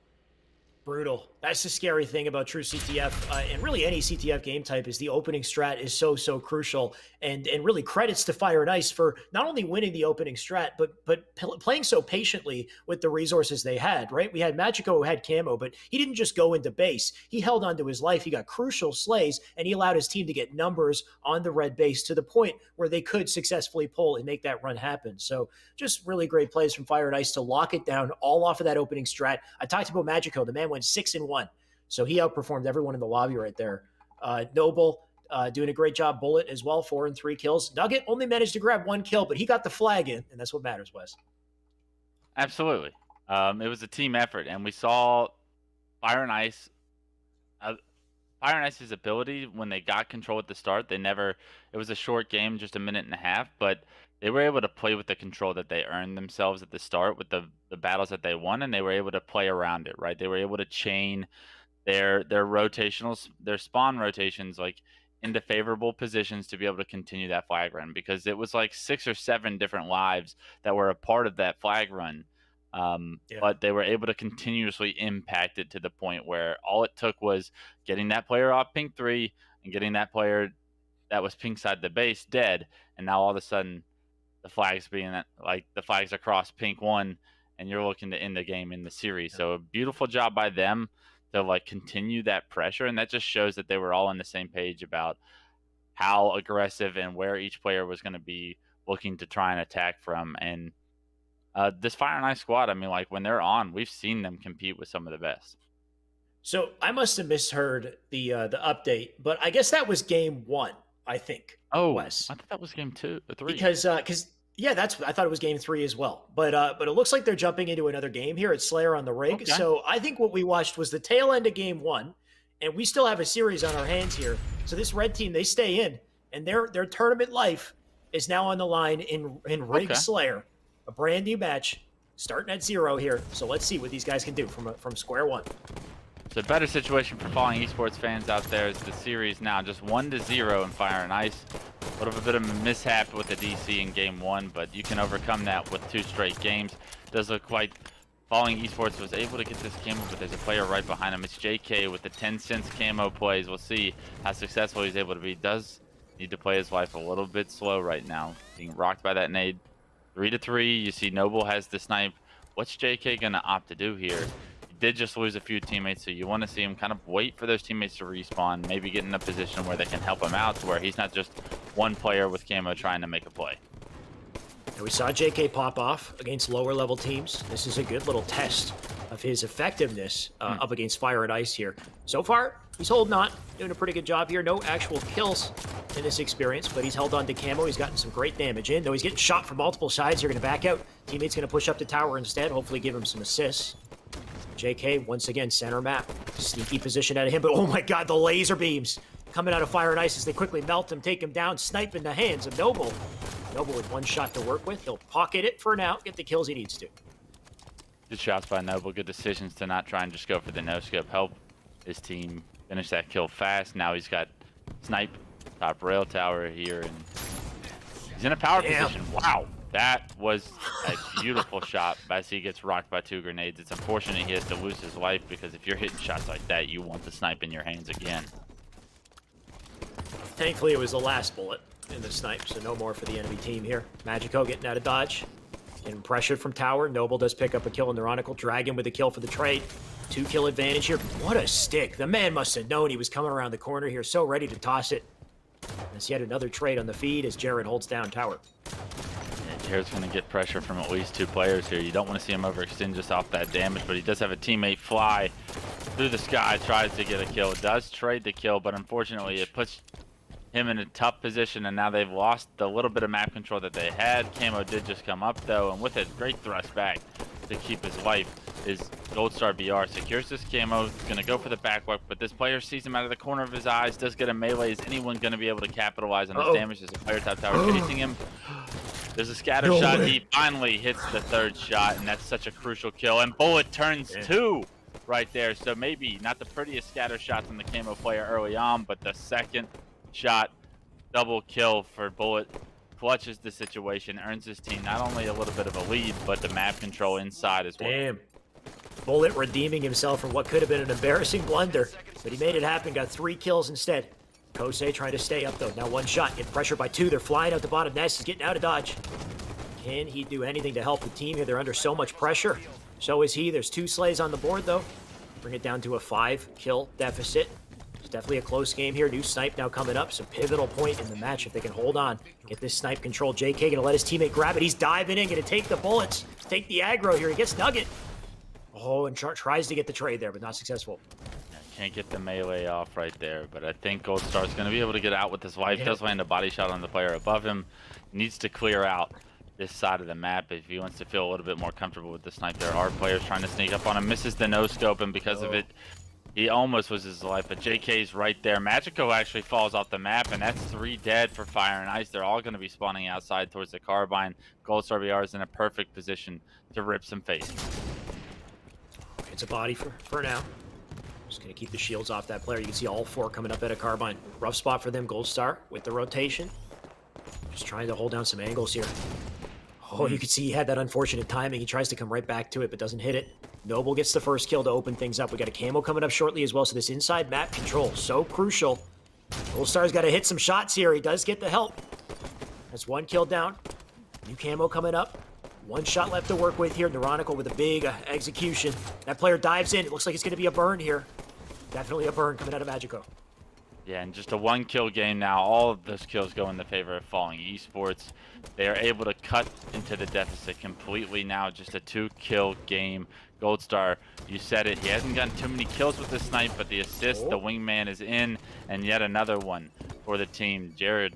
[SPEAKER 1] Brutal. That's the scary thing about true CTF, and really any CTF game type, is the opening strat is so crucial, and really credits to Fire and Ice for not only winning the opening strat, but playing so patiently with the resources they had, right? We had Magico who had camo, but he didn't just go into base. He held on to his life. He got crucial slays, and he allowed his team to get numbers on the red base to the point where they could successfully pull and make that run happen. So just really great plays from Fire and Ice to lock it down all off of that opening strat. I talked about Magico. The man went 6-1. So he outperformed everyone in the lobby right there. Noble doing a great job. Bullet as well, 4 and 3 kills. Nugget only managed to grab 1 kill, but he got the flag in, and that's what matters, Wes.
[SPEAKER 2] Absolutely. It was a team effort, and we saw Fire and Ice. Fire and Ice's ability when they got control at the start, it was a short game, just a minute and a half, but they were able to play with the control that they earned themselves at the start with the battles that they won, and they were able to play around it, right? They were able to chain their rotationals, their spawn rotations, like into favorable positions to be able to continue that flag run, because it was like 6 or 7 different lives that were a part of that flag run. But they were able to continuously impact it to the point where all it took was getting that player off pink 3 and getting that player that was pink side the base dead, and now all of a sudden the flags being like the flags across pink 1, and you're looking to end the game in the series. So a beautiful job by them to like continue that pressure, and that just shows that they were all on the same page about how aggressive and where each player was going to be looking to try and attack from. And this Fire and Ice squad, I mean, like when they're on, we've seen them compete with some of the best. So
[SPEAKER 1] I must have misheard the update, but I guess that was game 1, I think.
[SPEAKER 2] Oh,
[SPEAKER 1] Wes.
[SPEAKER 2] I thought that was game 2 or 3.
[SPEAKER 1] Because yeah, I thought it was game 3 as well. But it looks like they're jumping into another game here at Slayer on the rig.
[SPEAKER 2] Okay.
[SPEAKER 1] So I think what we watched was the tail end of game 1, and we still have a series on our hands here. So this red team, they stay in, and their tournament life is now on the line in Rig Slayer. A brand new match starting at 0 here. So let's see what these guys can do from square one.
[SPEAKER 2] It's a better situation for Falling Esports fans out there as the series now just 1-0 in Fire and Ice. A little bit of a mishap with the DC in game 1, but you can overcome that with 2 straight games. Does look like Falling Esports was able to get this camo, but there's a player right behind him. It's JK with the 10 cents camo plays. We'll see how successful he's able to be. Does need to play his life a little bit slow right now, being rocked by that nade. 3-3. You see Noble has the snipe. What's JK going to opt to do here? He did just lose a few teammates, so you want to see him kind of wait for those teammates to respawn, maybe get in a position where they can help him out to where he's not just one player with camo trying to make a play.
[SPEAKER 1] And we saw JK pop off against lower level teams. This is a good little test of his effectiveness up against Fire and Ice here. So far, he's holding on, doing a pretty good job here. No actual kills in this experience, but he's held on to camo. He's gotten some great damage in, though he's getting shot from multiple sides. You're going to back out. Teammate's going to push up the tower instead, hopefully give him some assists. JK, once again, center map. Sneaky position out of him, but oh my god, the laser beams coming out of Fire and Ice as they quickly melt him, take him down, snipe in the hands of Noble. Noble with 1 shot to work with. He'll pocket it for now, get the kills he needs to.
[SPEAKER 2] Good shots by Noble. Good decisions to not try and just go for the no-scope. Help his team finish that kill fast. Now he's got snipe top rail tower here, and he's in a power position. Wow, that was a beautiful shot as he gets rocked by 2 grenades. It's unfortunate he has to lose his life, because if you're hitting shots like that, you want the snipe in your hands again.
[SPEAKER 1] Thankfully, it was the last bullet in the snipe, so no more for the enemy team here. Magico getting out of dodge. Getting pressured from tower. Noble does pick up a kill in the Ronicle. Dragon with a kill for the trade. 2 kill advantage here. What a stick. The man must have known he was coming around the corner here, so ready to toss it. As yet another trade on the feed as Jared holds down tower.
[SPEAKER 2] And Jared's going to get pressure from at least 2 players here. You don't want to see him overextend just off that damage, but he does have a teammate fly through the sky, tries to get a kill. Does trade the kill, but unfortunately it puts him in a tough position, and now they've lost the little bit of map control that they had. Camo did just come up though, and with a great thrust back to keep his life is Gold Star BR. Secures this camo, gonna go for the back walk, but this player sees him out of the corner of his eyes, does get a melee. Is anyone gonna be able to capitalize on this damage? There's a player top tower chasing him. There's a scatter shot. He finally hits the third shot, and that's such a crucial kill. And Bullet turns 2 right there. So maybe not the prettiest scatter shot from the camo player early on, but the second shot, double kill for Bullet, clutches the situation, earns his team not only a little bit of a lead, but the map control inside as well.
[SPEAKER 1] Damn. Bullet redeeming himself from what could have been an embarrassing blunder, but he made it happen, got 3 kills instead. Kosei trying to stay up though. Now 1 shot, getting pressured by 2. They're flying out the bottom nest. He's getting out of dodge. Can he do anything to help the team here? They're under so much pressure. So is he. There's 2 slays on the board though. Bring it down to a 5-kill deficit. It's definitely a close game here. New snipe now coming up. Some pivotal point in the match if they can hold on. Get this snipe control. JK gonna let his teammate grab it. He's diving in, gonna take the bullets. Take the aggro here. He gets Nugget. Oh, and tries to get the trade there, but not successful.
[SPEAKER 2] Can't get the melee off right there, but I think Gold Star's going to be able to get out with his life. Does land a body shot on the player above him. Needs to clear out this side of the map if he wants to feel a little bit more comfortable with the snipe. There are players trying to sneak up on him. Misses the no-scope, and because of it, he almost loses his life. But JK's right there. Magico actually falls off the map, and that's 3 dead for Fire and Ice. They're all going to be spawning outside towards the carbine. Gold Star BR is in a perfect position to rip some face.
[SPEAKER 1] It's a body for now. Just gonna keep the shields off that player. You can see all 4 coming up at a carbine. Rough spot for them. Gold Star with the rotation. Just trying to hold down some angles here. Oh, you can see he had that unfortunate timing. He tries to come right back to it, but doesn't hit it. Noble gets the first kill to open things up. We got a camo coming up shortly as well, so this inside map control, so crucial. Gold Star's got to hit some shots here. He does get the help. That's 1 kill down. New camo coming up. 1 shot left to work with here. Neuronical with a big execution. That player dives in. It looks like it's going to be a burn here. Definitely a burn coming out of Magico.
[SPEAKER 2] Yeah, and just a 1-kill game now. All of those kills go in the favor of Falling Esports. They are able to cut into the deficit completely now. Just a 2-kill game. Gold Star, you said it. He hasn't gotten too many kills with this snipe, but the assist, the wingman is in, and yet another one for the team. Jared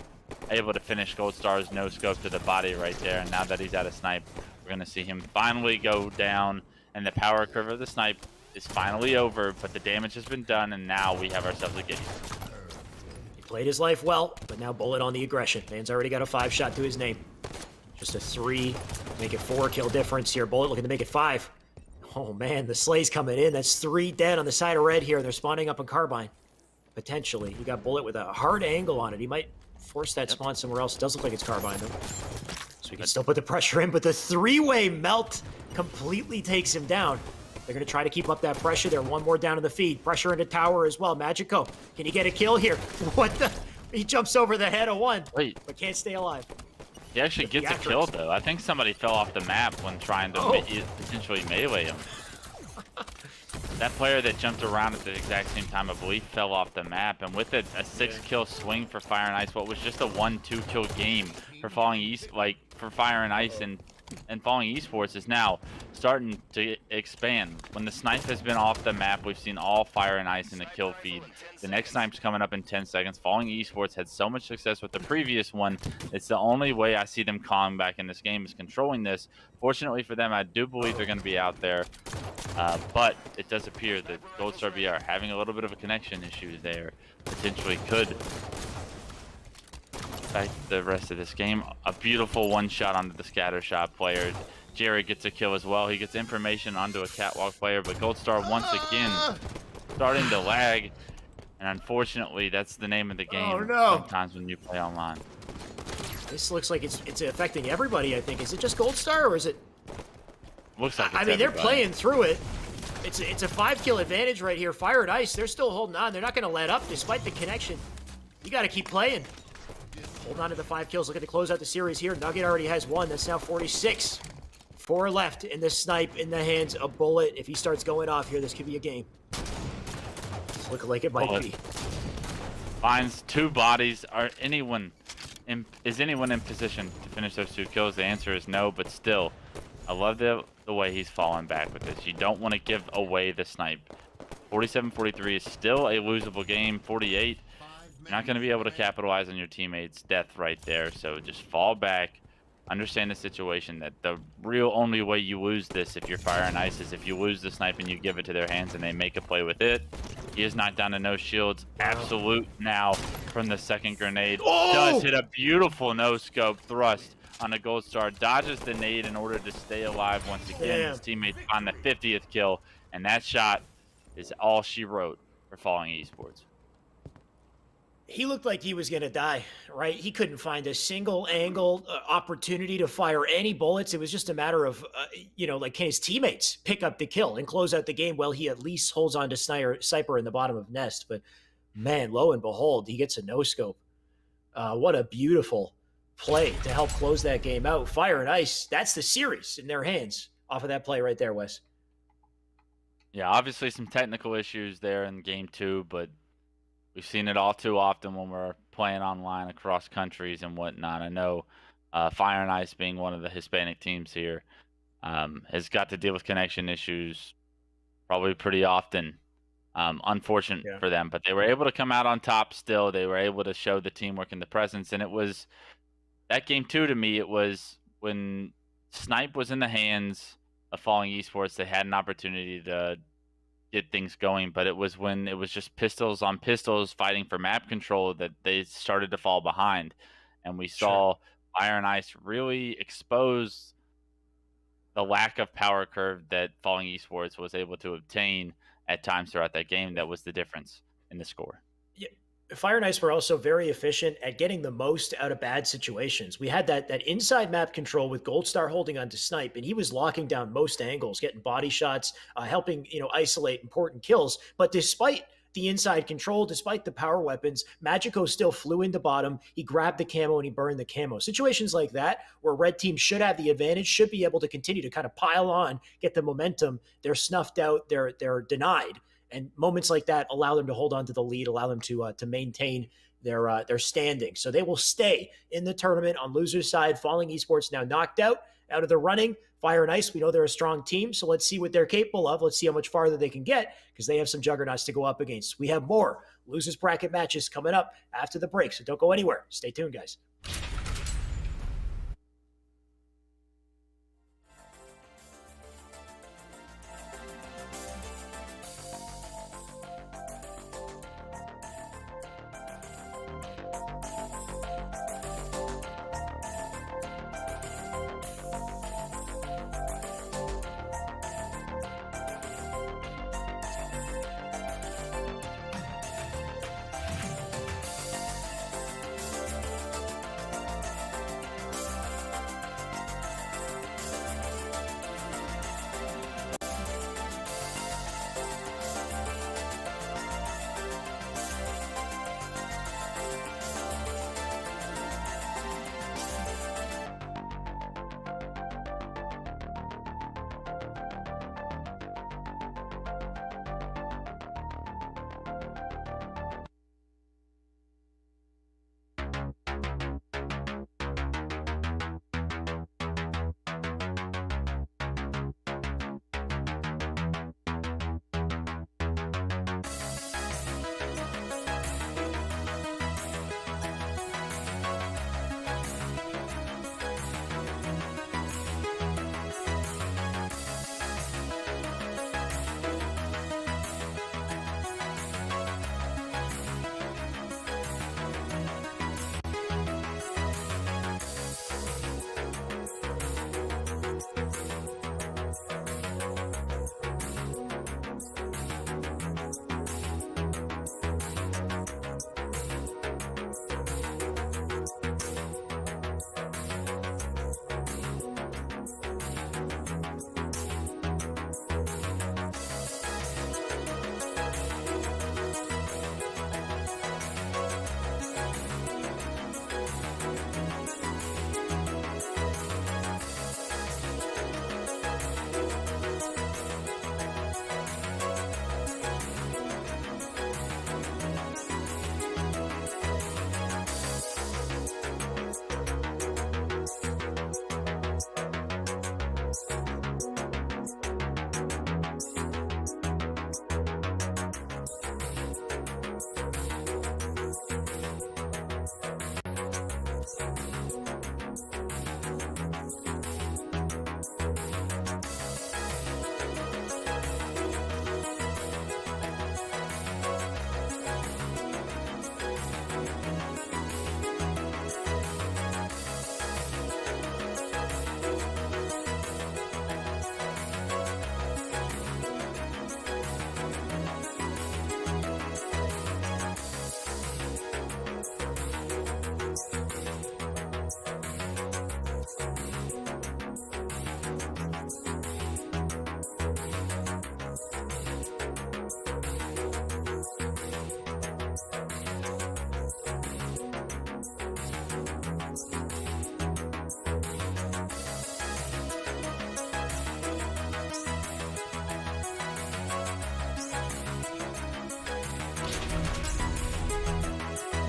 [SPEAKER 2] able to finish Gold Star's no-scope to the body right there, and now that he's out of snipe, we're going to see him finally go down, and the power curve of the snipe is finally over, but the damage has been done, and now we have ourselves a game.
[SPEAKER 1] He played his life well, but now Bullet on the aggression. Man's already got a 5-shot to his name. Just a 3, make it 4-kill difference here. Bullet looking to make it 5. Oh man, the slay's coming in. That's 3 dead on the side of red here. They're spawning up on carbine. Potentially. You got Bullet with a hard angle on it. He might force that spawn somewhere else. It does look like it's carbine though. So we can still put the pressure in, but the 3-way melt completely takes him down. They're going to try to keep up that pressure. They're 1 more down in the feed. Pressure into tower as well. Magico, can he get a kill here? What the? He jumps over the head of 1.
[SPEAKER 2] Wait.
[SPEAKER 1] But can't stay alive.
[SPEAKER 2] He actually gets a kill, though. I think somebody fell off the map when trying to potentially melee him. That player that jumped around at the exact same time, I believe, fell off the map. And with it, a 6-kill swing for Fire and Ice, what was just a 1-2-kill game for Fire and Ice and Falling Esports is now starting to expand. When the snipe has been off the map, we've seen all Fire and Ice in the kill feed. The next snipe's coming up in 10 seconds. Falling Esports had so much success with the previous one. It's the only way I see them calling back in this game is controlling this. Fortunately for them, I do believe they're going to be out there. But it does appear that Gold Star BR having a little bit of a connection issue there potentially could affect the rest of this game. A beautiful 1-shot onto the scatter shot player. Jerry gets a kill as well. He gets information onto a catwalk player, but Gold Star once again starting to lag. And unfortunately, that's the name of the game.
[SPEAKER 1] Oh, no.
[SPEAKER 2] Sometimes when you play online.
[SPEAKER 1] This looks like it's affecting everybody, I think. Is it just Gold Star or is it?
[SPEAKER 2] Looks like it's
[SPEAKER 1] I mean, they're
[SPEAKER 2] everybody.
[SPEAKER 1] playing through it. It's a 5-kill advantage right here. Fire and Ice, they're still holding on. They're not going to let up despite the connection. You got to keep playing. Hold on to the 5 kills. Looking to close out the series here. Nugget already has 1. That's now 46. 4 left in the snipe in the hands of Bullet. If he starts going off here, this could be a game. It's looking like it might be.
[SPEAKER 2] Finds 2 bodies. Is anyone in position to finish those 2 kills? The answer is no, but still, I love the way he's falling back with this. You don't want to give away the snipe. 47-43 is still a losable game. 48. You're not going to be able to capitalize on your teammates' death right there. So just fall back, understand the situation, that the real only way you lose this if you're Fire and Ice is if you lose the snipe and you give it to their hands and they make a play with it. He is knocked down to no shields. Absolute now from the second grenade. Does hit a beautiful no-scope thrust on a gold star. Dodges the nade in order to stay alive once again. His teammates on the 50th kill. And that shot is all she wrote for Falling Esports.
[SPEAKER 1] He looked like he was going to die, right? He couldn't find a single angle opportunity to fire any bullets. It was just a matter of, like, can his teammates pick up the kill and close out the game while he at least holds on to Sniper in the bottom of Nest. But, man, lo and behold, he gets a no-scope. What a beautiful play to help close that game out. Fire and Ice, that's the series in their hands off of that play right there, Wes.
[SPEAKER 2] Yeah, obviously some technical issues there in game 2, but we've seen it all too often when we're playing online across countries and whatnot. I know Fire and Ice, being one of the Hispanic teams here, has got to deal with connection issues probably pretty often. Unfortunate for them, but they were able to come out on top still. They were able to show the teamwork and the presence, and it was that game 2 to me. It was when Snipe was in the hands of Falling Esports, they had an opportunity to get things going, but it was when it was just pistols on pistols fighting for map control that they started to fall behind. And we saw Fire and Ice really expose the lack of power curve that Falling Esports was able to obtain at times throughout that game. That was the difference in the score.
[SPEAKER 1] Yeah. Fire and Ice were also very efficient at getting the most out of bad situations. We had that inside map control with Gold Star holding on to Snipe, and he was locking down most angles, getting body shots, helping isolate important kills. But despite the inside control, despite the power weapons, Magico still flew into bottom. He grabbed the camo and he burned the camo. Situations like that where red team should have the advantage, should be able to continue to kind of pile on, get the momentum. They're snuffed out, they're denied. And moments like that allow them to hold on to the lead, allow them to maintain their standing. So they will stay in the tournament on loser's side. Falling Esports now knocked out of the running. Fire and Ice, we know they're a strong team, so let's see what they're capable of. Let's see how much farther they can get, because they have some juggernauts to go up against. We have more losers bracket matches coming up after the break, so don't go anywhere. Stay tuned, guys.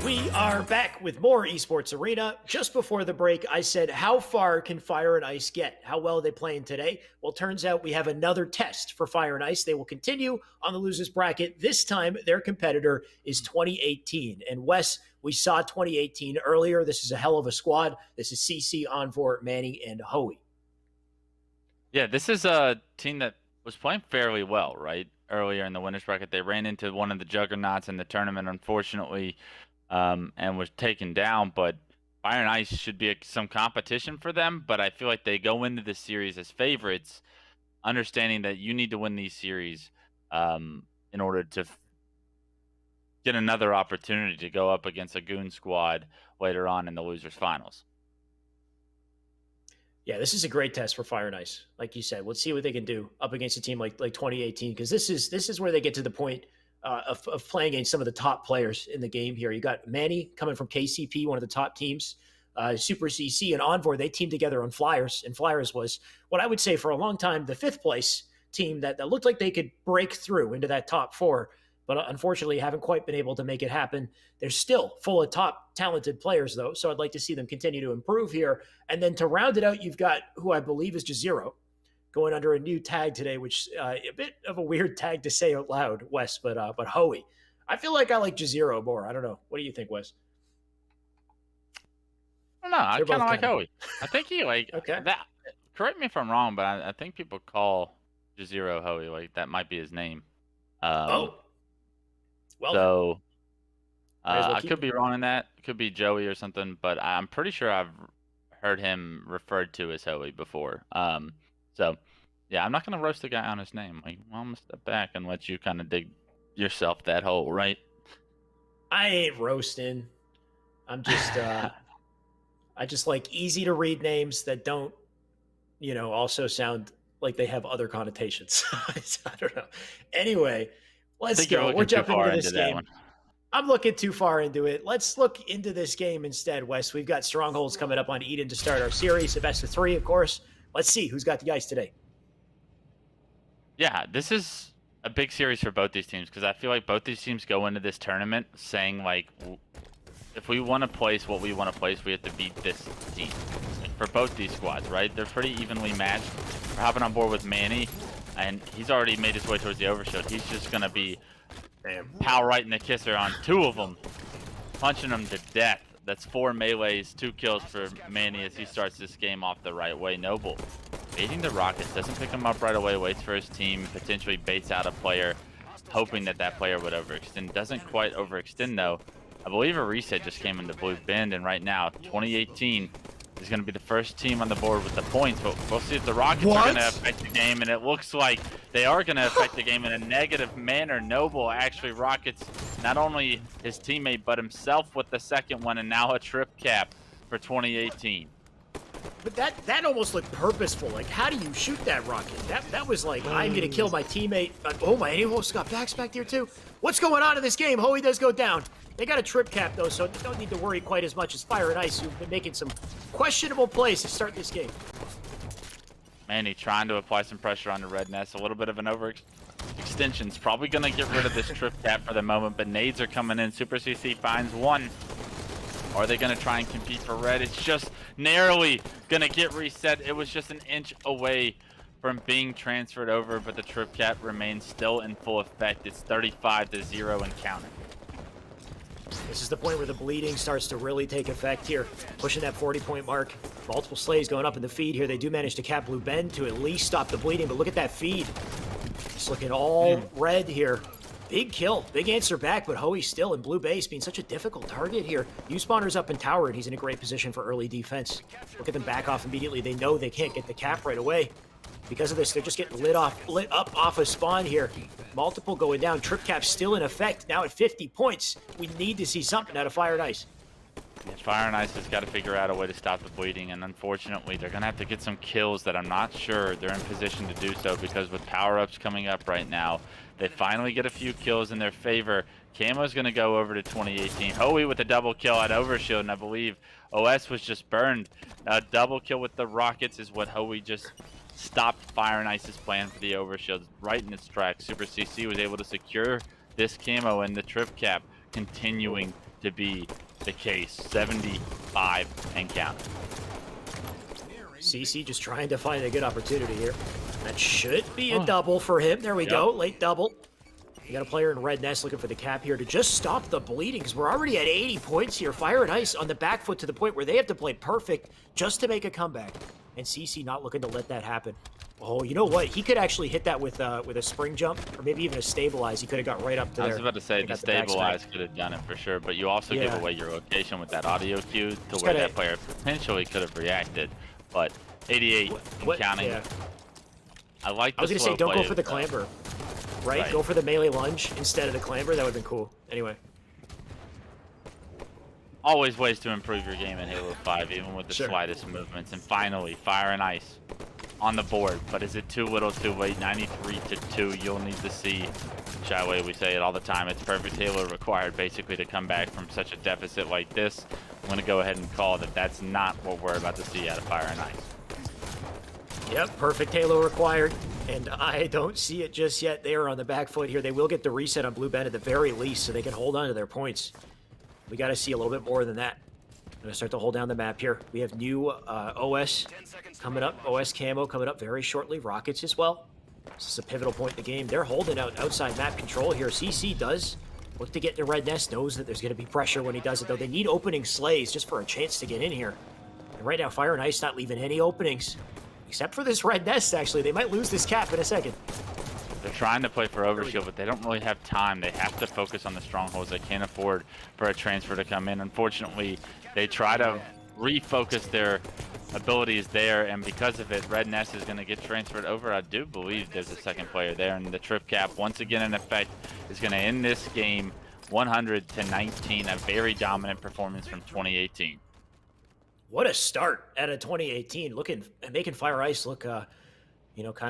[SPEAKER 1] We are back with more Esports Arena. Just before the break, I said, how far can Fire and Ice get? How well are they playing today? Well, turns out we have another test for Fire and Ice. They will continue on the losers bracket. This time, their competitor is 2018. And Wes, we saw 2018 earlier. This is a hell of a squad. This is CC, Envor, Manny, and Hoey.
[SPEAKER 2] Yeah, this is a team that was playing fairly well, right? Earlier in the winners bracket, they ran into one of the juggernauts in the tournament, unfortunately, and was taken down. But Fire and Ice should be some competition for them. But I feel like they go into this series as favorites, understanding that you need to win these series in order to get another opportunity to go up against a Goon squad later on in the losers finals.
[SPEAKER 1] Yeah, this is a great test for Fire and Ice. Like you said, let's see what they can do up against a team like 2018, because this is where they get to the point of playing against some of the top players in the game here. You got Manny coming from KCP, one of the top teams. Super CC and Envor, they teamed together on Flyers, and Flyers was what I would say for a long time the fifth place team that looked like they could break through into that top four, but unfortunately haven't quite been able to make it happen. They're still full of top talented players, though, so I'd like to see them continue to improve here. And then to round it out, you've got who I believe is Jazero going under a new tag today, which a bit of a weird tag to say out loud, Wes, but Hoey. I feel like I like Jazero more. I don't know. What do you think, Wes?
[SPEAKER 2] I don't know. I kind of like Hoey. I think he
[SPEAKER 1] okay.
[SPEAKER 2] That. Correct me if I'm wrong, but I think people call Jazero Hoey. Like that might be his name.
[SPEAKER 1] Well,
[SPEAKER 2] so I could be wrong in that. It could be Joey or something, but I'm pretty sure I've heard him referred to as Hoey before. So yeah, I'm not gonna roast the guy on his name. Like, well, I'm gonna step back and let you kind of dig yourself that hole, right?
[SPEAKER 1] I ain't roasting. I'm just I just like easy to read names that don't, also sound like they have other connotations. I don't know. Anyway, let's go. We're jumping into this game. I'm looking too far into it. Let's look into this game instead, Wes. We've got Strongholds coming up on Eden to start our series. A best of 3, of course. Let's see who's got the ice today.
[SPEAKER 2] Yeah, this is a big series for both these teams because I feel like both these teams go into this tournament saying, like, if we want to place what we want to place, we have to beat this team. Like, for both these squads, right? They're pretty evenly matched. We're hopping on board with Manny, and he's already made his way towards the overshield. He's just going to be power right in the kisser on 2 of them, punching them to death. That's 4 melees, 2 kills for Manny as he starts this game off the right way. Noble baiting the rockets, doesn't pick him up right away, waits for his team, potentially baits out a player, hoping that player would overextend. Doesn't quite overextend though. I believe a reset just came into Blue Bend, and right now 2018 is going to be the first team on the board with the points, but we'll see if the Rockets are going to affect the game, and it looks like they are going to affect the game in a negative manner. Noble actually rockets not only his teammate, but himself with the second one, and now a trip cap for 2018.
[SPEAKER 1] But that almost looked purposeful. Like, how do you shoot that rocket? That was like, I'm going to kill my teammate. Oh, my almost got backs back there, too. What's going on in this game? Hoey does go down. They got a trip cap, though, so they don't need to worry quite as much as Fire and Ice, who've been making some questionable plays to start this game.
[SPEAKER 2] Manny trying to apply some pressure on the Red Nest. A little bit of an overextension's probably going to get rid of this trip cap for the moment, but nades are coming in. Super CC finds one. Are they going to try and compete for red? It's just narrowly going to get reset. It was just an inch away from being transferred over, but the trip cap remains still in full effect. It's 35-0 and counting.
[SPEAKER 1] This is the point where the bleeding starts to really take effect here, pushing that 40-point mark. Multiple slays going up in the feed here. They do manage to cap Blue Bend to at least stop the bleeding, but look at that feed. Just looking all red here. Big kill, big answer back, but Hoey still in blue base being such a difficult target here. U-spawner's up in tower, and he's in a great position for early defense. Look at them back off immediately. They know they can't get the cap right away. Because of this, they're just getting lit up off a spawn here. Multiple going down. Trip cap still in effect, now at 50 points. We need to see something out of Fire and Ice.
[SPEAKER 2] Fire and Ice has got to figure out a way to stop the bleeding, and unfortunately, they're going to have to get some kills that I'm not sure they're in position to do so, because with power-ups coming up right now, they finally get a few kills in their favor. Camo's going to go over to 2018. Hoey with a double kill at Overshield, and I believe OS was just burned. A double kill with the Rockets is what Hoey just stopped Fire and Ice's plan for the Overshield right in its tracks. Super CC was able to secure this camo and the trip cap, continuing to be the case. 75 and count.
[SPEAKER 1] CC just trying to find a good opportunity here. That should be a double for him. There we go, late double. You got a player in red nest looking for the cap here to just stop the bleeding, because we're already at 80 points here. Fire and Ice on the back foot to the point where they have to play perfect just to make a comeback. And CC not looking to let that happen. Oh, you know what? He could actually hit that with a spring jump, or maybe even a stabilize. He could have got right up to there.
[SPEAKER 2] I was about to say the stabilize could have done it for sure, but you also give away your location with that audio cue to where that player potentially could have reacted. But 88 and counting.
[SPEAKER 1] Yeah.
[SPEAKER 2] I like the
[SPEAKER 1] I was going to say, don't go for the clamber. Right? Go for the melee lunge instead of the clamber. That would have been cool. Anyway.
[SPEAKER 2] Always ways to improve your game in Halo 5, even with the slightest movements. And finally, Fire and Ice on the board. But is it too little too late? 93-2. You'll need to see. Shyway, we say it all the time. It's perfect Halo required, basically, to come back from such a deficit like this. I'm going to go ahead and call that that's not what we're about to see out of Fire and Ice.
[SPEAKER 1] Yep, perfect Halo required. And I don't see it just yet. They are on the back foot here. They will get the reset on Blue Ben at the very least, so they can hold on to their points. We got to see a little bit more than that. Going to start to hold down the map here. We have new OS coming up. OS camo coming up very shortly. Rockets as well. This is a pivotal point in the game. They're holding out outside map control here. CC does look to get into red nest. Knows that there's going to be pressure when he does it, though. They need opening slays just for a chance to get in here. And right now, Fire and Ice not leaving any openings. Except for this red nest, actually. They might lose this cap in a second.
[SPEAKER 2] They're trying to play for overshield, but they don't really have time. They have to focus on the strongholds. They can't afford for a transfer to come in. Unfortunately, they try to refocus their abilities there, and because of it, red nest is going to get transferred over. I do believe there's a second player there, and the trip cap, once again in effect, is going to end this game 100-19. A very dominant performance from 2018.
[SPEAKER 1] What a start out of 2018. Making Fire Ice look, kind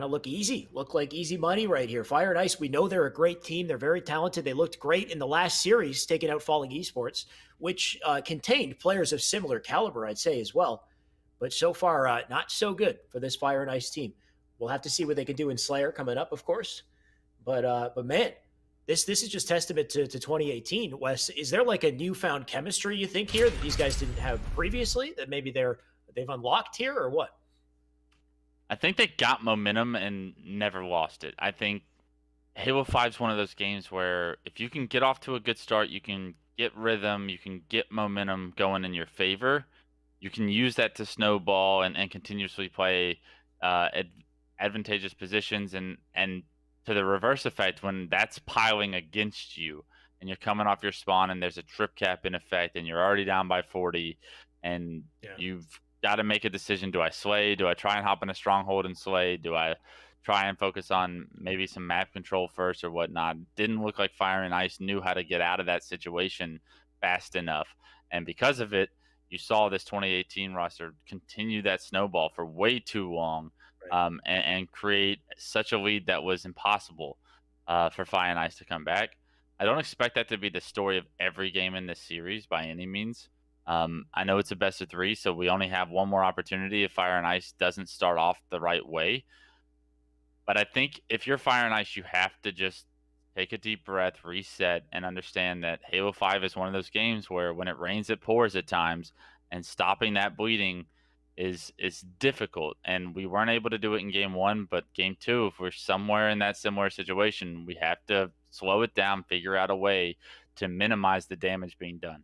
[SPEAKER 1] of look easy. Look like easy money right here. Fire and Ice, we know they're a great team. They're very talented. They looked great in the last series, taking out Falling Esports, which contained players of similar caliber, I'd say, as well. But so far, not so good for this Fire and Ice team. We'll have to see what they can do in Slayer coming up, of course. But man, this is just testament to 2018. Wes, is there like a newfound chemistry, you think, here that these guys didn't have previously, that maybe they've unlocked here, or what?
[SPEAKER 2] I think they got momentum and never lost it. I think Halo 5 is one of those games where if you can get off to a good start, you can get rhythm, you can get momentum going in your favor. You can use that to snowball and continuously play advantageous positions, and to the reverse effect, when that's piling against you and you're coming off your spawn and there's a trip cap in effect and you're already down by 40 and you've got to make a decision. Do I slay? Do I try and hop in a stronghold and slay? Do I try and focus on maybe some map control first or whatnot? Didn't look like Fire and Ice knew how to get out of that situation fast enough. And because of it, you saw this 2018 roster continue that snowball for way too long. And create such a lead that was impossible for Fire and Ice to come back. I don't expect that to be the story of every game in this series by any means. I know it's a best of 3, so we only have one more opportunity if Fire and Ice doesn't start off the right way. But I think if you're Fire and Ice, you have to just take a deep breath, reset, and understand that Halo 5 is one of those games where when it rains, it pours at times, and stopping that bleeding is difficult, and we weren't able to do it in game 1, but game 2, if we're somewhere in that similar situation, we have to slow it down, figure out a way to minimize the damage being done.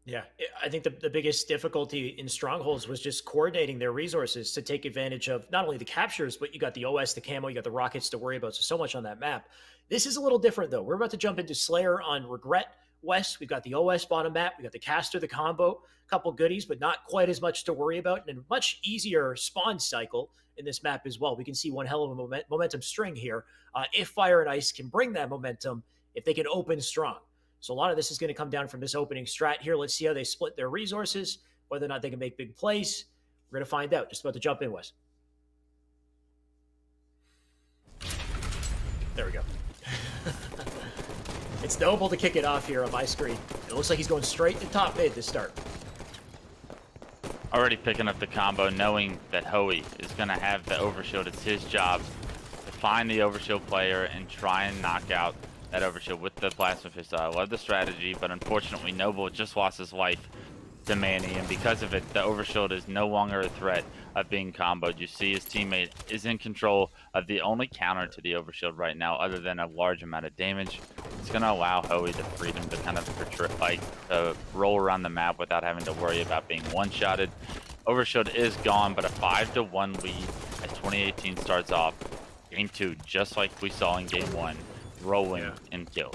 [SPEAKER 1] Yeah, I think the biggest difficulty in Strongholds was just coordinating their resources to take advantage of not only the captures, but you got the OS, the camo, you got the rockets to worry about, so much on that map. This is a little different, though. We're about to jump into Slayer on Regret West. We've got the OS bottom map, we got the caster, the combo, a couple goodies, but not quite as much to worry about, and a much easier spawn cycle in this map as well. We can see one hell of a momentum string here. If Fire and Ice can bring that momentum, if they can open strong. So a lot of this is going to come down from this opening strat here. Let's see how they split their resources, whether or not they can make big plays. We're going to find out. Just about to jump in, Wes. There we go. It's Noble to kick it off here on my screen. It looks like he's going straight to top mid to start.
[SPEAKER 2] Already picking up the combo, knowing that Hoey is going to have the overshield. It's his job to find the overshield player and try and knock out that overshield with the plasma pistol. I love the strategy, but unfortunately, Noble just lost his life to Manny, and because of it, the overshield is no longer a threat of being comboed. You see his teammate is in control of the only counter to the overshield right now, other than a large amount of damage. It's going to allow Hoey the freedom to kind of roll around the map without having to worry about being one-shotted. Overshield is gone, but a 5-1 lead as 2018 starts off. Game 2, just like we saw in Game 1, rolling in kills.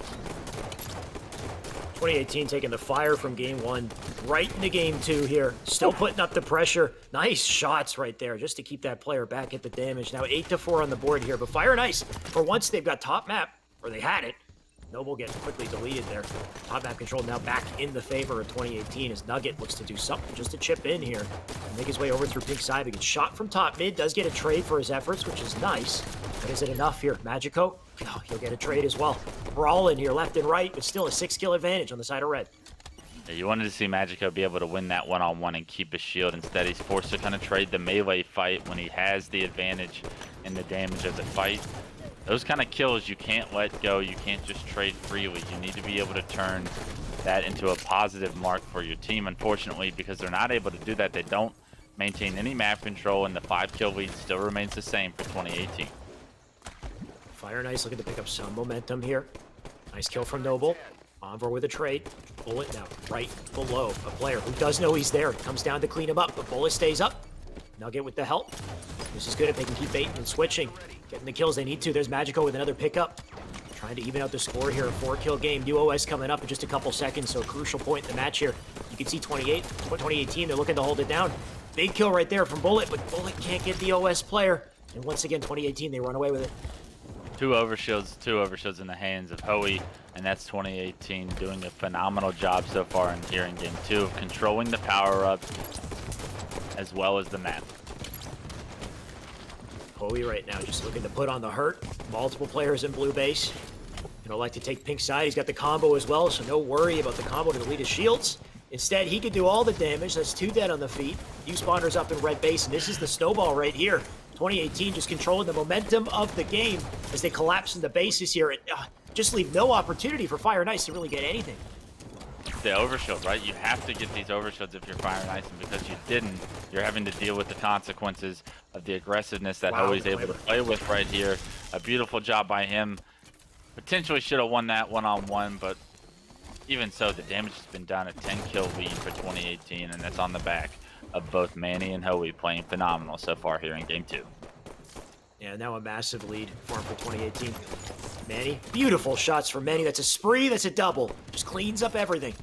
[SPEAKER 1] 2018 taking the fire from Game 1 right into Game 2 here. Still putting up the pressure. Nice shots right there just to keep that player back at the damage. Now 8-4 on the board here, but Fire and Ice, for once they've got top map, or they had it. Noble gets quickly deleted there. Top map control now back in the favor of 2018 as Nugget looks to do something just to chip in here. Make his way over through pink side. He gets shot from top mid. Does get a trade for his efforts, which is nice. But is it enough here? Magico? Oh, he'll get a trade as well. Brawling here left and right, but still a 6-kill advantage on the side of red.
[SPEAKER 2] Yeah, you wanted to see Magico be able to win that one-on-one and keep his shield. Instead, he's forced to kind of trade the melee fight when he has the advantage in the damage of the fight. Those kind of kills you can't let go. You can't just trade freely. You need to be able to turn that into a positive mark for your team. Unfortunately, because they're not able to do that, they don't maintain any map control, and the 5-kill lead still remains the same for 2018.
[SPEAKER 1] Fire Nice looking to pick up some momentum here. Nice kill from Noble. Envor with a trade. Bullet now right below a player who does know he's there. Comes down to clean him up, but Bullet stays up. Nugget with the help. This is good if they can keep baiting and switching. Getting the kills they need to. There's Magico with another pickup. Trying to even out the score here. A 4-kill game. New OS coming up in just a couple seconds, so a crucial point in the match here. You can see 2018, they're looking to hold it down. Big kill right there from Bullet, but Bullet can't get the OS player. And once again, 2018, they run away with it.
[SPEAKER 2] Two overshields in the hands of Hoey, and that's 2018 doing a phenomenal job so far here in Game 2 of controlling the power-ups as well as the map.
[SPEAKER 1] Hoey right now just looking to put on the hurt. Multiple players in blue base. Gonna like to take pink side. He's got the combo as well, so no worry about the combo to delete his shields. Instead, he could do all the damage. That's 2 dead on the feet. Few spawners up in red base, and this is the snowball right here. 2018 just controlling the momentum of the game as they collapse in the bases here and just leave no opportunity for Fire and Ice to really get anything.
[SPEAKER 2] The overshield, right? You have to get these overshields if you're Fire and Ice, and because you didn't, you're having to deal with the consequences of the aggressiveness that Hoey's able to play with right here. A beautiful job by him. Potentially should have won that one-on-one, but even so, the damage has been done. A 10-kill lead for 2018, and that's on the back of both Manny and Hoey playing phenomenal so far here in Game 2.
[SPEAKER 1] Yeah, now a massive lead for him for 2018. Manny, beautiful shots from Manny. That's a spree, that's a double. Just cleans up everything.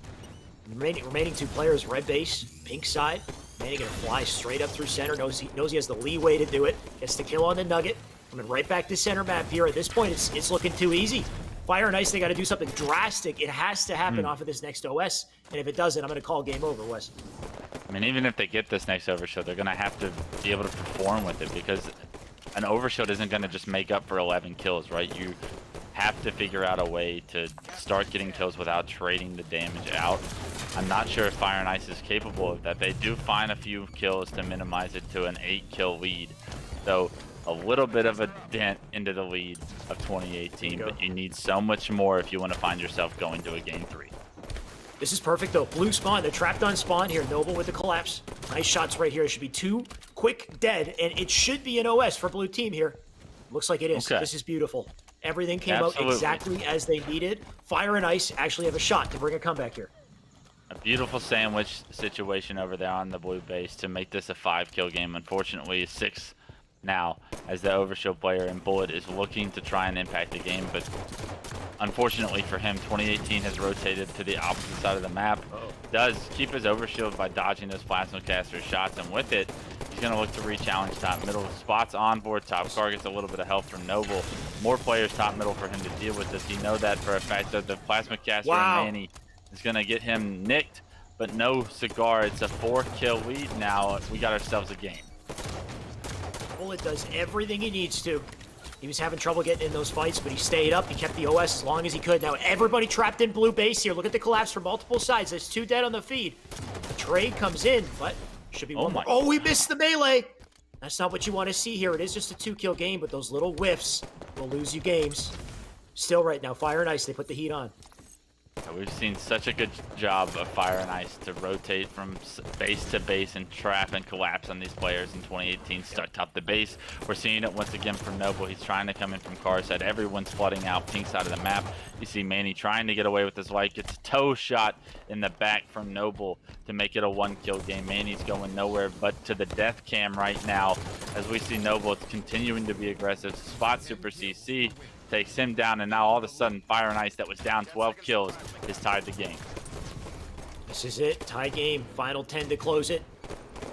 [SPEAKER 1] Remaining 2 players, red base, pink side. Manny gonna fly straight up through center. Knows he has the leeway to do it. Gets the kill on the Nugget. Coming right back to center map here. At this point, it's looking too easy. Fire and Ice, they got to do something drastic. It has to happen off of this next OS. And if it doesn't, I'm going to call game over, Wes.
[SPEAKER 2] I mean, even if they get this next overshield, they're going to have to be able to perform with it, because an overshield isn't going to just make up for 11 kills, right? You have to figure out a way to start getting kills without trading the damage out. I'm not sure if Fire and Ice is capable of that. They do find a few kills to minimize it to an 8-kill lead. So a little bit of a dent into the lead of 2018, but you need so much more if you want to find yourself going to a Game 3.
[SPEAKER 1] This is perfect, though. Blue spawn. They're trapped on spawn here. Noble with the collapse. Nice shots right here. It should be 2 quick dead, and it should be an OS for blue team here. Looks like it is.
[SPEAKER 2] Okay.
[SPEAKER 1] This is beautiful. Everything came out exactly as they needed. Fire and Ice actually have a shot to bring a comeback here.
[SPEAKER 2] A beautiful sandwich situation over there on the blue base to make this a 5-kill game. Unfortunately, 6 now, as the overshield player and Bullet is looking to try and impact the game, but unfortunately for him, 2018 has rotated to the opposite side of the map. Does keep his overshield by dodging those plasma caster shots, and with it, he's going to look to re-challenge top middle. Spots on board. Top car gets a little bit of help from Noble. More players top middle for him to deal with this. You know that for a fact that the plasma caster and Manny is going to get him nicked, but no cigar. It's a 4-kill lead now. We got ourselves a game.
[SPEAKER 1] Bullet does everything he needs to. He was having trouble getting in those fights, but he stayed up. He kept the OS as long as he could. Now everybody trapped in blue base here. Look at the collapse from multiple sides. There's 2 dead on the feed. The trade comes in, but should be one more. Oh, we missed the melee. That's not what you want to see here. It is just a 2-kill game, but those little whiffs will lose you games. Still right now, Fire and Ice, they put the heat on.
[SPEAKER 2] We've seen such a good job of Fire and Ice to rotate from base to base and trap and collapse on these players in 2018. Start top the base. We're seeing it once again from Noble. He's trying to come in from car side. Everyone's flooding out pink side of the map. You see Manny trying to get away with his life. Gets a toe shot in the back from Noble to make it a 1-kill game. Manny's going nowhere but to the death cam right now as we see Noble continuing to be aggressive. Spot Super CC. Takes him down, and now all of a sudden Fire and Ice, that was down 12 kills, is tied the game.
[SPEAKER 1] This is it, tie game, final 10 to close it.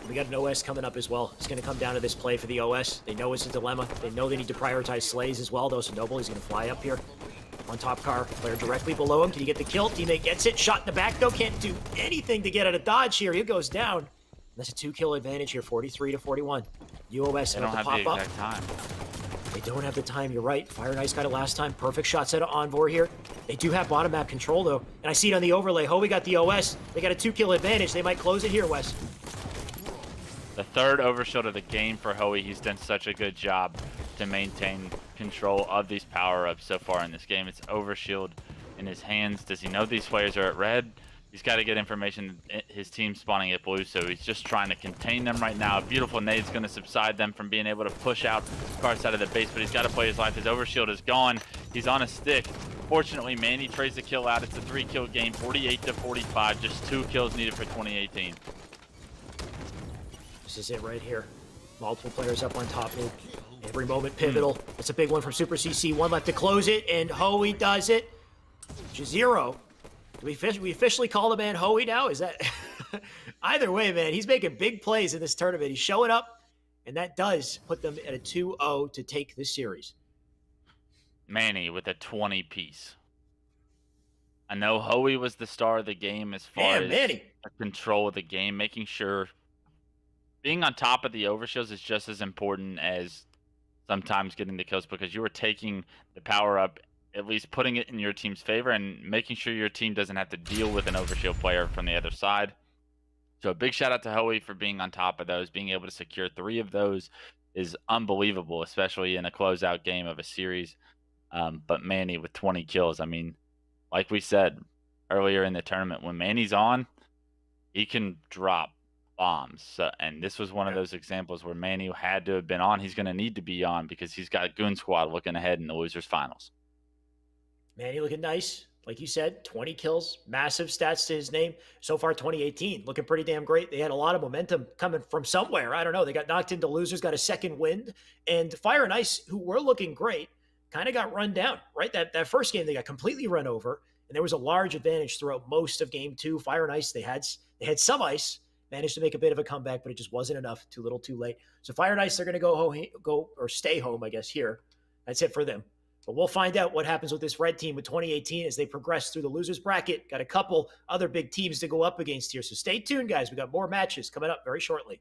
[SPEAKER 1] We got an OS coming up as well. It's going to come down to this play for the OS. They know it's a dilemma. They know they need to prioritize Slays as well, though, so Noble, he's going to fly up here. On top car, player directly below him. Can he get the kill? Teammate gets it, shot in the back, though, can't do anything to get out of dodge here. He goes down. That's a 2-kill advantage here, 43 to 41. UOS
[SPEAKER 2] They don't have the exact time.
[SPEAKER 1] They don't have the time, you're right. Fire and Ice got it last time. Perfect shot set of Envor here. They do have bottom map control, though. And I see it on the overlay. Hoey got the OS. They got a 2-kill advantage. They might close it here, Wes.
[SPEAKER 2] The third overshield of the game for Hoey. He's done such a good job to maintain control of these power-ups so far in this game. It's overshield in his hands. Does he know these players are at red? He's got to get information. His team's spawning at blue, so he's just trying to contain them right now. A beautiful nade's going to subside them from being able to push out car side of the base, but he's got to play his life. His overshield is gone. He's on a stick. Fortunately, Manny trades the kill out. It's a 3-kill game, 48 to 45. Just 2 kills needed for 2018.
[SPEAKER 1] This is it right here. Multiple players up on top mid. Every moment pivotal. It's a big one from Super CC. One left to close it, and Hoey does it. Jazero. Do we officially call the man Hoey now? Is that... Either way, man, he's making big plays in this tournament. He's showing up, and that does put them at a 2-0 to take this series.
[SPEAKER 2] Manny with a 20-piece. I know Hoey was the star of the game as far as
[SPEAKER 1] Manny.
[SPEAKER 2] Control of the game, making sure being on top of the overshields is just as important as sometimes getting the kills, because you were taking the power up, at least putting it in your team's favor and making sure your team doesn't have to deal with an overshield player from the other side. So a big shout out to Hoey for being on top of those. Being able to secure 3 of those is unbelievable, especially in a closeout game of a series. But Manny with 20 kills, I mean, like we said earlier in the tournament, when Manny's on, he can drop bombs. So, and this was one of those examples where Manny had to have been on. He's going to need to be on because he's got Goon Squad looking ahead in the losers finals.
[SPEAKER 1] Manny looking nice. Like you said, 20 kills, massive stats to his name. So far, 2018, looking pretty damn great. They had a lot of momentum coming from somewhere. I don't know. They got knocked into losers, got a second wind. And Fire and Ice, who were looking great, kind of got run down, right? That first game, they got completely run over. And there was a large advantage throughout most of game 2. Fire and Ice, they had some ice, managed to make a bit of a comeback, but it just wasn't enough. Too little, too late. So Fire and Ice, they're going to go or stay home, I guess, here. That's it for them. But we'll find out what happens with this red team with 2018 as they progress through the losers bracket. Got a couple other big teams to go up against here. So stay tuned, guys. We got more matches coming up very shortly.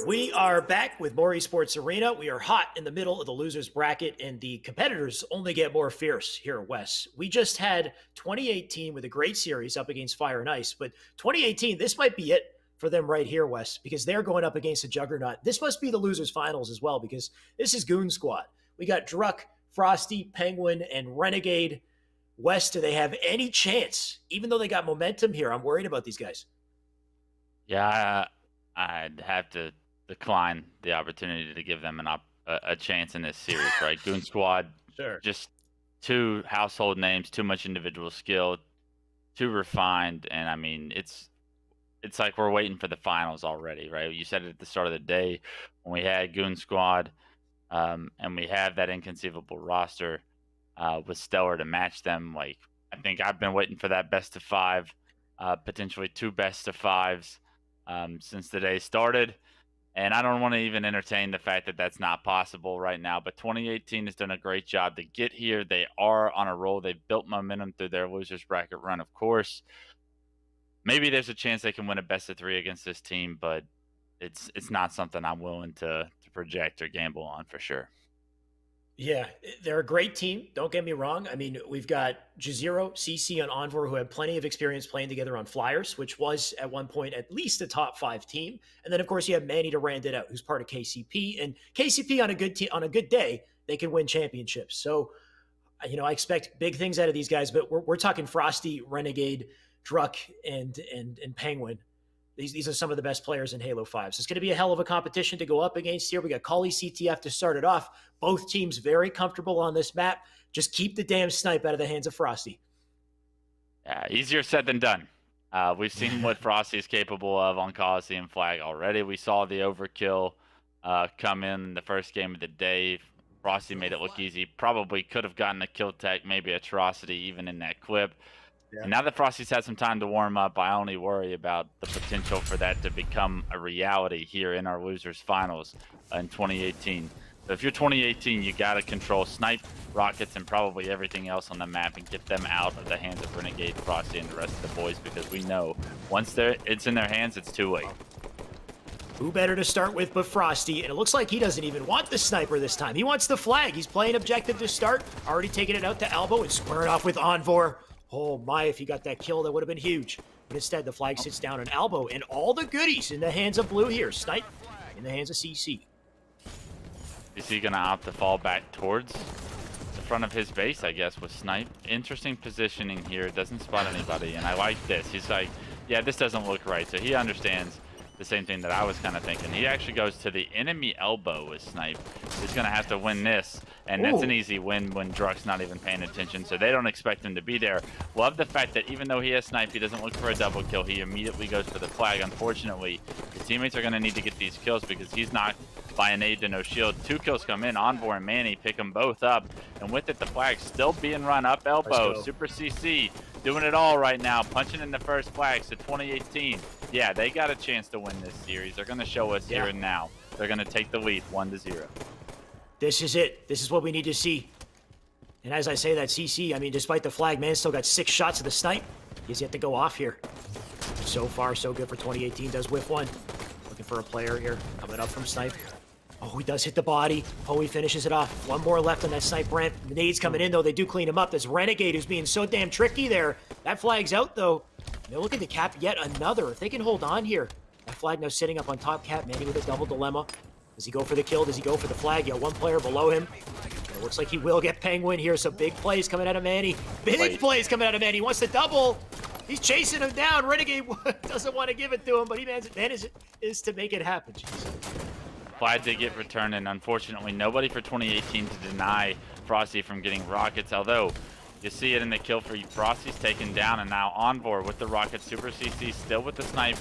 [SPEAKER 1] We are back with more Esports Arena. We are hot in the middle of the losers bracket, and the competitors only get more fierce here, Wes. We just had 2018 with a great series up against Fire and Ice, but 2018, this might be it for them right here, Wes, because they're going up against a juggernaut. This must be the losers finals as well, because this is Goon Squad. We got Druck, Frosty, Penguin, and Renegade. Wes, do they have any chance? Even though they got momentum here, I'm worried about these guys.
[SPEAKER 2] Yeah, I'd have to decline the opportunity to give them a chance in this series, right? Goon Squad,
[SPEAKER 1] Sure.
[SPEAKER 2] just too household names, too much individual skill, too refined, and I mean, it's like we're waiting for the finals already, right? You said it at the start of the day when we had Goon Squad, and we have that inconceivable roster with Stellar to match them. Like, I think I've been waiting for that best of 5, potentially 2 best of 5s since the day started. And I don't want to even entertain the fact that that's not possible right now. But 2018 has done a great job to get here. They are on a roll. They've built momentum through their losers bracket run, of course. Maybe there's a chance they can win a best of 3 against this team, but it's not something I'm willing to project or gamble on for sure.
[SPEAKER 1] Yeah, they're a great team. Don't get me wrong. I mean, we've got Jazero, CC, and Envor, who have plenty of experience playing together on Flyers, which was at one point at least a top 5 team. And then, of course, you have Manny to round it out, who's part of KCP. And KCP on a good day, they can win championships. So, I expect big things out of these guys. But we're talking Frosty, Renegade, Druck, and Penguin. These are some of the best players in Halo 5. So it's going to be a hell of a competition to go up against here. We got Kali CTF to start it off. Both teams very comfortable on this map. Just keep the damn snipe out of the hands of Frosty.
[SPEAKER 2] Yeah, easier said than done. We've seen what Frosty is capable of on Coliseum Flag already. We saw the overkill come in the first game of the day. Frosty made it look easy. Probably could have gotten a kill tech, maybe atrocity even in that clip. Yeah. And now that Frosty's had some time to warm up, I only worry about the potential for that to become a reality here in our losers finals in 2018. So if you're 2018, you got to control snipe, rockets, and probably everything else on the map and get them out of the hands of Renegade, Frosty, and the rest of the boys, because we know once it's in their hands, it's too late.
[SPEAKER 1] Who better to start with but Frosty? And it looks like he doesn't even want the sniper this time. He wants the flag. He's playing objective to start, already taking it out to elbow and squaring off with Envor. Oh my, if he got that kill, that would have been huge. But instead, the flag sits down on elbow, and all the goodies in the hands of blue here. Snipe in the hands of CC.
[SPEAKER 2] Is he going to opt to fall back towards the front of his base, I guess, with snipe? Interesting positioning here. Doesn't spot anybody, and I like this. He's like, yeah, this doesn't look right. So he understands the same thing that I was kind of thinking. He actually goes to the enemy elbow with snipe. He's going to have to win this, and that's an easy win when Druck's not even paying attention, so they don't expect him to be there. Love the fact that even though he has snipe, he doesn't look for a double kill. He immediately goes for the flag. Unfortunately, his teammates are going to need to get these kills because he's knocked by an aid to no shield. 2 kills come in. Envor and Manny pick them both up, and with it, the flag still being run up elbow. Super CC doing it all right now, punching in the first flags to 2018. Yeah, they got a chance to win this series. They're going to show us here and now. They're going to take the lead 1-0.
[SPEAKER 1] This is it. This is what we need to see. And as I say that, CC, I mean, despite the flag, man, still got 6 shots of the snipe. He's yet to go off here. So far, so good for 2018. Does whiff one. Looking for a player here. Coming up from snipe. Oh, he does hit the body. Oh, he finishes it off. 1 more left on that snipe ramp. The nades coming in, though. They do clean him up. There's Renegade who's being so damn tricky there. That flag's out, though. They're looking to cap yet another. If they can hold on here. That flag now sitting up on top. Cap Manny with a double dilemma. Does he go for the kill? Does he go for the flag? You got 1 player below him. It looks like he will get Penguin here. So big plays coming out of Manny. Big plays coming out of Manny. He wants to double. He's chasing him down. Renegade doesn't want to give it to him, but he manages to make it happen. Jeez.
[SPEAKER 2] Flag did get returned, and unfortunately nobody for 2018 to deny Frosty from getting rockets, although you see it in the kill for Frosty's taken down, and now Envor with the rocket. Super CC still with the snipe,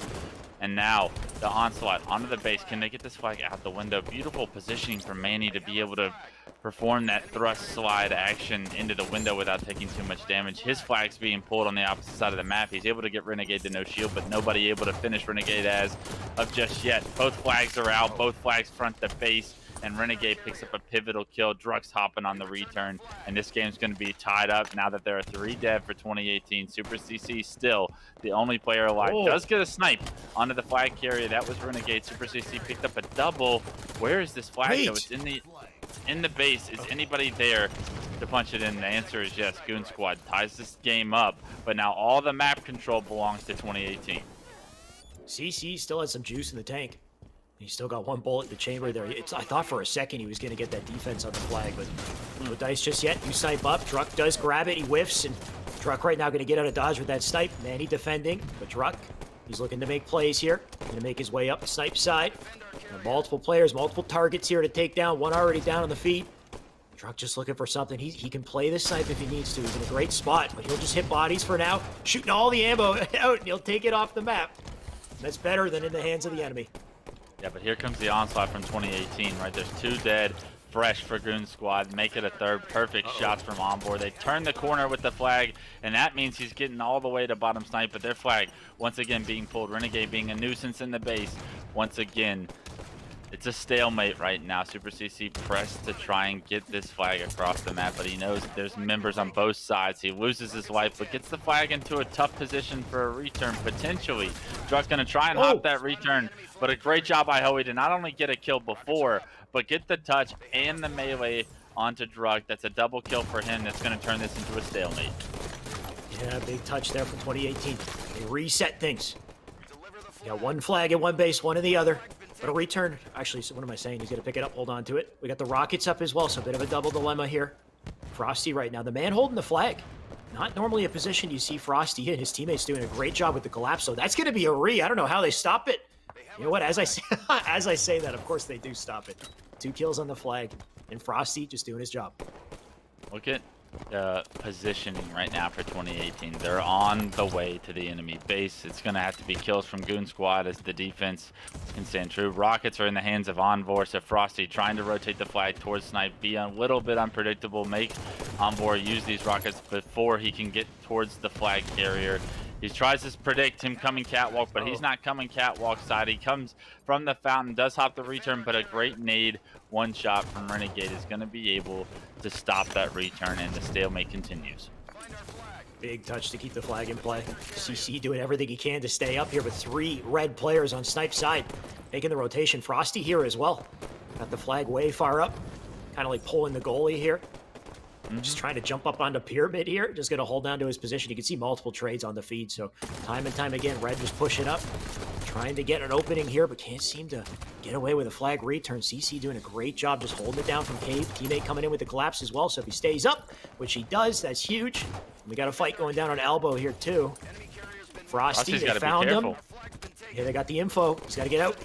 [SPEAKER 2] and now the onslaught onto the base. Can they get this flag out the window? Beautiful positioning for Manny to be able to perform that thrust slide action into the window without taking too much damage. His flag's being pulled on the opposite side of the map. He's able to get Renegade to no shield, but nobody able to finish Renegade as of just yet. Both flags are out. Both flags front the base. and Renegade picks up a pivotal kill. Druck's hopping on the return, and this game's going to be tied up now that there are 3 dead for 2018. Super CC still the only player alive. Does get a snipe onto the flag carrier. That was Renegade. Super CC picked up a double. Where is this flag though? It's in the base. Is anybody there to punch it in? The answer is yes. Goon Squad ties this game up, but now all the map control belongs to 2018.
[SPEAKER 1] CC still has some juice in the tank. He's still got 1 bullet in the chamber there. I thought for a second he was going to get that defense on the flag, but no dice just yet. You snipe up. Druck does grab it. He whiffs, and Druck right now going to get out of dodge with that snipe. Manny defending, but Druck, he's looking to make plays here. Going to make his way up the snipe side. Multiple players, multiple targets here to take down. One already down on the feet. Druck just looking for something. He can play this snipe if he needs to. He's in a great spot, but he'll just hit bodies for now. Shooting all the ammo out, and he'll take it off the map. That's better than in the hands of the enemy.
[SPEAKER 2] Yeah, but here comes the onslaught from 2018, right? There's 2 dead, fresh for Goon Squad. Make it a 3rd. Perfect shots from onboard. They turn the corner with the flag, and that means he's getting all the way to bottom snipe, but their flag, once again, being pulled. Renegade being a nuisance in the base. Once again, it's a stalemate right now. Super CC pressed to try and get this flag across the map, but he knows there's members on both sides. He loses his life, but gets the flag into a tough position for a return, potentially. Druck's going to try and hop that return, but a great job by Hoey to not only get a kill before, but get the touch and the melee onto Druck. That's a double kill for him. That's going to turn this into a stalemate.
[SPEAKER 1] Yeah, big touch there from 2018. They reset things. You got 1 flag at 1 base, 1 in the other. But a return, actually, so what am I saying? He's going to pick it up, hold on to it. We got the rockets up as well, so a bit of a double dilemma here. Frosty right now, the man holding the flag. Not normally a position you see Frosty in. His teammates doing a great job with the collapse, so that's going to be a re. I don't know how they stop it. You know what, as I say that, of course they do stop it. 2 kills on the flag, and Frosty just doing his job.
[SPEAKER 2] Look at the positioning right now for 2018. They're on the way to the enemy base. It's going to have to be kills from Goon Squad as the defense can stand true. Rockets are in the hands of Envor, so Frosty trying to rotate the flag towards Snipe, be a little bit unpredictable, make Envor use these rockets before he can get towards the flag carrier. He tries to predict him coming catwalk, but he's not coming catwalk side. He comes from the fountain, does hop the return, but a great nade, 1 shot from Renegade is going to be able to stop that return, and the stalemate continues.
[SPEAKER 1] Big touch to keep the flag in play. CC doing everything he can to stay up here with 3 red players on Snipe side. Making the rotation. Frosty here as well. Got the flag way far up. Kind of like pulling the goalie here. Just trying to jump up onto Pyramid here. Just going to hold down to his position. You can see multiple trades on the feed. So time and time again, Red just pushing up. Trying to get an opening here, but can't seem to get away with a flag return. CC doing a great job just holding it down from Cave. Teammate coming in with the collapse as well. So if he stays up, which he does, that's huge. We got a fight going down on Elbow here too. Frosty, they found him. Yeah, they got the info. He's got to get out.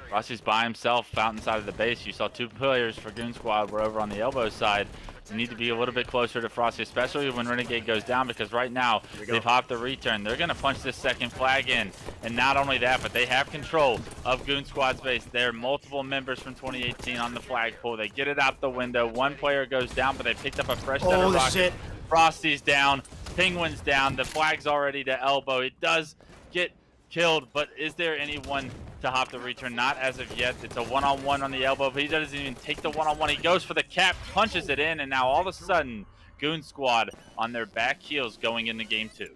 [SPEAKER 2] Frosty's by himself, fountain side of the base. You saw 2 players for Goon Squad were over on the Elbow side. You need to be a little bit closer to Frosty, especially when Renegade goes down, because right now they've hopped the return. They're going to punch this 2nd flag in, and not only that, but they have control of Goon Squad's base. There are multiple members from 2018 on the flagpole. They get it out the window. 1 player goes down, but they picked up a fresh set of rockets. Frosty's down. Penguin's down. The flag's already to Elbow. It does get killed, but is there anyone to hop the return? Not as of yet. It's a 1-on-1 on the Elbow, but he doesn't even take the 1-on-1. He goes for the cap, punches it in, and now all of a sudden, Goon Squad on their back heels going into game 2.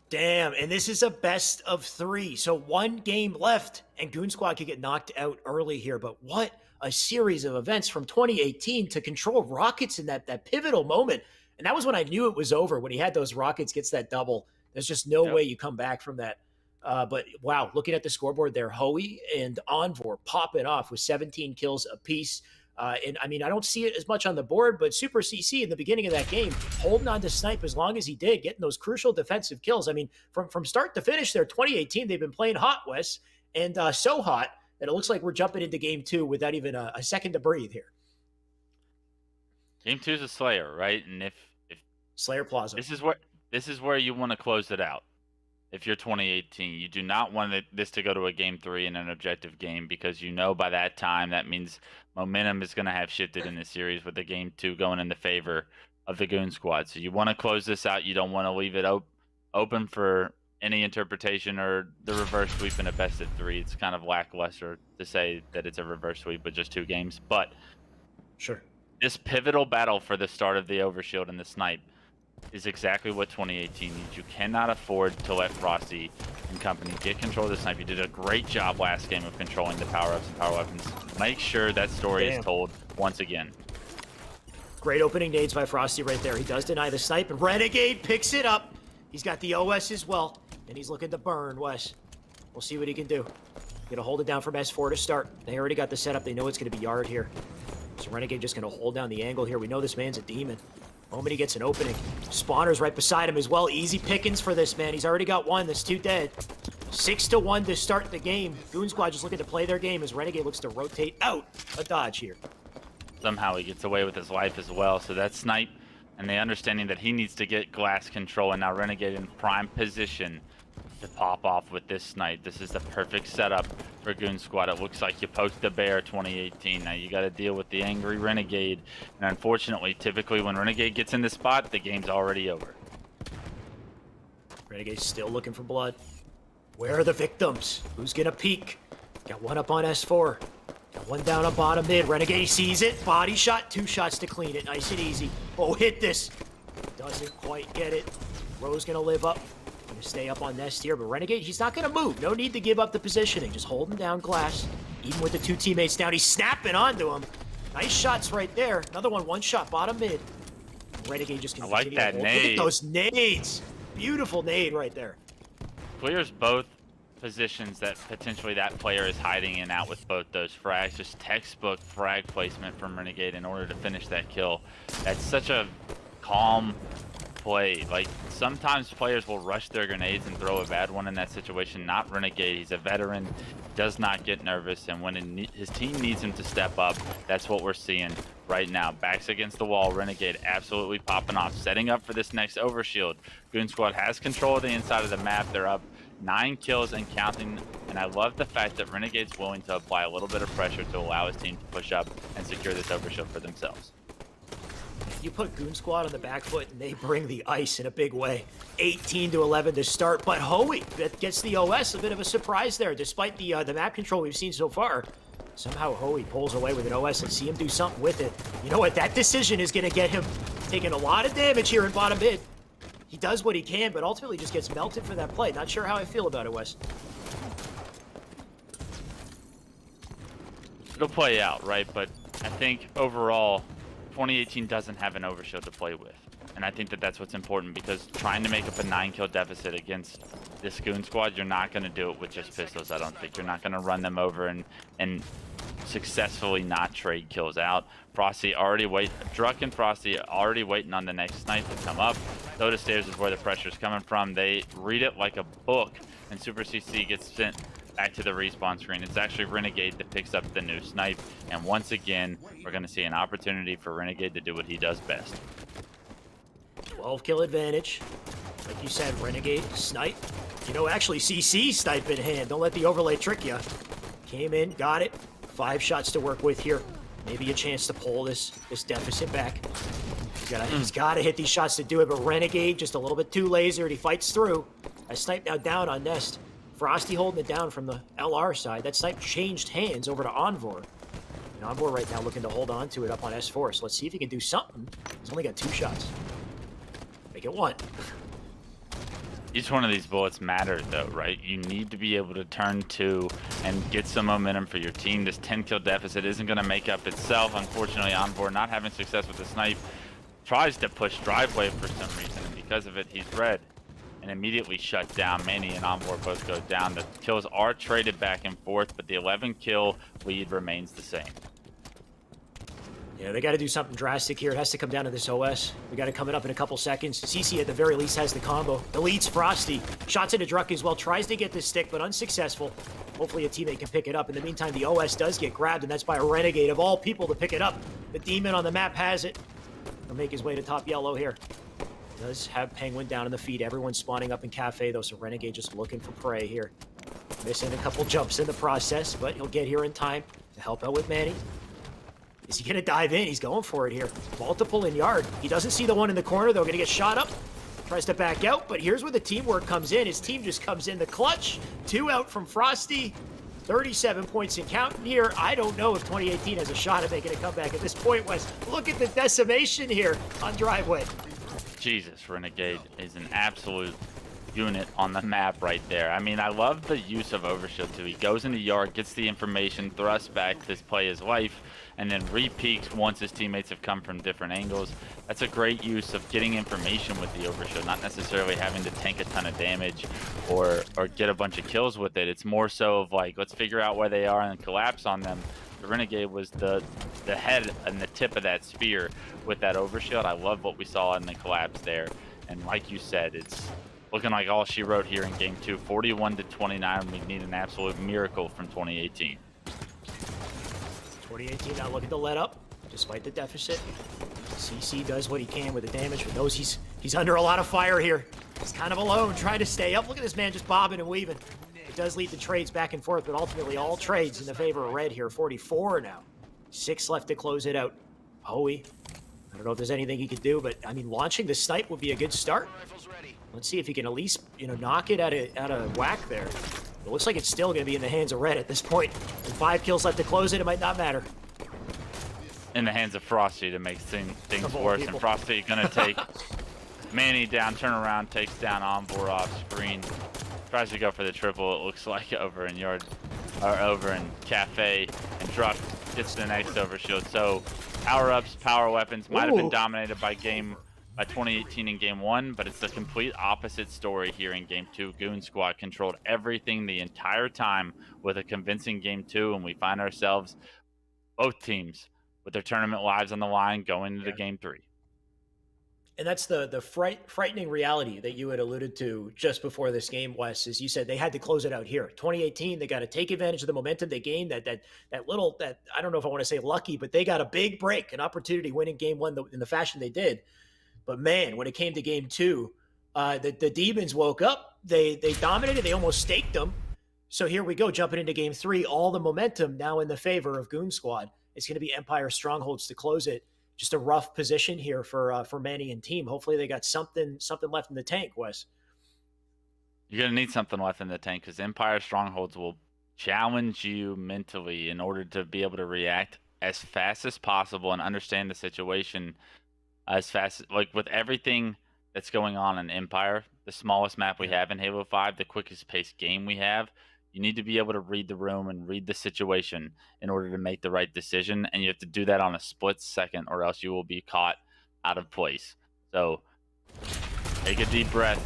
[SPEAKER 1] Damn, and this is a best of 3. So 1 game left, and Goon Squad could get knocked out early here. But what a series of events from 2018 to control Rockets in that pivotal moment. And that was when I knew it was over, when he had those Rockets, gets that double. There's just no way you come back from that. But wow, looking at the scoreboard there, Hoey and Envor popping off with 17 kills apiece. And I mean, I don't see it as much on the board, but Super CC in the beginning of that game, holding on to Snipe as long as he did, getting those crucial defensive kills. I mean, from start to finish there, 2018, they've been playing hot, Wes, and so hot that it looks like we're jumping into game 2 without even a second to breathe here.
[SPEAKER 2] Game 2 is a Slayer, right? And if
[SPEAKER 1] Slayer Plaza.
[SPEAKER 2] This is where you want to close it out. If you're 2018, you do not want this to go to a game 3 in an objective game, because you know by that time that means momentum is going to have shifted in the series with the game 2 going in the favor of the Goon Squad. So you want to close this out. You don't want to leave it open for any interpretation or the reverse sweep in a best of 3. It's kind of lackluster to say that it's a reverse sweep with just 2 games. But
[SPEAKER 1] Sure.
[SPEAKER 2] this pivotal battle for the start of the overshield and the snipe is exactly what 2018 needs. You cannot afford to let Frosty and company get control of the snipe. You did a great job last game of controlling the power-ups and power weapons. Make sure that story is told once again.
[SPEAKER 1] Great opening nades by Frosty right there. He does deny the snipe, and Renegade picks it up. He's got the OS as well, and he's looking to burn Wes. We'll see what he can do. Gonna hold it down from S4 to start. They already got the setup. They know it's gonna be yard here. So Renegade just gonna hold down the angle here. We know this man's a demon. The moment he gets an opening, Spawner's right beside him as well. Easy pickings for this man. He's already got 1. That's 2 dead. 6-1 to start the game. Goon Squad just looking to play their game as Renegade looks to rotate out a dodge here.
[SPEAKER 2] Somehow he gets away with his life as well. So that snipe and the understanding that he needs to get glass control, and now Renegade in prime position to pop off with this snipe. This is the perfect setup for Goon Squad. It looks like you poked the bear 2018. Now you got to deal with the angry Renegade. And unfortunately, typically when Renegade gets in the spot, the game's already over.
[SPEAKER 1] Renegade's still looking for blood. Where are the victims? Who's gonna peek? Got 1 up on S4. Got 1 down on bottom mid. Renegade sees it. Body shot. 2 shots to clean it. Nice and easy. Oh, hit this. Doesn't quite get it. Ro's gonna live up. Gonna stay up on Nest here, but Renegade, he's not gonna move. No need to give up the positioning. Just holding down glass. Even with the 2 teammates down, he's snapping onto him. Nice shots right there. Another one shot, bottom mid. Renegade just can
[SPEAKER 2] like that nade.
[SPEAKER 1] Look at those nades. Beautiful nade right there.
[SPEAKER 2] Clears both positions that potentially that player is hiding in out with both those frags. Just textbook frag placement from Renegade in order to finish that kill. That's such a calm play. Like, sometimes players will rush their grenades and throw a bad one in that situation. Not Renegade. He's a veteran, does not get nervous, and when his team needs him to step up, that's what we're seeing right now. Backs against the wall. Renegade absolutely popping off, setting up for this next overshield. Goon Squad has control of the inside of the map. They're up 9 kills and counting, and I love the fact that Renegade's willing to apply a little bit of pressure to allow his team to push up and secure this overshield for themselves.
[SPEAKER 1] You put Goon Squad on the back foot, and they bring the ice in a big way. 18-11 to start, but Hoey that gets the OS. A bit of a surprise there, despite the map control we've seen so far. Somehow Hoey pulls away with an OS and see him do something with it. You know what? That decision is going to get him taking a lot of damage here in bottom mid. He does what he can, but ultimately just gets melted for that play. Not sure how I feel about it, Wes.
[SPEAKER 2] It'll play out, right? But I think overall, 2018 doesn't have an overshield to play with. And I think that that's what's important, because trying to make up a 9-kill deficit against this Goon Squad, you're not going to do it with just pistols, I don't think. You're not going to run them over and successfully not trade kills out. Frosty already Druck and Frosty already waiting on the next snipe to come up. Soda Stairs is where the pressure's coming from. They read it like a book, and Super CC gets sent back to the respawn screen. It's actually Renegade that picks up the new snipe, and once again, we're going to see an opportunity for Renegade to do what he does best.
[SPEAKER 1] 12-kill advantage. Like you said, Renegade, snipe. You know, actually, CC snipe in hand. Don't let the overlay trick you. Came in, got it. 5 shots to work with here. Maybe a chance to pull this deficit back. He's got to hit these shots to do it, but Renegade just a little bit too lasered. He fights through. A snipe now down on Nest. Frosty holding it down from the LR side. That snipe changed hands over to Envor. And Envor right now looking to hold on to it up on S4. So let's see if he can do something. He's only got 2 shots. Make it 1.
[SPEAKER 2] Each one of these bullets matter, though, right? You need to be able to turn 2 and get some momentum for your team. This 10-kill deficit isn't going to make up itself. Unfortunately, Envor not having success with the snipe. Tries to push driveway for some reason, and because of it, he's red. And immediately shut down. Manny and Envor both go down. The kills are traded back and forth, but the 11-kill lead remains the same.
[SPEAKER 1] Yeah, they got to do something drastic here. It has to come down to this OS. We got it coming up in a couple seconds. CC at the very least has the combo. Deletes Frosty. Shots into Druck as well. Tries to get this stick, but unsuccessful. Hopefully a teammate can pick it up. In the meantime, the OS does get grabbed, and that's by a Renegade of all people to pick it up. The demon on the map has it. He'll make his way to top yellow here. Does have Penguin down in the feed. Everyone's spawning up in Cafe, though, so Renegade just looking for prey here. Missing a couple jumps in the process, but he'll get here in time to help out with Manny. Is he going to dive in? He's going for it here. Multiple in yard. He doesn't see the one in the corner, though. Going to get shot up. Tries to back out, but here's where the teamwork comes in. His team just comes in the clutch. 2 out from Frosty. 37 points in counting here. I don't know if 2018 has a shot at making a comeback at this point, Wes. Look at the decimation here on Driveway.
[SPEAKER 2] Jesus, Renegade is an absolute unit on the map right there. I mean, I love the use of Overshield too. He goes in the yard, gets the information, thrusts back to play his life, and then re-peeks once his teammates have come from different angles. That's a great use of getting information with the Overshield, not necessarily having to tank a ton of damage or get a bunch of kills with it. It's more so of like, let's figure out where they are and collapse on them. The Renegade was the head and the tip of that spear with that Overshield. I love what we saw in the collapse there. And like you said, it's looking like all she wrote here in game 2, 41-29. We need an absolute miracle from 2018.
[SPEAKER 1] 2018 not looking to let up, despite the deficit. CC does what he can with the damage, but knows he's under a lot of fire here. He's kind of alone, trying to stay up. Look at this man just bobbing and weaving. It does lead to trades back and forth, but ultimately all trades in the favor of red here. 44 now. 6 left to close it out. Hoey, I don't know if there's anything he could do, but I mean, launching the snipe would be a good start. Let's see if he can at least, knock it out of whack there. It looks like it's still going to be in the hands of red at this point. With 5 kills left to close it, it might not matter.
[SPEAKER 2] In the hands of Frosty to make things worse. And Frosty gonna take Manny down, turn around, takes down Envor off screen. Tries to go for the triple, it looks like, over in Cafe, and Druck gets the next Overshield. So power-ups, power weapons might have been dominated by 2018 in game 1, but it's the complete opposite story here in game 2. Goon Squad controlled everything the entire time with a convincing game 2, and we find ourselves, both teams, with their tournament lives on the line going into game 3.
[SPEAKER 1] And that's the frightening reality that you had alluded to just before this game, Wes, is you said they had to close it out here. 2018, they got to take advantage of the momentum they gained, that I don't know if I want to say lucky, but they got a big break, an opportunity winning game 1 in the fashion they did. But man, when it came to game 2, the Demons woke up, they dominated, they almost staked them. So here we go, jumping into game 3, all the momentum now in the favor of Goon Squad. It's going to be Empire Strongholds to close it. Just a rough position here for Manny and team. Hopefully they got something left in the tank, Wes.
[SPEAKER 2] You're going to need something left in the tank because Empire Strongholds will challenge you mentally in order to be able to react as fast as possible and understand the situation as fast. Like with everything that's going on in Empire, the smallest map we have in Halo 5, the quickest paced game we have, you need to be able to read the room and read the situation in order to make the right decision. And you have to do that on a split second or else you will be caught out of place. So take a deep breath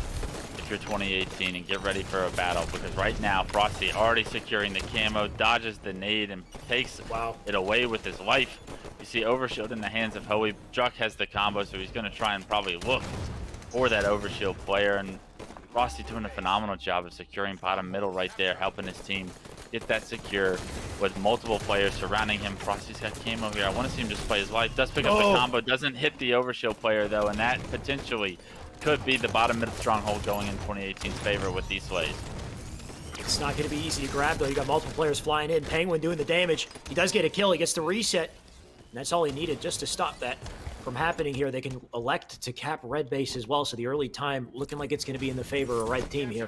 [SPEAKER 2] if you're 2018 and get ready for a battle, because right now Frosty already securing the camo, dodges the nade and takes it away with his life. You see Overshield in the hands of Hoey. Druck has the combo, so he's going to try and probably look for that Overshield player, and Frosty doing a phenomenal job of securing bottom middle right there, helping his team get that secure with multiple players surrounding him. Frosty's got camo here. I want to see him just play his life. Does pick up the combo, doesn't hit the Overshield player though, and that potentially could be the bottom middle stronghold going in 2018's favor with these slays.
[SPEAKER 1] It's not going to be easy to grab though. You got multiple players flying in. Penguin doing the damage. He does get a kill. He gets the reset. And that's all he needed just to stop that from happening here. They can elect to cap red base as well, so the early time looking like it's going to be in the favor of red team here.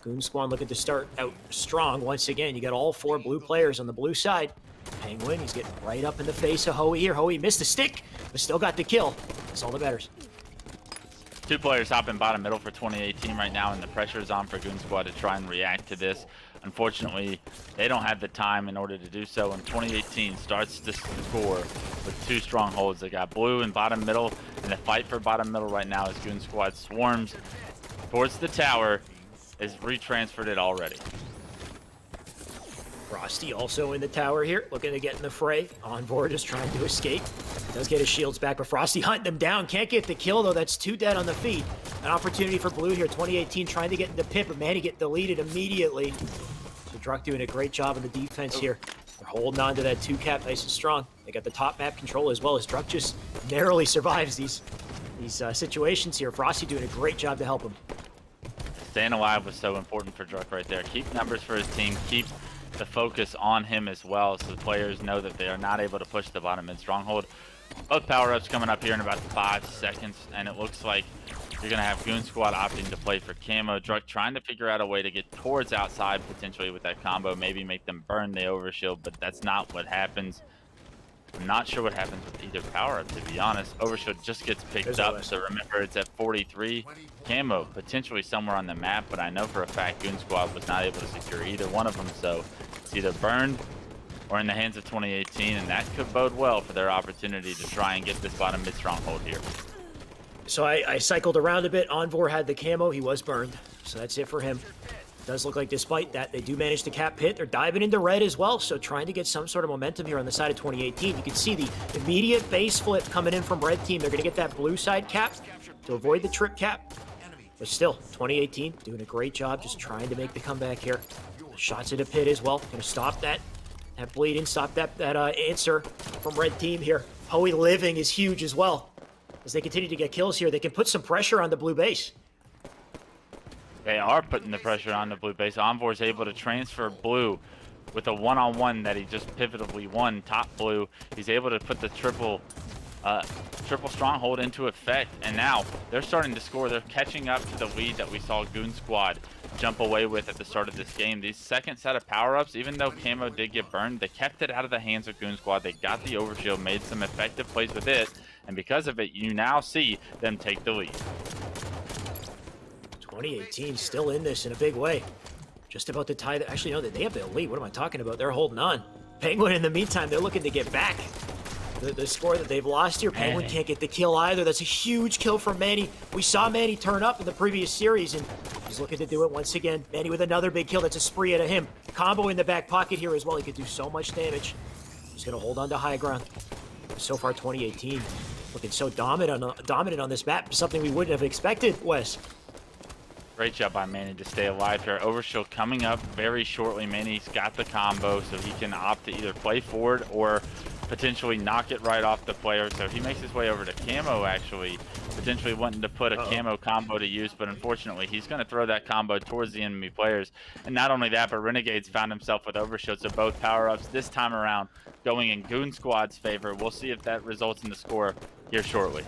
[SPEAKER 1] Goon Squad looking to start out strong once again. You got all 4 blue players on the blue side. Penguin, he's getting right up in the face of Hoey here. Hoey missed the stick, but still got the kill. That's all that matters.
[SPEAKER 2] 2 players hopping bottom middle for 2018 right now, and the pressure is on for Goon Squad to try and react to this. Unfortunately, they don't have the time in order to do so, and 2018 starts to score with 2 strongholds. They got blue and bottom middle, and the fight for bottom middle right now as Goon Squad swarms towards the tower, is retransferred it already.
[SPEAKER 1] Frosty also in the tower here, looking to get in the fray. Envor just trying to escape. Does get his shields back, but Frosty hunting them down. Can't get the kill, though. That's 2 dead on the feed. An opportunity for blue here. 2018 trying to get into pit, but Manny get deleted immediately. So Druck doing a great job on the defense here. They're holding on to that 2 cap nice and strong. They got the top map control as well as Druck just narrowly survives these situations here. Frosty doing a great job to help him.
[SPEAKER 2] Staying alive was so important for Druck right there. Keep numbers for his team. Keep the focus on him as well, so the players know that they are not able to push the bottom mid stronghold. Both power-ups coming up here in about 5 seconds, and it looks like you're going to have Goon Squad opting to play for camo. Druck trying to figure out a way to get towards outside potentially with that combo, maybe make them burn the overshield, but that's not what happens. I'm not sure what happens with either power-up, to be honest. Overshield just gets picked up, so remember it's at 43. Camo potentially somewhere on the map, but I know for a fact Goon Squad was not able to secure either one of them, so it's either burned or in the hands of 2018, and that could bode well for their opportunity to try and get this bottom mid stronghold here.
[SPEAKER 1] So I cycled around a bit. Envor had the camo. He was burned, so that's it for him. Does look like despite that, they do manage to cap pit. They're diving into red as well, so trying to get some sort of momentum here on the side of 2018. You can see the immediate base flip coming in from red team. They're going to get that blue side cap to avoid the trip cap. But still, 2018 doing a great job just trying to make the comeback here. The shots into pit as well. Going to stop that bleeding, stop that answer from red team here. Hoey living is huge as well. As they continue to get kills here, they can put some pressure on the blue base.
[SPEAKER 2] They are putting the pressure on the blue base. Envor is able to transfer blue with a one-on-one that he just pivotally won. Top blue, he's able to put the triple stronghold into effect, and now they're starting to score. They're catching up to the lead that we saw Goon Squad jump away with at the start of this game. These second set of power-ups, even though camo did get burned, they kept it out of the hands of Goon Squad. They got the overshield, made some effective plays with it, and because of it, you now see them take the lead.
[SPEAKER 1] 2018 still in this in a big way. Just about to tie the... Actually, no, they have the lead. What am I talking about? They're holding on. Penguin, in the meantime, they're looking to get back the score that they've lost here. Penguin can't get the kill either. That's a huge kill from Manny. We saw Manny turn up in the previous series, and he's looking to do it once again. Manny with another big kill. That's a spree out of him. Combo in the back pocket here as well. He could do so much damage. He's going to hold on to high ground. So far, 2018 looking so dominant on this map. Something we wouldn't have expected, Wes.
[SPEAKER 2] Great job by Manny to stay alive here. Overshield coming up very shortly. Manny's got the combo, so he can opt to either play forward or potentially knock it right off the player. So he makes his way over to camo, actually, potentially wanting to put a camo combo to use, but unfortunately he's going to throw that combo towards the enemy players. And not only that, but Renegade's found himself with overshield, so both power-ups this time around going in Goon Squad's favor. We'll see if that results in the score here shortly.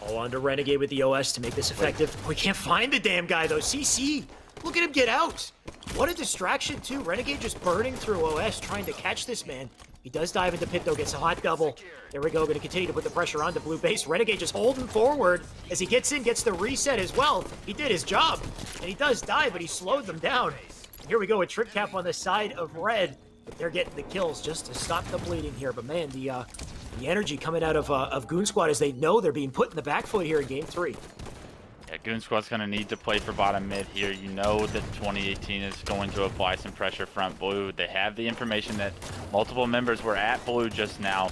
[SPEAKER 1] All on to Renegade with the OS to make this effective. We can't find the damn guy, though. CC, look at him get out. What a distraction, too. Renegade just burning through OS, trying to catch this man. He does dive into pit, though, gets a hot double. There we go, going to continue to put the pressure on the blue base. Renegade just holding forward as he gets in, gets the reset as well. He did his job, and he does die, but he slowed them down. And here we go, a trip cap on the side of red. But they're getting the kills just to stop the bleeding here. But, man, the energy coming out of Goon Squad as they know they're being put in the back foot here in Game 3.
[SPEAKER 2] Yeah, Goon Squad's going to need to play for bottom mid here. You know that 2018 is going to apply some pressure front blue. They have the information that multiple members were at blue just now.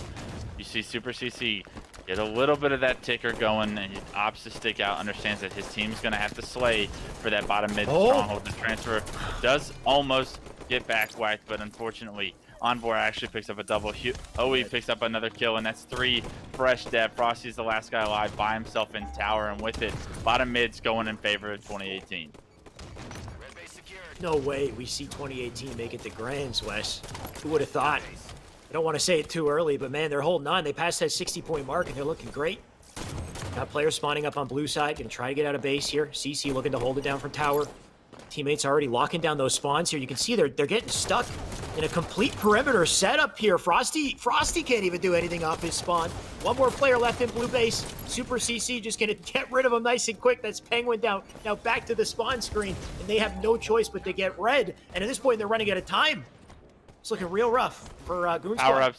[SPEAKER 2] You see Super CC get a little bit of that ticker going, and he opts to stick out, understands that his team's going to have to slay for that bottom mid stronghold. The transfer does almost get back whacked, but unfortunately Envor actually picks up a double. Hoey picks up another kill, and that's 3 fresh dead. Frosty's the last guy alive by himself in tower, and with it, bottom mid's going in favor of 2018.
[SPEAKER 1] No way we see 2018 make it to Grands, Wes. Who would have thought? I don't want to say it too early, but man, they're holding on. They passed that 60-point mark, and they're looking great. Got players spawning up on blue side, gonna try to get out of base here. CC looking to hold it down from tower. Teammates already locking down those spawns here. You can see they're getting stuck in a complete perimeter setup here. Frosty can't even do anything off his spawn. One more player left in blue base. Super CC just gonna get rid of him nice and quick. That's Penguin down. Now back to the spawn screen, and they have no choice but to get red. And at this point, they're running out of time. It's looking real rough for Goon Squad.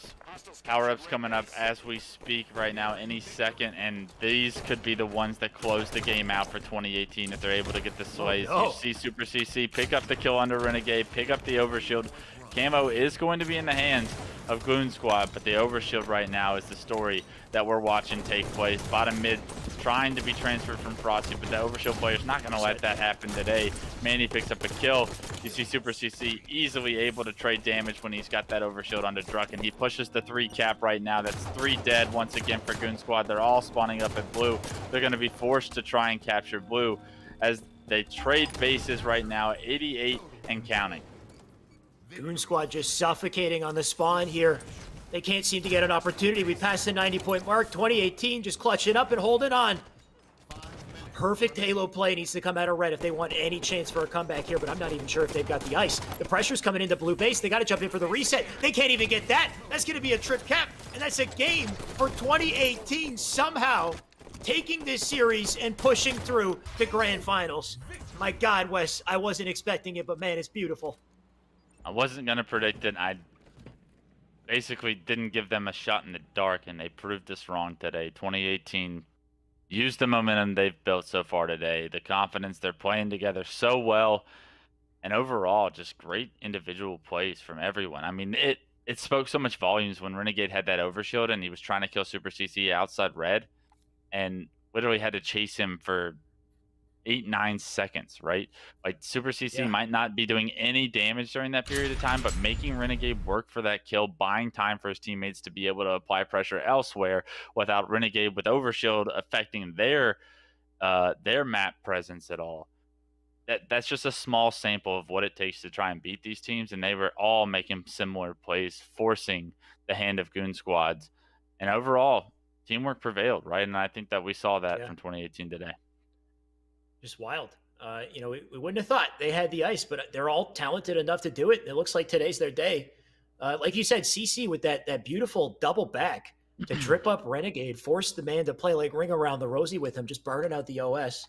[SPEAKER 2] Power-ups coming up as we speak right now, any second, and these could be the ones that close the game out for 2018 if they're able to get the slays. You see Super CC pick up the kill under Renegade, pick up the overshield. Camo is going to be in the hands of Goon Squad, but the overshield right now is the story that we're watching take place. Bottom mid trying to be transferred from Frosty, but the overshield player's not going to let that happen today. Manny picks up a kill. You see Super CC easily able to trade damage when he's got that overshield onto Druck, and he pushes the 3 cap right now. That's 3 dead once again for Goon Squad. They're all spawning up at blue. They're going to be forced to try and capture blue as they trade bases right now, 88 and counting.
[SPEAKER 1] Goon Squad just suffocating on the spawn here. They can't seem to get an opportunity. We passed the 90-point mark. 2018 just clutching up and holding on. Perfect Halo play needs to come out of red if they want any chance for a comeback here, but I'm not even sure if they've got the ice. The pressure's coming into blue base. They got to jump in for the reset. They can't even get that. That's going to be a trip cap, and that's a game for 2018 somehow taking this series and pushing through the grand finals. My God, Wes, I wasn't expecting it, but man, it's beautiful.
[SPEAKER 2] I wasn't going to predict it. I basically didn't give them a shot in the dark, and they proved us wrong today. 2018 used the momentum they've built so far today, the confidence, they're playing together so well, and overall, just great individual plays from everyone. I mean, it spoke so much volumes when Renegade had that overshield, and he was trying to kill Super CC outside red, and literally had to chase him for 8-9 seconds, right? Like Super CC might not be doing any damage during that period of time, but making Renegade work for that kill, buying time for his teammates to be able to apply pressure elsewhere without Renegade with overshield affecting their map presence at all. That's just a small sample of what it takes to try and beat these teams, and they were all making similar plays, forcing the hand of Goon squads. And overall, teamwork prevailed, right? And I think that we saw that from 2018 today.
[SPEAKER 1] Just wild. We wouldn't have thought they had the ice, but they're all talented enough to do it. It looks like today's their day. Like you said, CC with that beautiful double back to trip up Renegade, force the man to play like Ring Around the Rosie with him, just burning out the OS.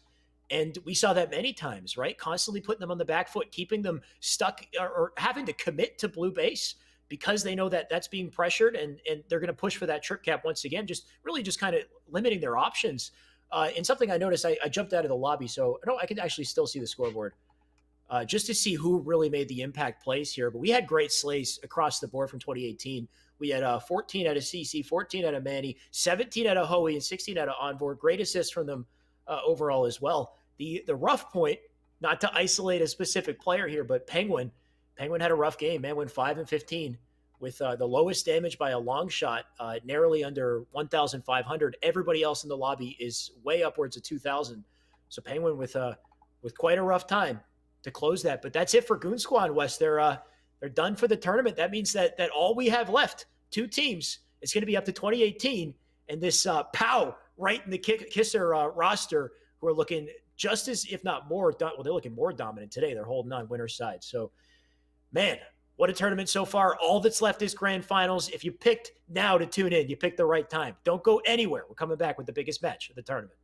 [SPEAKER 1] And we saw that many times, right? Constantly putting them on the back foot, keeping them stuck or having to commit to blue base because they know that that's being pressured and they're going to push for that trip cap once again, just kind of limiting their options. And something I noticed, I jumped out of the lobby, so I can actually still see the scoreboard just to see who really made the impact plays here. But we had great slays across the board from 2018. We had 14 out of CC, 14 out of Manny, 17 out of Hoey, and 16 out of Envor. Great assists from them overall as well. The rough point, not to isolate a specific player here, but Penguin had a rough game. Man went 5-15 with the lowest damage by a long shot, narrowly under 1,500. Everybody else in the lobby is way upwards of 2,000. So Penguin with quite a rough time to close that. But that's it for Goon Squad, West. They're done for the tournament. That means that all we have left, 2 teams, is going to be up to 2018. And this POW right in the Kisser roster, who are looking just as, if not more, they're looking more dominant today. They're holding on winner's side. So, man, what a tournament so far. All that's left is grand finals. If you picked now to tune in, you picked the right time. Don't go anywhere. We're coming back with the biggest match of the tournament.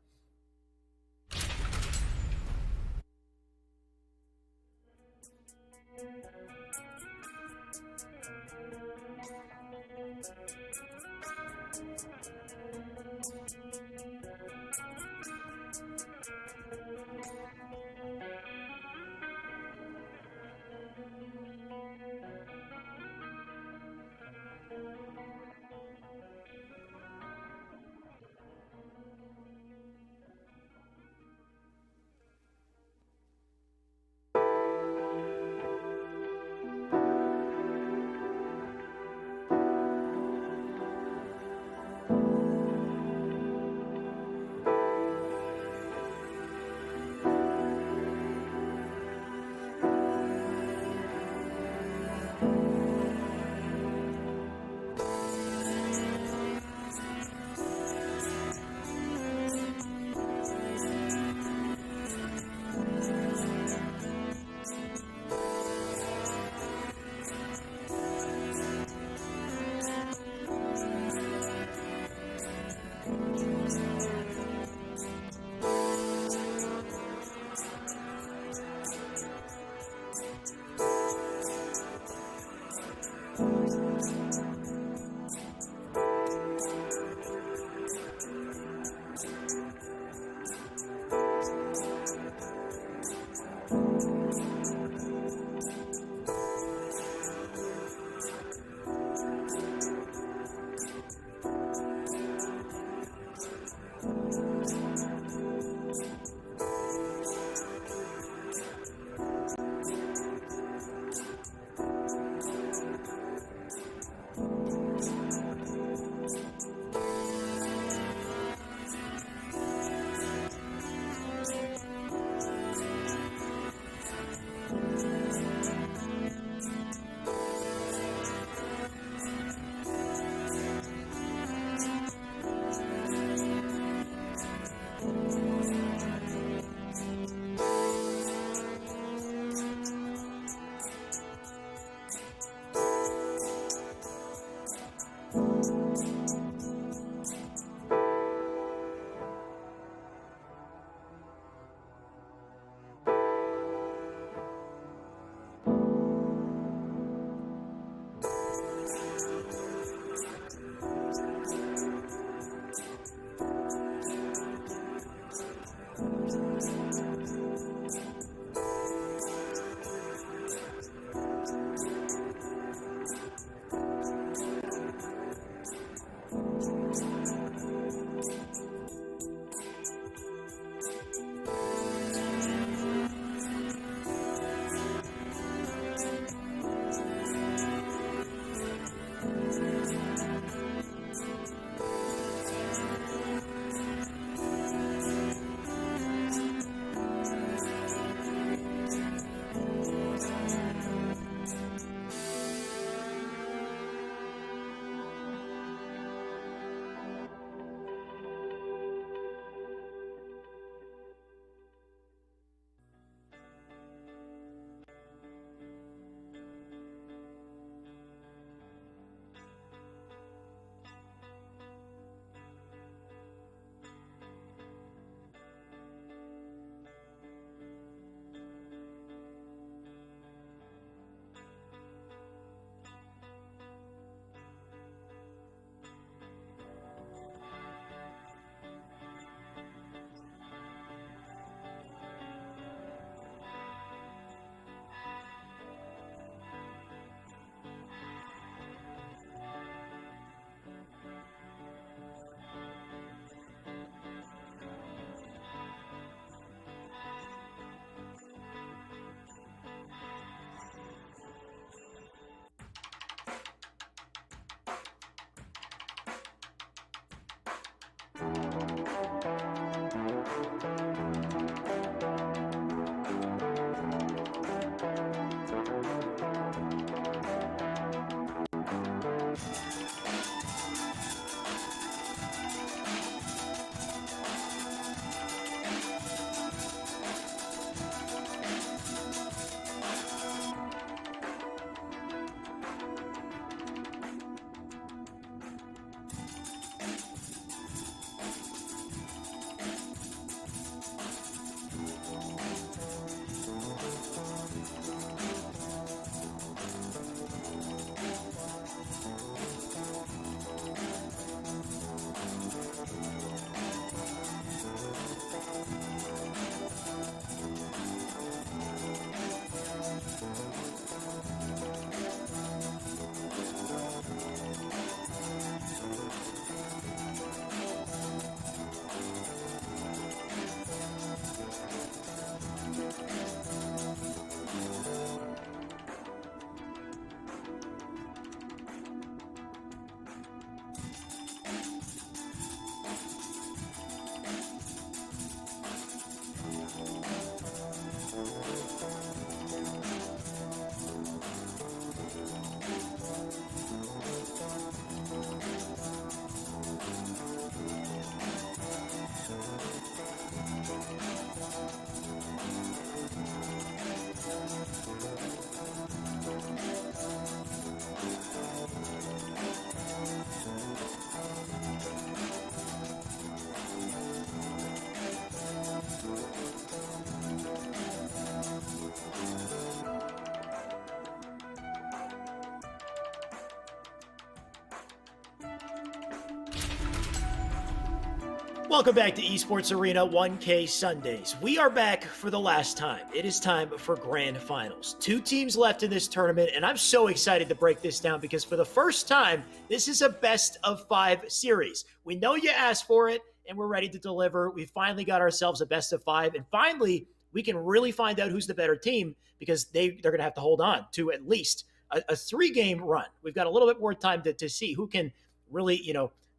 [SPEAKER 1] Welcome back to Esports Arena 1K Sundays. We are back for the last time. It is time for grand finals. 2 teams left in this tournament, and I'm so excited to break this down because for the first time, this is a best of 5 series. We know you asked for it, and we're ready to deliver. We finally got ourselves a best of 5, and finally, we can really find out who's the better team because they're going to have to hold on to at least a 3-game run. We've got a little bit more time to see who can really,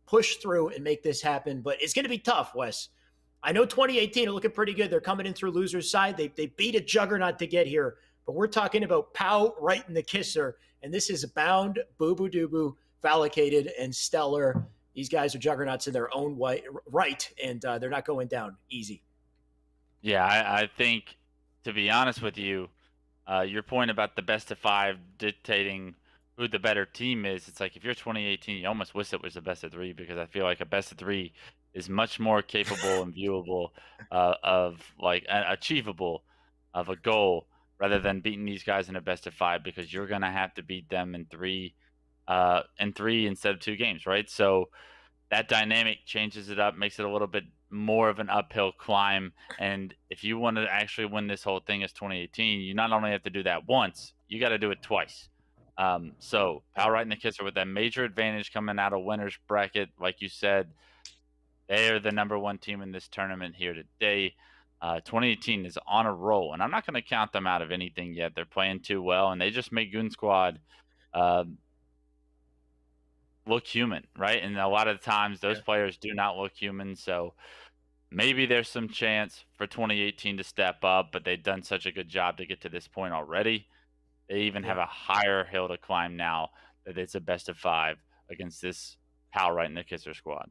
[SPEAKER 1] push through and make this happen, but it's going to be tough, Wes. I know 2018 are looking pretty good. They're coming in through loser's side. They beat a juggernaut to get here, but we're talking about Pow right in the kisser, and this is Bound, Boo Boo Doo Fallacated, and Stellar. These guys are juggernauts in their own way, right, and they're not going down easy.
[SPEAKER 2] Yeah, I think, to be honest with you, your point about the best of 5 dictating who the better team is, it's like if you're 2018, you almost wish it was a best of 3 because I feel like a best of 3 is much more capable and viewable of like achievable of a goal rather than beating these guys in a best of 5 because you're gonna have to beat them in 3 instead of 2 games, right? So that dynamic changes it up, makes it a little bit more of an uphill climb. And if you want to actually win this whole thing as 2018, you not only have to do that once, you got to do it twice. So Pal right in the kisser with that major advantage coming out of winner's bracket. Like you said, they are the #1 team in this tournament here today. 2018 is on a roll, and I'm not going to count them out of anything yet. They're playing too well, and they just make Goon Squad look human, right? And a lot of the times those players do not look human, so maybe there's some chance for 2018 to step up, but they've done such a good job to get to this point already. They even have a higher hill to climb now that it's a best of 5 against this Pal right in the kisser squad.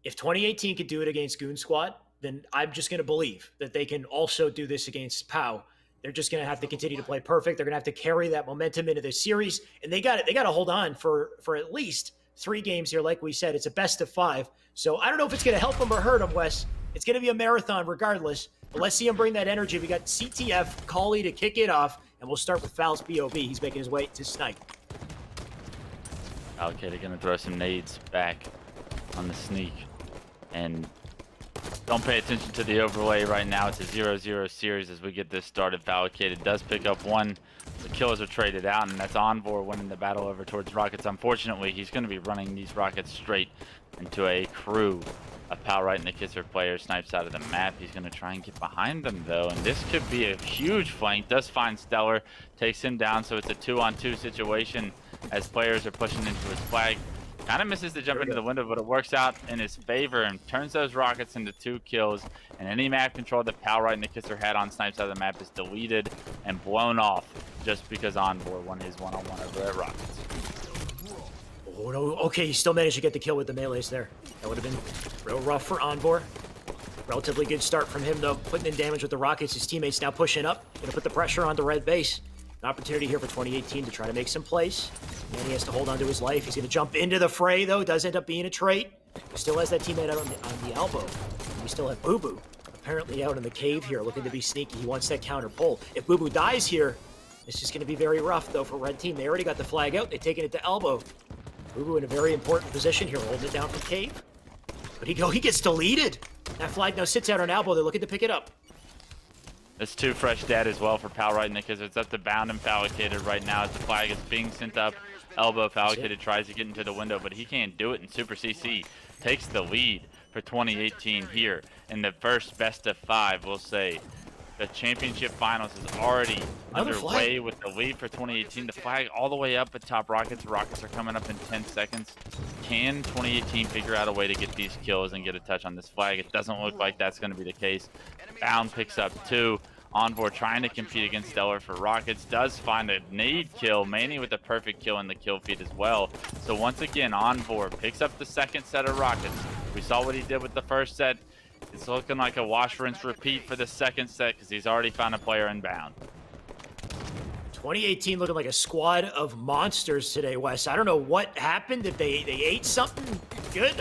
[SPEAKER 1] If 2018 could do it against Goon Squad, then I'm just going to believe that they can also do this against Pow. They're just going to have to continue to play perfect. They're going to have to carry that momentum into this series, and they got to hold on for at least 3 games here. Like we said, it's a best of 5. So I don't know if it's going to help them or hurt them, Wes. It's going to be a marathon regardless, but let's see him bring that energy. We got CTF, Collie to kick it off, and we'll start with Fowl's BOB. He's making his way to snipe.
[SPEAKER 2] Okay, they're going to throw some nades back on the sneak. And don't pay attention to the overlay right now. It's a 0-0 series as we get this started. Fallacated does pick up 1. The killers are traded out, and that's Envor winning the battle over towards Rockets. Unfortunately, he's going to be running these Rockets straight into a crew of Pal right in the kisser player. Snipes out of the map. He's going to try and get behind them, though, and this could be a huge flank. Does find Stellar, takes him down, so it's a 2-on-2 situation as players are pushing into his flag. Kind of misses the jump into the window, but it works out in his favor and turns those rockets into 2 kills. And any map control that Pal right in the kisser had on snipes out of the map is deleted and blown off just because Envor won his one-on-one over at Rockets.
[SPEAKER 1] Oh, no. Okay, he still managed to get the kill with the melees there. That would have been real rough for Envor. Relatively good start from him, though, putting in damage with the Rockets. His teammates now pushing up. Going to put the pressure on the red base. An opportunity here for 2018 to try to make some plays. And he has to hold on to his life. He's going to jump into the fray, though. Does end up being a trait. He still has that teammate out on the elbow. And we still have Boo Boo apparently out in the cave here, looking to be sneaky. He wants that counter pull. If Boo Boo dies here, it's just going to be very rough, though, for red team. They already got the flag out. They've taken it to elbow. Boo Boo in a very important position here, holding it down from cave. But he gets deleted. That flag now sits out on elbow. They're looking to pick it up.
[SPEAKER 2] It's 2 fresh dead as well for Pal right in the kisser. It's up to Bound and Fallacated right now as the flag is being sent up. Elbow Fallacated tries to get into the window, but he can't do it, and Super CC takes the lead for 2018 here in the first best of 5. We'll say the championship finals is already underway with the lead for 2018. The flag all the way up at top Rockets. Rockets are coming up in 10 seconds. Can 2018 figure out a way to get these kills and get a touch on this flag? It doesn't look like that's going to be the case. Bound picks up 2. Envor trying to compete against Stellar for Rockets. Does find a nade kill. Manny with a perfect kill in the kill feed as well. So once again, Envor picks up the second set of Rockets. We saw what he did with the first set. It's looking like a wash, rinse, repeat for the second set because he's already found a player in Bound.
[SPEAKER 1] 2018 looking like a squad of monsters today, Wes. I don't know what happened. If they ate something good,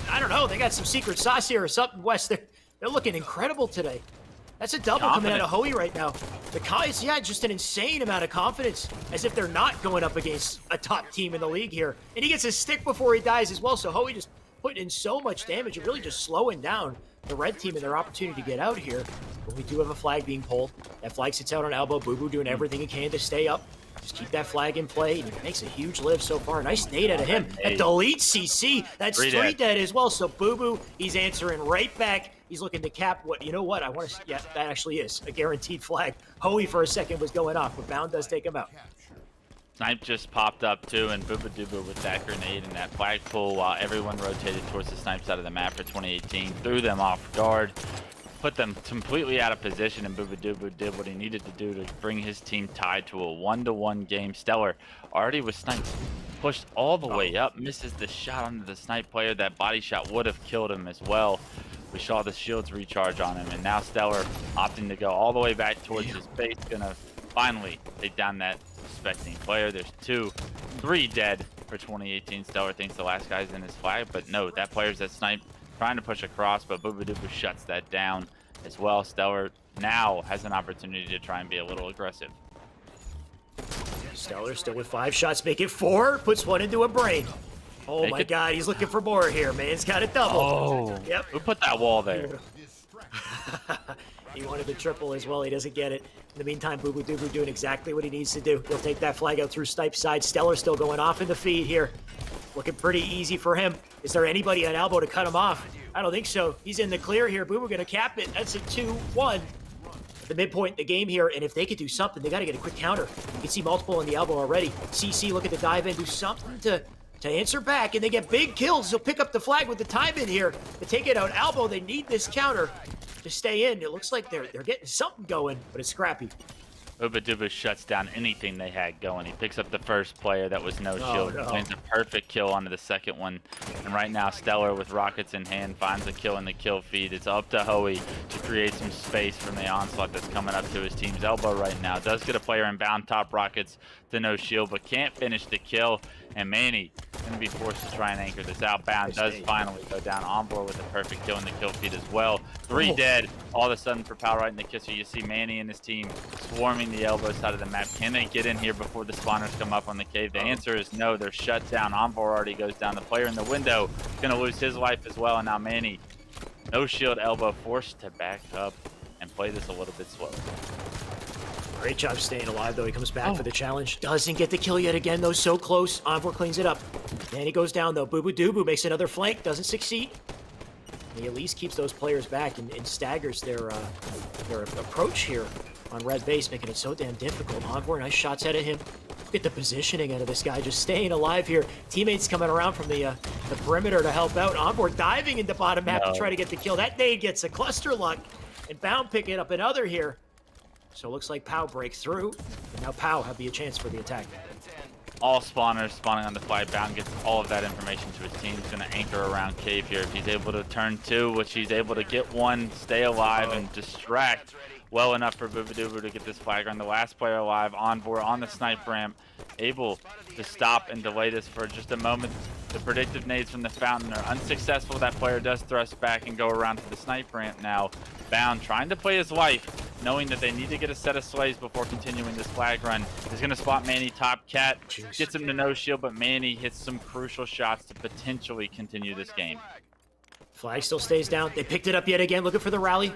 [SPEAKER 1] I don't know. They got some secret sauce here or something, Wes. They're looking incredible today. That's a double coming out of Hoey right now. It's just an insane amount of confidence, as if they're not going up against a top team in the league here. And he gets his stick before he dies as well, so Hoey just putting in so much damage and really just slowing down the red team and their opportunity to get out here. But we do have a flag being pulled. That flag sits out on elbow. Boo Boo doing everything he can to stay up. Just keep that flag in play, and he makes a huge live so far. Nice nade out of him. That delete CC. That's three dead as well. So Boo Boo, he's answering right back. He's looking to cap what, you know what? I want to, yeah, that actually is a guaranteed flag. Hoey for a second was going off, but Bound does take him out.
[SPEAKER 2] Snipe just popped up too, and Booba Dooba with that grenade and that flag pull while everyone rotated towards the Snipe side of the map for 2018. Threw them off guard, put them completely out of position, and Booba Dooba did what he needed to do to bring his team tied to a 1-1 game. Stellar already was sniped, pushed all the way up, misses the shot onto the Snipe player. That body shot would have killed him as well. We saw the shields recharge on him, and now Stellar opting to go all the way back towards his base, gonna finally take down that suspecting player. There's 3 dead for 2018. Stellar thinks the last guy's in his flag, but no, that player's at Snipe trying to push across, but Booba Dooba shuts that down as well. Stellar now has an opportunity to try and be a little aggressive.
[SPEAKER 1] Stellar still with 5 shots, make it 4, puts one into a brain. Oh my God, he's looking for more here, man. He's got a double.
[SPEAKER 2] Oh,
[SPEAKER 1] yep.
[SPEAKER 2] Who put that wall there?
[SPEAKER 1] He wanted the triple as well. He doesn't get it. In the meantime, Boo Boo Doo doing exactly what he needs to do. He'll take that flag out through Snipe's side. Stellar still going off in the feed here. Looking pretty easy for him. Is there anybody on elbow to cut him off? I don't think so. He's in the clear here. Boo Boo gonna cap it. That's a 2-1. At the midpoint in the game here, and if they could do something, they got to get a quick counter. You can see multiple on the elbow already. CC looking to dive in, do something to answer back, and they get big kills. They'll pick up the flag with the time in here to take it out. Elbow, they need this counter to stay in. It looks like they're getting something going, but it's scrappy.
[SPEAKER 2] Booba Dooba shuts down anything they had going. He picks up the first player that was no shield.
[SPEAKER 1] No.
[SPEAKER 2] Lands a perfect kill onto the second one. And right now, Stellar with rockets in hand finds a kill in the kill feed. It's up to Hoey to create some space from the onslaught that's coming up to his team's elbow right now. Does get a player inbound, top rockets to no shield, but can't finish the kill. And Manny going to be forced to try and anchor this out. Bound does finally go down on board with a perfect kill in the kill feed as well. 3 dead all of a sudden for Power right in the kisser. You see Manny and his team swarming the elbow side of the map. Can they get in here before the spawners come up on the cave? The answer is no. They're shut down. Envor already goes down. The player in the window is going to lose his life as well. And now Manny, no shield elbow, forced to back up and play this a little bit slow.
[SPEAKER 1] Great job staying alive, though. He comes back for the challenge. Doesn't get the kill yet again, though. So close. Envor cleans it up. And he goes down, though. Boo Boo Doo makes another flank. Doesn't succeed. He at least keeps those players back and staggers their approach here on red base, making it so damn difficult. Envor, nice shots out of him. Look at the positioning out of this guy, just staying alive here. Teammates coming around from the perimeter to help out. Envor diving into bottom map to try to get the kill. That nade gets a cluster luck, and Bound picking up another here. So it looks like Pow break through, and now Pow have the chance for the attack.
[SPEAKER 2] All spawners spawning on the fly. Bound gets all of that information to his team. He's going to anchor around cave here. If he's able to turn 2, which he's able to get 1, stay alive, and distract well enough for Booba Dooba to get this flag on the last player alive. Envor on the snipe ramp, able to stop and delay this for just a moment. The predictive nades from the fountain are unsuccessful. That player does thrust back and go around to the snipe ramp now. Bound trying to play his life, knowing that they need to get a set of slays before continuing this flag run. He's going to spot Manny top cat, gets him to no shield, but Manny hits some crucial shots to potentially continue this game.
[SPEAKER 1] Flag still stays down. They picked it up yet again, looking for the rally.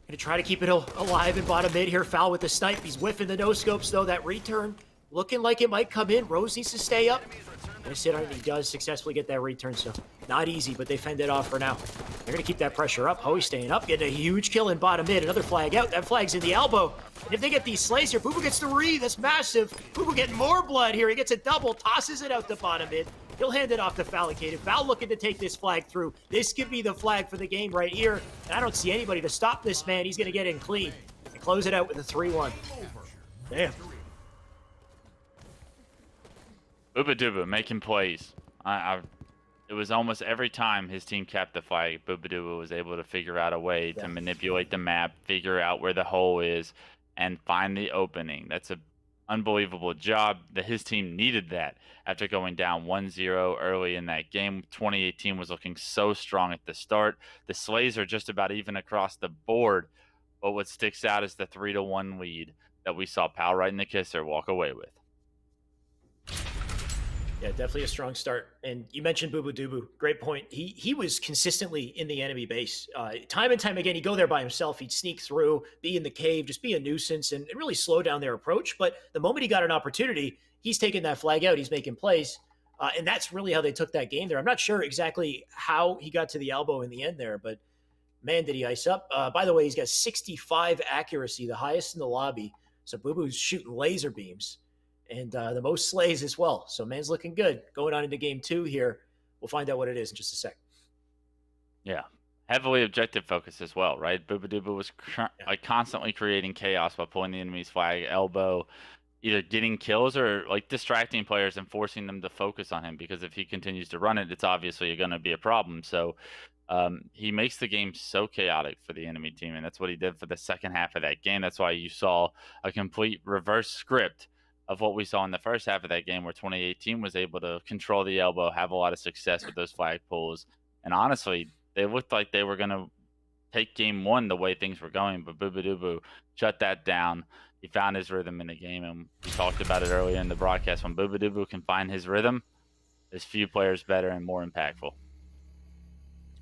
[SPEAKER 1] Gonna try to keep it alive in bottom mid here. Foul with the snipe. He's whiffing the no-scopes, though. That return looking like it might come in. Rose needs to stay up. Gonna sit on it. He does successfully get that return, so not easy, but they fend it off for now. They're gonna keep that pressure up. Hoey staying up, getting a huge kill in bottom mid. Another flag out. That flag's in the elbow. And if they get these slays here, Boo Boo gets the re. That's massive. Boo Boo getting more blood here. He gets a double, tosses it out to bottom mid. He'll hand it off to Fallicated. Val looking to take this flag through. This could be the flag for the game right here. And I don't see anybody to stop this man. He's gonna get in clean and close it out with a 3-1. Damn.
[SPEAKER 2] Booba Dooba making plays. It was almost every time his team capped the flag, Booba Dooba was able to figure out a way to manipulate the map, figure out where the hole is, and find the opening. That's an unbelievable job that his team needed that after going down 1-0 early in that game. 2018 was looking so strong at the start. The slays are just about even across the board, but what sticks out is the 3-1 lead that we saw Pow right in the kisser walk away with.
[SPEAKER 1] Yeah, definitely a strong start. And you mentioned Boo Boo Dubu. Great point. He was consistently in the enemy base. Time and time again, he'd go there by himself. He'd sneak through, be in the cave, just be a nuisance and really slow down their approach. But the moment he got an opportunity, he's taking that flag out. He's making plays. And that's really how they took that game there. I'm not sure exactly how he got to the elbow in the end there, but man, did he ice up. By the way, he's got 65 accuracy, the highest in the lobby. So Boo Boo's shooting laser beams and the most slays as well. So man's looking good. Going on into game 2 here. We'll find out what it is in just a sec.
[SPEAKER 2] Yeah. Heavily objective focus as well, right? Booba Dooba was like constantly creating chaos by pulling the enemy's flag, elbow, either getting kills or like distracting players and forcing them to focus on him, because if he continues to run it, it's obviously going to be a problem. So he makes the game so chaotic for the enemy team, and that's what he did for the second half of that game. That's why you saw a complete reverse script of what we saw in the first half of that game, where 2018 was able to control the elbow, have a lot of success with those flag pulls. And honestly, they looked like they were going to take game 1 the way things were going, but Boo Boo Doo shut that down. He found his rhythm in the game, and we talked about it earlier in the broadcast. When Boo Boo Doo can find his rhythm, there's few players better and more impactful.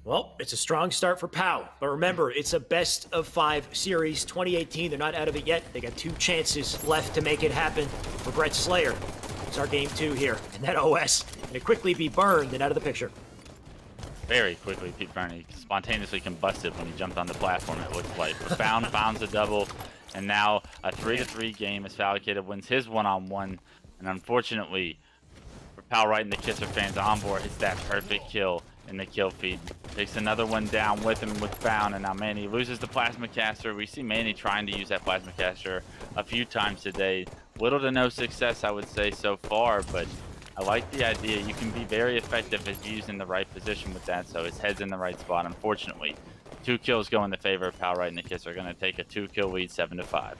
[SPEAKER 1] Well, it's a strong start for POW. But remember, it's a best-of-5 series. 2018, they're not out of it yet. They got 2 chances left to make it happen for Brett Slayer. It's our game 2 here. And that OS going to quickly be burned and out of the picture.
[SPEAKER 2] Very quickly, Pete Burney spontaneously combusted when he jumped on the platform, it looked like. Profound founds a double, and now a 3-3 game as Fallicated wins his one-on-one. And unfortunately, for POW Right and the Kisser fans, Envor hits that perfect kill in the kill feed. Takes another one down with him with Found, and now Manny loses the Plasma Caster. We see Manny trying to use that Plasma Caster a few times today. Little to no success, I would say, so far, but I like the idea. You can be very effective if used in the right position with that, so his head's in the right spot. Unfortunately, 2 kills go in the favor of POW Right and the Kisser. Going to take a 2-kill lead, 7-5.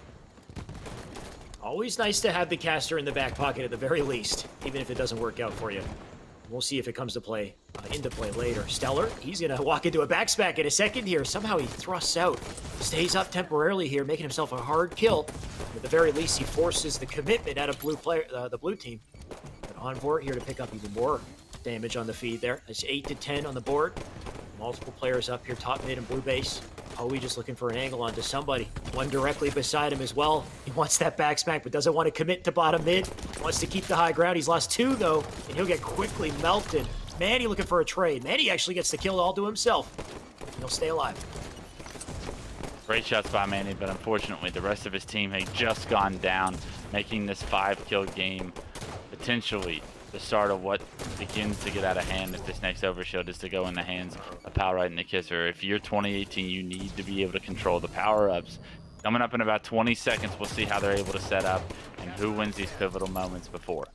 [SPEAKER 1] Always nice to have the caster in the back pocket at the very least, even if it doesn't work out for you. We'll see if it comes to play, into play later. Stellar, he's going to walk into a backspack in a second here. Somehow he thrusts out, stays up temporarily here, making himself a hard kill. At the very least, he forces the commitment out of the blue team. But Envor here to pick up even more damage on the feed there. It's 8-10 on the board. Multiple players up here, top mid and blue base. Howie just looking for an angle onto somebody. One directly beside him as well. He wants that backsmack, but doesn't want to commit to bottom mid. Wants to keep the high ground. He's lost 2, though, and he'll get quickly melted. Manny looking for a trade. Manny actually gets the kill all to himself. He'll stay alive.
[SPEAKER 2] Great shots by Manny, but unfortunately the rest of his team had just gone down, making this 5-kill game potentially the start of what begins to get out of hand if this next overshield is to go in the hands of POW Right and the Kisser. If you're 2018, you need to be able to control the power-ups. Coming up in about 20 seconds, we'll see how they're able to set up and who wins these pivotal moments before.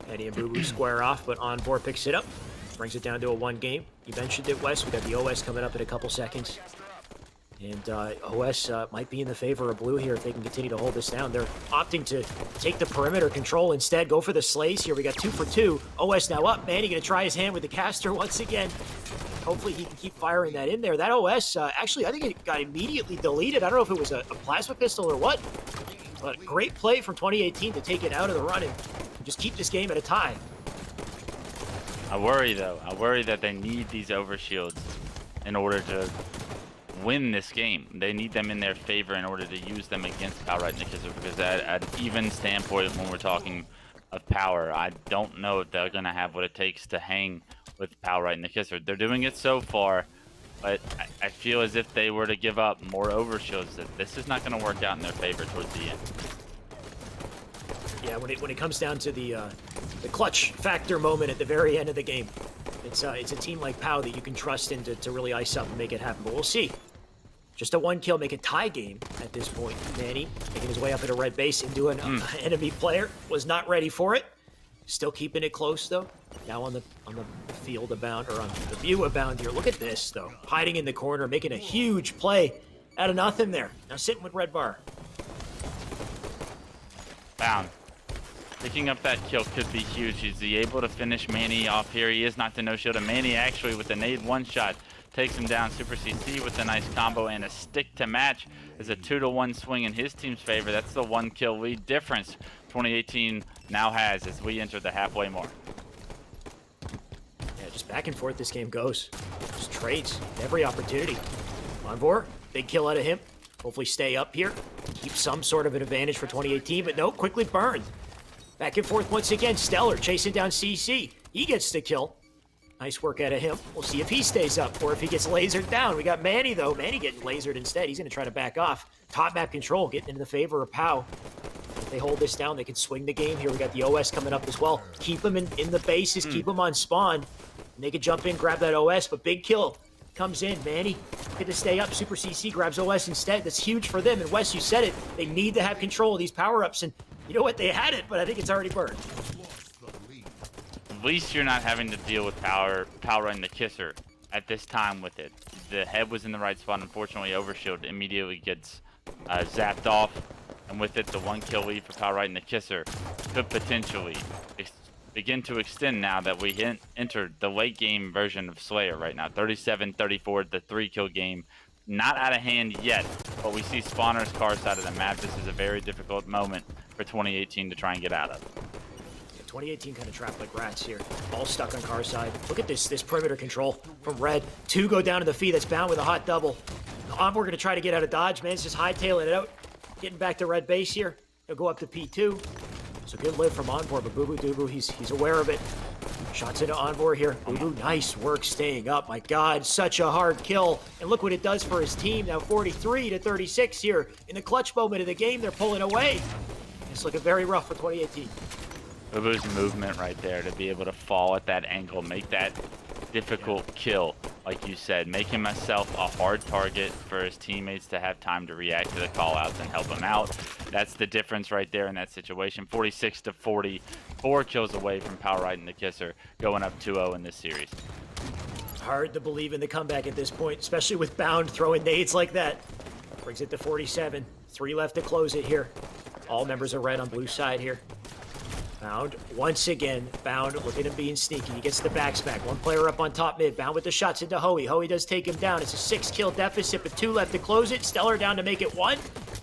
[SPEAKER 1] Eddie and Boo Boo square off, but Envor picks it up. Brings it down to a 1 game. You mentioned it, Wes. We got the OS coming up in a couple seconds. And OS might be in the favor of blue here if they can continue to hold this down. They're opting to take the perimeter control instead. Go for the slays here. We got 2 for 2. OS now up. Manny going to try his hand with the caster once again. Hopefully he can keep firing that in there. That OS, actually, I think it got immediately deleted. I don't know if it was a plasma pistol or what. But great play from 2018 to take it out of the running. Just keep this game at a tie.
[SPEAKER 2] I worry, though. I worry that they need these overshields in order to win this game. They need them in their favor in order to use them against POW Right and the Kisser, because at an even standpoint, when we're talking of power, I don't know if they're going to have what it takes to hang with POW Right and the Kisser. They're doing it so far, but I feel as if they were to give up more overshields, that this is not going to work out in their favor towards the end.
[SPEAKER 1] Yeah, when it comes down to the clutch factor moment at the very end of the game, it's a team like POW that you can trust in to really ice up and make it happen. But we'll see. Just a 1 kill, make a tie game at this point. Manny making his way up into red base into an enemy player. Was not ready for it. Still keeping it close, though. Now on the field abound, or on the view abound here. Look at this, though. Hiding in the corner, making a huge play out of nothing there. Now sitting with red bar.
[SPEAKER 2] Found. Picking up that kill could be huge. Is he able to finish Manny off here? He is not the no-shield. And Manny actually with the nade 1-shot takes him down. Super CC with a nice combo and a stick to match. Is a 2-to-1 swing in his team's favor. That's the 1 kill lead difference 2018 now has as we enter the halfway mark.
[SPEAKER 1] Yeah, just back and forth this game goes. Just trades every opportunity. Envor, big kill out of him. Hopefully stay up here. Keep some sort of an advantage for 2018, but no, quickly burned. Back and forth once again. Stellar chasing down CC. He gets the kill. Nice work out of him. We'll see if he stays up or if he gets lasered down. We got Manny, though. Manny getting lasered instead. He's going to try to back off. Top map control getting into the favor of Pow. If they hold this down, they can swing the game here. We got the OS coming up as well. Keep them in the bases. Keep them on spawn. And they can jump in, grab that OS, but big kill comes in. Manny get to stay up. Super CC grabs OS instead. That's huge for them. And Wes, you said it. They need to have control of these power-ups. And you know what? They had it, but I think it's already burned.
[SPEAKER 2] At least you're not having to deal with power running the kisser at this time with it. The head was in the right spot. Unfortunately, Overshield immediately gets zapped off. And with it, the 1 kill lead for power right in the kisser could potentially begin to extend now that we entered the late game version of Slayer right now. 37-34, the 3-kill game. Not out of hand yet, but we see spawners car side of the map. This is a very difficult moment for 2018 to try and get out of.
[SPEAKER 1] 2018 kind of trapped like rats here. All stuck on car side. Look at this perimeter control from Red. 2 go down to the feed. That's bound with a hot double. We're going to try to get out of dodge, man. It's just hightailing it out. Getting back to Red base here. He'll go up to P2. It's a good live from Envor, but Boo Boo Doo he's aware of it. Shots into Envor here. Boo Boo, nice work staying up. My God, such a hard kill. And look what it does for his team. Now 43-36 here. In the clutch moment of the game, they're pulling away. It's looking very rough for 2018.
[SPEAKER 2] Boo Boo's movement right there to be able to fall at that angle, make that difficult kill, like you said, making myself a hard target for his teammates to have time to react to the call-outs and help him out. That's the difference right there in that situation. 46-40, 4 kills away from Power Right and the Kisser, going up 2-0 in this series.
[SPEAKER 1] Hard to believe in the comeback at this point, especially with Bound throwing nades like that. Brings it to 47. 3 left to close it here. All members are red on blue side here. Bound, once again, Bound, look at him being sneaky. He gets the backsmack. 1 player up on top mid. Bound with the shots into Hoey. Hoey does take him down. It's a 6-kill deficit, but 2 left to close it. Stellar down to make it 1,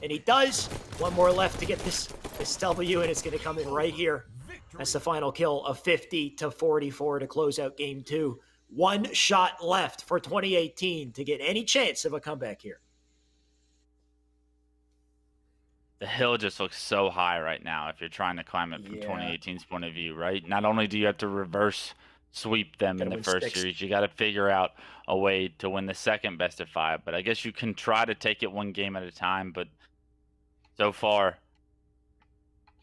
[SPEAKER 1] and he does. 1 more left to get this W, and it's going to come in right here. That's the final kill of 50-44 to close out game 2. 1 shot left for 2018 to get any chance of a comeback here.
[SPEAKER 2] The hill just looks so high right now if you're trying to climb it from 2018's point of view, right? Not only do you have to reverse sweep them in the first series, you got to figure out a way to win the second best of 5. But I guess you can try to take it 1 game at a time, but so far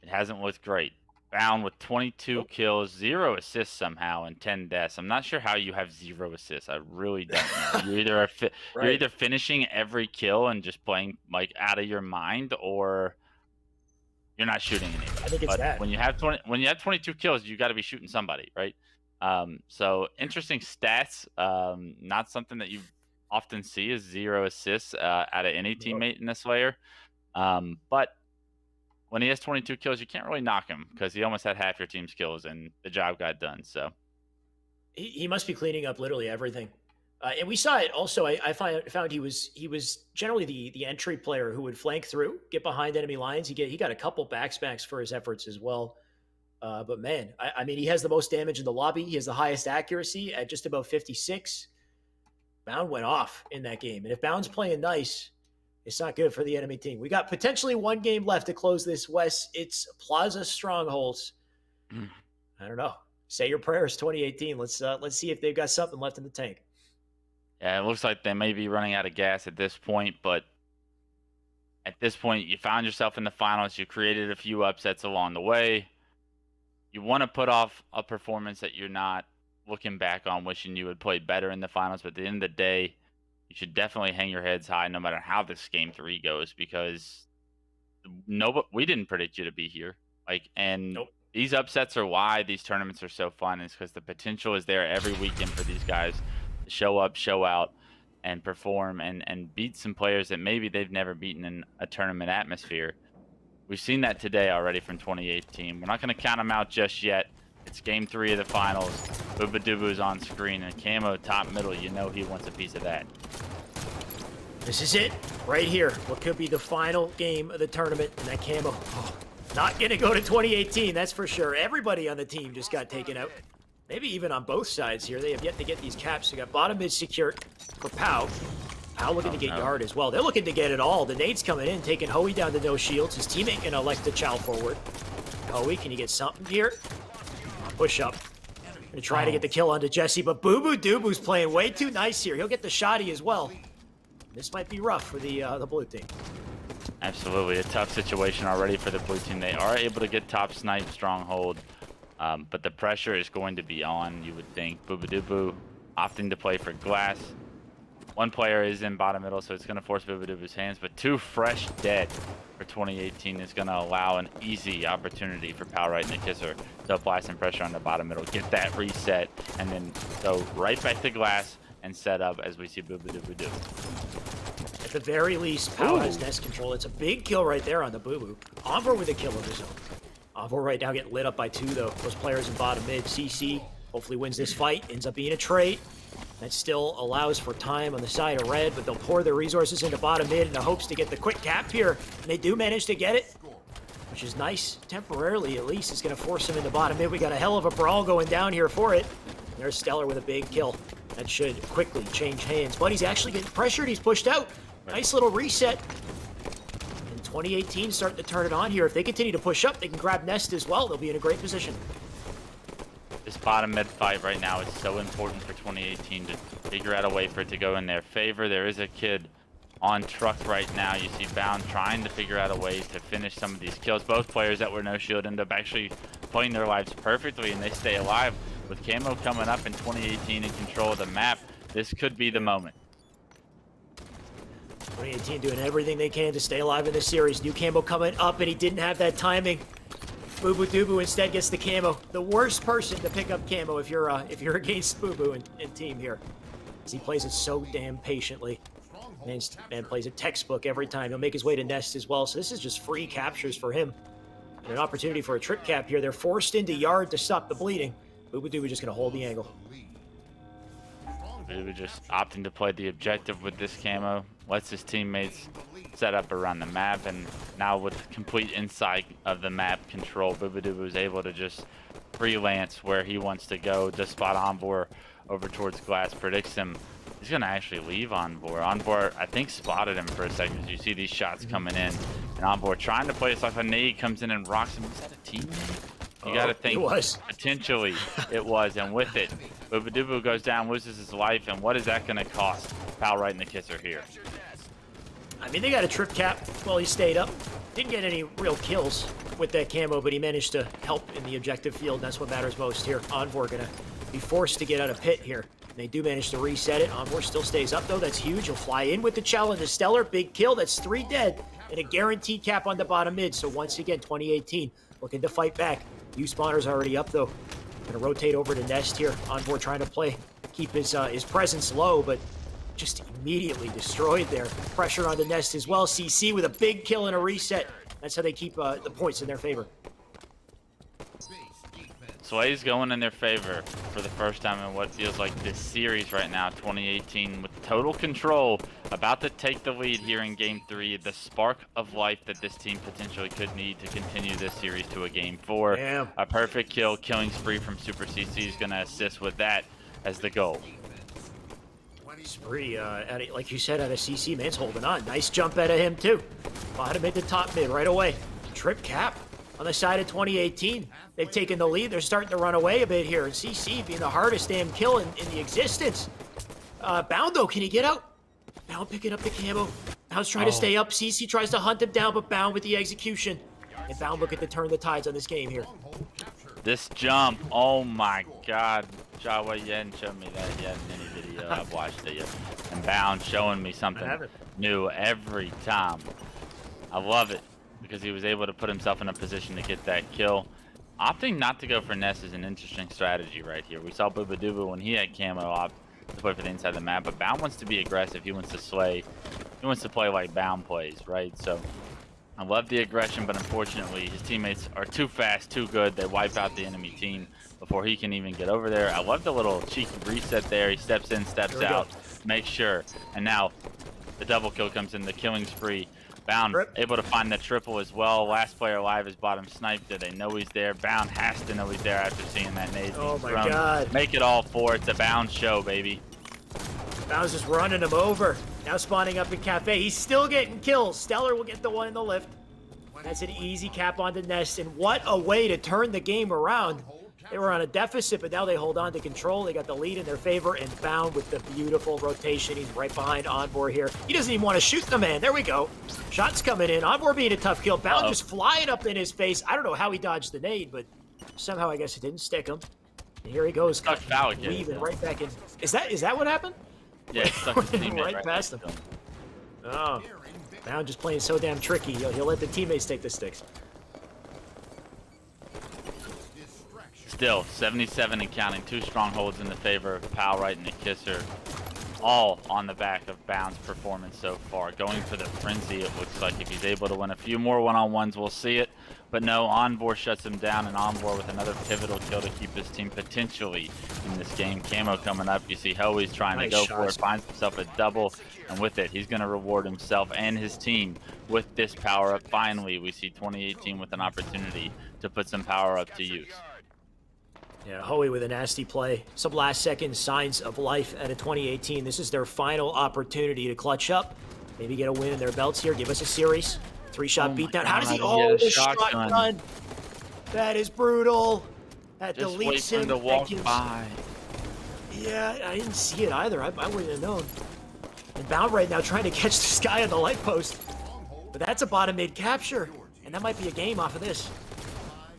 [SPEAKER 2] it hasn't looked great. Bound with 22 kills, 0 assists somehow, and 10 deaths. I'm not sure how you have 0 assists. I really don't know. You're either finishing every kill and just playing like out of your mind, or you're not shooting anybody.
[SPEAKER 1] I think it's that.
[SPEAKER 2] When you have 22 kills, you got to be shooting somebody, right? So interesting stats. Not something that you often see is 0 assists out of any teammate in this layer. But when he has 22 kills, you can't really knock him because he almost had half your team's kills and the job got done. So
[SPEAKER 1] he must be cleaning up literally everything. And we saw it also. I found he was generally the entry player who would flank through, get behind enemy lines. He got a couple backsmacks for his efforts as well. But man, I mean, he has the most damage in the lobby. He has the highest accuracy at just about 56. Bound went off in that game. And if Bound's playing nice, it's not good for the enemy team. We got potentially 1 game left to close this, Wes. It's Plaza Strongholds. I don't know. Say your prayers, 2018. Let's see if they've got something left in the tank.
[SPEAKER 2] Yeah, it looks like they may be running out of gas at this point, but at this point, you found yourself in the finals. You created a few upsets along the way. You want to put off a performance that you're not looking back on, wishing you had played better in the finals, but at the end of the day, you should definitely hang your heads high no matter how this game 3 goes, because we didn't predict you to be here. These upsets are why these tournaments are so fun, is because the potential is there every weekend for these guys to show up, show out, and perform and beat some players that maybe they've never beaten in a tournament atmosphere. We've seen that today already from 2018. We're not going to count them out just yet. It's game 3 of the finals. Boobadubu's on screen, and Camo top middle, you know he wants a piece of that.
[SPEAKER 1] This is it, right here. What could be the final game of the tournament, and that Camo, not gonna go to 2018, that's for sure. Everybody on the team just got taken out. Maybe even on both sides here. They have yet to get these caps. We got bottom mid secured for Pau. Pau looking to get yard as well. They're looking to get it all. The nades coming in, taking Hoey down to no shields. His teammate gonna elect to chow forward. Hoey, can you get something here? Push up. Gonna try to get the kill onto Jesse, but Boobadubu's playing way too nice here. He'll get the shotty as well. This might be rough for the blue team.
[SPEAKER 2] Absolutely, a tough situation already for the blue team. They are able to get top snipe stronghold, but the pressure is going to be on, you would think. Boobadubu opting to play for glass. One player is in bottom middle, so it's going to force Boobadubu's hands, but 2 fresh dead for 2018 is going to allow an easy opportunity for Pal right in the kisser to apply some pressure on the bottom middle, get that reset, and then go right back to glass and set up as we see Boobadubu do.
[SPEAKER 1] At the very least, Pau has nest control. It's a big kill right there on the Boo-Boo. Envor with a kill of his own. Envor right now getting lit up by 2, though. Those players in bottom mid. CC hopefully wins this fight. Ends up being a trade. That still allows for time on the side of red, but they'll pour their resources into bottom mid in the hopes to get the quick cap here. And they do manage to get it, which is nice. Temporarily, at least, is going to force him into bottom mid. We got a hell of a brawl going down here for it. There's Stellar with a big kill. That should quickly change hands, but he's actually getting pressured. He's pushed out. Nice little reset. In 2018, starting to turn it on here. If they continue to push up, they can grab Nest as well. They'll be in a great position.
[SPEAKER 2] This bottom mid fight right now is so important for 2018 to figure out a way for it to go in their favor. There is a kid on truck right now. You see Bound trying to figure out a way to finish some of these kills. Both players that were no shield end up actually playing their lives perfectly, and they stay alive. With Camo coming up in 2018 in control of the map, this could be the moment.
[SPEAKER 1] 2018 doing everything they can to stay alive in this series. New Camo coming up, and he didn't have that timing. Boobadubu instead gets the Camo. The worst person to pick up Camo if you're against Boo-Boo and team here, as he plays it so damn patiently. Man plays a textbook every time. He'll make his way to Nest as well, so this is just free captures for him. And an opportunity for a trip cap here. They're forced into yard to stop the bleeding. Boobadubu just gonna hold the angle.
[SPEAKER 2] Boobadubu just opting to play the objective with this Camo. Lets his teammates set up around the map, and now with complete insight of the map control, Boobadubu is able to just freelance where he wants to go. Just spot Envor over towards glass, predicts him. He's gonna actually leave Envor. Envor, I think, spotted him for a second as you see these shots coming in. And Envor trying to play us like a nade comes in and rocks him. Was that a teammate? You gotta think,
[SPEAKER 1] it was.
[SPEAKER 2] Potentially it was, and with it, Boobadubu goes down, loses his life, and what is that gonna cost? Pal right in the kisser here.
[SPEAKER 1] I mean, they got a trip cap while he stayed up. Didn't get any real kills with that Camo, but he managed to help in the objective field. That's what matters most here. Envor gonna be forced to get out of pit here. And they do manage to reset it. Envor still stays up, though. That's huge. He'll fly in with the challenge to Stellar. Big kill. That's 3 dead. And a guaranteed cap on the bottom mid. So once again, 2018 looking to fight back. U-spawner's already up, though. Gonna rotate over to Nest here. Envor trying to keep his presence low, but just immediately destroyed there. Pressure on the Nest as well. CC with a big kill and a reset. That's how they keep the points in their favor.
[SPEAKER 2] Slay's going in their favor for the first time in what feels like this series right now. 2018 with total control, about to take the lead here in Game 3. The spark of life that this team potentially could need to continue this series to a Game 4.
[SPEAKER 1] Damn.
[SPEAKER 2] A perfect kill, killing spree from Super CC is going to assist with that as the goal.
[SPEAKER 1] Spree, like you said, out of CC, man's holding on. Nice jump out of him, too. Bottom mid to top mid right away. Trip cap on the side of 2018. They've taken the lead. They're starting to run away a bit here. And CC being the hardest damn kill in the existence. Bound, though, can he get out? Bound picking up the Camo. Bound's trying to stay up. CC tries to hunt him down, but Bound with the execution. And Bound looking to turn the tides on this game here.
[SPEAKER 2] This jump, oh my god. Jawa, you hadn't shown me that yet in any video I've watched it yet. And Bound showing me something new every time. I love it because he was able to put himself in a position to get that kill. Opting not to go for Nest is an interesting strategy right here. We saw Boobadubu when he had Camo opt to play for the inside of the map, but Bound wants to be aggressive. He wants to slay. He wants to play like Bound plays, right? So I love the aggression, but unfortunately his teammates are too fast, too good. They wipe out the enemy team before he can even get over there. I love the little cheeky reset there. He steps in, steps out, makes sure. And now the double kill comes in, the killing spree. Bound able to find the triple as well. Last player alive is bottom sniped. Do they know he's there? Bound has to know he's there after seeing that nade being thrown. God. Make it all four. It's a Bound show, baby.
[SPEAKER 1] Bound's just running him over. Now spawning up in Cafe. He's still getting kills. Stellar will get the one in the lift. That's an easy cap onto Nest. And what a way to turn the game around. They were on a deficit, but now they hold on to control. They got the lead in their favor, and Bound with the beautiful rotation. He's right behind Envor here. He doesn't even want to shoot the man. There we go. Shots coming in. Envor being a tough kill. Bound just flying up in his face. I don't know how he dodged the nade, but somehow I guess it didn't stick him. And here he goes. Weaving right back in. Is that what happened?
[SPEAKER 2] Yeah, it's stuck his teammate
[SPEAKER 1] right past him. Oh, Bound just playing so damn tricky. He'll let the teammates take the sticks.
[SPEAKER 2] Still, 77 and counting. 2 strongholds in the favor of Pal right and the Kisser. All on the back of Bound's performance so far. Going for the frenzy, it looks like. If he's able to win a few more one-on-ones, we'll see it. But no, Envor shuts him down, and Envor with another pivotal kill to keep his team potentially in this game. Camo coming up. You see Hoey's trying to go for it. Finds himself a double, and with it, he's going to reward himself and his team with this power-up. Finally, we see 2018 with an opportunity to put some power-up to use.
[SPEAKER 1] Yeah, Hoey with a nasty play. Some last-second signs of life out of 2018. This is their final opportunity to clutch up. Maybe get a win in their belts here. Give us a series. 3-shot beatdown. How does he? Oh, the shotgun. That is brutal. That
[SPEAKER 2] just
[SPEAKER 1] deletes
[SPEAKER 2] wait
[SPEAKER 1] him.
[SPEAKER 2] To walk by.
[SPEAKER 1] Yeah, I didn't see it either. I wouldn't have known. And Bound right now trying to catch this guy on the light post. But that's a bottom mid capture. And that might be a game off of this.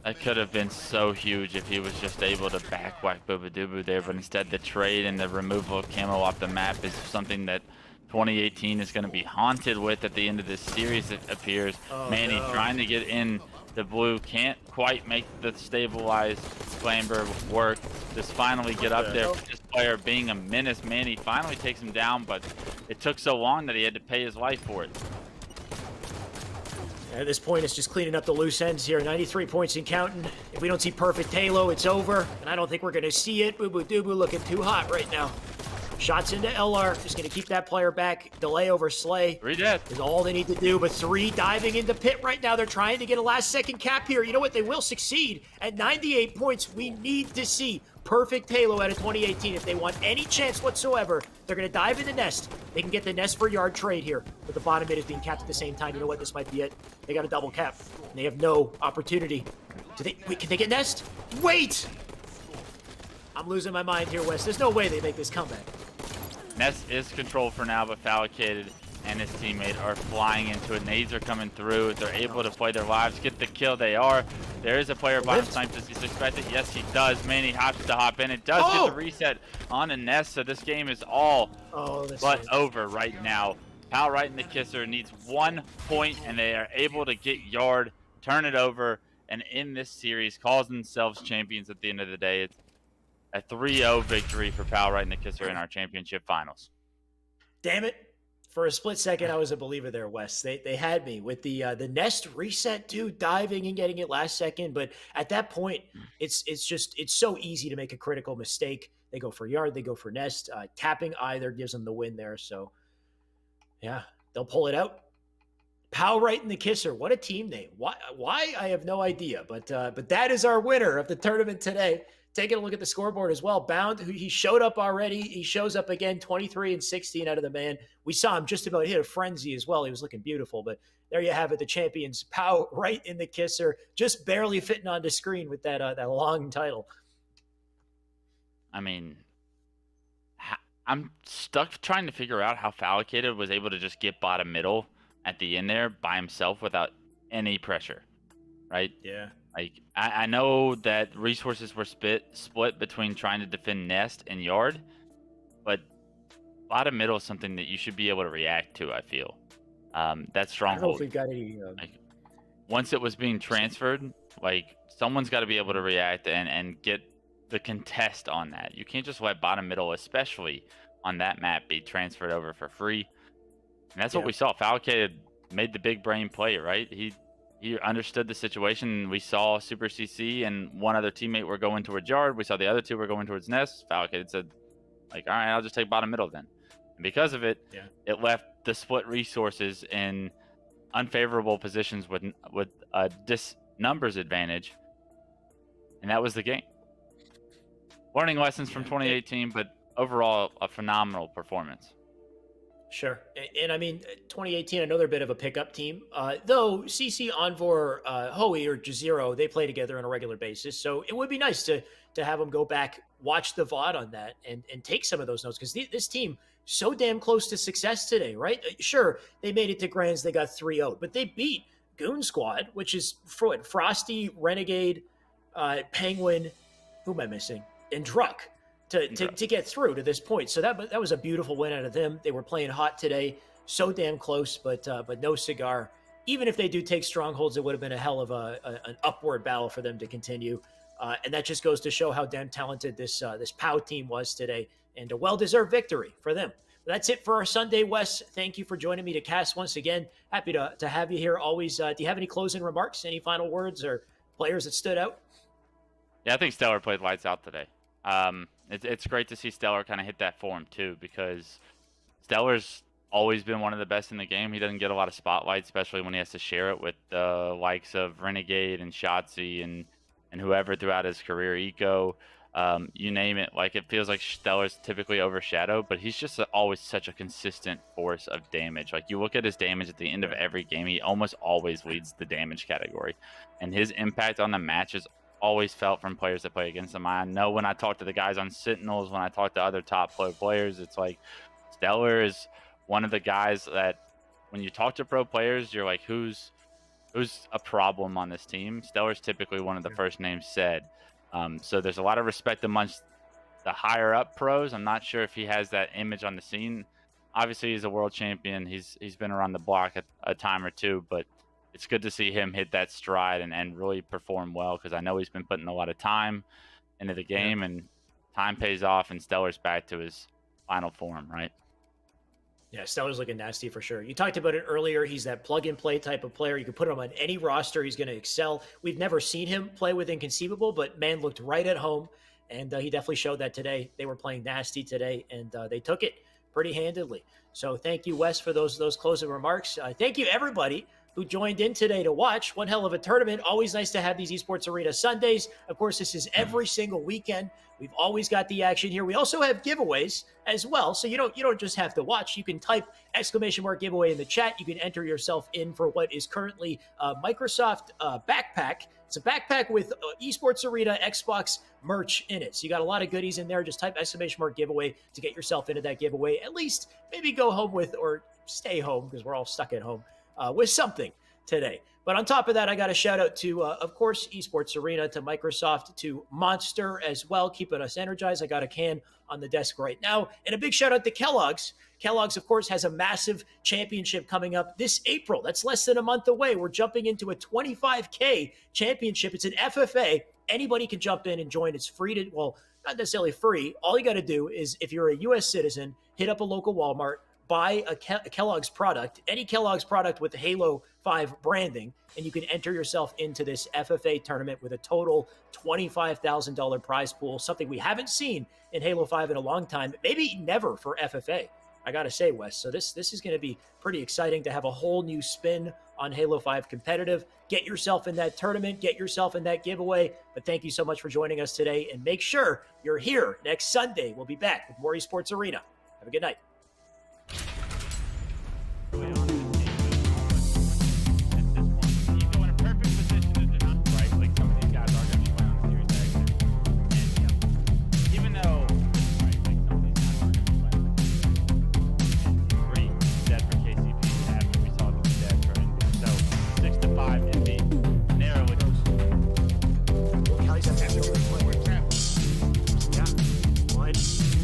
[SPEAKER 2] That could have been so huge if he was just able to back whack Booba there, but instead the trade and the removal of camo off the map is something that 2018 is going to be haunted with at the end of this series, it appears. Manny trying to get in the blue, can't quite make the stabilized Flamber work. Just finally get up there. This player being a menace, Manny finally takes him down, but it took so long that he had to pay his life for it.
[SPEAKER 1] At this point, it's just cleaning up the loose ends here. 93 points and counting. If we don't see perfect Halo, it's over. And I don't think we're going to see it. Boo Boo Doo looking too hot right now. Shots into LR. Just going to keep that player back. Delay over Slay.
[SPEAKER 2] 3 dead.
[SPEAKER 1] Is all they need to do. But 3 diving into pit right now. They're trying to get a last-second cap here. You know what? They will succeed. At 98 points, we need to see perfect Halo out of 2018. If they want any chance whatsoever, they're going to dive in the nest. They can get the nest for yard trade here. But the bottom mid is being capped at the same time. You know what? This might be it. They got a double cap. And they have no opportunity. Wait, can they get nest? Wait! I'm losing my mind here, Wes. There's no way they make this comeback.
[SPEAKER 2] Nest is controlled for now, but Fabricated and his teammate are flying into it. Nades are coming through. They're able to play their lives, get the kill. They are. There is a player bottom snipe. Does he suspect it? Yes, he does. Manny hops to hop in. It does get the reset on a Nest, so this game is all but over right now. Pal right in the Kisser needs 1 point, and they are able to get yard, turn it over, and in this series, calls themselves champions at the end of the day. It's a 3-0 victory for Pal right in the Kisser in our championship finals.
[SPEAKER 1] Damn it. For a split second, I was a believer there, Wes. They had me with the nest reset, dude, diving and getting it last second. But at that point, it's so easy to make a critical mistake. They go for yard, they go for nest. Tapping either gives them the win there. So, yeah, they'll pull it out. Pal right in the Kisser. What a team name. Why? I have no idea. But that is our winner of the tournament today. Taking a look at the scoreboard as well. Bound, who he showed up already. He shows up again, 23 and 16 out of the man. We saw him just about hit a frenzy as well. He was looking beautiful. But there you have it, the champions. Pow right in the Kisser, just barely fitting onto screen with that long title.
[SPEAKER 2] I mean, I'm stuck trying to figure out how Fabricated was able to just get bottom middle at the end there by himself without any pressure, right?
[SPEAKER 1] Yeah.
[SPEAKER 2] Like, I know that resources were split between trying to defend nest and yard, but bottom middle is something that you should be able to react to, I feel. That stronghold.
[SPEAKER 1] I don't know if we've got any...
[SPEAKER 2] Like, once it was being transferred, like, someone's got to be able to react and get the contest on that. You can't just let bottom middle, especially on that map, be transferred over for free. And that's what we saw. Fabricated made the big brain play, right? He understood the situation. We saw Super CC and one other teammate were going towards yard. We saw the other two were going towards nest. Falcon said, like, all right, I'll just take bottom middle then. And because of it, it left the split resources in unfavorable positions with a numbers advantage, and that was the game. Learning lessons from 2018, but overall a phenomenal performance.
[SPEAKER 1] Sure. And I mean, 2018, another bit of a pickup team. Though CC, Envor, Hoey, or Jazero, they play together on a regular basis. So it would be nice to have them go back, watch the VOD on that, and take some of those notes. Because this team, so damn close to success today, right? Sure, they made it to Grands, they got 3-0. But they beat Goon Squad, which is Frosty, Renegade, Penguin, who am I missing? And Druck. To get through to this point. So that was a beautiful win out of them. They were playing hot today, so damn close, but no cigar. Even if they do take strongholds, it would have been a hell of an upward battle for them to continue. And that just goes to show how damn talented this POW team was today, and a well-deserved victory for them. That's it for our Sunday, Wes. Thank you for joining me to cast once again. Happy to have you here always. Do you have any closing remarks, any final words, or players that stood out?
[SPEAKER 2] Yeah, I think Stellar played lights out today. It's great to see Stellar kind of hit that form too, because Stellar's always been one of the best in the game. He doesn't get a lot of spotlight, especially when he has to share it with the likes of Renegade and Shotzi and whoever throughout his career, Eco, you name it. Like, it feels like Stellar's typically overshadowed, but he's just always such a consistent force of damage. Like, you look at his damage at the end of every game, he almost always leads the damage category, and his impact on the match is always felt from players that play against him. I know when I talk to the guys on Sentinels, when I talk to other top pro players, it's like Stellar is one of the guys that when you talk to pro players, you're like, who's a problem on this team? Stellar's typically one of the first names said. So there's a lot of respect amongst the higher up pros. I'm not sure if he has that image on the scene. Obviously, he's a world champion. He's been around the block a time or two, but it's good to see him hit that stride and really perform well, because I know he's been putting a lot of time into the game, and time pays off, and Stellar's back to his final form, right?
[SPEAKER 1] Yeah, Stellar's looking nasty for sure. You talked about it earlier. He's that plug-and-play type of player. You can put him on any roster. He's going to excel. We've never seen him play with Inconceivable, but man looked right at home, and he definitely showed that today. They were playing nasty today, and they took it pretty handedly. So thank you, Wes, for those closing remarks. Thank you, everybody who joined in today to watch. One hell of a tournament. Always nice to have these Esports Arena Sundays. Of course, this is every single weekend. We've always got the action here. We also have giveaways as well. So you don't just have to watch. You can type !giveaway in the chat. You can enter yourself in for what is currently a Microsoft backpack. It's a backpack with Esports Arena Xbox merch in it. So you got a lot of goodies in there. Just type !giveaway to get yourself into that giveaway. At least maybe go home with, or stay home, because we're all stuck at home, with something today. But on top of that, I got a shout out to, of course, Esports Arena, to Microsoft, to Monster as well, keeping us energized. I got a can on the desk right now. And a big shout out to Kellogg's. Kellogg's, of course, has a massive championship coming up this April. That's less than a month away. We're jumping into a 25K championship. It's an FFA. Anybody can jump in and join. It's free to, well, not necessarily free. All you got to do is, if you're a U.S. citizen, hit up a local Walmart, buy a Kellogg's product, any Kellogg's product with the Halo 5 branding, and you can enter yourself into this FFA tournament with a total $25,000 prize pool, something we haven't seen in Halo 5 in a long time, maybe never for FFA, I got to say, Wes. So this is going to be pretty exciting to have a whole new spin on Halo 5 competitive. Get yourself in that tournament, get yourself in that giveaway. But thank you so much for joining us today, and make sure you're here next Sunday. We'll be back with more Esports Arena. Have a good night.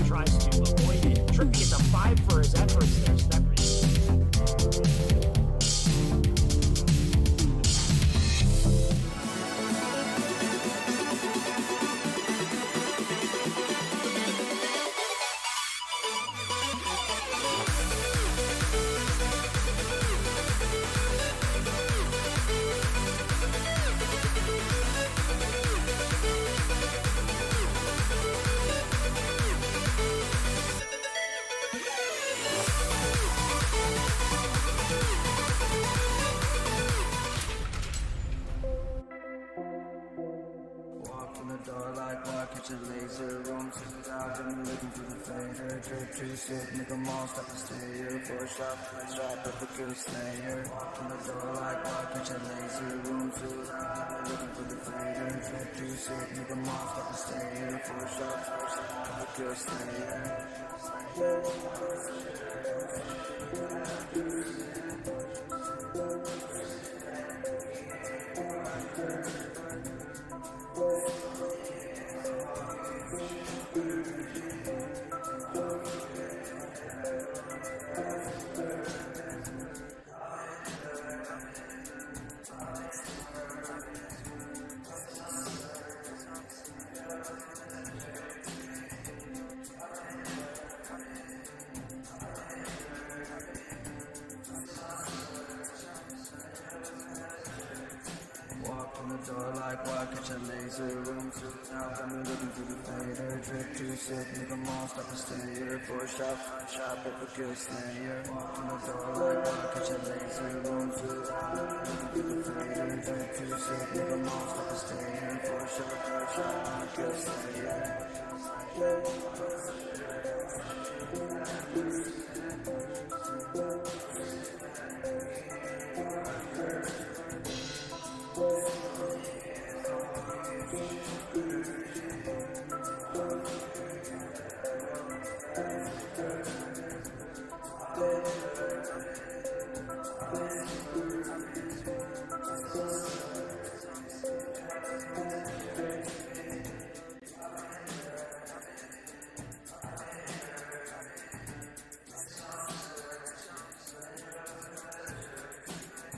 [SPEAKER 1] Tries to avoid it. Trippy gets a 5
[SPEAKER 4] sick, nigga, mom, stop and stay here. For a shot, up a kill slayer. Walk in the door like walk, catch a laser. Room too loud, looking for the fader. Drip too sick, nigga, mom, stop and stay here. For a shot, up a kill slayer. Walk in the door like walk, catch a laser. Room too loud, got me looking through the fader. Drip too sick, nigga, mom, stop and stay here. For a shot, up a kill slayer. Walk in the door like walk, catch a laser. Room too loud, looking through the fader. Drip too sick, nigga, mom, stop and stay here. For a shot, up a kill slayer.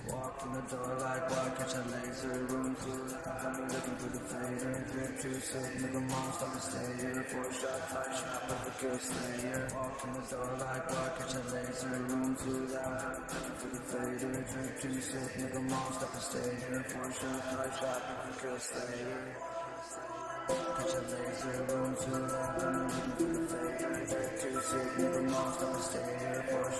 [SPEAKER 4] Walk in the door like walk, catch a laser. Room too loud, got me looking through the fader. Drip too sick, nigga, mom, stop and stay here. For a shot, up a kill slayer. Walk in the door like walk, catch a laser. Room too loud, looking through the fader. Drip too sick, nigga, mom, stop and stay here. For a shot, up a kill slayer. Catch a laser, room too loud, got me looking through the fader. Drip too sick, nigga, mom, stop and stay here. For a